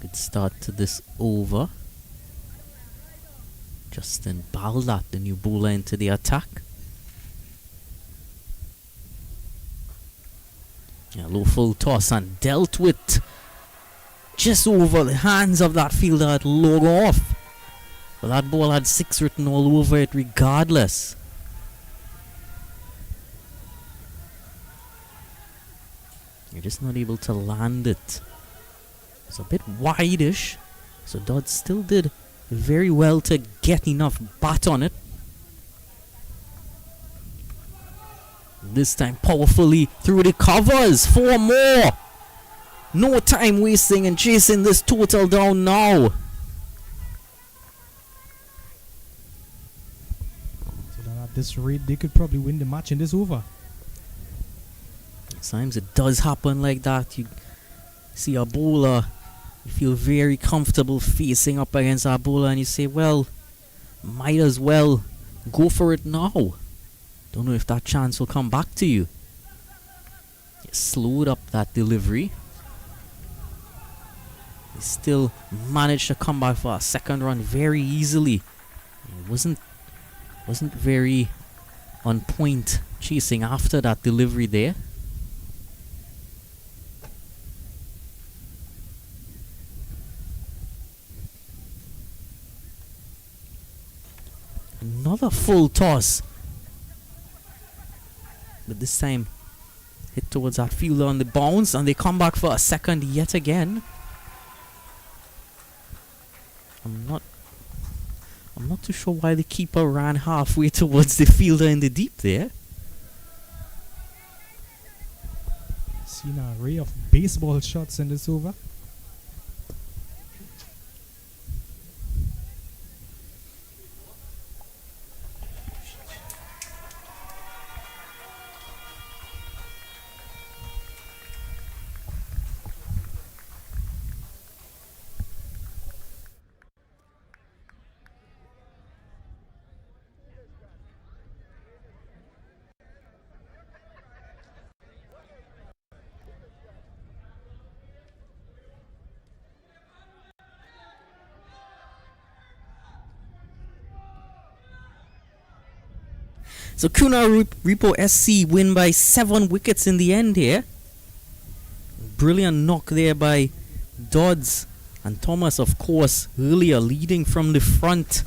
Good start to this over. Justin Baldat, the new bowler, into the attack. A low full toss and dealt with just over the hands of that fielder at log off. But that ball had 6 written all over it regardless. You're just not able to land it. It's a bit wide-ish, so Dodd still did very well to get enough bat on it. This time powerfully through the covers. 4 more. No time wasting and chasing this total down now. At this rate, they could probably win the match in this over. Sometimes it does happen like that. You see a bowler, you feel very comfortable facing up against that bowler, and you say, well, might as well go for it now. Don't know if that chance will come back to you. You slowed up that delivery. He still managed to come back for a second run very easily. It wasn't very on point chasing after that delivery there. Another full toss, but this time hit towards that fielder on the bounce, and they come back for a second yet again. I'm not too sure why the keeper ran halfway towards the fielder in the deep there. Seen an array of baseball shots in this over. So Cunaripo SC win by 7 wickets in the end here. Brilliant knock there by Dodds, and Thomas, of course, earlier leading from the front.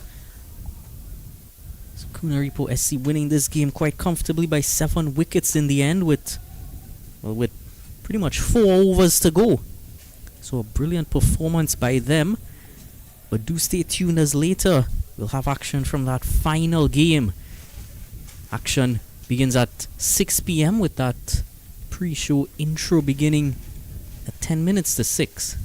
So Cunaripo SC winning this game quite comfortably by 7 wickets in the end with pretty much 4 overs to go. So a brilliant performance by them. But do stay tuned, as later we'll have action from that final game. Action begins at 6 p.m. with that pre-show intro beginning at 10 minutes to 6.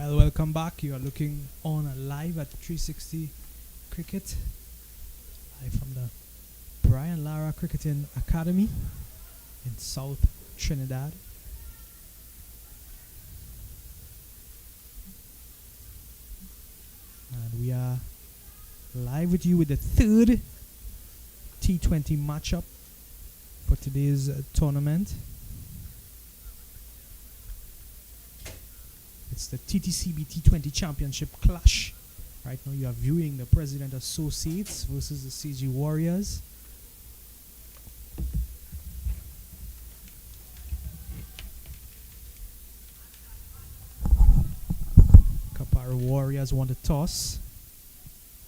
Well, welcome back. You are looking on live at 360 Cricket, live from the Brian Lara Cricketing Academy in South Trinidad. And we are live with you with the third T20 matchup for today's tournament. It's the TTCB T20 Championship Clash. Right now you are viewing the President Associates versus the CG Warriors. Kapara Warriors won the toss.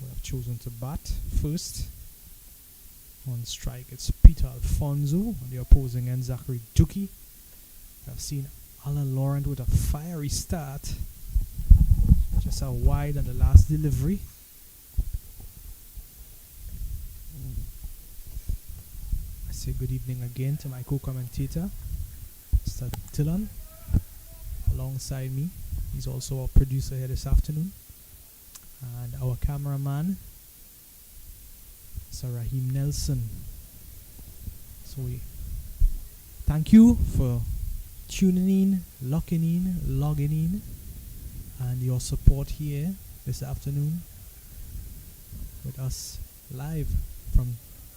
We have chosen to bat first. On strike it's Peter Alfonso. On the opposing end Zachary Duki. We have seen Alan Laurent with a fiery start. Just a wide on the last delivery. I say good evening again to my co-commentator, Mr. Dylan, alongside me. He's also our producer here this afternoon. And our cameraman, Sir Raheem Nelson. So we thank you for tuning in, logging in, and your support here this afternoon with us live from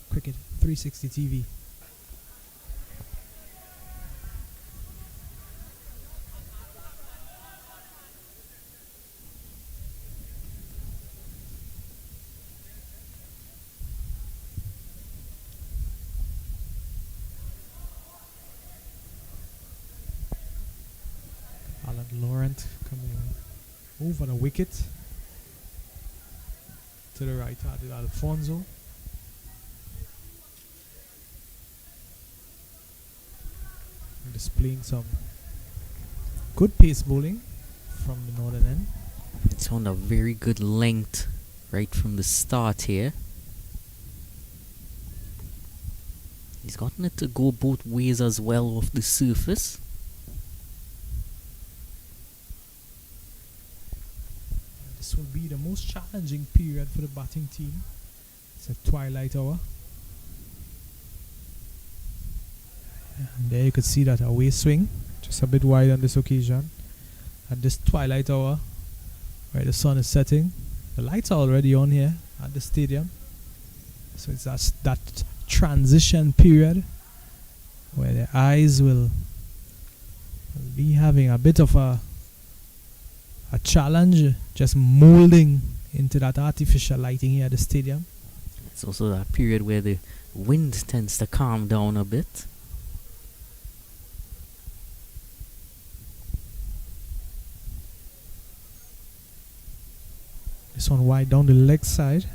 Cricket 360 TV. Laurent coming over the wicket to the right handed Alfonso. And displaying some good pace bowling from the northern end. It's on a very good length right from the start here. He's gotten it to go both ways as well off the surface. This will be the most challenging period for the batting team. It's a twilight hour. And there you could see that away swing, just a bit wide on this occasion. At this twilight hour, where the sun is setting, the lights are already on here at the stadium. So it's that transition period where the eyes will be having a bit of a challenge, just molding into that artificial lighting here at the stadium. It's also that period where the wind tends to calm down a bit. This one wide down the leg side.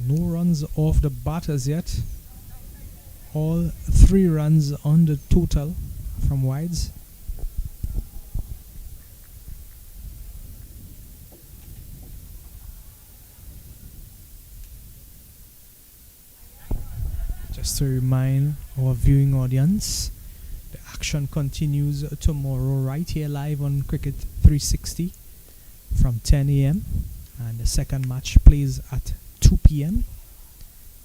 No runs off the bat as yet. All 3 runs on the total from wides. Just to remind our viewing audience, the action continues tomorrow right here live on Cricket 360 from 10 a.m. and the second match plays at 2 p.m.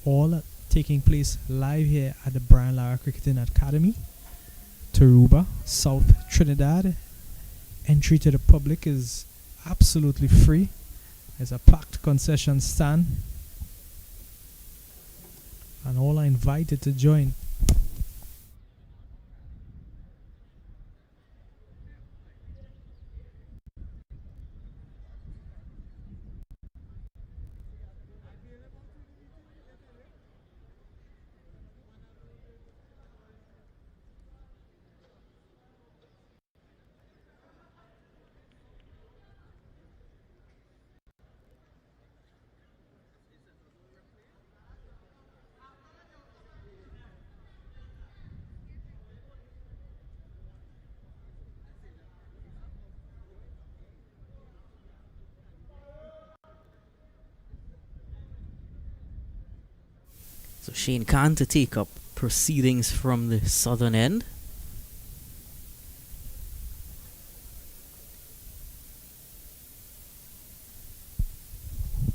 all taking place live here at the Brian Lara Cricketing Academy, Taruba, South Trinidad. Entry to the public is absolutely free. There's a packed concession stand and all are invited to join. So Shane Khan to take up proceedings from the southern end.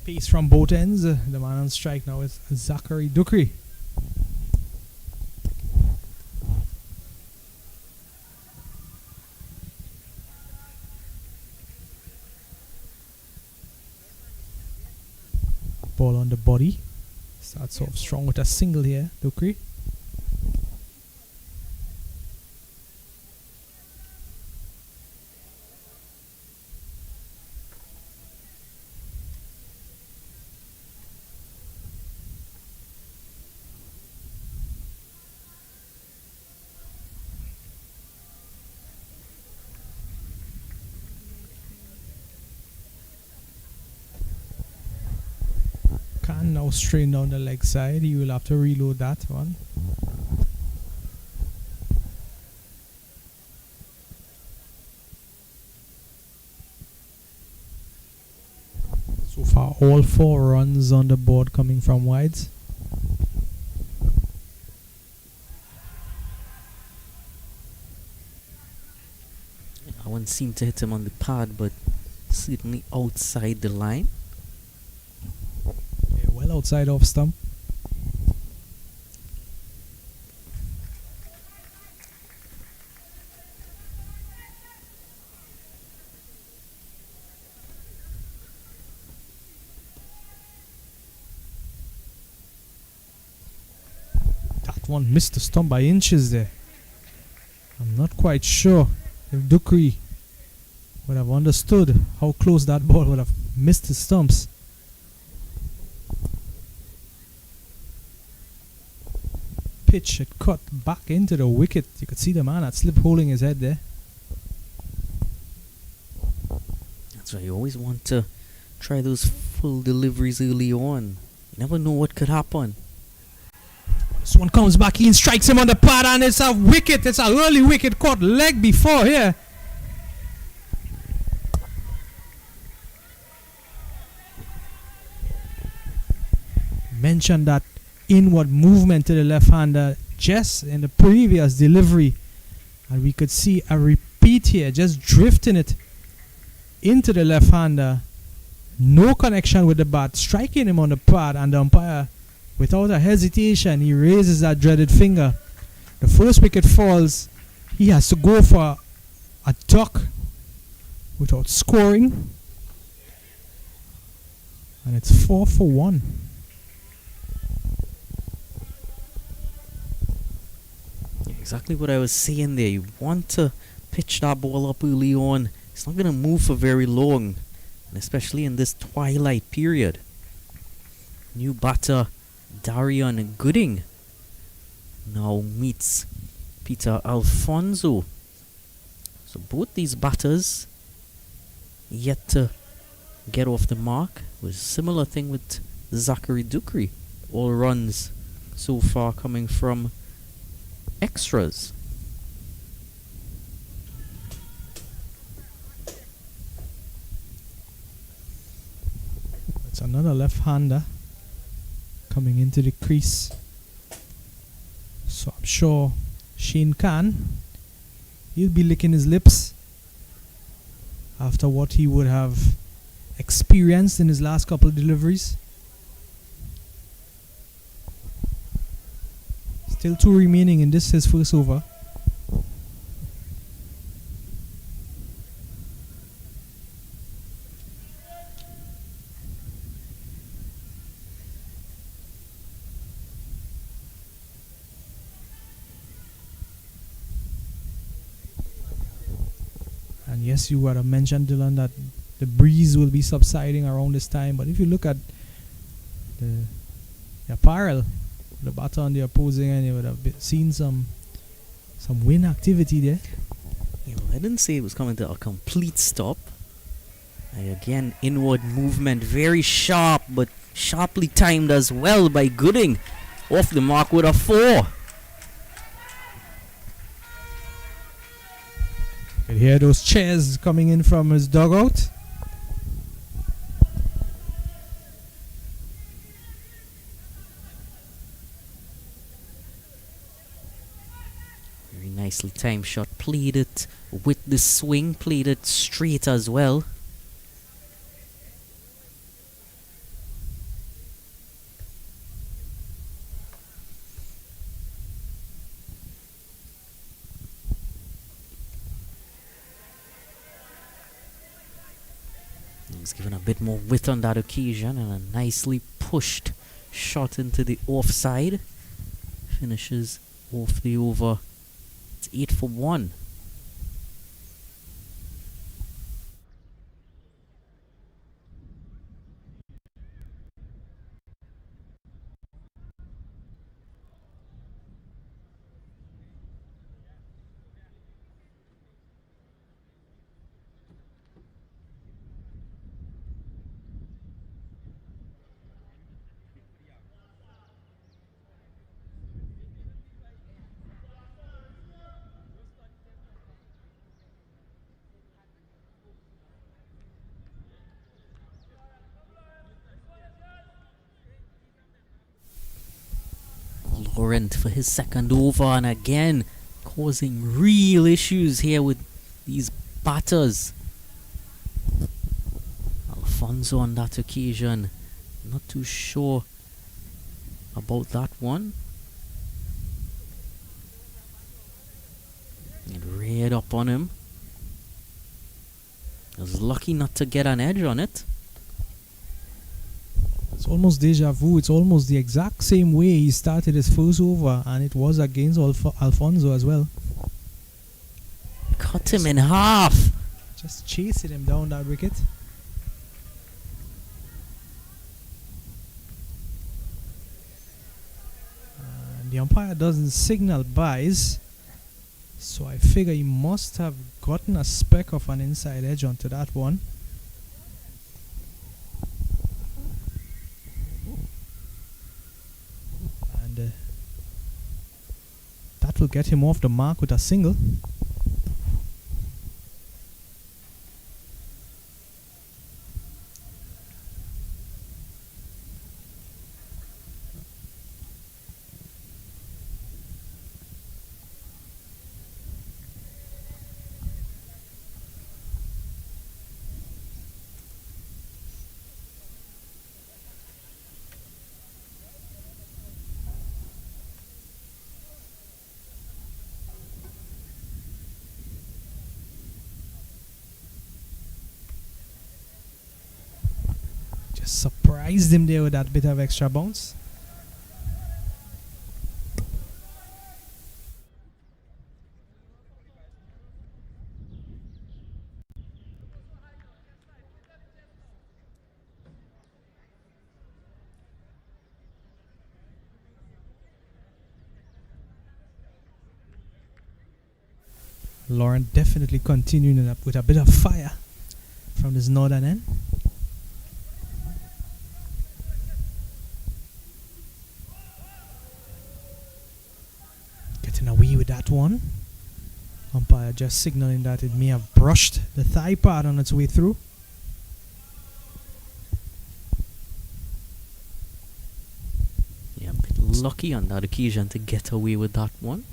Pace from both ends. The man on strike now is Zachary Dukri. Ball on the body. Starts off strong with a single here, Dukri. Now strain down the leg side. He will have to reload that one. So far all 4 runs on the board coming from wides. I wouldn't seem to hit him on the pad, but certainly outside the line. Well outside off stump. That one missed the stump by inches there. I'm not quite sure if Dukri would have understood how close that ball would have missed the stumps. Pitch had cut back into the wicket. You could see the man had slip holding his head there. That's why you always want to try those full deliveries early on. You never know what could happen. This one comes back in, strikes him on the pad, and it's a wicket. It's an early wicket caught leg before here. Mentioned that inward movement to the left-hander just in the previous delivery, and we could see a repeat here, just drifting it into the left-hander, no connection with the bat, striking him on the pad, and the umpire, without a hesitation, he raises that dreaded finger. The first wicket falls. He has to go for a duck without scoring, and it's 4 for 1. Exactly what I was saying there. You want to pitch that ball up early on. It's not going to move for very long, and especially in this twilight period. New batter Darian Gooding now meets Peter Alfonso. So both these batters yet to get off the mark. It was a similar thing with Zachary Dukri. All runs so far coming from extras. It's another left-hander coming into the crease. So I'm sure Shane Khan, he'll be licking his lips after what he would have experienced in his last couple of deliveries. Still 2 remaining in this, his first over. And yes, you had mentioned, Dylan, that the breeze will be subsiding around this time. But if you look at the apparel, the batter on the opposing end, you would have seen some wind activity there. Yeah, well, I didn't say it was coming to a complete stop. Again, inward movement, very sharp, but sharply timed as well by Gooding. Off the mark with a 4. You can hear those cheers coming in from his dugout. Nicely timed shot. Played it with the swing. Played it straight as well. He's given a bit more width on that occasion, and a nicely pushed shot into the offside. Finishes off the over. It's 8 for 1. Laurent for his second over, and again causing real issues here with these batters. Alfonso on that occasion, not too sure about that one. It reared up on him. He was lucky not to get an edge on it. It's almost deja vu. It's almost the exact same way he started his first over, and it was against Alfonso as well. Cut him in half. Just chasing him down that wicket. And the umpire doesn't signal buys, so I figure he must have gotten a speck of an inside edge onto that one. That will get him off the mark with a single. Surprised him there with that bit of extra bounce. Laurent definitely continuing up with a bit of fire from this northern end. Away with that one. Umpire just signaling that it may have brushed the thigh pad on its way through. Yeah, a bit lucky on that occasion to get away with that one.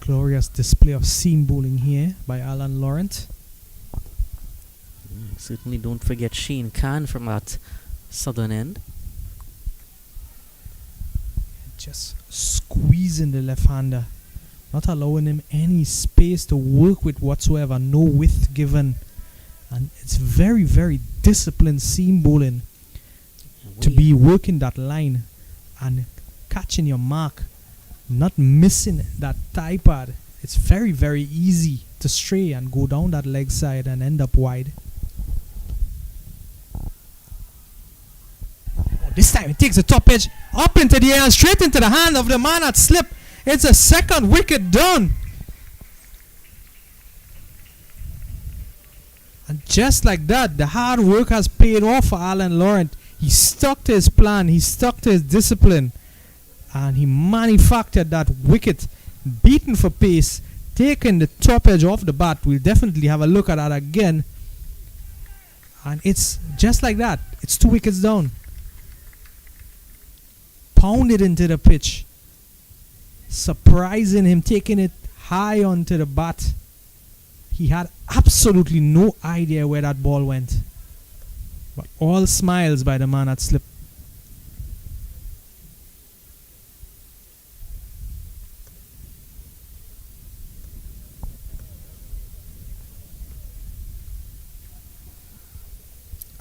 Glorious display of seam bowling here by Alan Laurent. Certainly don't forget Shane Khan from that southern end. Just squeezing the left-hander, not allowing him any space to work with whatsoever, no width given. And it's very, very disciplined seam bowling to be working that line and catching your mark, not missing that thigh pad. It's very, very easy to stray and go down that leg side and end up wide. This time it takes the top edge up into the air and straight into the hand of the man at slip. It's a second wicket done. And just like that, the hard work has paid off for Alan Laurent. He stuck to his plan, he stuck to his discipline, and he manufactured that wicket, beaten for pace, taking the top edge off the bat. We'll definitely have a look at that again. And it's just like that. It's 2 wickets down. pounded into the pitch, surprising him, taking it high onto the bat. He had absolutely no idea where that ball went. But all smiles by the man at slip.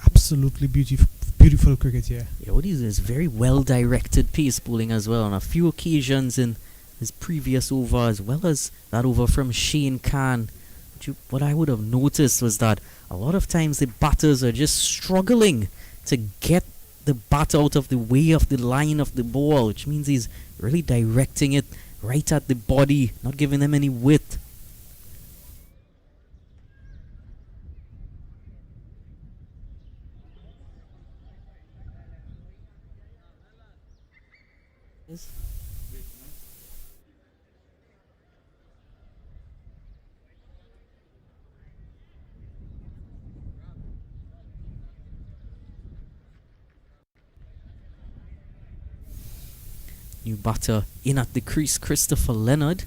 Absolutely beautiful cricket here. Yeah, what is very well directed pace bowling as well on a few occasions in his previous over, as well as that over from Shane Khan. What I would have noticed was that a lot of times the batters are just struggling to get the bat out of the way of the line of the ball, which means he's really directing it right at the body, not giving them any width. Yes. New batter in at the crease, Christopher Leonard.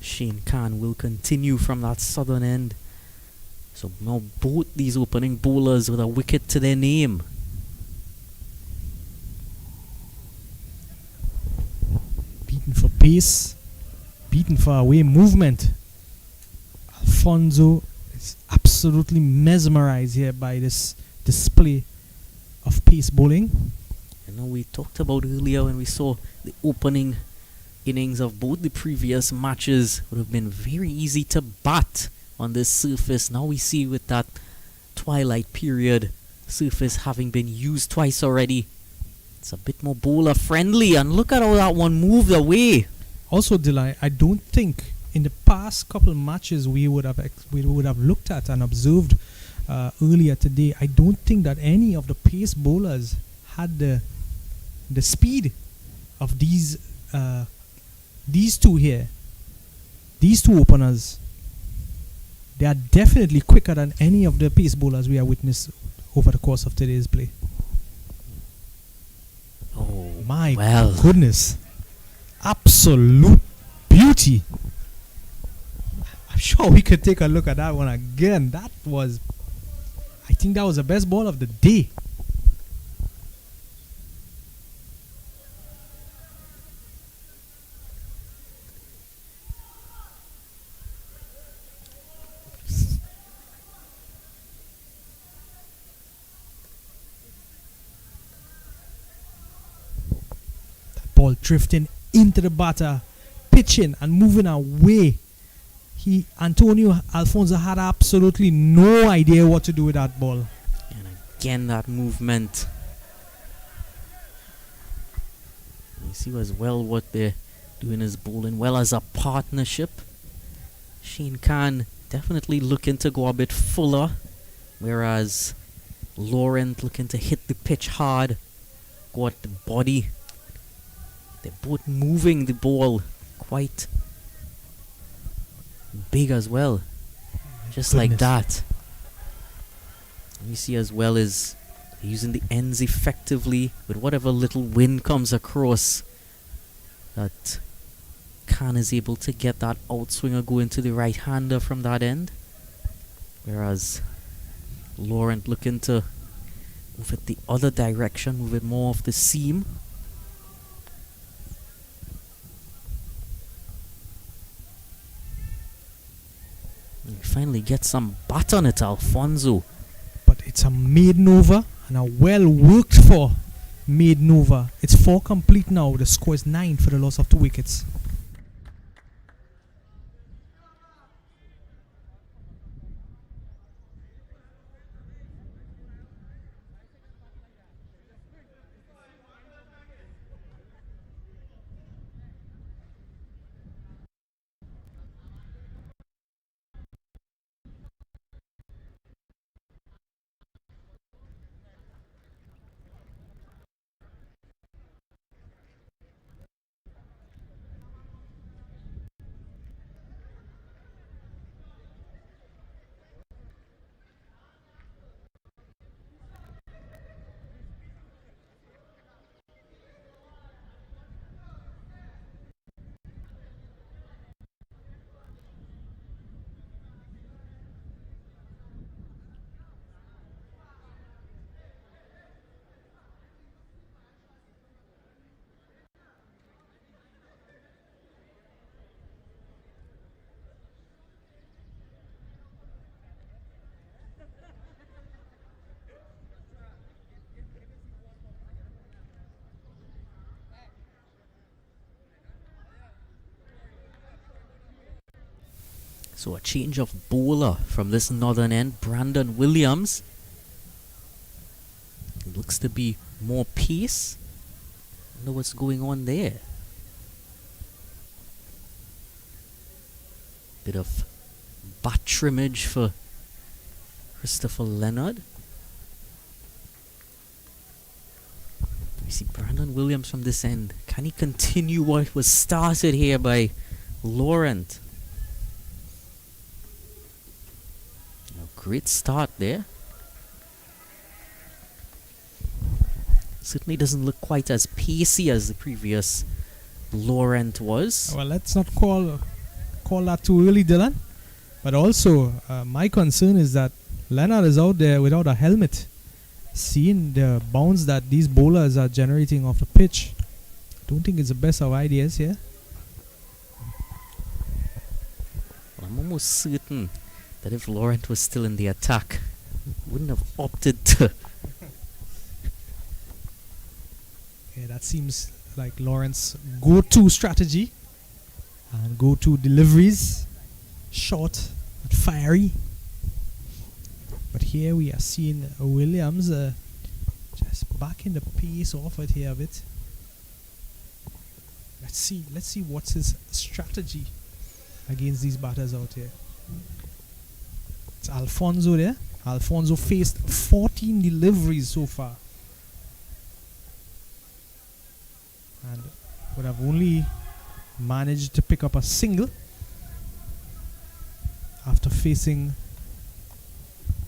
Shane Khan will continue from that southern end. So now both these opening bowlers with a wicket to their name. Beaten for pace, beaten for away movement. Alfonso is absolutely mesmerized here by this display of pace bowling. You know, we talked about earlier when we saw the opening innings of both the previous matches would have been very easy to bat on this surface. Now we see with that twilight period surface having been used twice already, it's a bit more bowler friendly, and look at how that one moved away. Also, Delay, I don't think in the past couple of matches we would have looked at and observed earlier today, I don't think that any of the pace bowlers had the speed of these two here, these two openers. They are definitely quicker than any of the pace bowlers we have witnessed over the course of today's play. Oh my well. goodness, absolute beauty. I'm sure we could take a look at that one again. I think that was the best ball of the day. Ball drifting into the batter, pitching and moving away. Antonio Alfonso had absolutely no idea what to do with that ball. And again that movement. You see as well what they're doing is bowling well as a partnership. Shane Khan definitely looking to go a bit fuller, whereas Laurent looking to hit the pitch hard, go at the body. They're both moving the ball quite big as well, just like that. And you see as well as they're using the ends effectively with whatever little wind comes across, that Khan is able to get that outswinger going to the right hander from that end, whereas Laurent looking to move it the other direction, move it more off the seam. You finally get some bat on it, Alfonso. But it's a maiden over and a well worked for maiden over. It's 4 complete now. The score is 9 for the loss of 2 wickets. So a change of bowler from this northern end. Brandon Williams. It looks to be more pace. I wonder what's going on there. Bit of bat trimmage for Christopher Leonard. We see Brandon Williams from this end. Can he continue what was started here by Laurent? Great start there. Certainly doesn't look quite as pacey as the previous Laurent was. Well, let's not call that too early, Dylan. But also, my concern is that Leonard is out there without a helmet. Seeing the bounce that these bowlers are generating off the pitch, I don't think it's the best of ideas here. Well, I'm almost certain that if Laurent was still in the attack, wouldn't have opted to. Yeah, that seems like Laurent's go-to strategy. And go-to deliveries. Short but fiery. But here we are seeing Williams just backing the pace off it here a bit. Let's see what's his strategy against these batters out here. It's Alfonso there. Alfonso faced 14 deliveries so far. And would have only managed to pick up a single after facing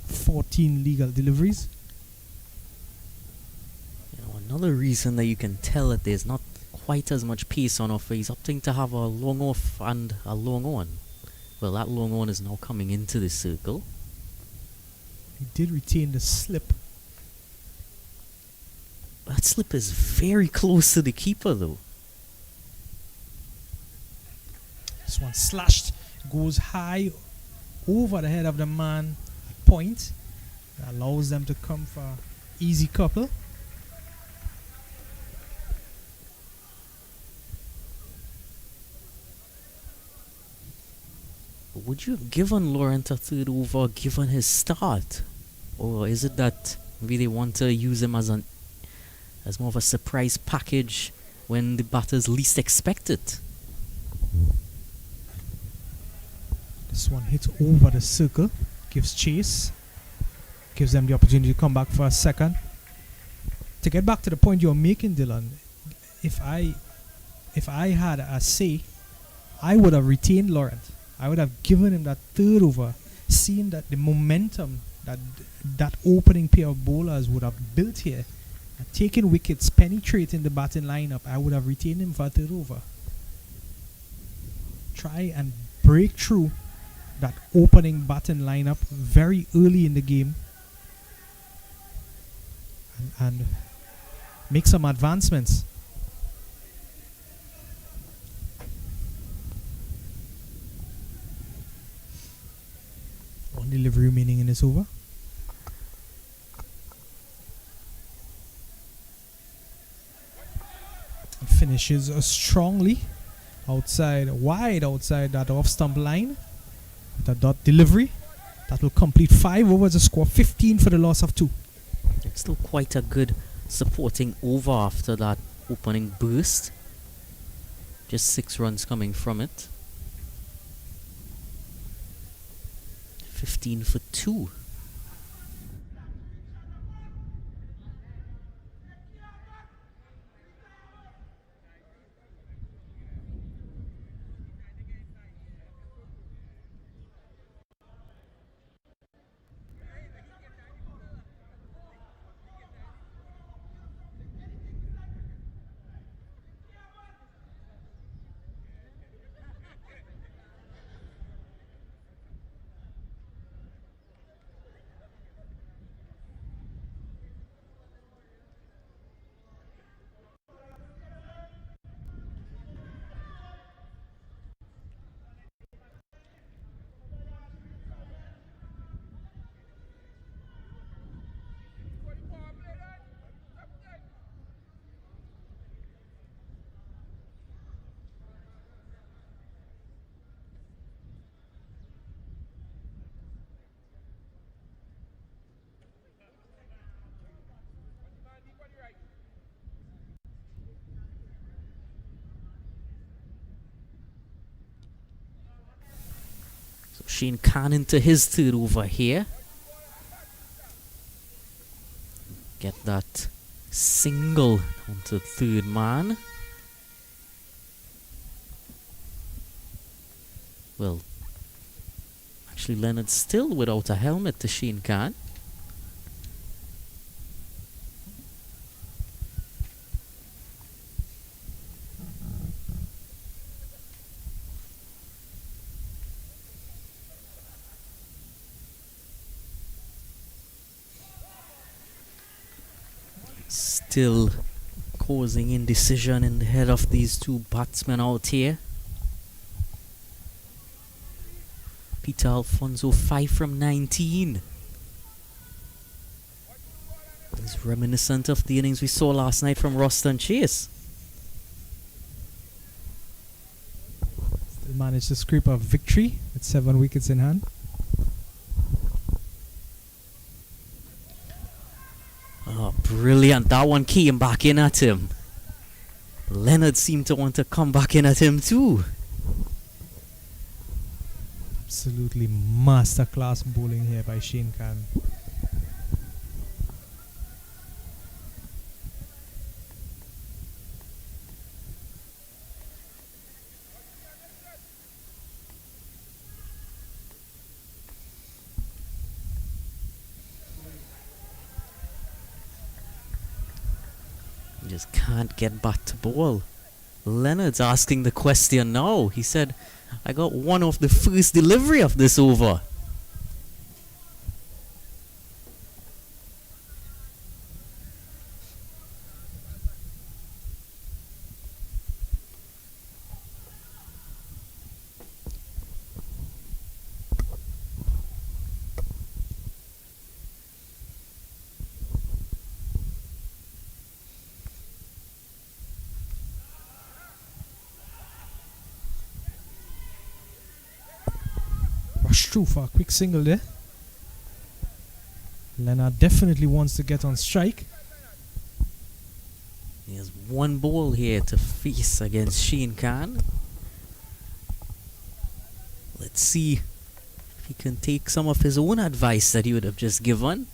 14 legal deliveries. Another reason that you can tell that there's not quite as much pace on offer, he's opting to have a long off and a long on. Well, that long on is now coming into the circle. He did retain the slip. That slip is very close to the keeper though. This one slashed, goes high over the head of the man at point. That allows them to come for easy couple. Would you have given Laurent a third over given his start? Or is it that maybe they want to use him as more of a surprise package when the batters least expect it? This one hits over the circle, gives chase, gives them the opportunity to come back for a second. To get back to the point you're making, Dylan, if I had a say, I would have retained Laurent. I would have given him that third over, seeing that the momentum that opening pair of bowlers would have built here, and taking wickets, penetrating the batting lineup. I would have retained him for a third over. Try and break through that opening batting lineup very early in the game and make some advancements. One delivery remaining in this over. Finishes strongly wide outside that off stump line. The dot delivery that will complete 5 overs to score 15 for the loss of 2. It's still quite a good supporting over after that opening burst. Just 6 runs coming from it. 15 for 2. Shane Khan into his third over here. Get that single onto third man. Well, actually Leonard still without a helmet to Shane Khan. Still causing indecision in the head of these two batsmen out here. Peter Alfonso 5 from 19. It's reminiscent of the innings we saw last night from Roston Chase. Still managed to scrape a victory with 7 wickets in hand. Oh, brilliant. That one came back in at him. Leonard seemed to want to come back in at him too. Absolutely masterclass bowling here by Shane Khan. Just can't get back to ball. Leonard's asking the question now. He said, I got one off the first delivery of this over. Through for a quick single there. Leonard definitely wants to get on strike. He has one ball here to face against Shane Khan. Let's see if he can take some of his own advice that he would have just given.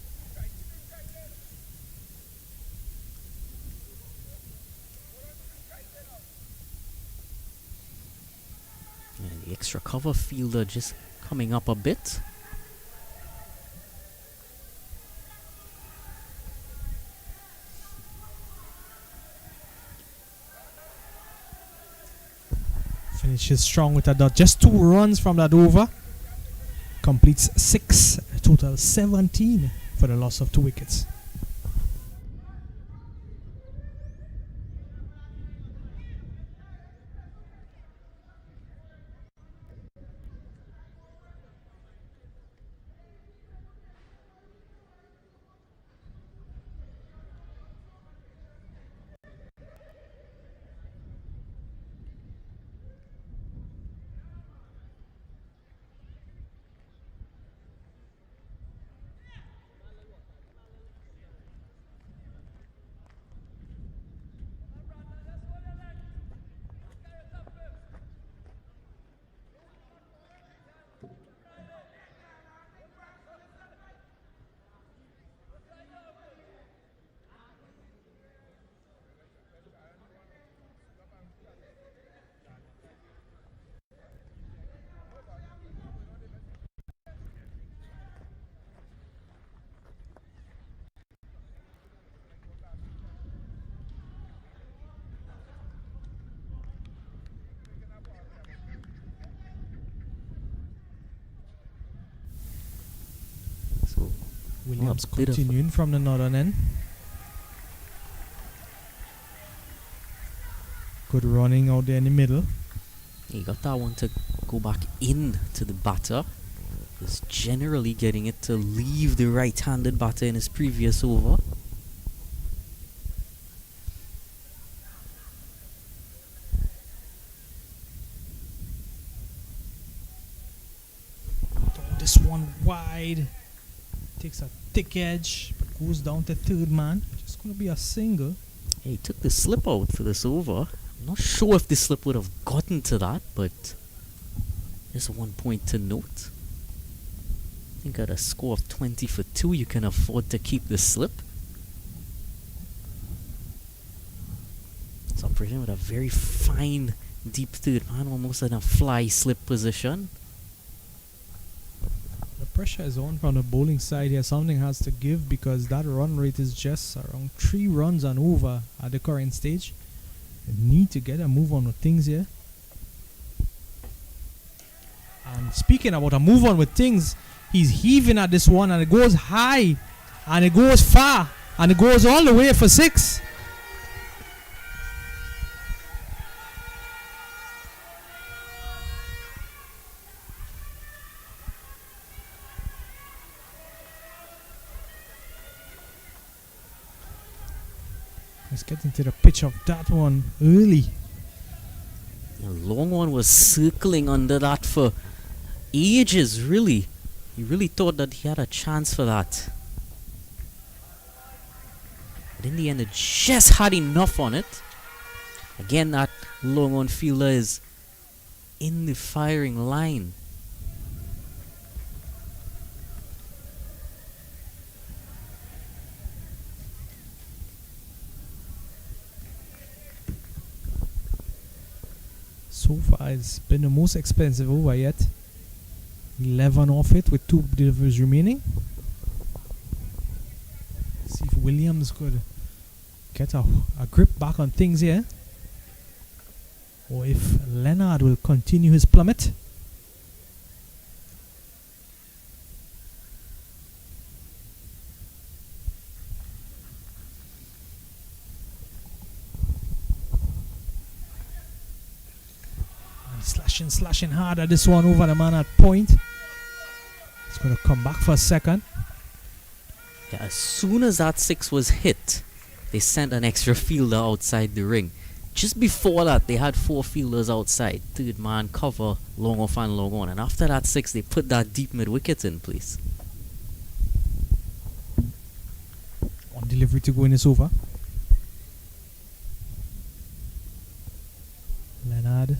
And the extra cover fielder just coming up a bit. Finishes strong with a dot. Just 2 runs from that over. Completes 6, total 17 for the loss of 2 wickets. Williams continuing from the northern end. Good running out there in the middle. He got that one to go back in to the batter. Was generally getting it to leave the right-handed batter in his previous over. This one wide. Takes a thick edge, but goes down to third man. Just going to be a single. He took the slip out for this over. I'm not sure if the slip would have gotten to that, but just one point to note. think at a score of 20 for 2, you can afford to keep the slip. It's operating with a very fine, deep third man, almost in a fly slip position. The pressure is on from the bowling side here. Something has to give because that run rate is just around 3 runs and over at the current stage. They need to get a move on with things here. And speaking about a move on with things, he's heaving at this one and it goes high and it goes far and it goes all the way for 6. Let's get into the pitch of that one early. The long one was circling under that for ages, really. He really thought that he had a chance for that. But in the end, it just had enough on it. Again, that long on fielder is in the firing line. So far, it's been the most expensive over yet. 11 off it with 2 deliveries remaining. See if Williams could get a grip back on things here, or if Leonard will continue his plummet. Slashing hard at this one over the man at point. It's going to come back for a second. Yeah, as soon as that 6 was hit, they sent an extra fielder outside the ring. Just before that, they had 4 fielders outside. Third man, cover, long off and long on. And after that 6, they put that deep mid-wicket in place. On delivery to go in this over. Leonard.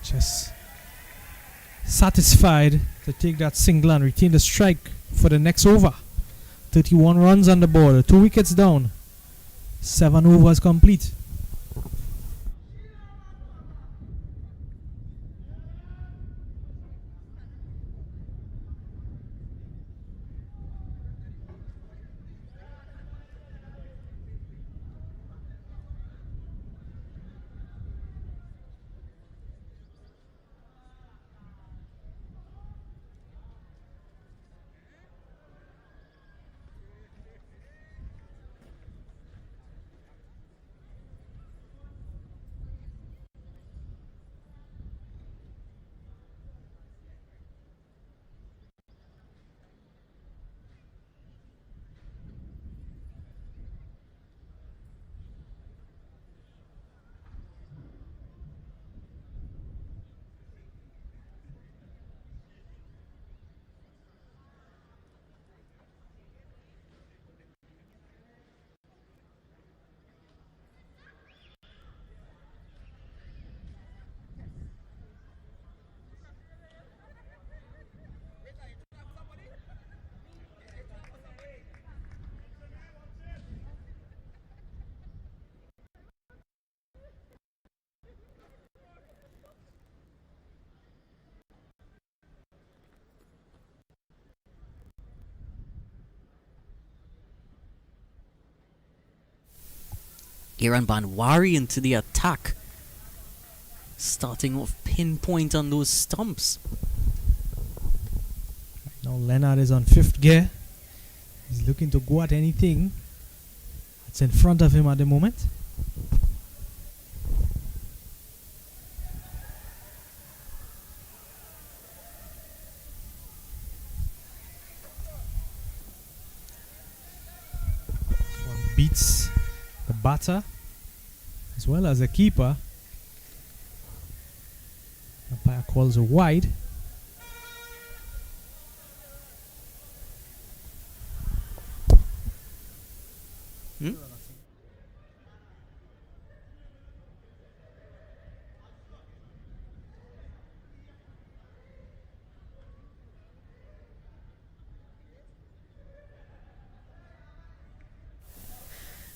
Just satisfied to take that single and retain the strike for the next over. 31 runs on the board, 2 wickets down, 7 overs complete. Iran Banwari into the attack. Starting off pinpoint on those stumps. Now Leonard is on 5th gear. He's looking to go at anything that's in front of him at the moment. This one beats the batter as well as the keeper. Umpire calls a wide.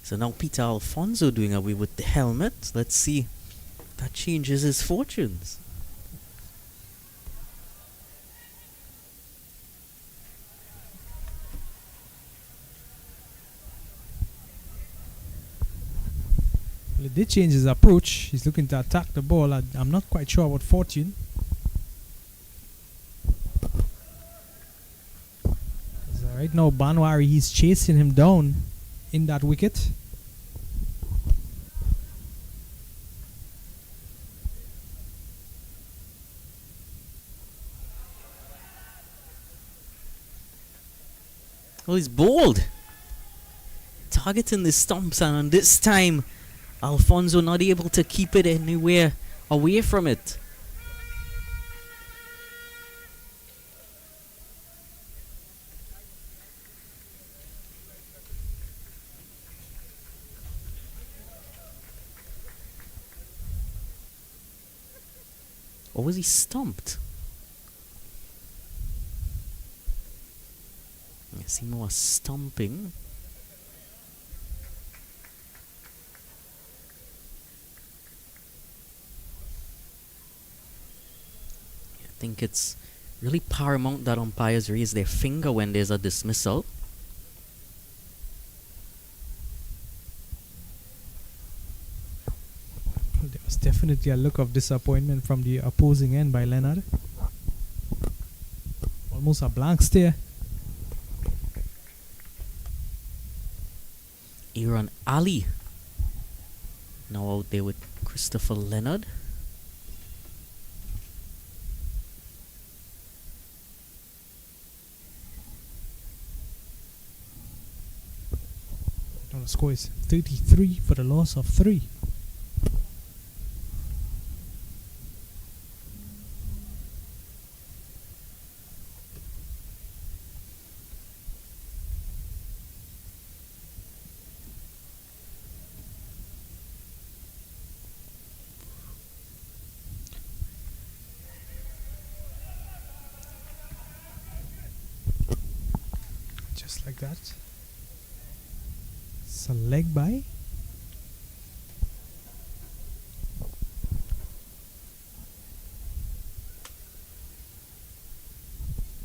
So now Peter Alfonso doing away with the helmet. Let's see if that changes his fortunes. Well, it did change his approach. He's looking to attack the ball. I'm not quite sure about fortune. Right now, Banwari, he's chasing him down in that wicket. Oh, he's bowled. Targeting the stumps, and this time Alfonso not able to keep it anywhere away from it. Or was he stumped? I see more stumping. I think it's really paramount that umpires raise their finger when there's a dismissal. There was definitely a look of disappointment from the opposing end by Leonard. Almost a blank stare. Aaron Ali now out there with Christopher Leonard. Now the score is 33 for the loss of 3. Just like that. It's a leg by.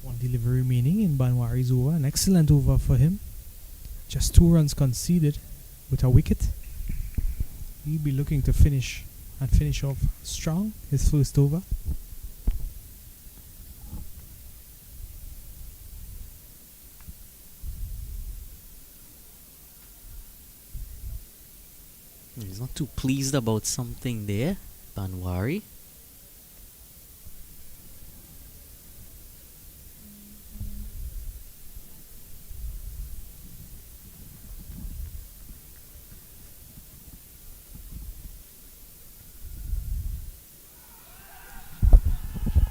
One delivery remaining in Banwari's over. An excellent over for him. Just 2 runs conceded with a wicket. He'll be looking to finish off strong his first over. He's not too pleased about something there, Banwari.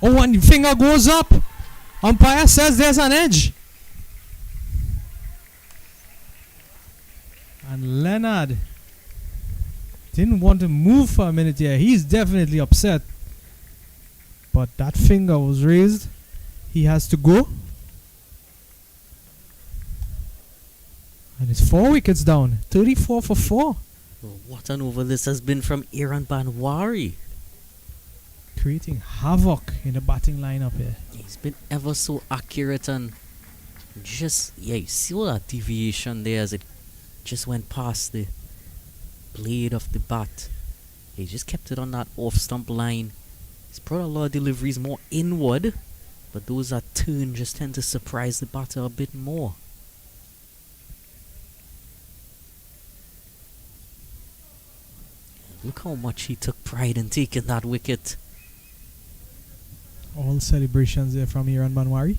Oh, and the finger goes up. Umpire says there's an edge. And Leonard didn't want to move for a minute here. He's definitely upset. But that finger was raised. He has to go. And it's 4 wickets down. 34 for 4. Well, what an over this has been from Aaron Banwari. Creating havoc in the batting lineup here. He's been ever so accurate and just, you see all that deviation there as it just went past the blade of the bat. He just kept it on that off stump line. He's brought a lot of deliveries more inward, but those that turn just tend to surprise the batter a bit more. Look how much he took pride in taking that wicket. All celebrations there from Aaron Banwari.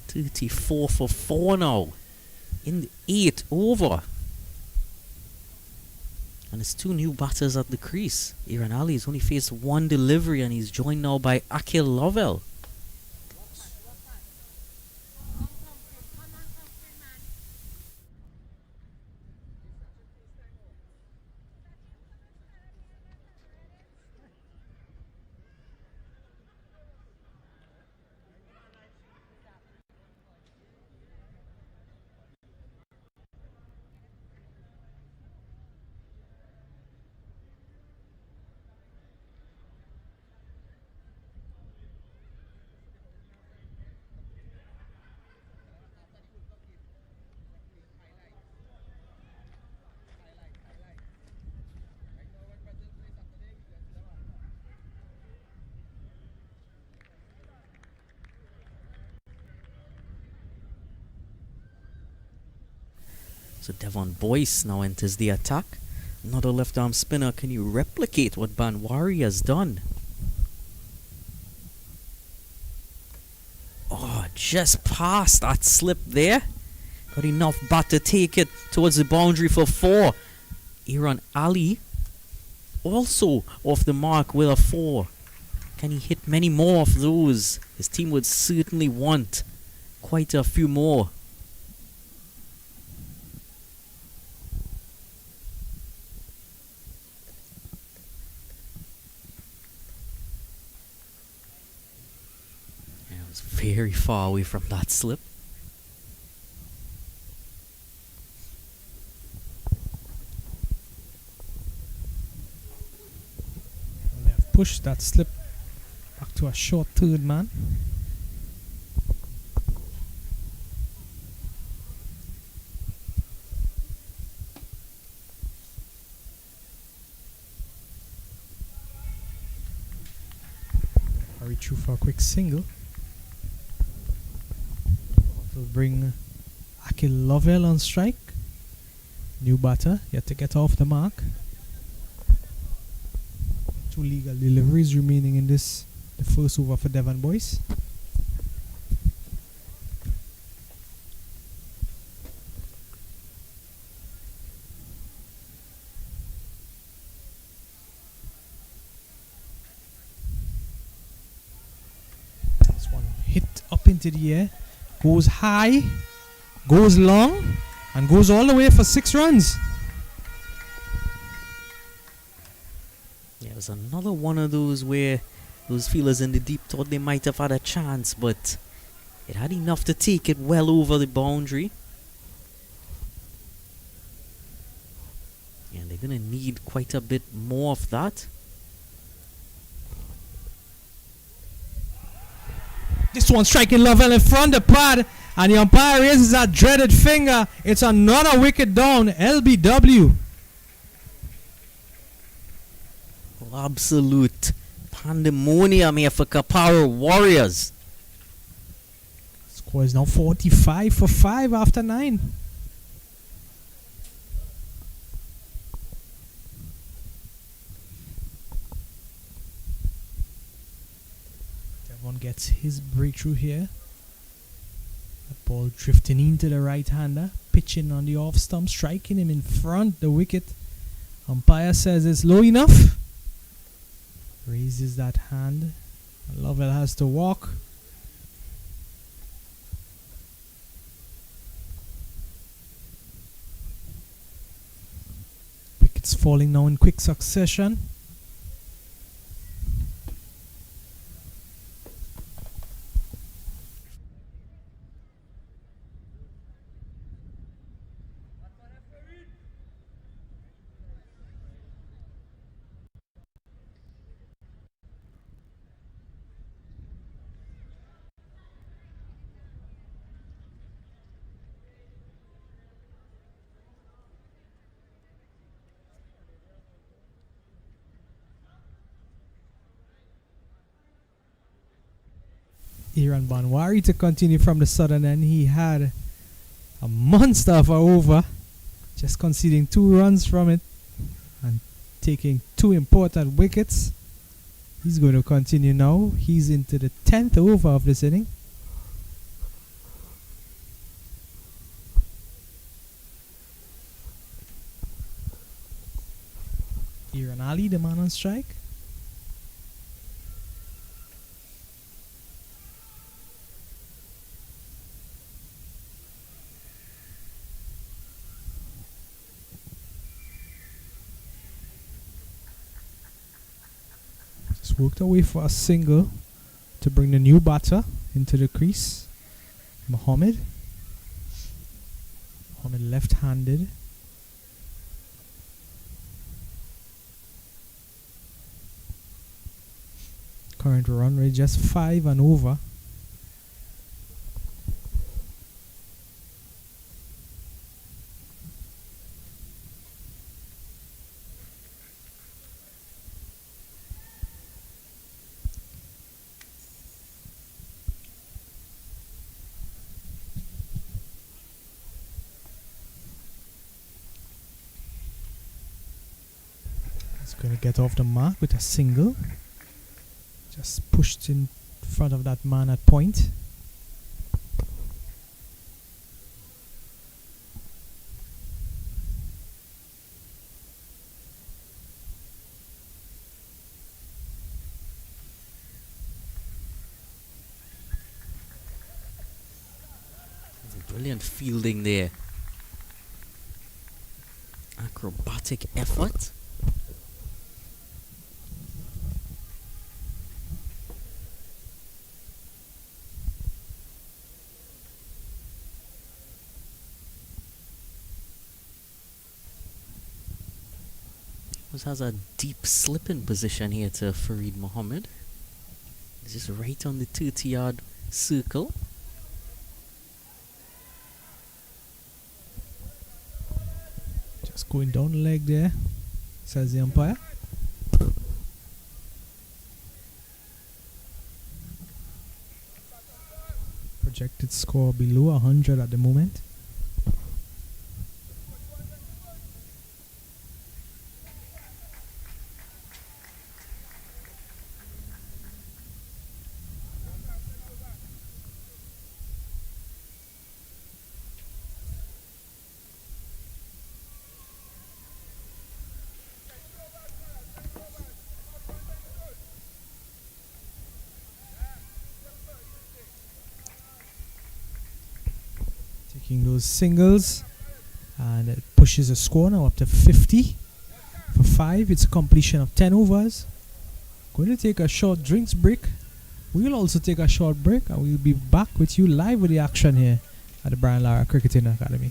34 for 4 now in the 8th over. And it's 2 new batters at the crease. Aaron Ali has only faced 1 delivery and he's joined now by Akil Lovell. So Devon Boyce now enters the attack. Another left arm spinner. Can you replicate what Banwari has done? Oh, just past that slip there. Got enough bat to take it towards the boundary for 4. Aaron Ali also off the mark with a 4. Can he hit many more of those? His team would certainly want quite a few more. Yeah, it was very far away from that slip. They have pushed that slip back to a short third man. Hurry through for a quick single. Will bring Akil Lovell on strike. New batter, yet to get off the mark. 2 legal deliveries remaining in this. The first over for Devon Boyce. This one hit up into the air, goes high, goes long, and goes all the way for 6 runs. Yeah, it was another one of those where those fielders in the deep thought they might have had a chance, but it had enough to take it well over the boundary. And they're going to need quite a bit more of that. This one striking Lovell in front of the pad, and the umpire raises that dreaded finger. It's another wicket down, LBW. Absolute pandemonium here for Kapara Warriors. Score is now 45 for 5 after 9. Devon gets his breakthrough here. That ball drifting into the right-hander, pitching on the off stump, striking him in front the wicket. Umpire says it's low enough. Raises that hand. Lovell has to walk. Wickets falling now in quick succession. Iran Banwari to continue from the southern end. He had a monster of a over, just conceding 2 runs from it and taking 2 important wickets. He's going to continue now. He's into the 10th over of this inning. Iran Ali, the man on strike. Worked away for a single to bring the new batter into the crease. Mohammed left-handed. Current run rate just 5 and over. He's going to get off the mark with a single. Just pushed in front of that man at point. Brilliant fielding there. Acrobatic effort. Has a deep slip-in position here to Farid Mohammed. Just right on the 30-yard circle. Just going down the leg there, says the umpire. Projected score below 100 at the moment. Taking those singles, and it pushes the score now up to 50 for 5. It's a completion of 10 overs. Going to take a short drinks break. We'll also take a short break, and we'll be back with you live with the action here at the Brian Lara Cricketing Academy.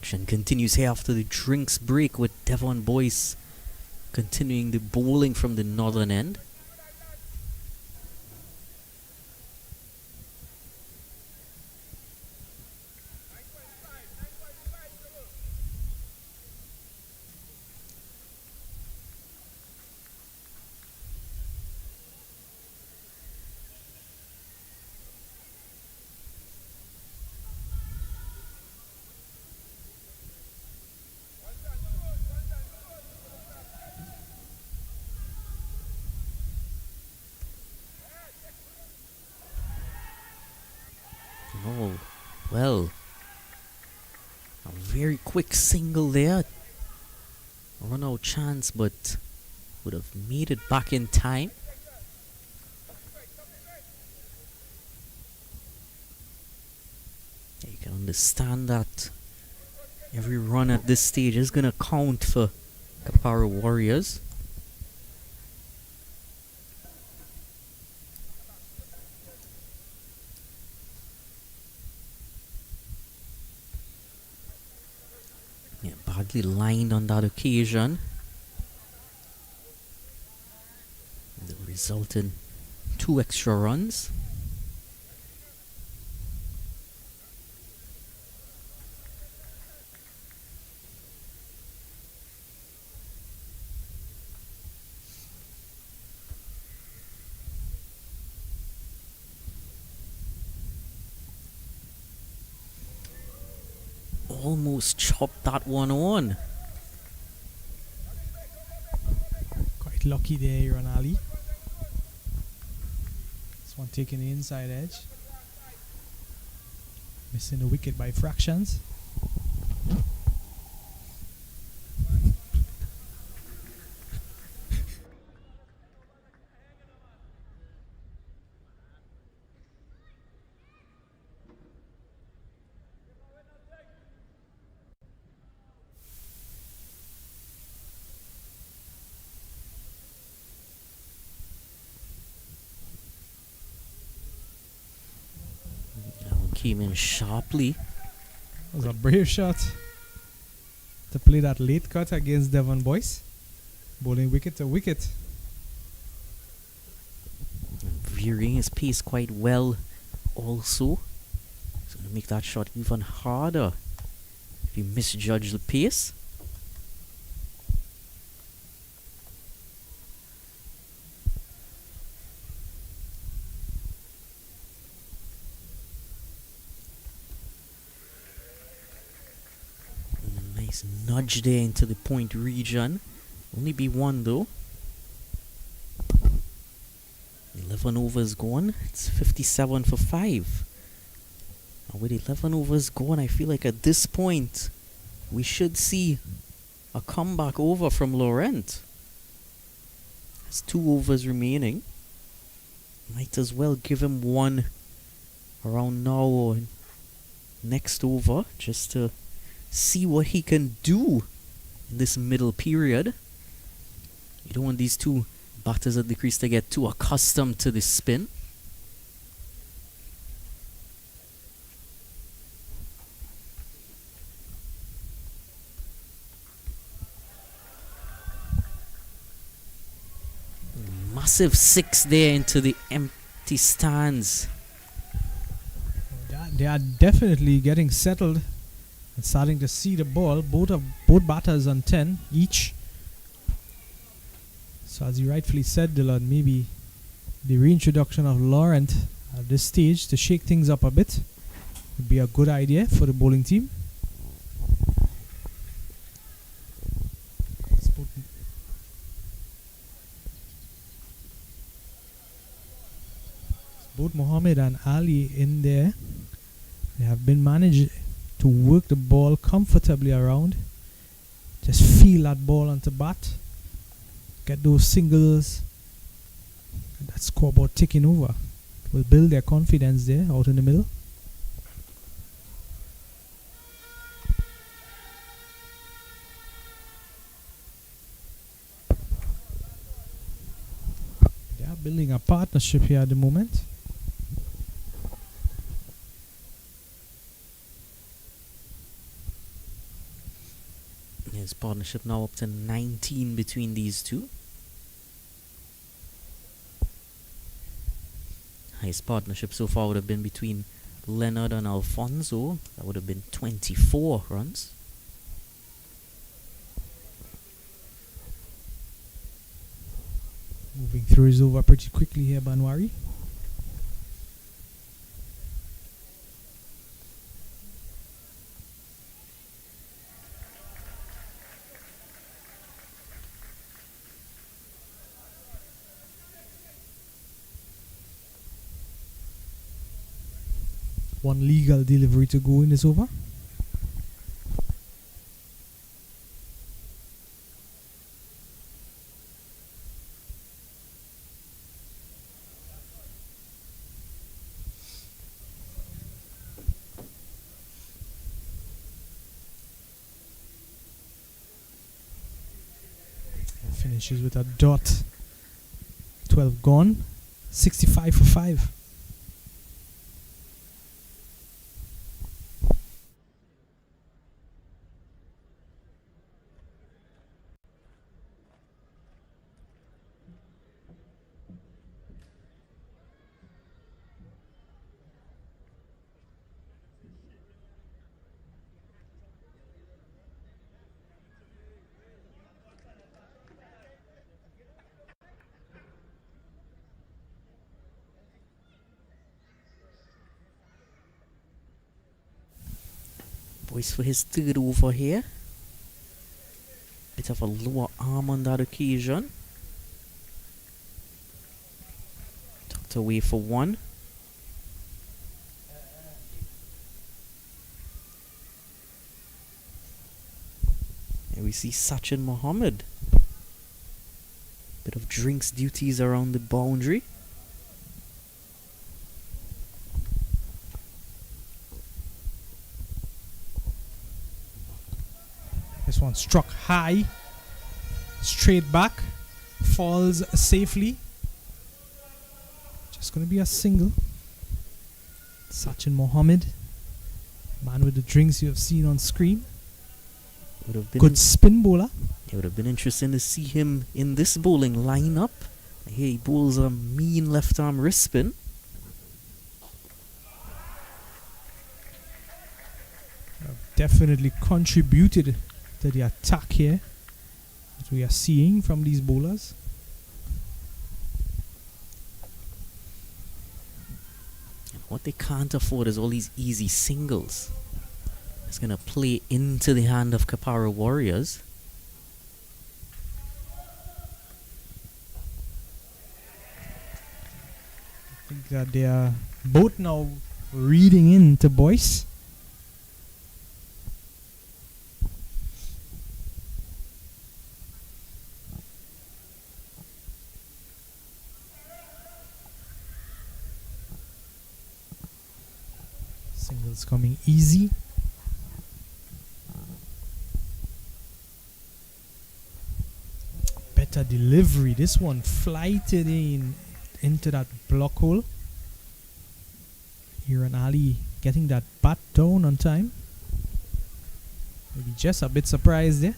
Action continues here after the drinks break with Devon Boyce continuing the bowling from the northern end. Oh, well, a very quick single there. Run out chance, but would have made it back in time. You can understand that every run at this stage is going to count for Kapara Warriors. Yeah, badly lined on that occasion. The result in 2 extra runs. Almost chopped that one on. Quite lucky there, Ronali. This one taking the inside edge. Missing the wicket by fractions. Came in sharply. That was a brave shot to play that late cut against Devon Boyce. Bowling wicket to wicket. Veering his pace quite well also. He's going to make that shot even harder if you misjudge the pace. Nudge there into the point region. Only be one though. 11 overs gone. It's 57 for 5. And with 11 overs gone, I feel like at this point we should see a comeback over from Laurent. There's 2 overs remaining. Might as well give him one around now or next over just to see what he can do in this middle period. You don't want these 2 batters at the crease to get too accustomed to the spin. Massive 6 there into the empty stands. They are definitely getting settled and starting to see the ball. Both batters on 10 each. So as you rightfully said, Dylan, maybe the reintroduction of Laurent at this stage to shake things up a bit would be a good idea for the bowling team. Both Mohammed and Ali in there. They have been managed to work the ball comfortably around. Just feel that ball onto bat. Get those singles. And that scoreboard ticking over. Will build their confidence there out in the middle. They are building a partnership here at the moment. Partnership now up to 19 between these two. Highest partnership so far would have been between Leonard and Alfonso. That would have been 24 runs. Moving through his over pretty quickly here, Banwari. One legal delivery to go in this over. Finishes with a dot. 12 gone. 65 for 5. Boys for his third over here. Bit of a lower arm on that occasion. Tucked away for one. And we see Sachin Mohammed. Bit of drinks duties around the boundary. This one struck high, straight back, falls safely. Just going to be a single. Sachin Mohammed, man with the drinks you have seen on screen. Would have been Good spin bowler. It would have been interesting to see him in this bowling lineup. Here he bowls a mean left arm wrist spin. Definitely contributed to the attack here that we are seeing from these bowlers. What they can't afford is all these easy singles. It's going to play into the hand of Kapara Warriors. I think that they are both now reading into Boyce. Singles coming easy. Better delivery. This one flighted into that block hole. Here and Ali getting that bat down on time. Maybe just a bit surprised there.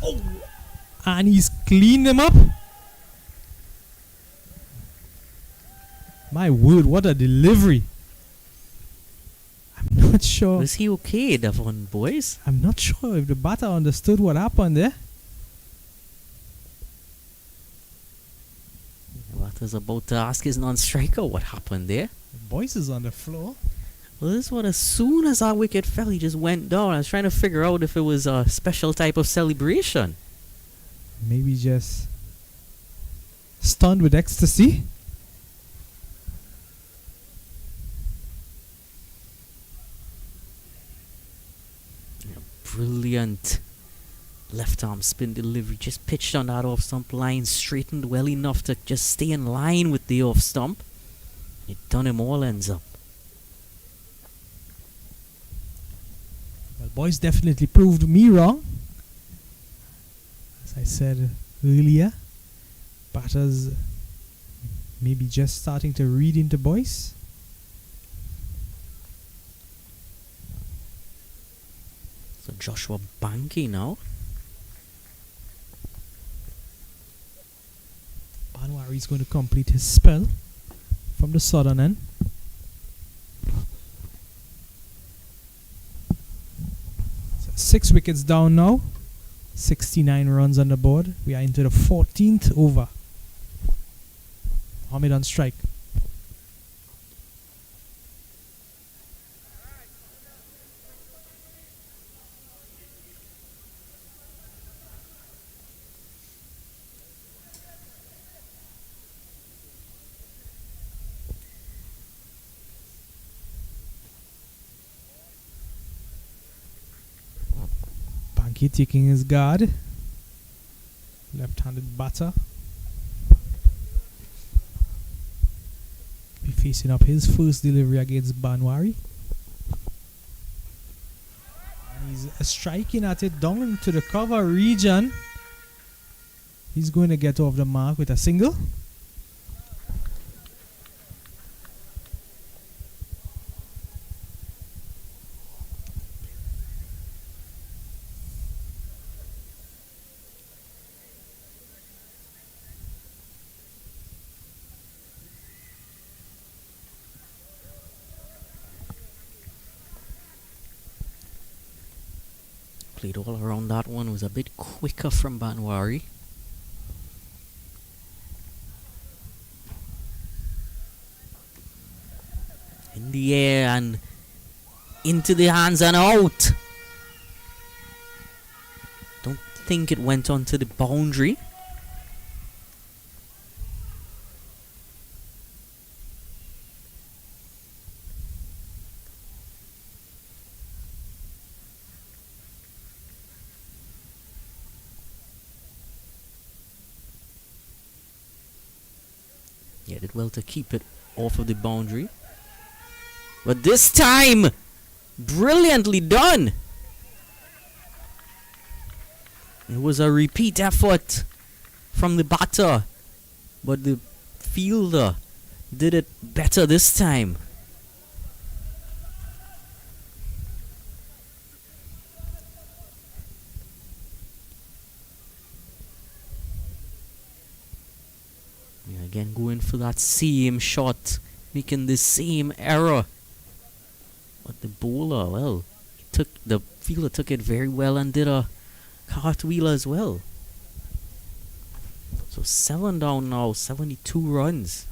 Oh! And he's cleaned them up. My word, what a delivery. I'm not sure. Was he okay, Devon, boys? I'm not sure if the batter understood what happened there. The batter's about to ask his non-striker what happened there. The Boyce is on the floor. Well, this one, as soon as our wicket fell, he just went down. I was trying to figure out if it was a special type of celebration. Maybe just stunned with ecstasy. Brilliant left arm spin delivery. Just pitched on that off stump line, straightened well enough to just stay in line with the off stump. It done him all ends up. Well, Boyce definitely proved me wrong. As I said earlier, batters maybe just starting to read into boys. So Joshua Banky now. Banwari is going to complete his spell from the southern end. So 6 wickets down now. 69 runs on the board. We are into the 14th over. Hamid on strike. Banky taking his guard. Left-handed batter. Be facing up his first delivery against Banwari. And he's striking at it down to the cover region. He's going to get off the mark with a single. Played all around that one. Was a bit quicker from Banwari. In the air and into the hands and out. Don't think it went onto the boundary. Yeah, did well to keep it off of the boundary. But this time, brilliantly done. It was a repeat effort from the batter, but the fielder did it better this time. Yeah, again going for that same shot, making the same error. But the bowler, well, the fielder took it very well and did a cartwheel as well. So 7 down now, 72 runs.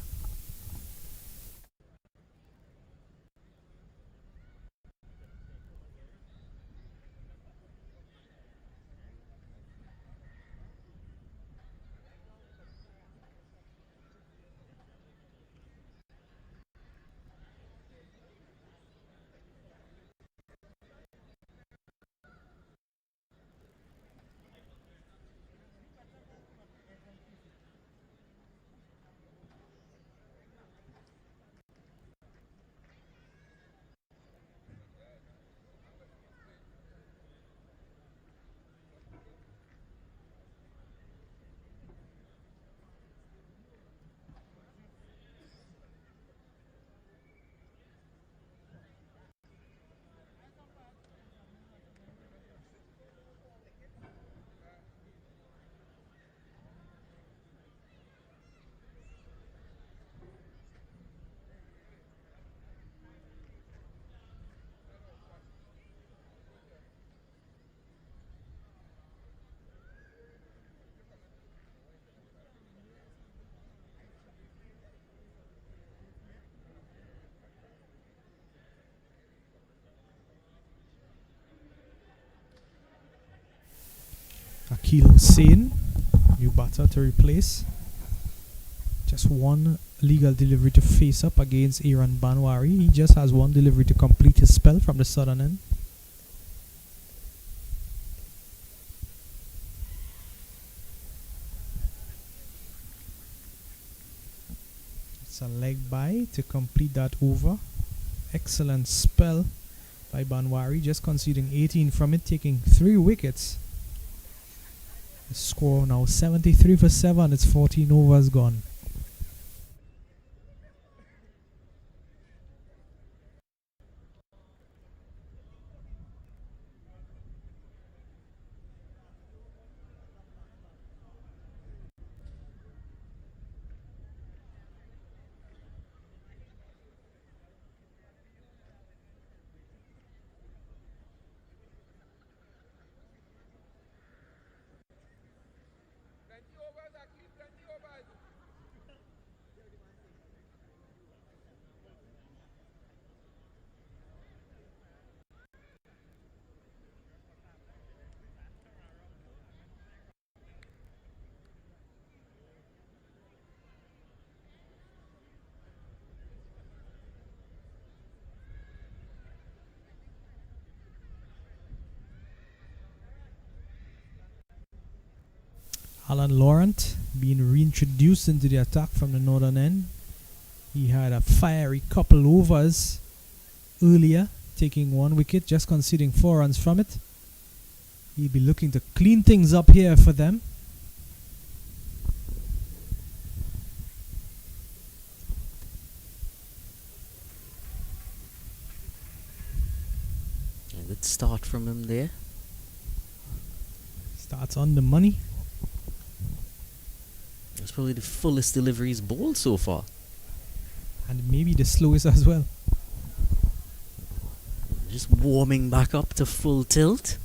Akil Hussain, new batter to replace. Just one legal delivery to face up against Aaron Banwari. He just has one delivery to complete his spell from the southern end. It's a leg by to complete that over. Excellent spell by Banwari, just conceding 18 from it, taking 3 wickets. The score now 73 for 7. It's 14 overs gone. Alan Laurent being reintroduced into the attack from the northern end. He had a fiery couple overs earlier, taking 1 wicket, just conceding 4 runs from it. He'll be looking to clean things up here for them. A good start from him there. Starts on the money. That's probably the fullest delivery he's bowled so far. And maybe the slowest as well. Just warming back up to full tilt.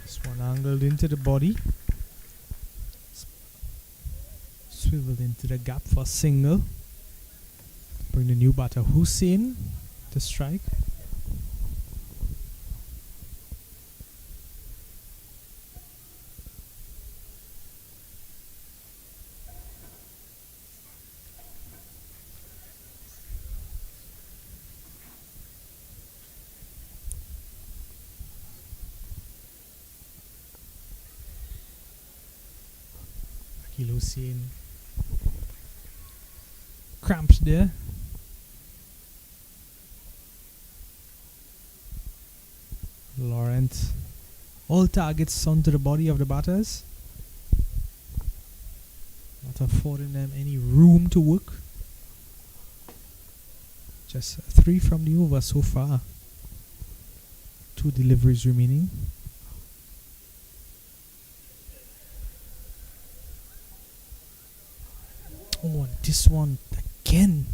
This one angled into the body. Swiveled into the gap for a single. Bring the new batter Hussein to strike. Hussein cramped there. Laurent, all targets onto the body of the batters, not affording them any room to work. Just 3 from the over so far. 2 deliveries remaining. Oh, and this one again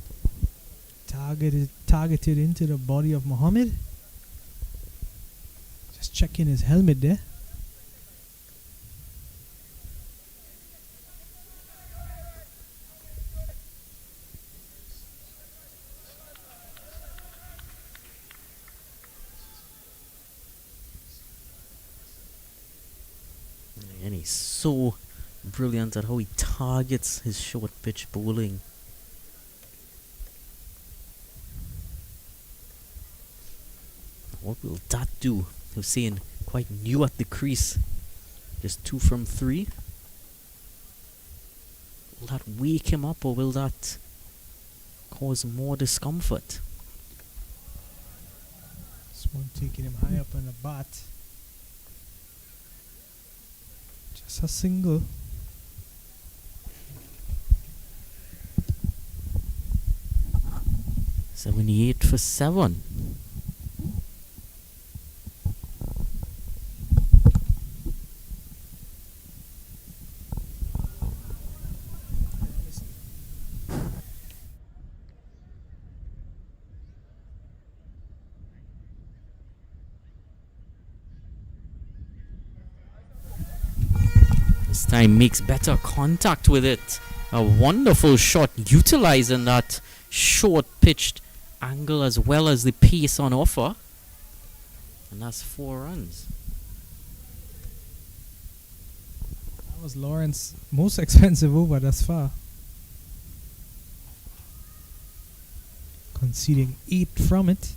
targeted into the body of Mohammed. Just checking his helmet there. And he's so brilliant at how he targets his short pitch bowling. What will that do? Hussein quite new at the crease. Just 2 from 3. Will that wake him up or will that cause more discomfort? This one taking him high up on the bat. Just a single. $78 for 7. This time makes better contact with it. A wonderful shot utilizing that short pitched angle as well as the pace on offer. And that's 4 runs. That was Lawrence's most expensive over thus far. Conceding 8 from it.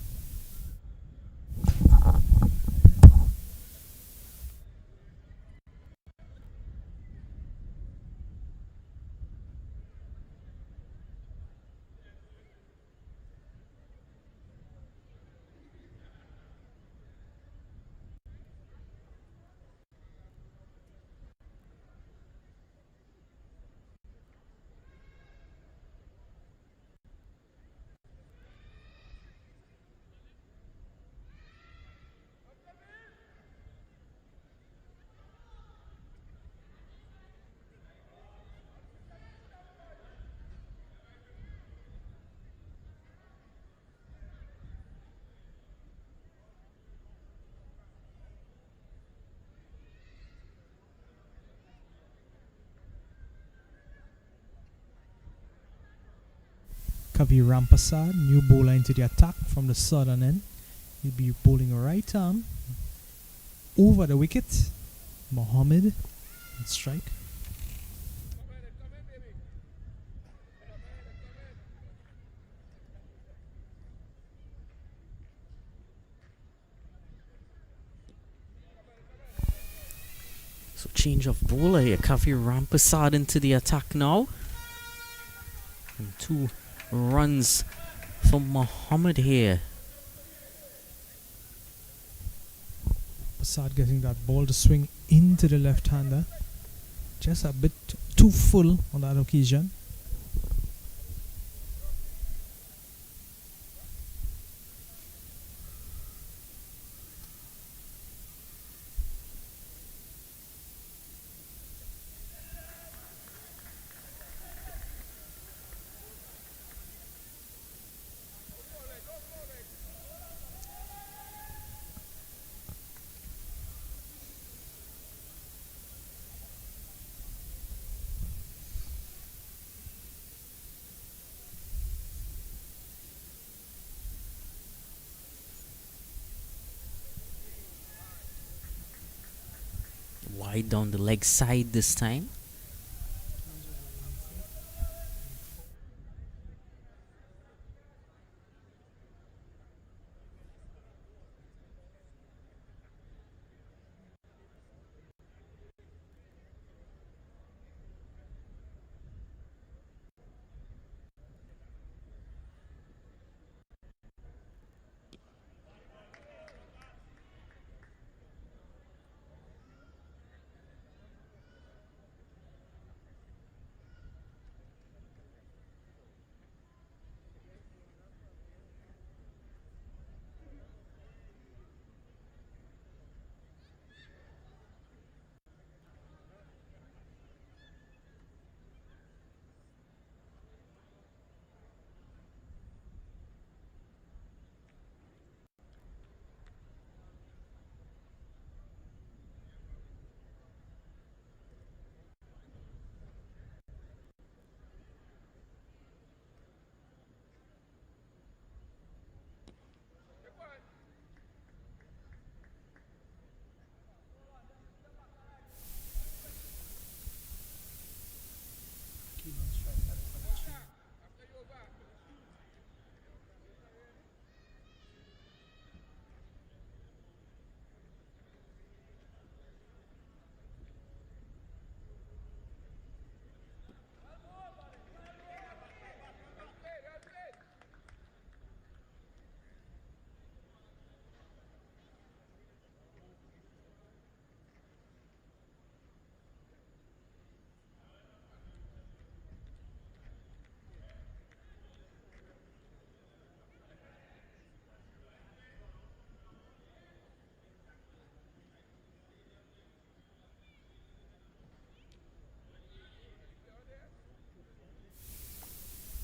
Kavi Rampasad, new bowler into the attack from the southern end. He'll be bowling right arm over the wicket. Mohammed on strike. So change of bowler here. Kafi Rampasad into the attack now. And 2 runs for Mohammed here. Passad getting that ball to swing into the left-hander. Just a bit too full on that occasion. Wide down the leg side this time.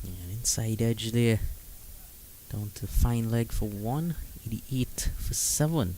And inside edge there. Down to fine leg for 1. 88 for 7.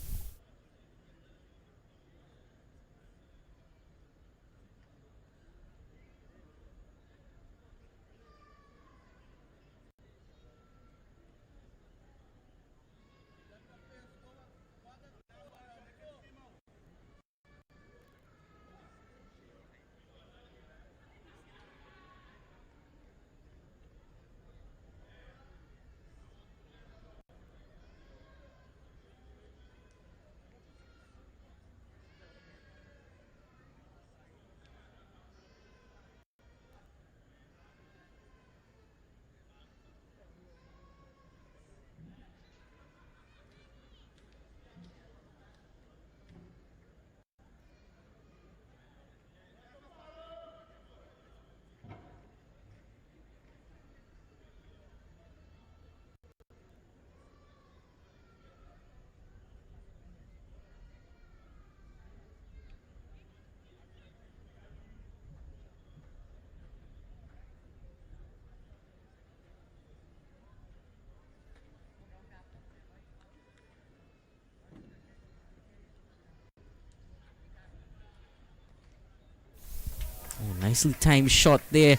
Oh, nicely timed shot there.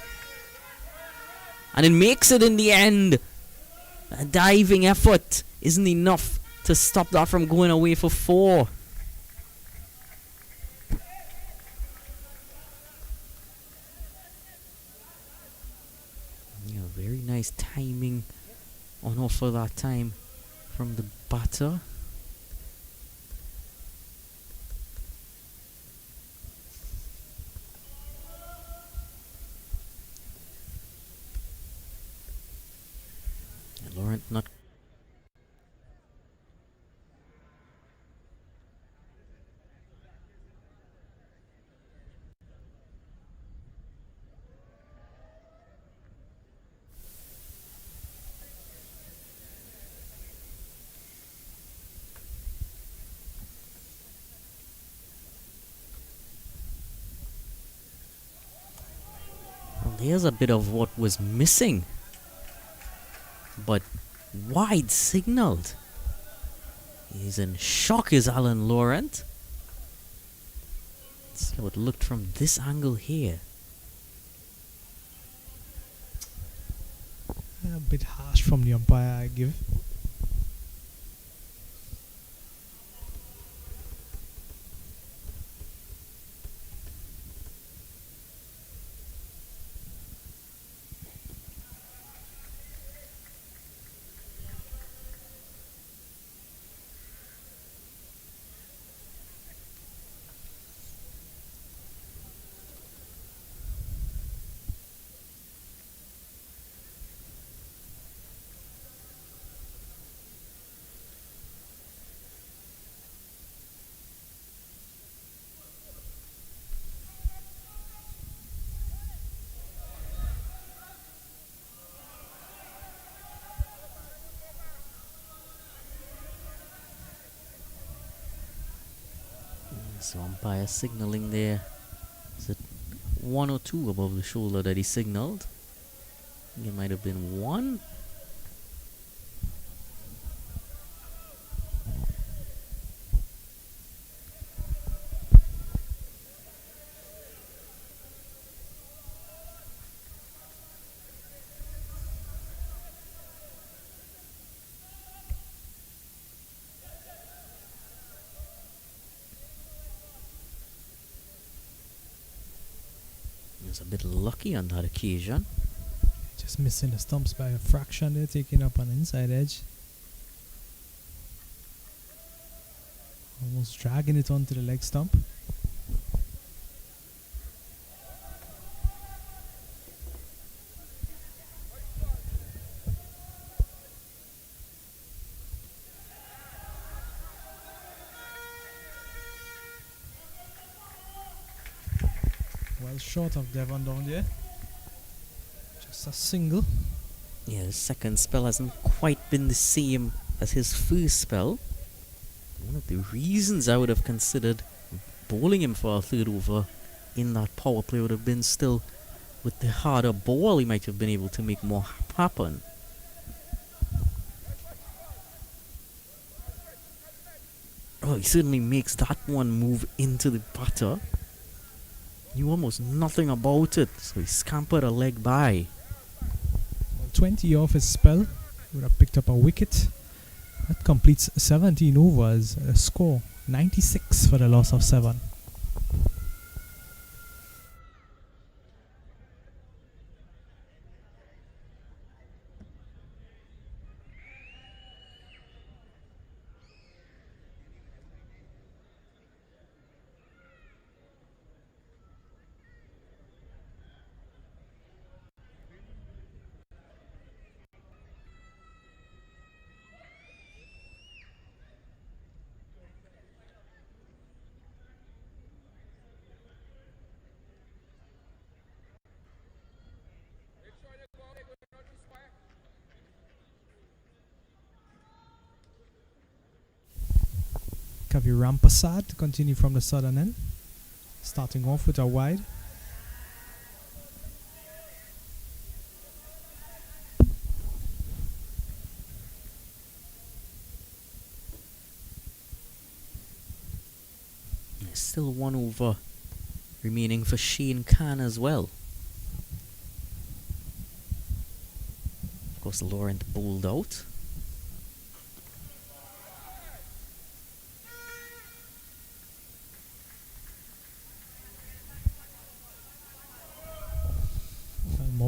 And it makes it in the end. A diving effort isn't enough to stop that from going away for 4. Yeah, very nice timing on offer that time from the batter. And Laurent not. Well, there's a bit of what was missing. But wide signaled. He's in shock, is Alan Laurent. Let's see how it looked from this angle here. A bit harsh from the umpire, I give. So umpire signaling there. Is it 1 or 2 above the shoulder that he signaled? I think it might have been 1. He was a bit lucky on that occasion. Just missing the stumps by a fraction there, taking up an inside edge. Almost dragging it onto the leg stump. Well short of Devon down there. Just a single. Yeah, his second spell hasn't quite been the same as his first spell. One of the reasons I would have considered bowling him for a third over in that power play would have been still with the harder ball he might have been able to make more happen. Oh, he certainly makes that one move into the batter. Knew almost nothing about it, so he scampered a leg by. 20 off his spell. He would have picked up a wicket. That completes 17 overs. A score 96 for the loss of 7. Kavi Rampasad to continue from the southern end. Starting off with a wide. There's still 1 over remaining for Shane Khan as well. course, Laurent bowled out.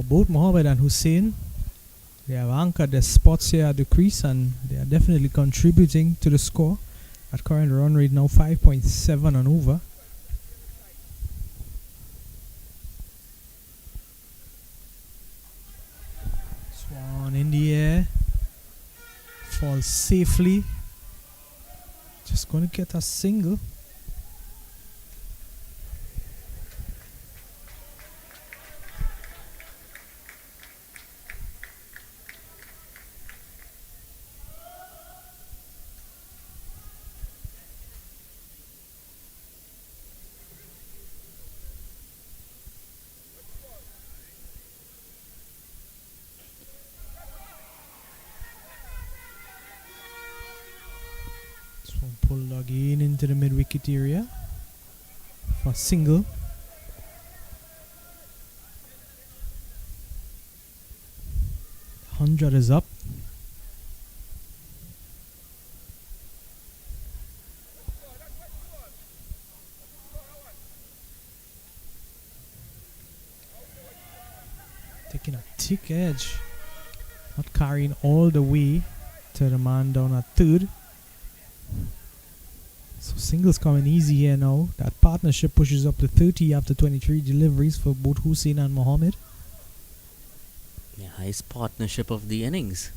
Both Mohammed and Hussein, they have anchored their spots here at the crease, and they are definitely contributing to the score. At current run rate now 5.7 and over. Swan in the air, falls safely. Just going to get a single. Pulled again into the mid-wicket area for single. $100 is up. Taking a thick edge, not carrying all the way to the man down at third. So singles coming easy here now. That partnership pushes up to 30 after 23 deliveries for both Hussein and Mohammed. The highest partnership of the innings.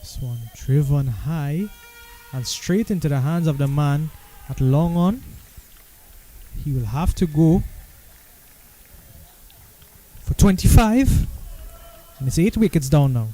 This one driven high and straight into the hands of the man at long on. He will have to go for 25, and it's 8 wickets down now.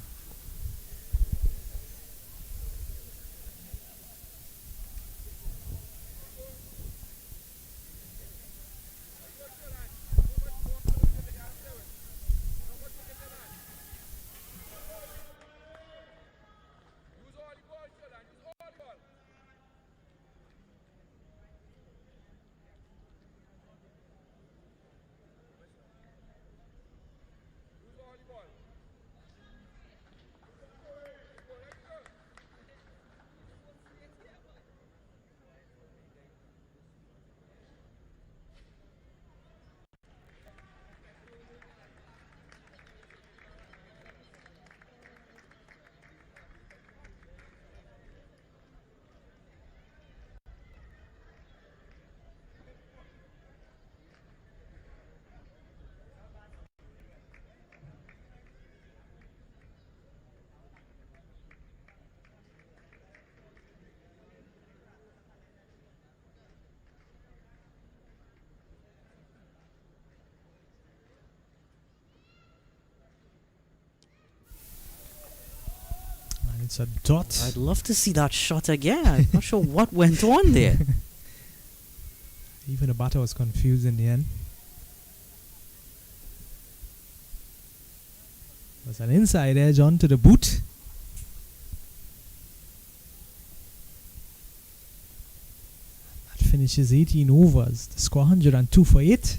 It's a dot. I'd love to see that shot again. I'm not sure what went on there. Even the batter was confused in the end. There's an inside edge onto the boot. That finishes 18 overs. The score 102 for 8.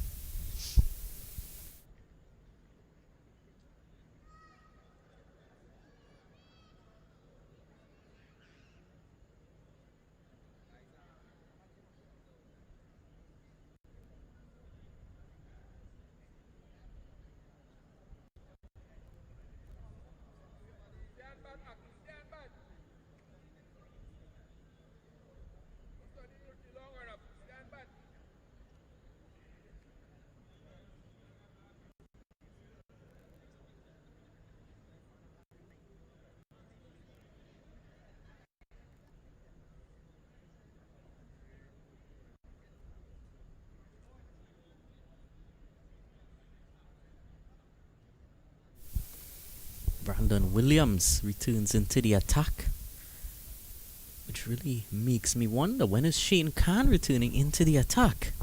Brandon Williams returns into the attack, which really makes me wonder, when is Shane Khan returning into the attack?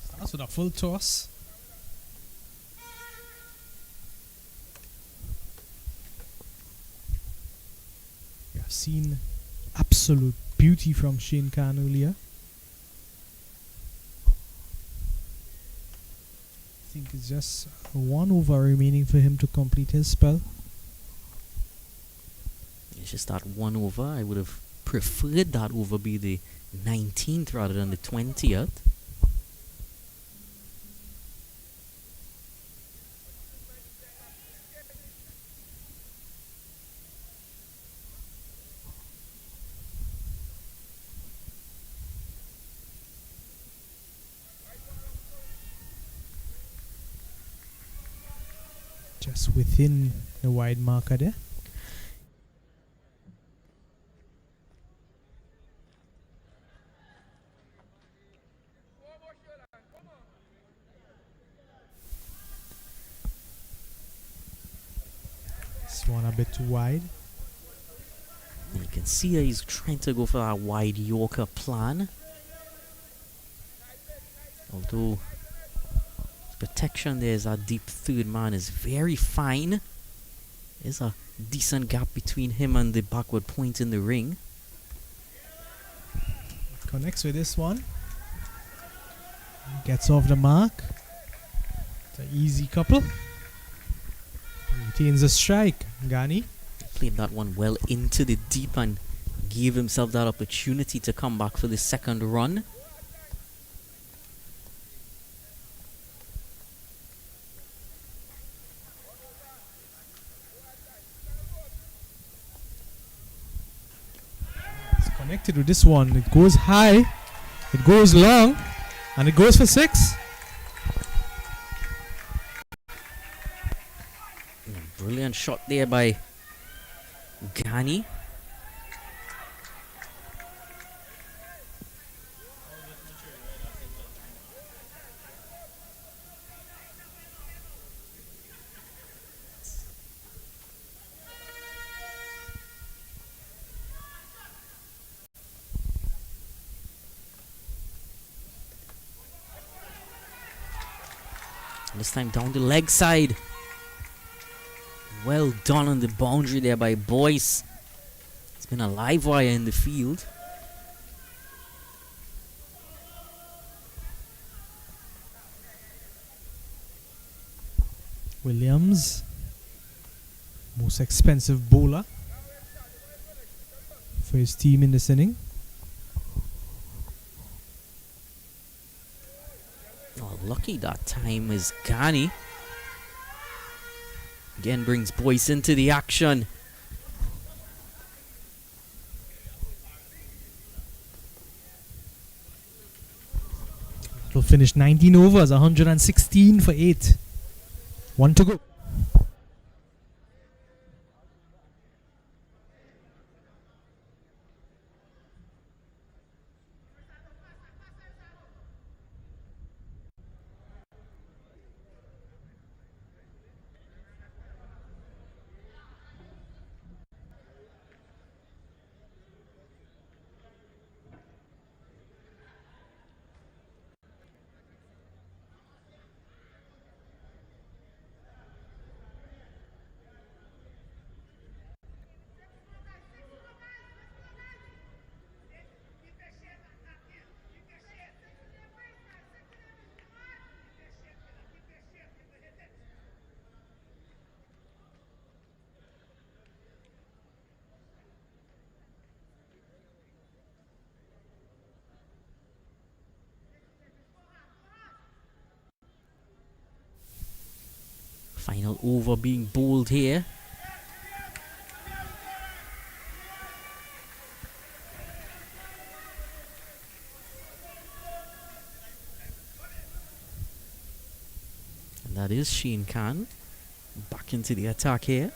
Starts with a full toss. have seen absolute beauty from Shane Khan earlier. I think it's just 1 over remaining for him to complete his spell. It's just that 1 over. I would have preferred that over be the 19th rather than the 20th. Just within the wide marker there. This one a bit too wide. And you can see that he's trying to go for that wide Yorker plan. Although his protection there is that deep third man is very fine. There's a decent gap between him and the backward point in the ring. Connects with this one. Gets off the mark. It's an easy couple. Retains a strike. Ghani. Played that one well into the deep and gave himself that opportunity to come back for the second run. It's connected with this one. It goes high. It goes long. And it goes for 6. Brilliant shot there by Ghani. This time down the leg side. Well done on the boundary there by Boyce. It's been a live wire in the field. Williams. Most expensive bowler for his team in this inning. Oh, lucky that time is Ghani. Again brings Boyce into the action. It'll finish 19 overs, 116 for 8. 1 to go. Final over being bowled here. And that is Shane Khan back into the attack here.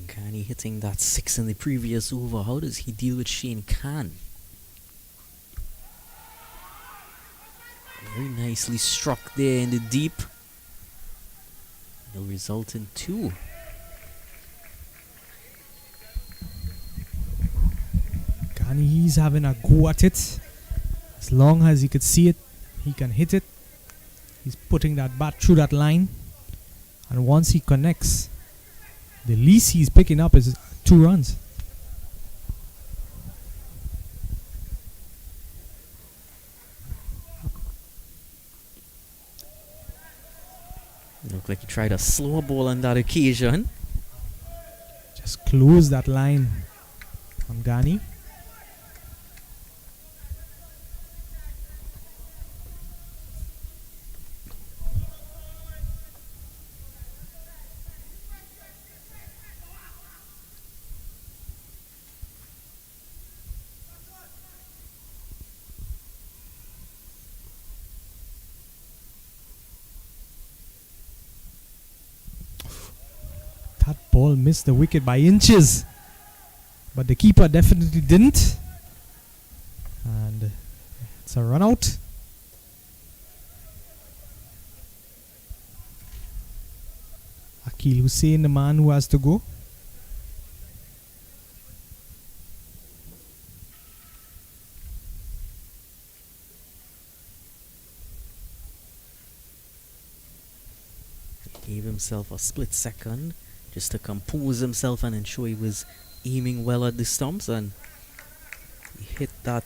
Ghani hitting that 6 in the previous over. How does he deal with Shane Khan? Very nicely struck there in the deep. It'll result in 2. And he's having a go at it. As long as he could see it, he can hit it. He's putting that bat through that line. And once he connects, the least he's picking up is 2 runs. Looked like he tried a slow ball on that occasion. Just close that line on Ghani. That ball missed the wicket by inches, but the keeper definitely didn't. And it's a run out. Akil Hussain, the man who has to go. Gave himself a split second just to compose himself and ensure he was aiming well at the stumps, and he hit that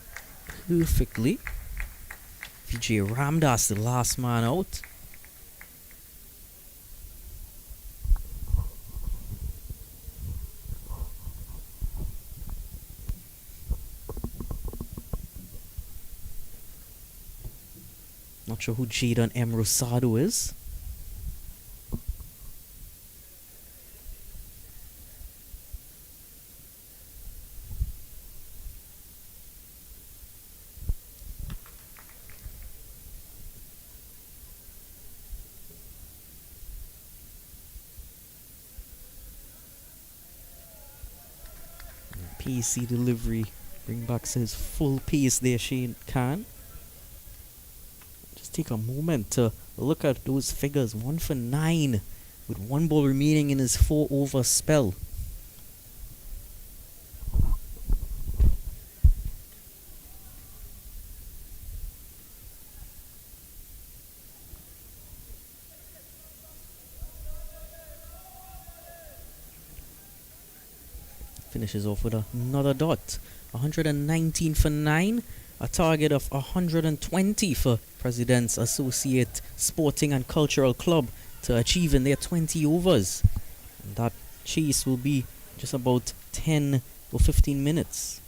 perfectly. Vijay Ramdas, the last man out. Not sure who Jadon M. Rosado is. PC delivery. Bring back his full pace there, Shane Khan. Just take a moment to look at those figures. 1 for 9 with 1 ball remaining in his 4-over spell. Finishes off with another dot. 119 for 9. A target of 120 for President's Associate Sporting and Cultural Club to achieve in their 20 overs. And that chase will be just about 10 or 15 minutes.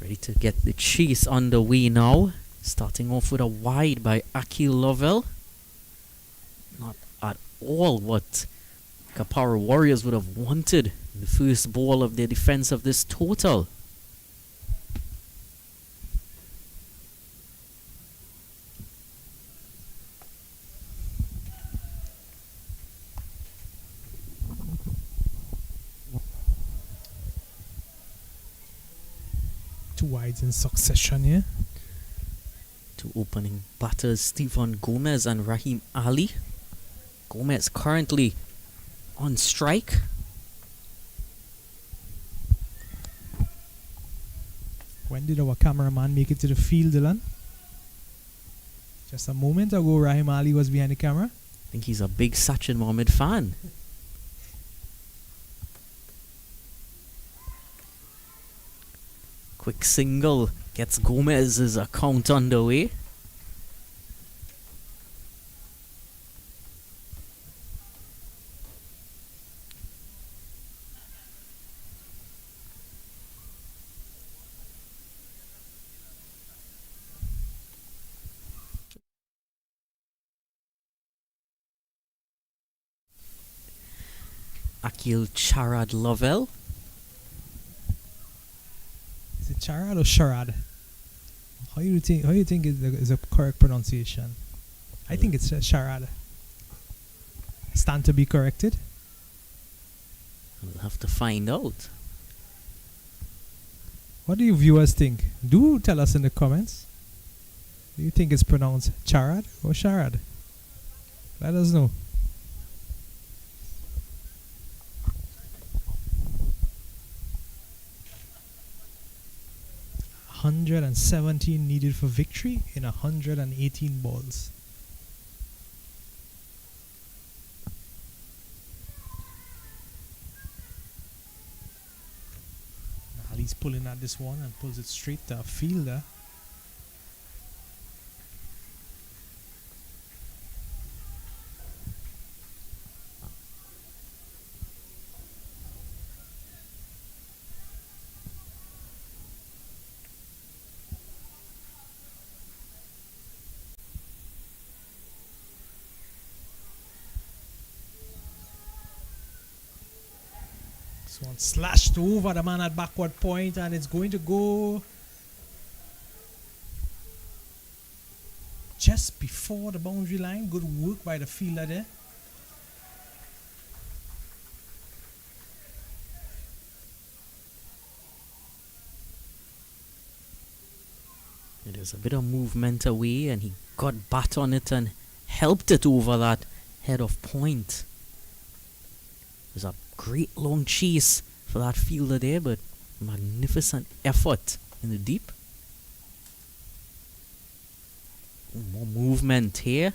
Ready to get the chase underway now. Starting off with a wide by Akil Lovell. Not at all what Kapara Warriors would have wanted in the first ball of their defense of this total. Two wides in succession here. Two opening batters, Stephen Gomez and Rahim Ali. Gomez currently on strike. When did our cameraman make it to the field, Dylan? Just a moment ago, Rahim Ali was behind the camera. I think he's a big Sachin Mohammed fan. Quick single gets Gomez's account underway. Akil Charad Lovell. Is it charad or charad? How you think is the correct pronunciation? I think it's charad. Stand to be corrected. We'll have to find out. What do you viewers think? Do tell us in the comments. Do you think it's pronounced charad or charad? Let us know. $117 needed for victory in 118 balls. Ali's pulling at this one and pulls it straight to a fielder. This one slashed over the man at backward point, and it's going to go just before the boundary line. Good work by the fielder there. There's a bit of movement away, and he got bat on it and helped it over that head of point. It was a great long chase for that fielder there, but magnificent effort in the deep. More movement here.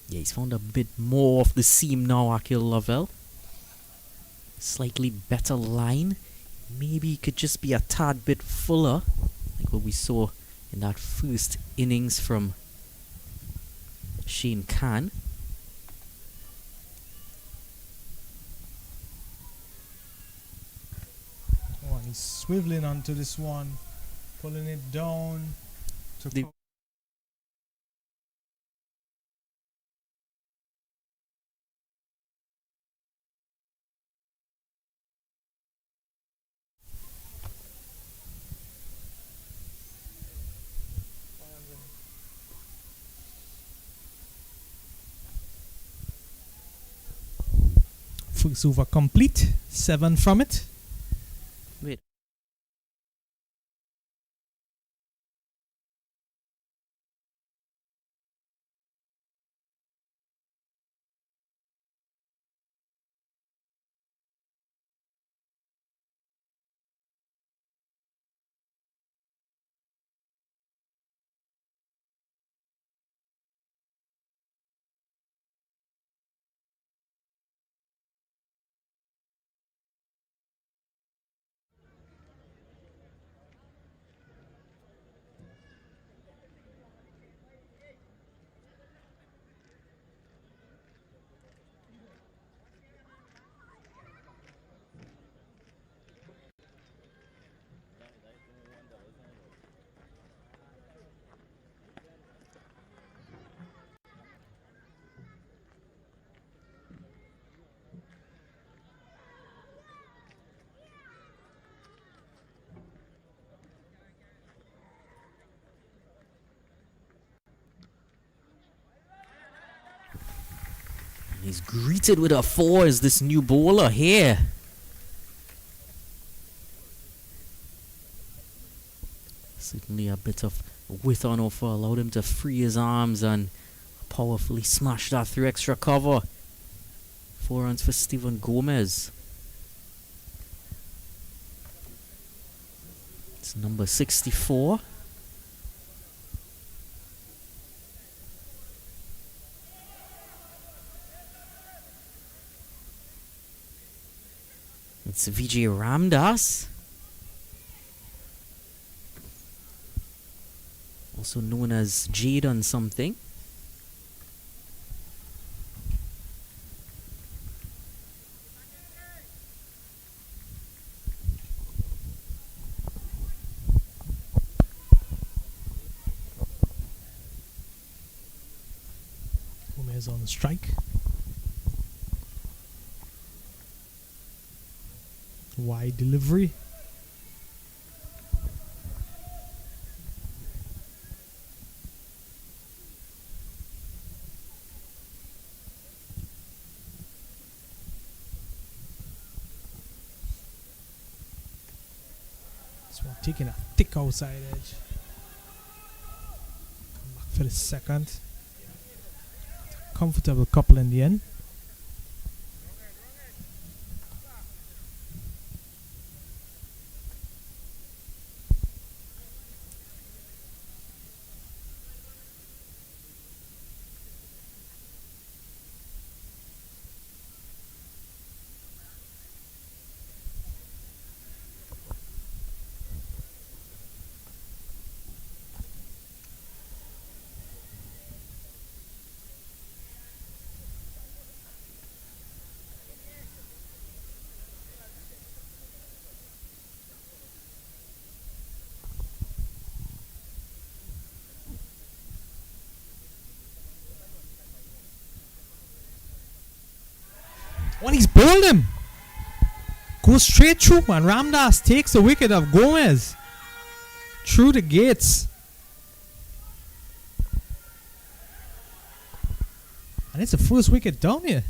Yeah, he's found a bit more of the seam now, Akil Lovell. Slightly better line. Maybe it could just be a tad bit fuller, like what we saw in that first innings from Shane Khan. Oh, and he's swiveling onto this one, pulling it down. First over complete, 7 from it. Wait. He's greeted with a 4 as this new bowler here. Certainly a bit of width on offer allowed him to free his arms and powerfully smash that through extra cover. 4 runs for Steven Gomez. It's number 64. It's Vijay Ramdas, also known as Jaden something. Gomez on strike. Wide delivery. This one taking a thick outside edge. Come back for the second. Comfortable couple in the end. When he's bowled him, goes straight through, and Ramdas takes the wicket of Gomez through the gates. And it's the first wicket down here.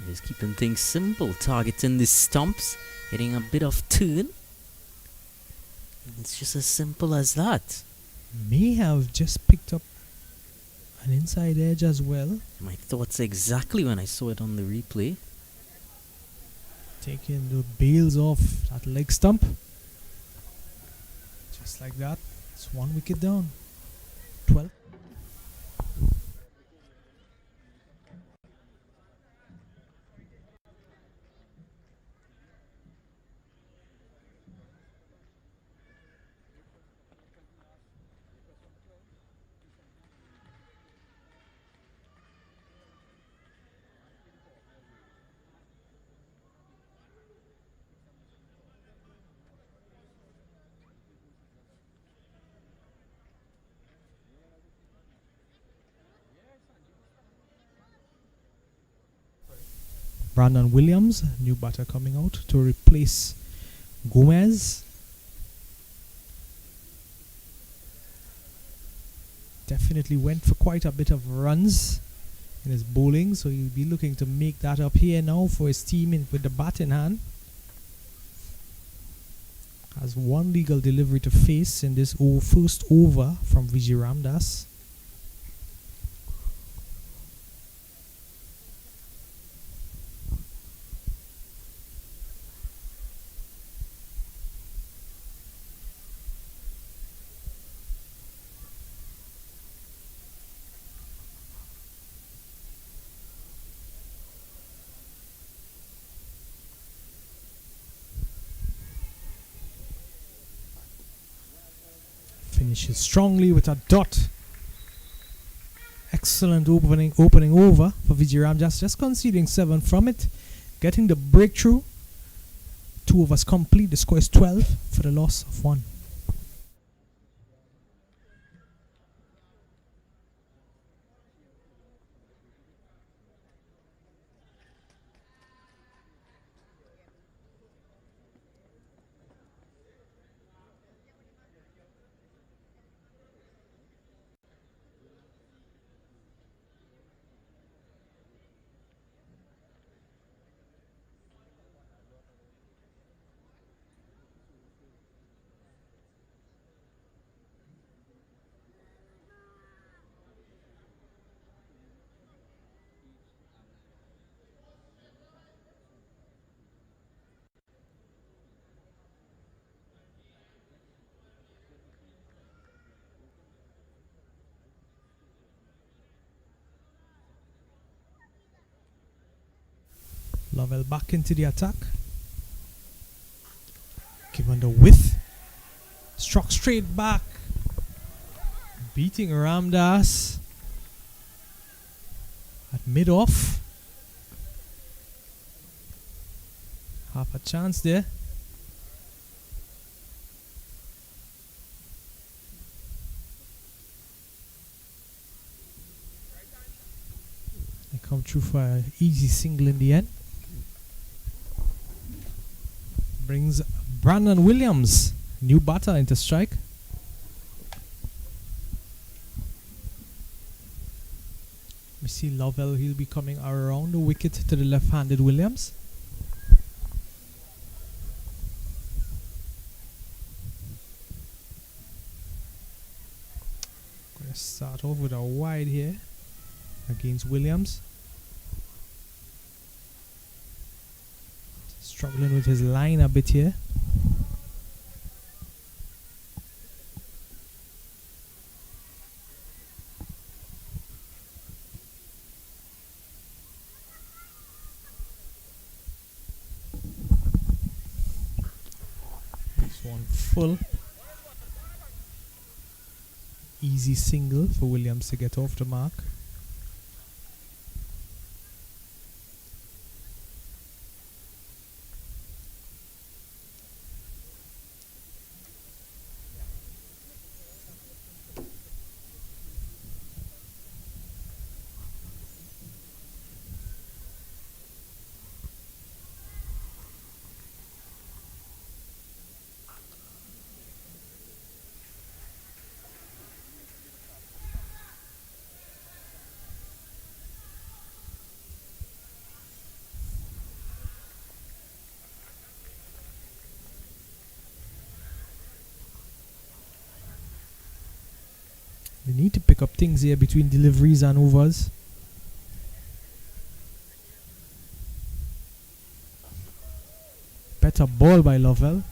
He's keeping things simple, targeting the stumps, hitting a bit of turn. It's just as simple as that. May have just picked up an inside edge as well. My thoughts exactly when I saw it on the replay. Taking the bails off that leg stump. Just like that. It's 1 wicket down. 12. Brandon Williams, new batter coming out to replace Gomez. Definitely went for quite a bit of runs in his bowling, so he'll be looking to make that up here now for his team with the bat in hand. Has one legal delivery to face in this first over from Vijay Ramdas. Finishes strongly with a dot. Excellent opening over for Vijay Ramdas, just conceding 7 from it, getting the breakthrough. 2 overs complete. The score is 12 for the loss of 1. Lovell back into the attack. Given the width. Struck straight back. Beating Ramdas at mid-off. Half a chance there. They come through for an easy single in the end. Brings Brandon Williams, new batter, into strike. We see Lovell, he'll be coming around the wicket to the left-handed Williams. Gonna start off with a wide here against Williams. Struggling with his line a bit here. One full. Easy single for Williams to get off the mark. They need to pick up things here between deliveries and overs. Better ball by Lovell.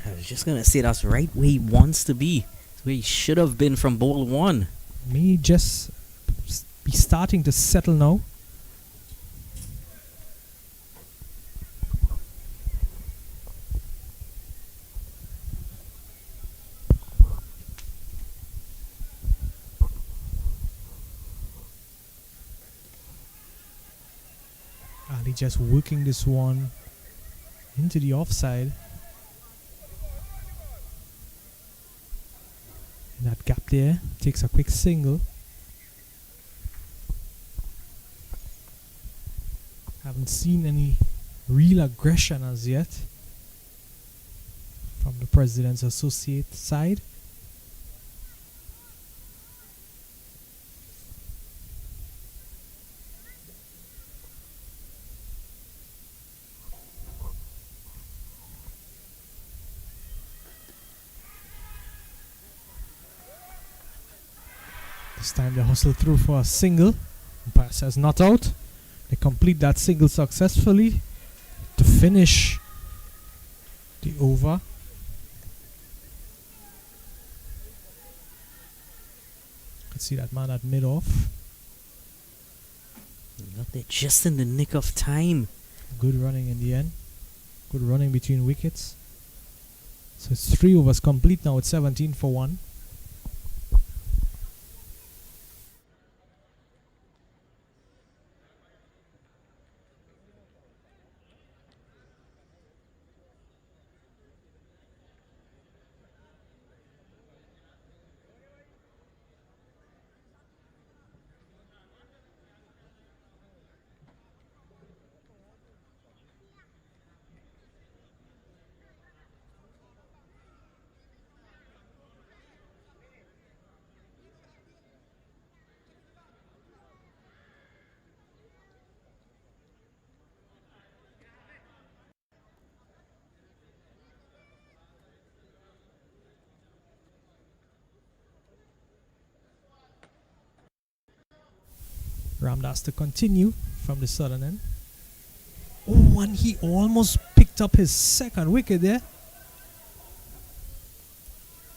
I was just gonna say that's right where he wants to be. It's where he should have been from ball one. May just be starting to settle now. Ali just working this one into the offside. In that gap there, takes a quick single. Haven't seen any real aggression as yet from the President's associate side. This time they hustle through for a single. Umpire says not out. They complete that single successfully to finish the over. You can see that man at mid-off. Got there just in the nick of time. Good running in the end. Good running between wickets. So it's 3 overs complete now. It's 17 for 1. Ramdas to continue from the southern end. Oh, and he almost picked up his second wicket there.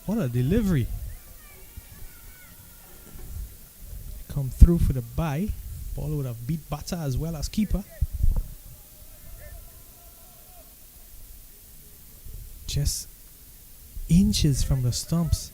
What a delivery. Come through for the bye. Ball would have beat batter as well as keeper. just inches from the stumps.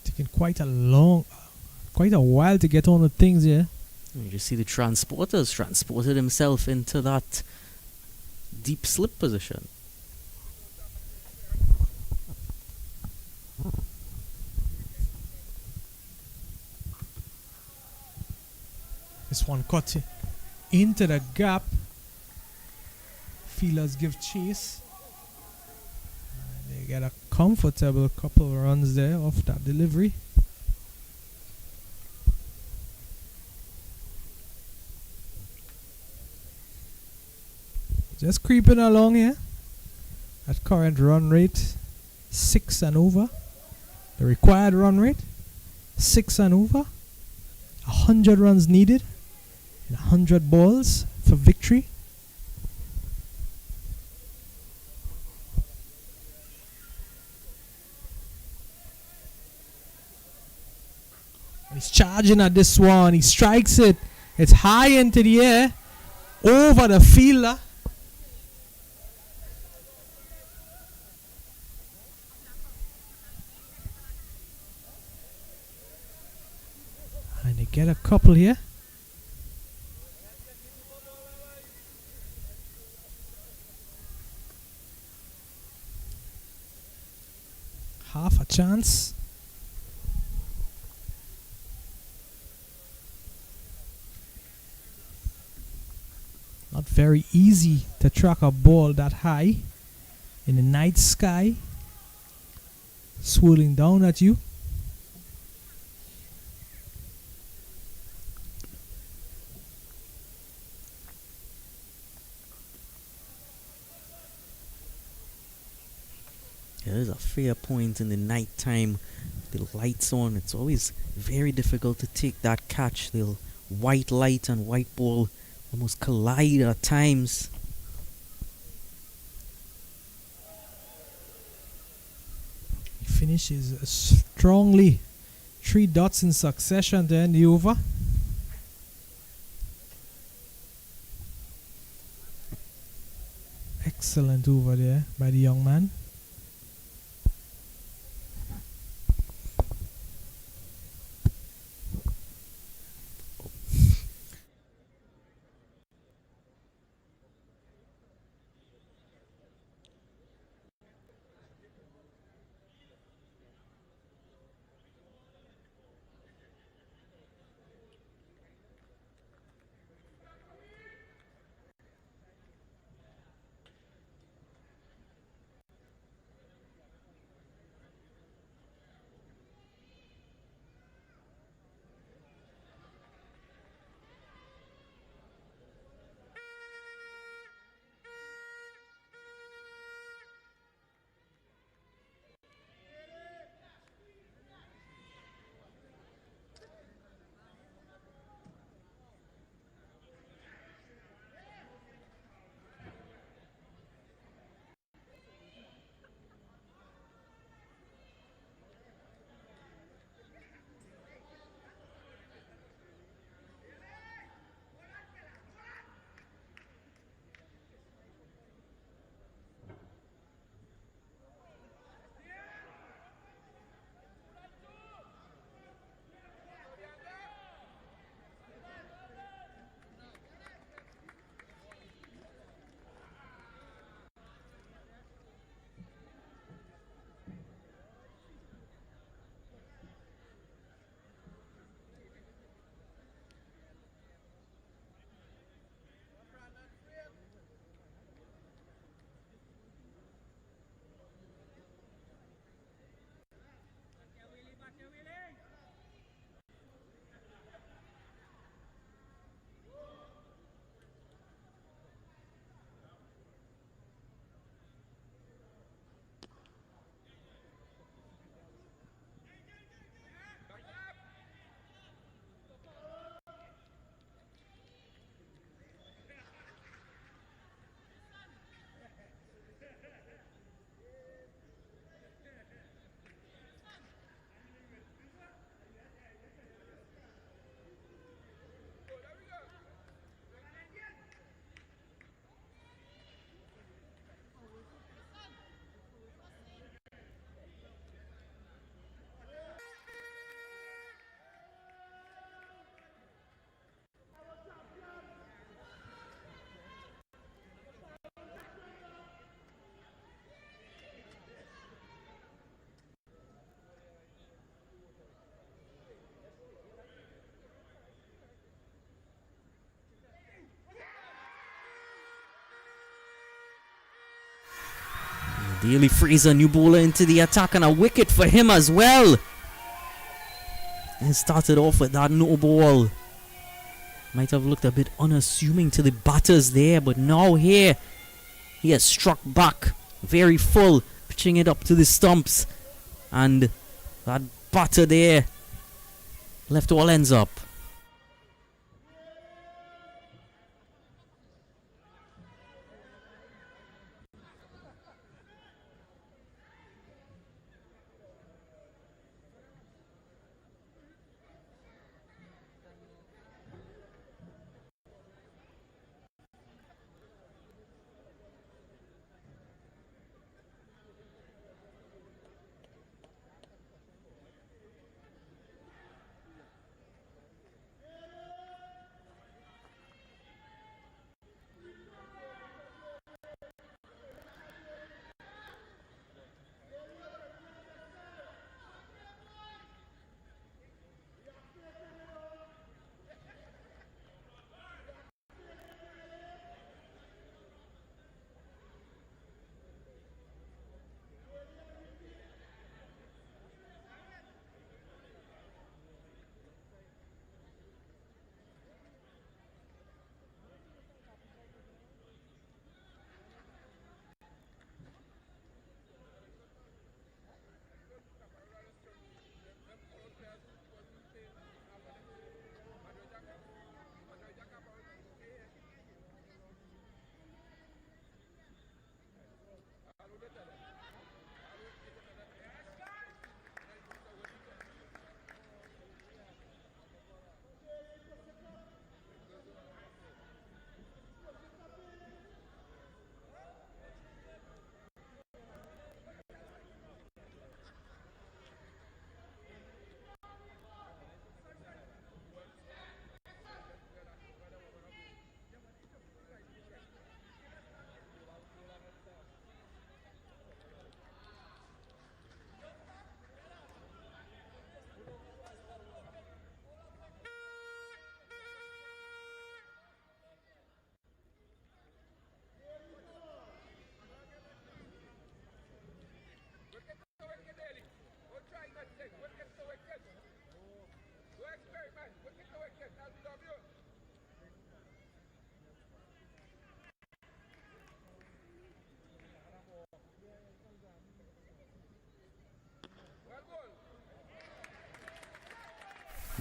Taking quite a while to get on the things here. You just see the transporters transported himself into that deep slip position. This one cut into the gap. Feelers give chase. And they get a comfortable couple of runs there off that delivery. Just creeping along here. At current run rate, 6 and over. The required run rate, 6 and over. 100 runs needed. And 100 balls for victory. He's charging at this one. He strikes it. It's high into the air. Over the fielder. And they get a couple here. Half a chance. Not very easy to track a ball that high in the night sky, swirling down at you. There's a fair point in the night time. The lights on. It's always very difficult to take that catch. The white light and white ball almost collide at times. He finishes strongly. 3 dots in succession to end the over. Excellent over there by the young man. Daly Fraser, new bowler into the attack, and a wicket for him as well. And started off with that no ball. Might have looked a bit unassuming to the batters there, but now here he has struck back very full, pitching it up to the stumps, and that batter there left all ends up.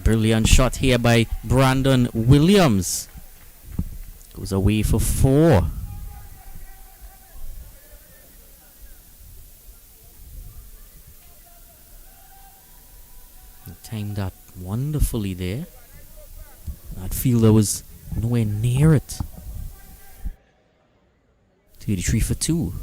Brilliant shot here by Brandon Williams. Goes away for 4. Timed that wonderfully there. That fielder was nowhere near it. 33 for 2.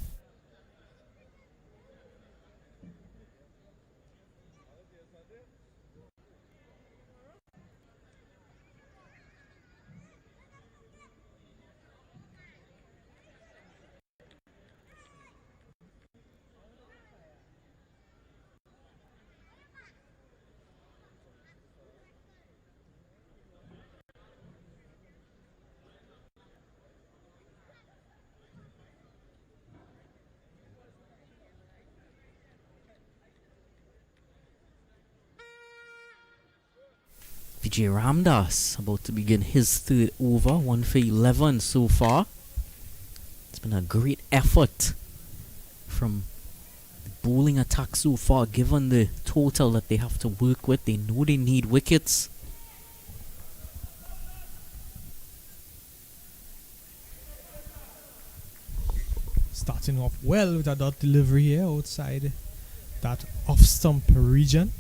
Vijay Ramdas about to begin his third over, 1 for 11 so far. It's been a great effort from the bowling attack so far, given the total that they have to work with. They know they need wickets. Starting off well with a dot delivery here outside that off-stump region.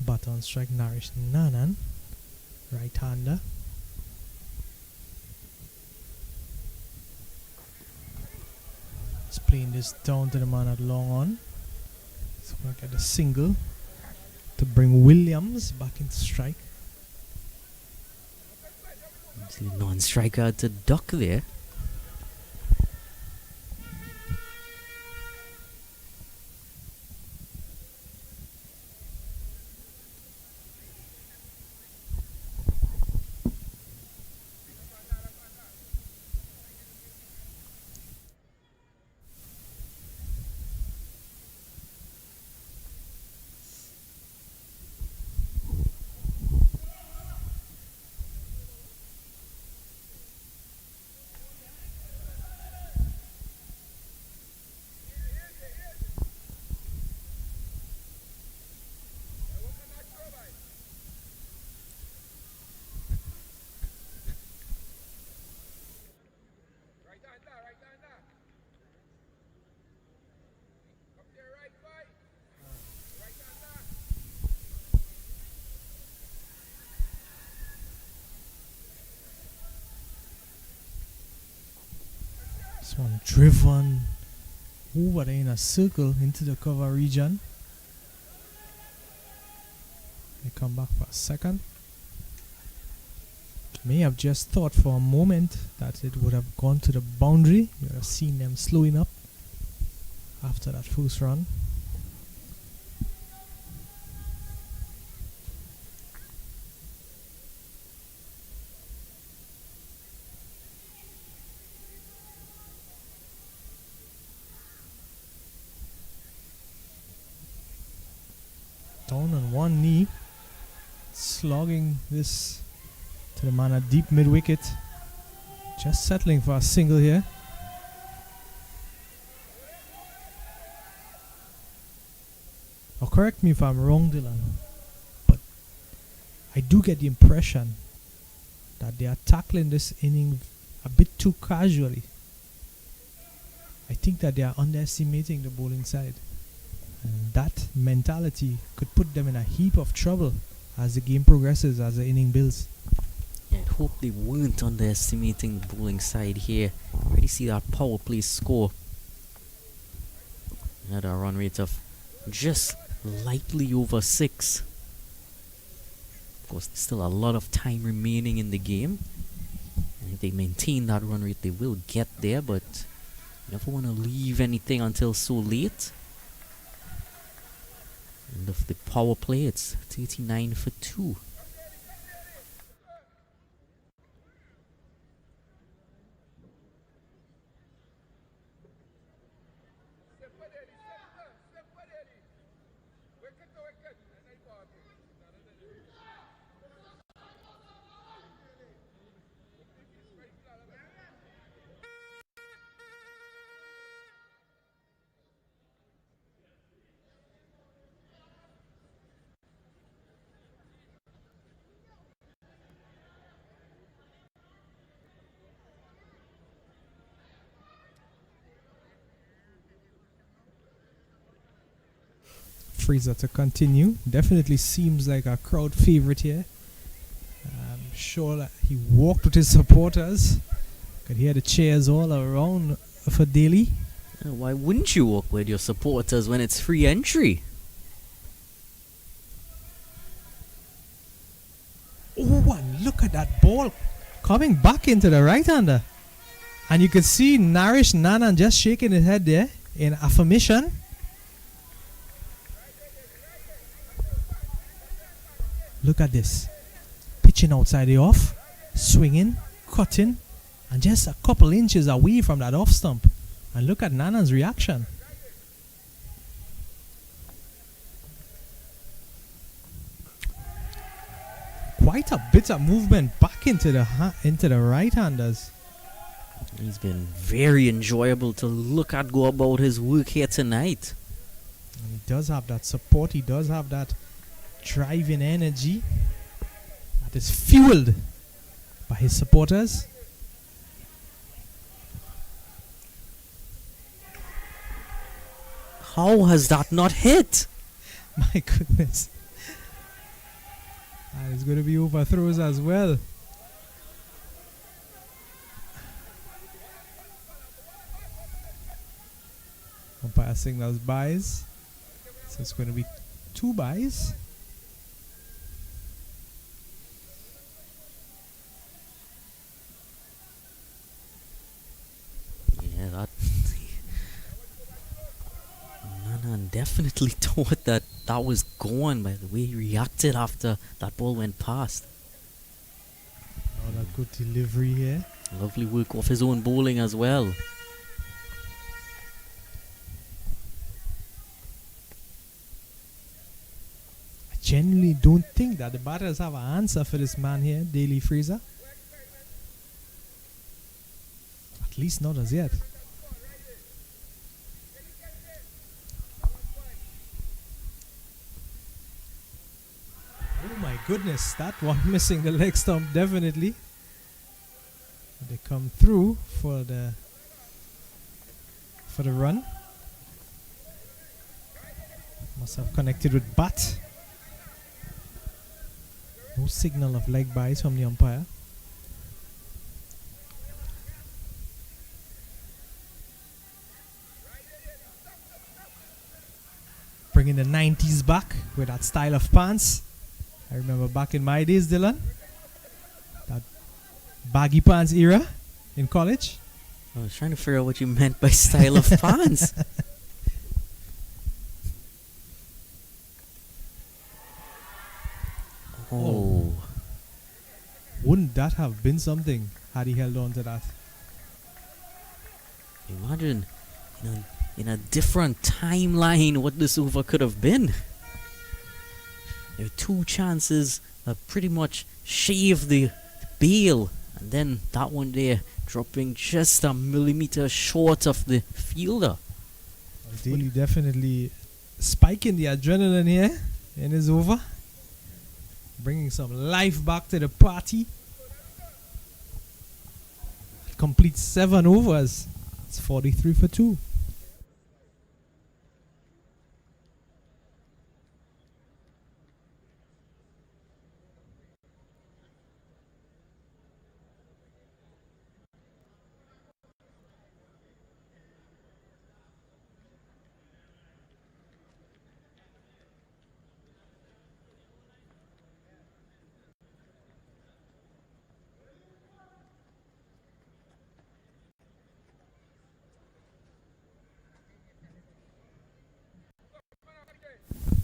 But on strike, Naresh Nanan, right-hander. He's playing this down to the man at long on. So we're going to get a single to bring Williams back into strike. Non-striker to duck there. This one driven over there in a circle into the cover region. They come back for a second. May have just thought for a moment that it would have gone to the boundary. You would have seen them slowing up after that first run. Down on one knee, slogging this to the man at deep mid wicket, just settling for a single here. Now correct me if I'm wrong, Dylan, but I do get the impression that they are tackling this inning a bit too casually. I think that they are underestimating the bowling side, and that mentality could put them in a heap of trouble as the game progresses, as the inning builds. Yeah, I'd hope they weren't underestimating the bowling side here. Already see that power play score. Had a run rate of just lightly over 6. Of course, there's still a lot of time remaining in the game. And if they maintain that run rate, they will get there, but you never want to leave anything until so late. And of the power play, it's 39 for 2. Fraser to continue. Definitely seems like a crowd favorite here. I'm sure that he walked with his supporters. Could hear the cheers all around for Daly. Why wouldn't you walk with your supporters when it's free entry? Oh, and look at that ball coming back into the right-hander. And you could see Narish Nanan just shaking his head there in affirmation. Look at this. Pitching outside the off, swinging, cutting, and just a couple inches away from that off stump. And look at Nanan's reaction. Quite a bit of movement back into the right-handers. He's been very enjoyable to look at go about his work here tonight. And he does have that support. He does have that driving energy that is fueled by his supporters. How has that not hit? My goodness. And it's going to be overthrows as well. Umpire signals buys. So it's going to be 2 buys. Yeah, that Nanan definitely thought that was gone by the way he reacted after that ball went past. Oh, that good delivery here. Lovely work off his own bowling as well. I genuinely don't think that the batters have an answer for this man here, Daly Fraser. At least not as yet. Oh my goodness, that one missing the leg stump definitely. They come through for the run. Must have connected with bat. No signal of leg buys from the umpire. bringing the 90s back with that style of pants. I remember back in my days, Dylan, that baggy pants era in college. I was trying to figure out what you meant by style of pants. Oh. Wouldn't that have been something had he held on to that? Imagine, in a different timeline, what this over could have been. There were two chances that pretty much shaved the bail, and then that one there dropping just a millimeter short of the fielder. Daly definitely spiking the adrenaline here in his over, bringing some life back to the party. Complete 7 overs. It's 43 for 2.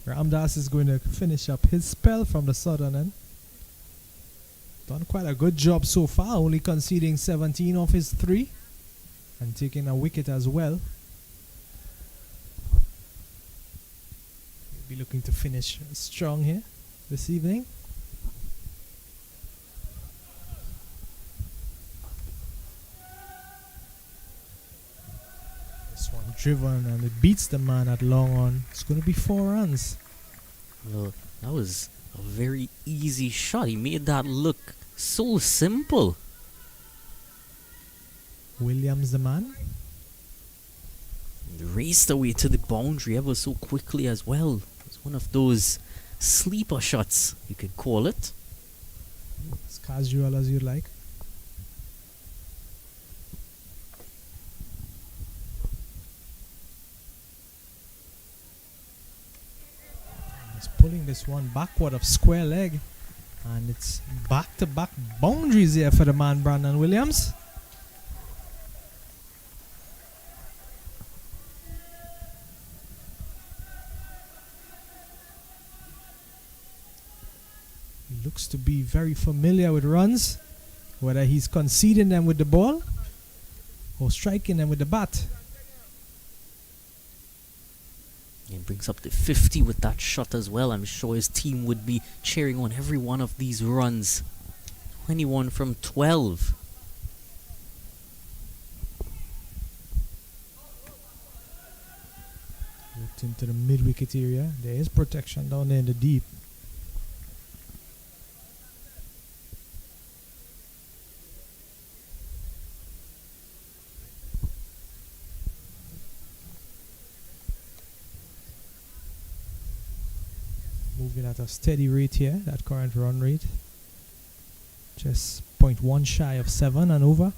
Ramdas is going to finish up his spell from the southern end. Done quite a good job so far, only conceding 17 off his 3 and taking a wicket as well. He'll be looking to finish strong here this evening. This one driven and it beats the man at long on. It's going to be 4 runs. Well, that was a very easy shot. He made that look so simple. Williams the man. Raced away to the boundary ever so quickly as well. It's one of those sleeper shots, you could call it. As casual as you'd like. He's pulling this one backward of square leg. And it's back-to-back boundaries here for the man Brandon Williams. He looks to be very familiar with runs, whether he's conceding them with the ball or striking them with the bat. He brings up the 50 with that shot as well. I'm sure his team would be cheering on every one of these runs. 21 from 12. Looked into the mid-wicket area. There is protection down there in the deep. Moving at a steady rate here, that current run rate. Just 0.1 shy of 7 and over.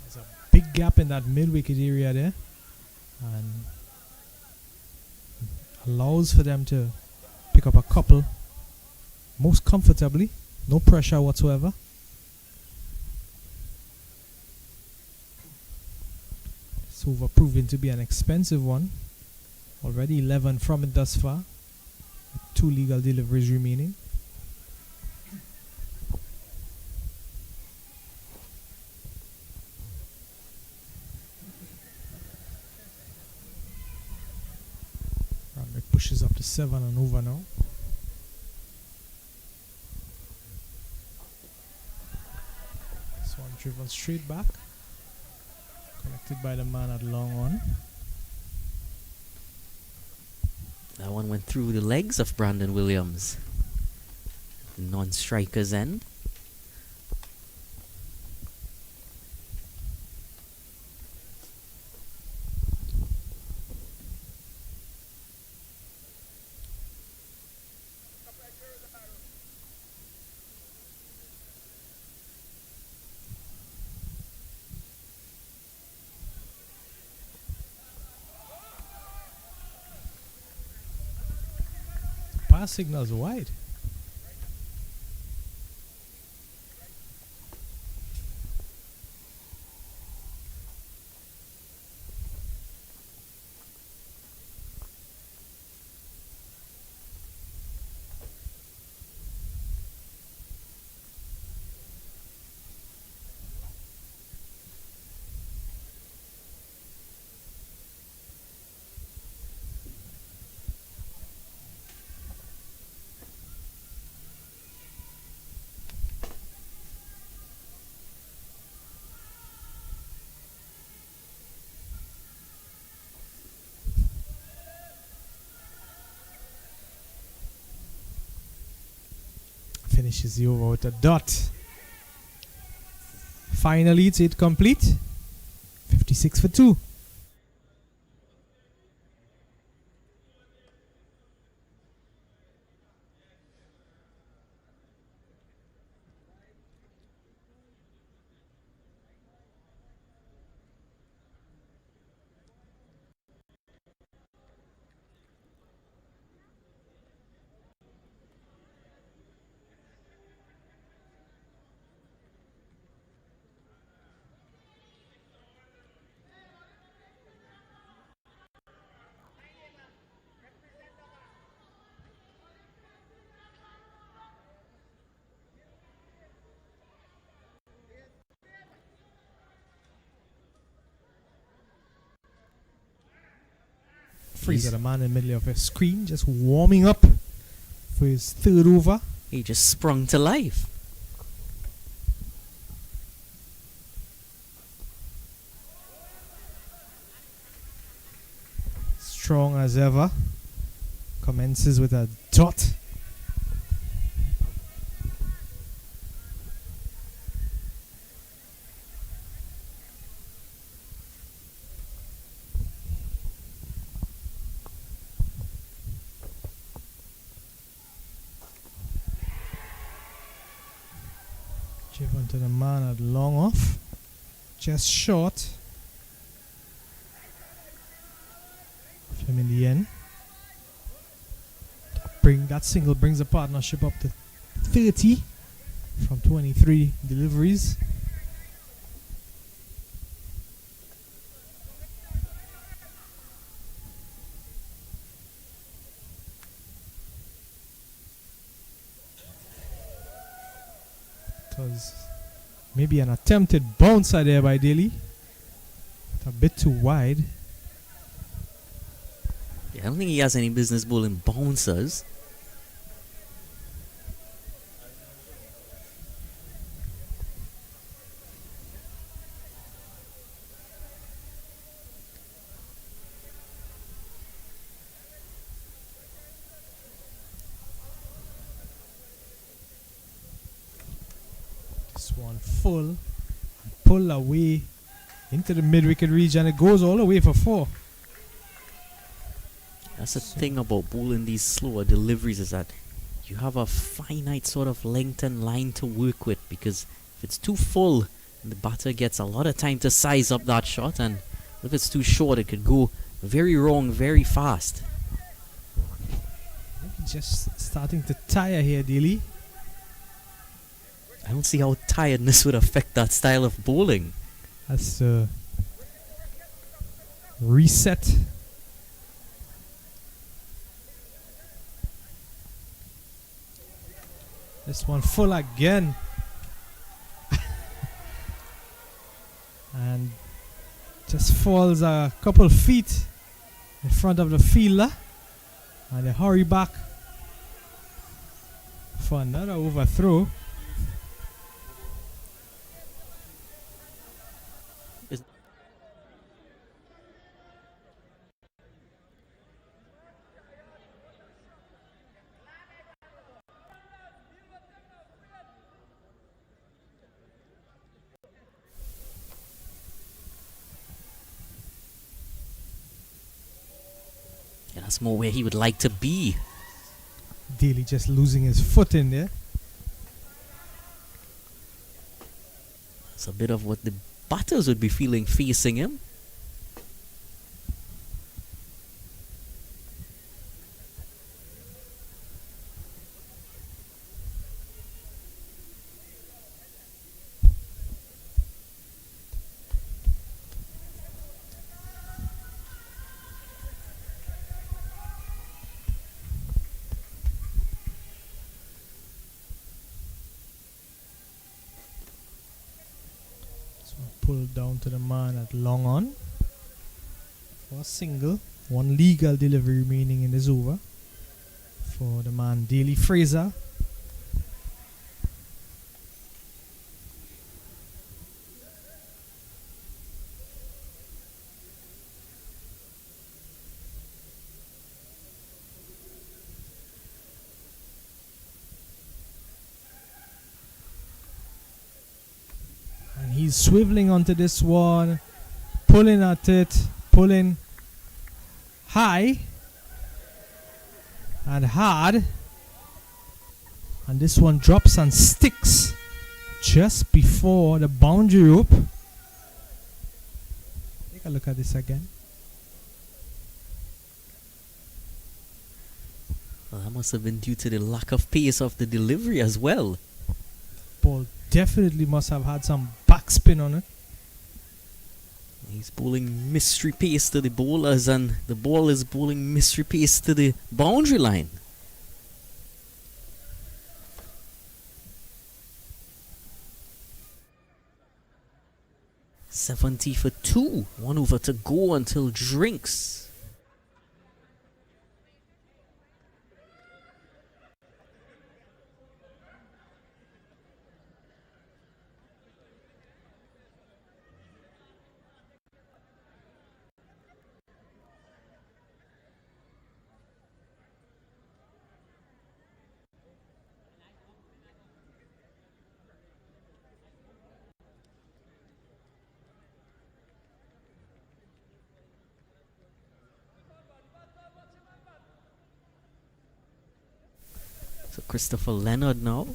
There's a big gap in that mid-wicket area there, and allows for them to pick up a couple most comfortably, no pressure whatsoever. This over proving to be an expensive one. Already 11 from it thus far, with 2 legal deliveries remaining. Ramrick pushes up to 7 and over now. This one driven straight back, collected by the man at long on. That one went through the legs of Brandon Williams. The non-striker's end. car signals wide. Finishes the over with a dot. Finally, it's 8 complete. 56 for 2. Freeze at a man in the middle of a screen, just warming up for his third over. He just sprung to life. Strong as ever. Commences with a dot. Driven to the man at long off. Just short of him in the end. That single brings the partnership up to 30 from 23 deliveries. It was maybe an attempted bouncer there by Daly. A bit too wide. Yeah, I don't think he has any business bowling bouncers. This one full. Pull away into the mid-wicket region. It goes all the way for 4. That's the thing about bowling these slower deliveries, is that you have a finite sort of length and line to work with, because if it's too full, the batter gets a lot of time to size up that shot, and if it's too short, it could go very wrong very fast. Maybe just starting to tire here, Daly. I don't see how tiredness would affect that style of bowling. Has to reset. This one full again. And just falls a couple feet in front of the fielder. And they hurry back for another overthrow. Yeah, that's more where he would like to be. Daly just losing his foot in there. It's a bit of what the batters would be feeling facing him. So pull down to the man at long on for a single. One legal delivery remaining in this over for the man Daly Fraser. And he's swiveling onto this one, pulling at it, pulling high and hard, and this one drops and sticks just before the boundary rope. Take a look at this again. Well, that must have been due to the lack of pace of the delivery as well. Ball definitely must have had some backspin on it. He's bowling mystery pace to the bowlers, and the ball is bowling mystery pace to the boundary line. $70 for 2. 1 over to go until drinks. So Christopher Leonard now.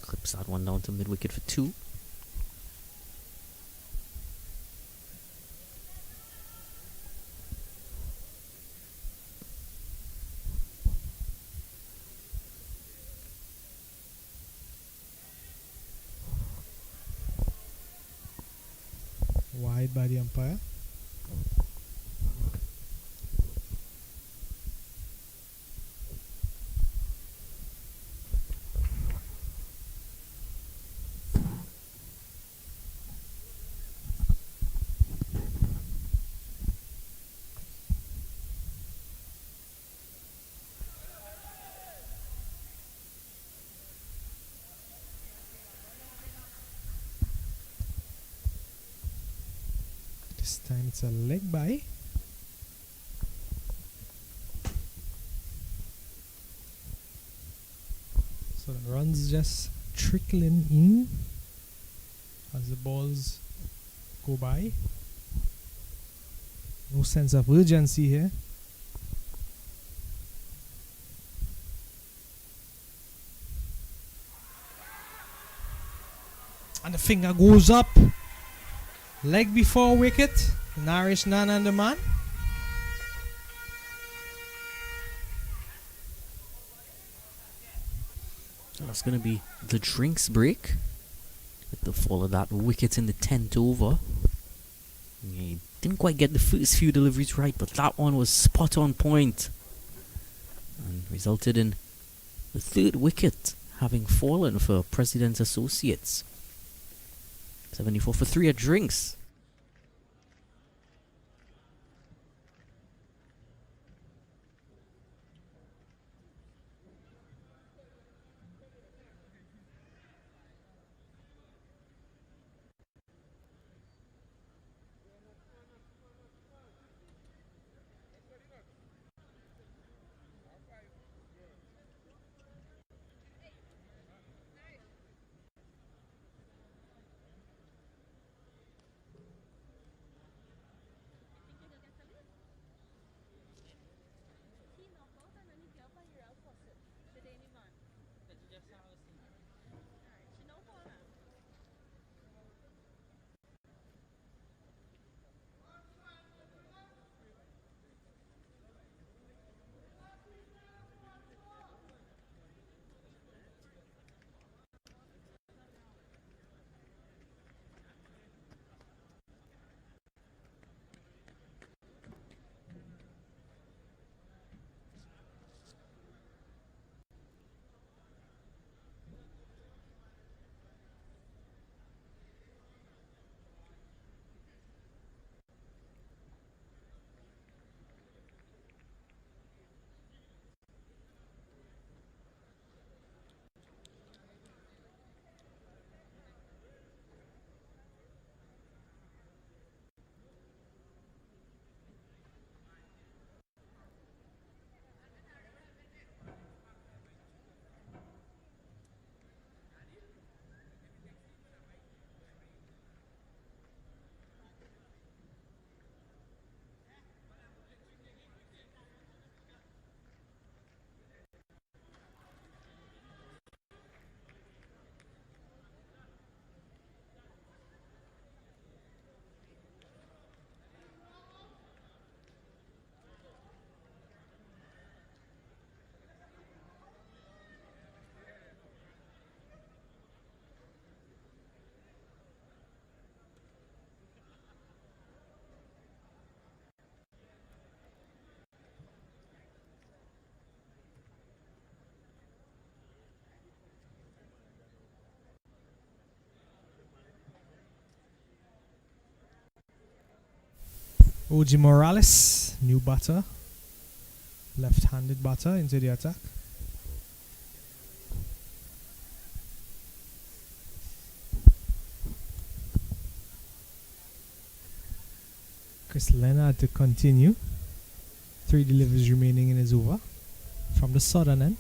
Clips that one down to mid wicket for 2. Wide by the umpire. This time it's a leg by. So the runs just trickling in as the balls go by. No sense of urgency here. And the finger goes up. Leg before wicket. Nourish none and the man. That's going to be the drinks break with the fall of that wicket in the 10th over. He didn't quite get the first few deliveries right, but that one was spot on point and resulted in the 3rd wicket having fallen for President's Associates. 74 for 3 at drinks. OG Morales, new batter. Left-handed batter into the attack. Chris Leonard to continue. 3 deliveries remaining in his over from the southern end.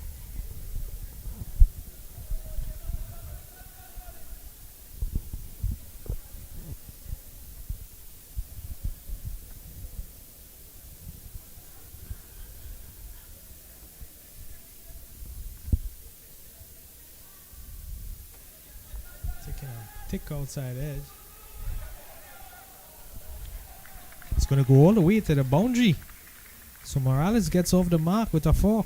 Taking a thick outside edge. It's going to go all the way to the boundary. So Morales gets off the mark with a 4.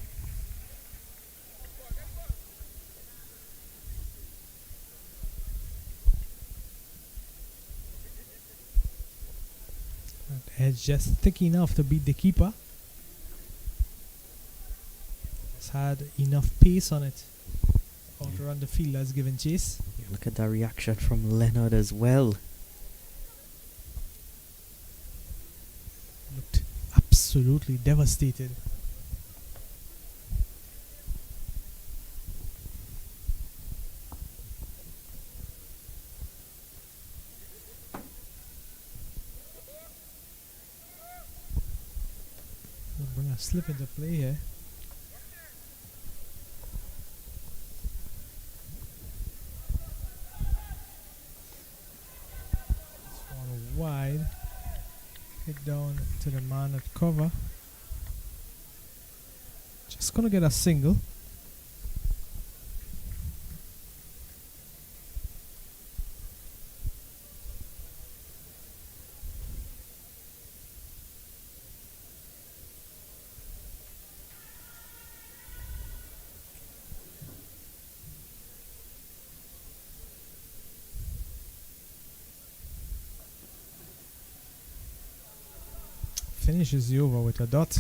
That edge just thick enough to beat the keeper. It's had enough pace on it. Out around the field has given chase. Yeah, look at that reaction from Leonard as well. Looked absolutely devastated. We're going to slip into play here. This one wide. Hit down to the man at cover. Just gonna get a single. Finishes the over with a dot.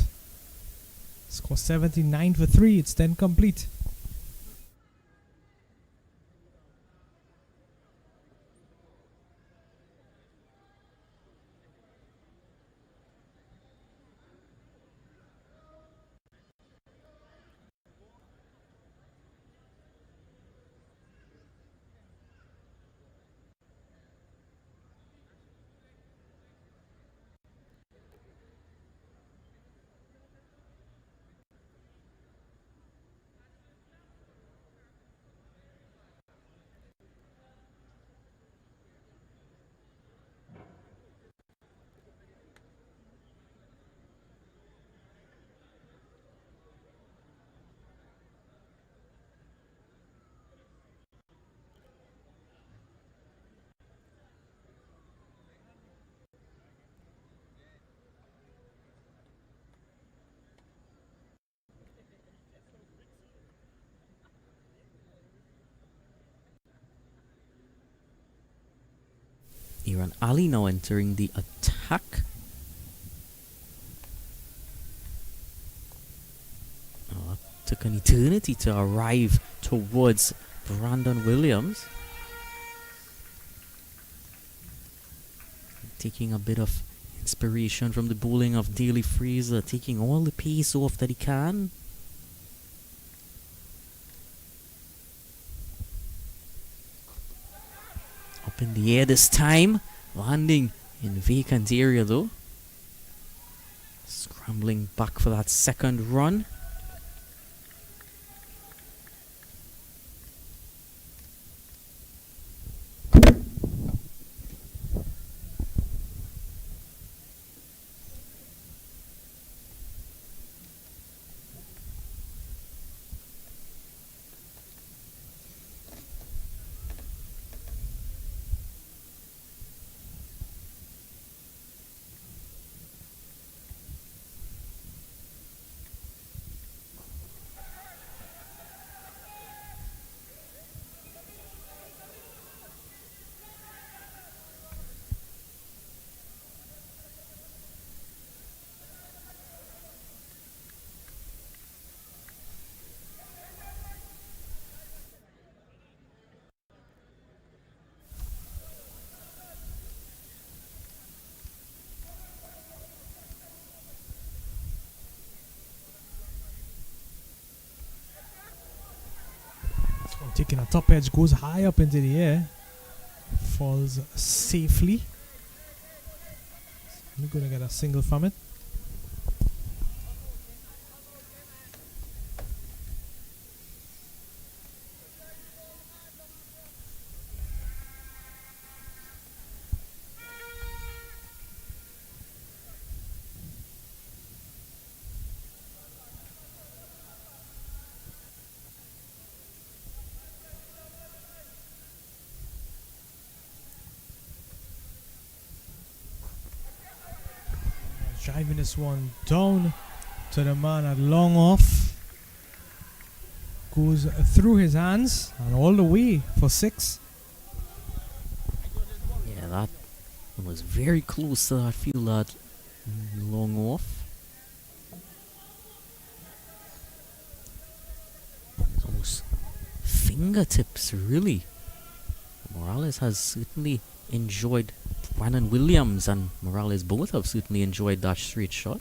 Score 79 for 3. It's 10 complete. Iran Ali now entering the attack. Oh, it took an eternity to arrive towards Brandon Williams. Taking a bit of inspiration from the bowling of Daly Fraser, taking all the pace off that he can. Up in the air this time, landing in vacant area though. Scrambling back for that second run. Taking a top edge, goes high up into the air, falls safely. I'm gonna get a single from it. Driving this one down to the man at long off. Goes through his hands and all the way for 6. Yeah, that one was very close to that field that long off. It's almost fingertips, really. Morales has certainly enjoyed Brandon Williams and Morales both have certainly enjoyed that straight shot.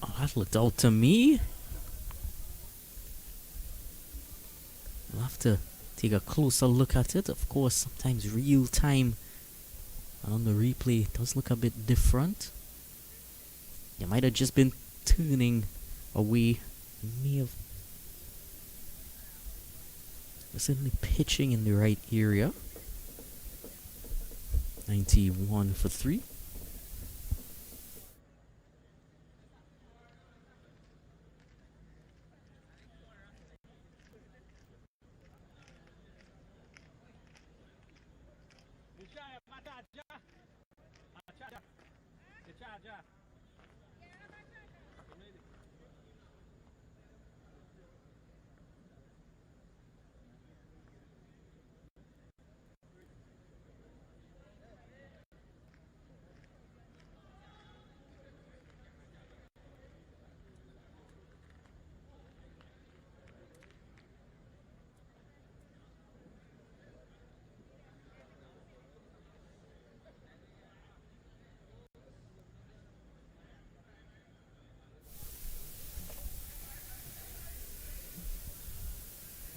Oh, that looked out to me. I'll have to take a closer look at it. Of course, sometimes real time and on the replay it does look a bit different. You might have just been turning away. You may have certainly pitching in the right area. 91 for 3.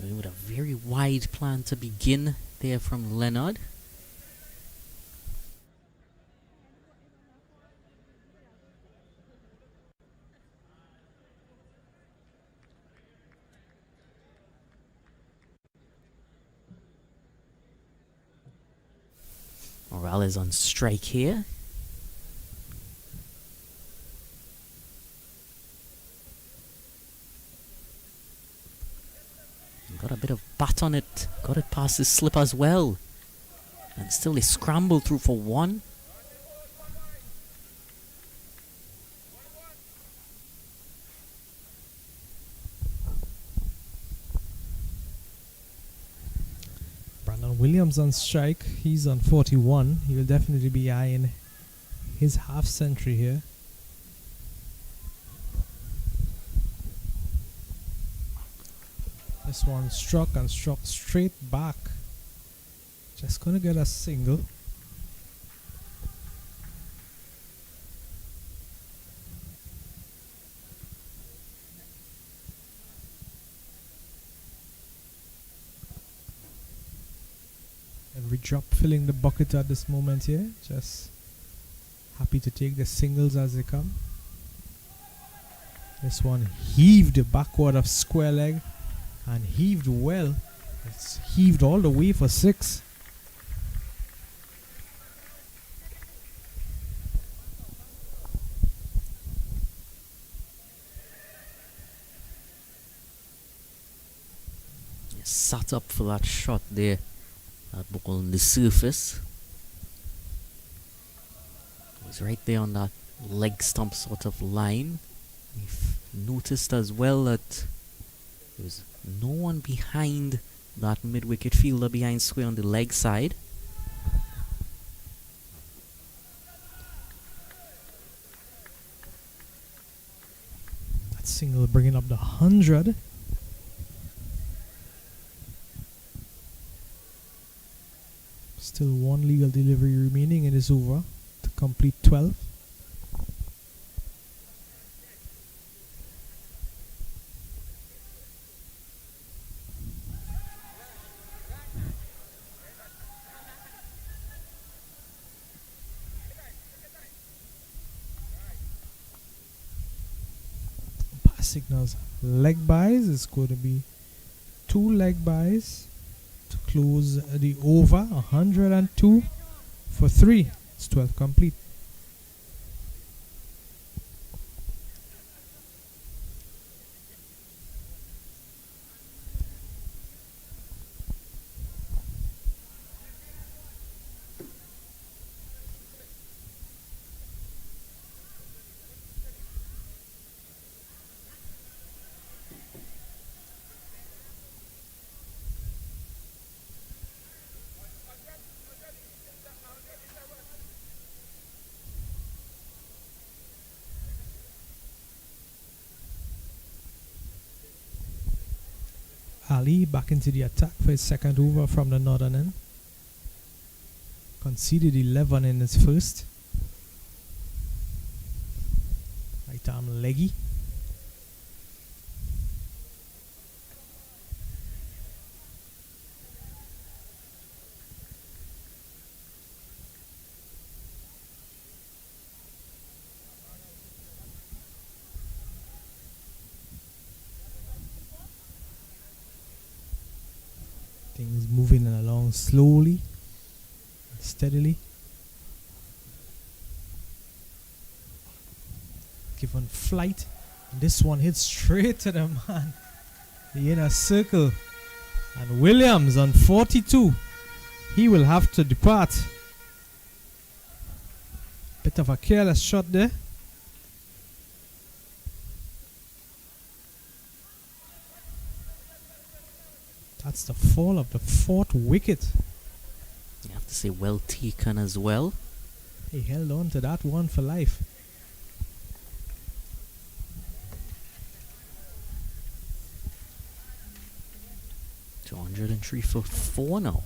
With a very wide plan to begin there from Leonard. Morales on strike here. Got a bit of bat on it. Got it past his slip as well. And still they scramble through for 1. Brandon Williams on strike. He's on 41. He will definitely be eyeing his half century here. This one struck and struck straight back. Just gonna get a single. Every drop filling the bucket at this moment here. Just happy to take the singles as they come. This one heaved backward of square leg. And heaved well. It's heaved all the way for 6. Sat up for that shot there. That ball on the surface. It was right there on that leg stump sort of line. We've noticed as well that there was no one behind that mid-wicket fielder behind square on the leg side. That single bringing up the 100. Still one legal delivery remaining in this over to complete 12. Pass signals. Leg buys. It's going to be 2 leg buys to close the over. 102 for 3. It's 12 complete. Ali back into the attack for his second over from the northern end. Conceded 11 in his first. Right arm leggy. Things moving along slowly, steadily. Given flight. This one hits straight to the man. The inner circle. And Williams on 42. He will have to depart. Bit of a careless shot there. That's the fall of the 4th wicket. You have to say well taken as well. He held on to that one for life. To 103 for 4 now.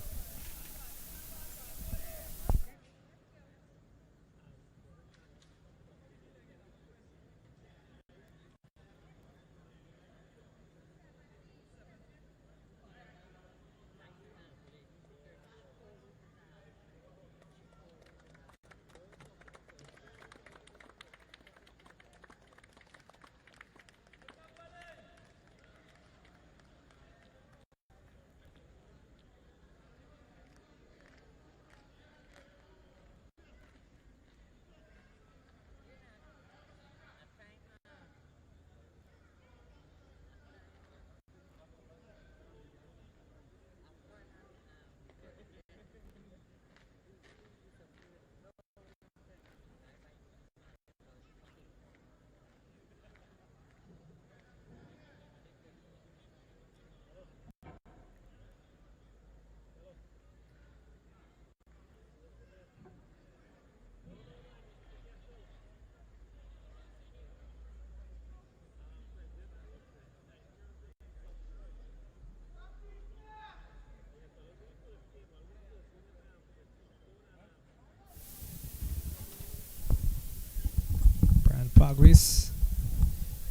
Pargris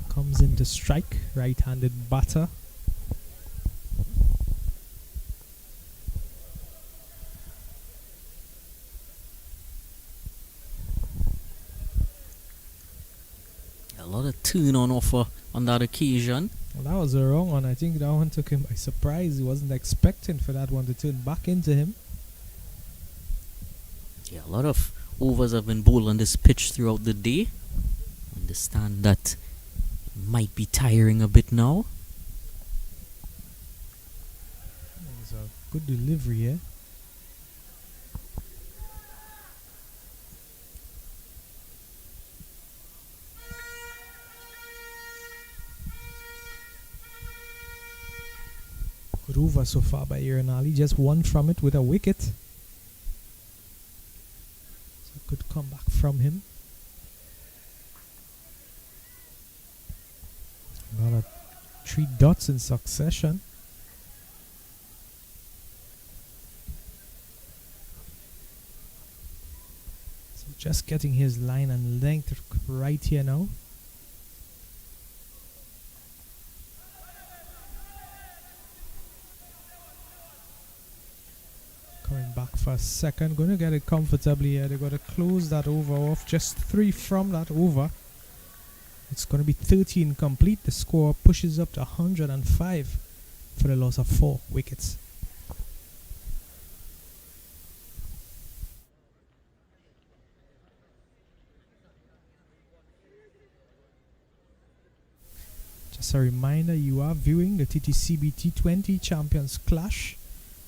comes in to strike, right-handed batter. A lot of turn on offer on that occasion. Well, that was a wrong one. I think that one took him by surprise. He wasn't expecting for that one to turn back into him. Yeah, a lot of overs have been bowled on this pitch throughout the day. Understand that might be tiring a bit now. It's a good delivery here. Good over so far by Aaron Ali. Just one from it with a wicket. So good comeback from him. Another 3 dots in succession. Just getting his line and length right here now. Coming back for a second. Going to get it comfortably here. They're going to close that over off. Just 3 from that over. It's going to be 13 complete. The score pushes up to 105 for the loss of 4 wickets. Just a reminder, you are viewing the TTCB T20 Champions Clash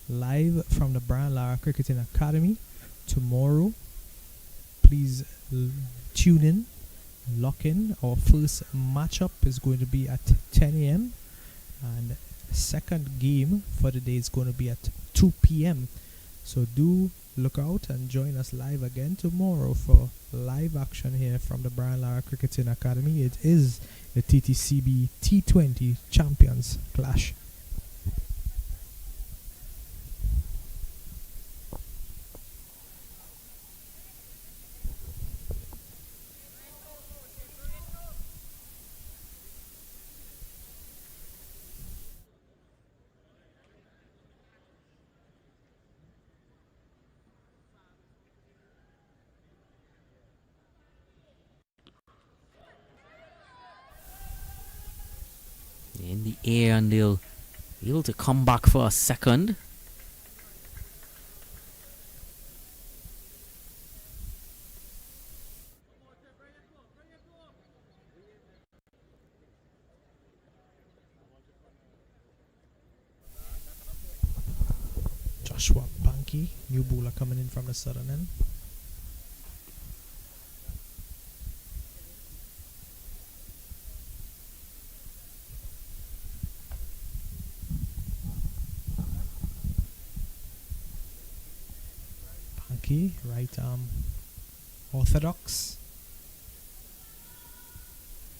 live from the Brian Lara Cricketing Academy tomorrow. Please tune in, lock in. Our first matchup is going to be at 10 a.m. and the second game for the day is going to be at 2 p.m. So do look out and join us live again tomorrow for live action here from the Brian Lara Cricketing Academy. It is the TTCB T20 Champions Clash. In the air, and they'll be able to come back for a second. Joshua Banky, new bowler coming in from the southern end. Banky, right arm orthodox.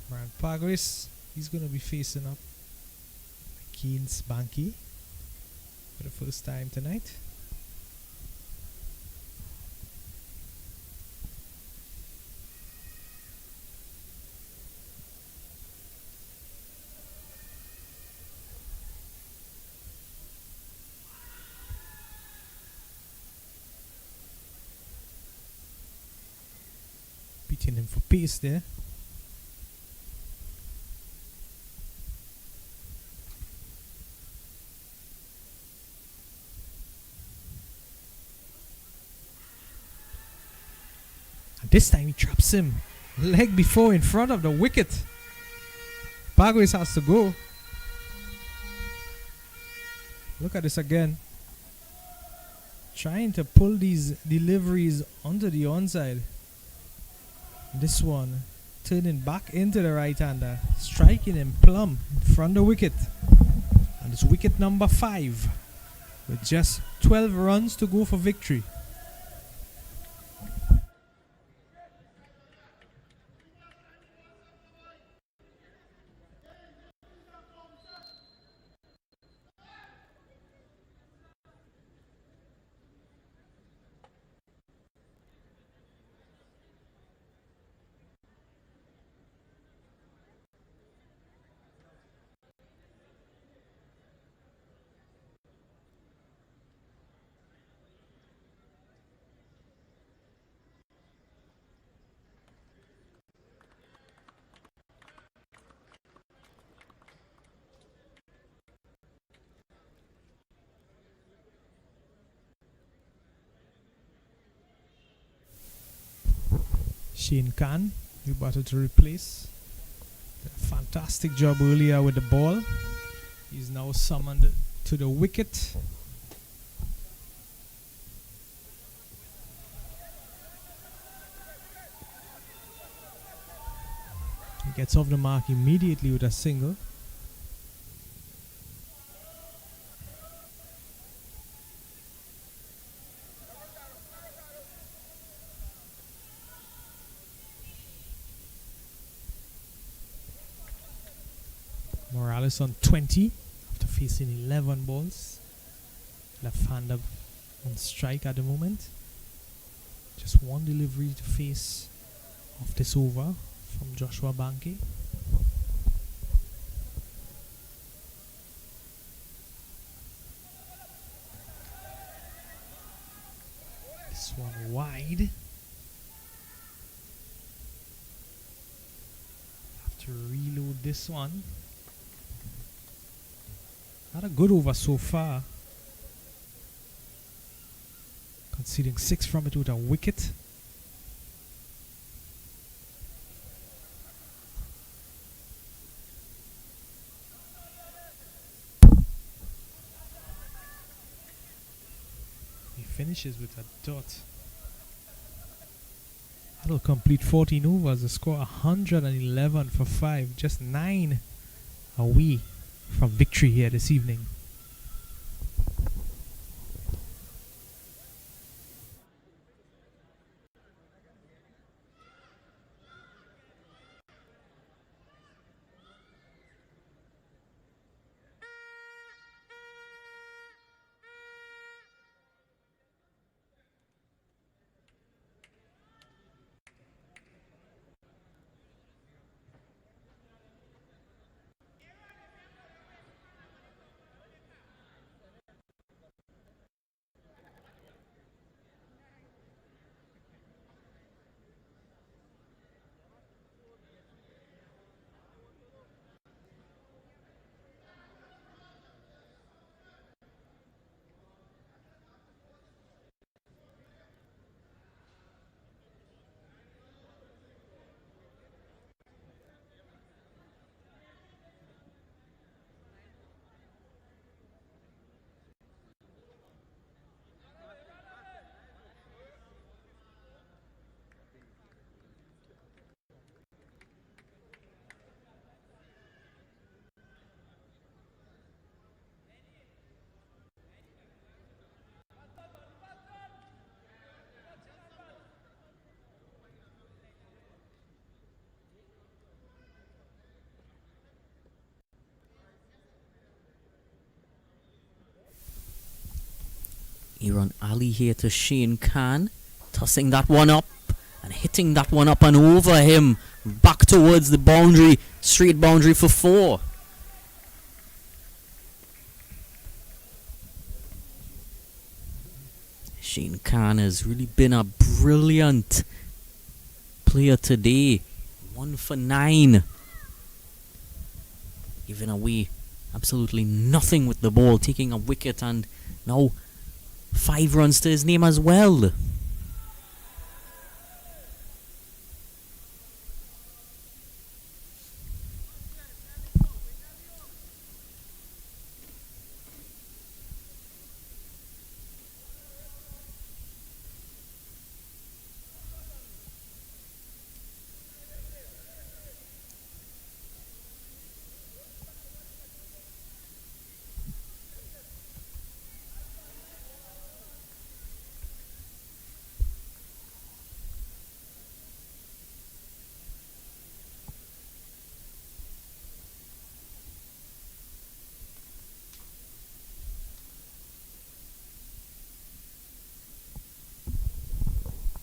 Brian Pagris, he's going to be facing up Keynes Banky for the first time tonight. Beating him for pace there. This time he traps him. Leg before in front of the wicket. Pagris has to go. Look at this again. Trying to pull these deliveries onto the onside. This one turning back into the right-hander. Striking him plumb in front of the wicket. And it's wicket number 5. With just 12 runs to go for victory. Shane Khan, new batter to replace. Did a fantastic job earlier with the ball. He's now summoned to the wicket. He gets off the mark immediately with a single. Morales on 20 after facing 11 balls. Left-hander on strike at the moment. Just one delivery to face off this over from Joshua Banke. This one wide. Have to reload this one. Not a good over so far. Conceding 6 from it with a wicket. He finishes with a dot. That'll complete 14 overs. The score 111 for 5. Just 9 away from victory here this evening. Aaron Ali here to Shane Khan, tossing that one up and hitting that one up and over him, back towards the boundary, straight boundary for 4. Shane Khan has really been a brilliant player today. 1 for 9. Giving away absolutely nothing with the ball, taking a wicket, and now 5 runs to his name as well.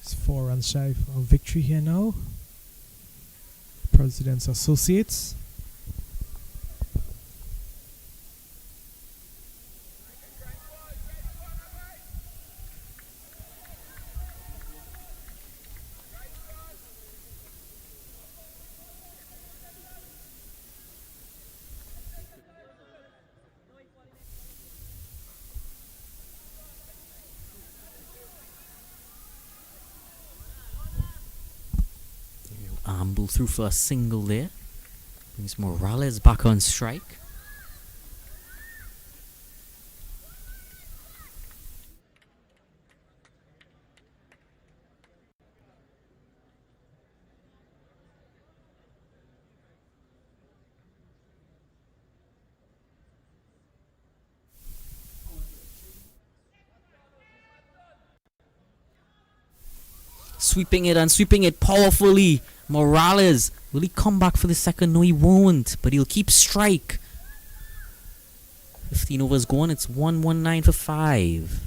It's 4 runs shy of victory here now. President's Associates. Amble through for a single there. Brings Morales back on strike. Sweeping it and sweeping it powerfully. Morales, will he come back for the second? No, he won't, but he'll keep strike. 15 overs gone. It's 119 for 5.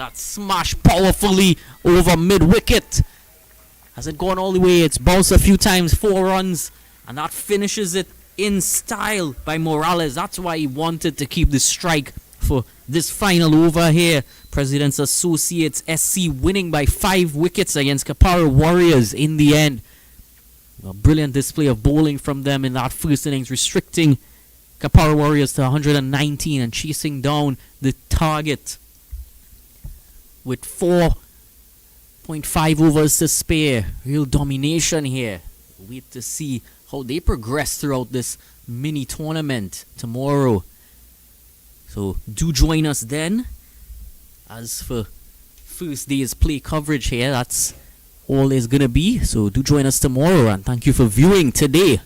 that smash powerfully over mid-wicket. Has it gone all the way? It's bounced a few times, 4 runs, and that finishes it in style by Morales. That's why he wanted to keep the strike for this final over here. President's Associates SC winning by 5 wickets against Kapara Warriors in the end. A brilliant display of bowling from them in that first innings, restricting Kapara Warriors to 119 and chasing down the target with 4.5 overs to spare. Real domination here. Wait to see how they progress throughout this mini tournament tomorrow. So do join us then. As for first day's play coverage here, that's all there's gonna be. So do join us tomorrow, and thank you for viewing today.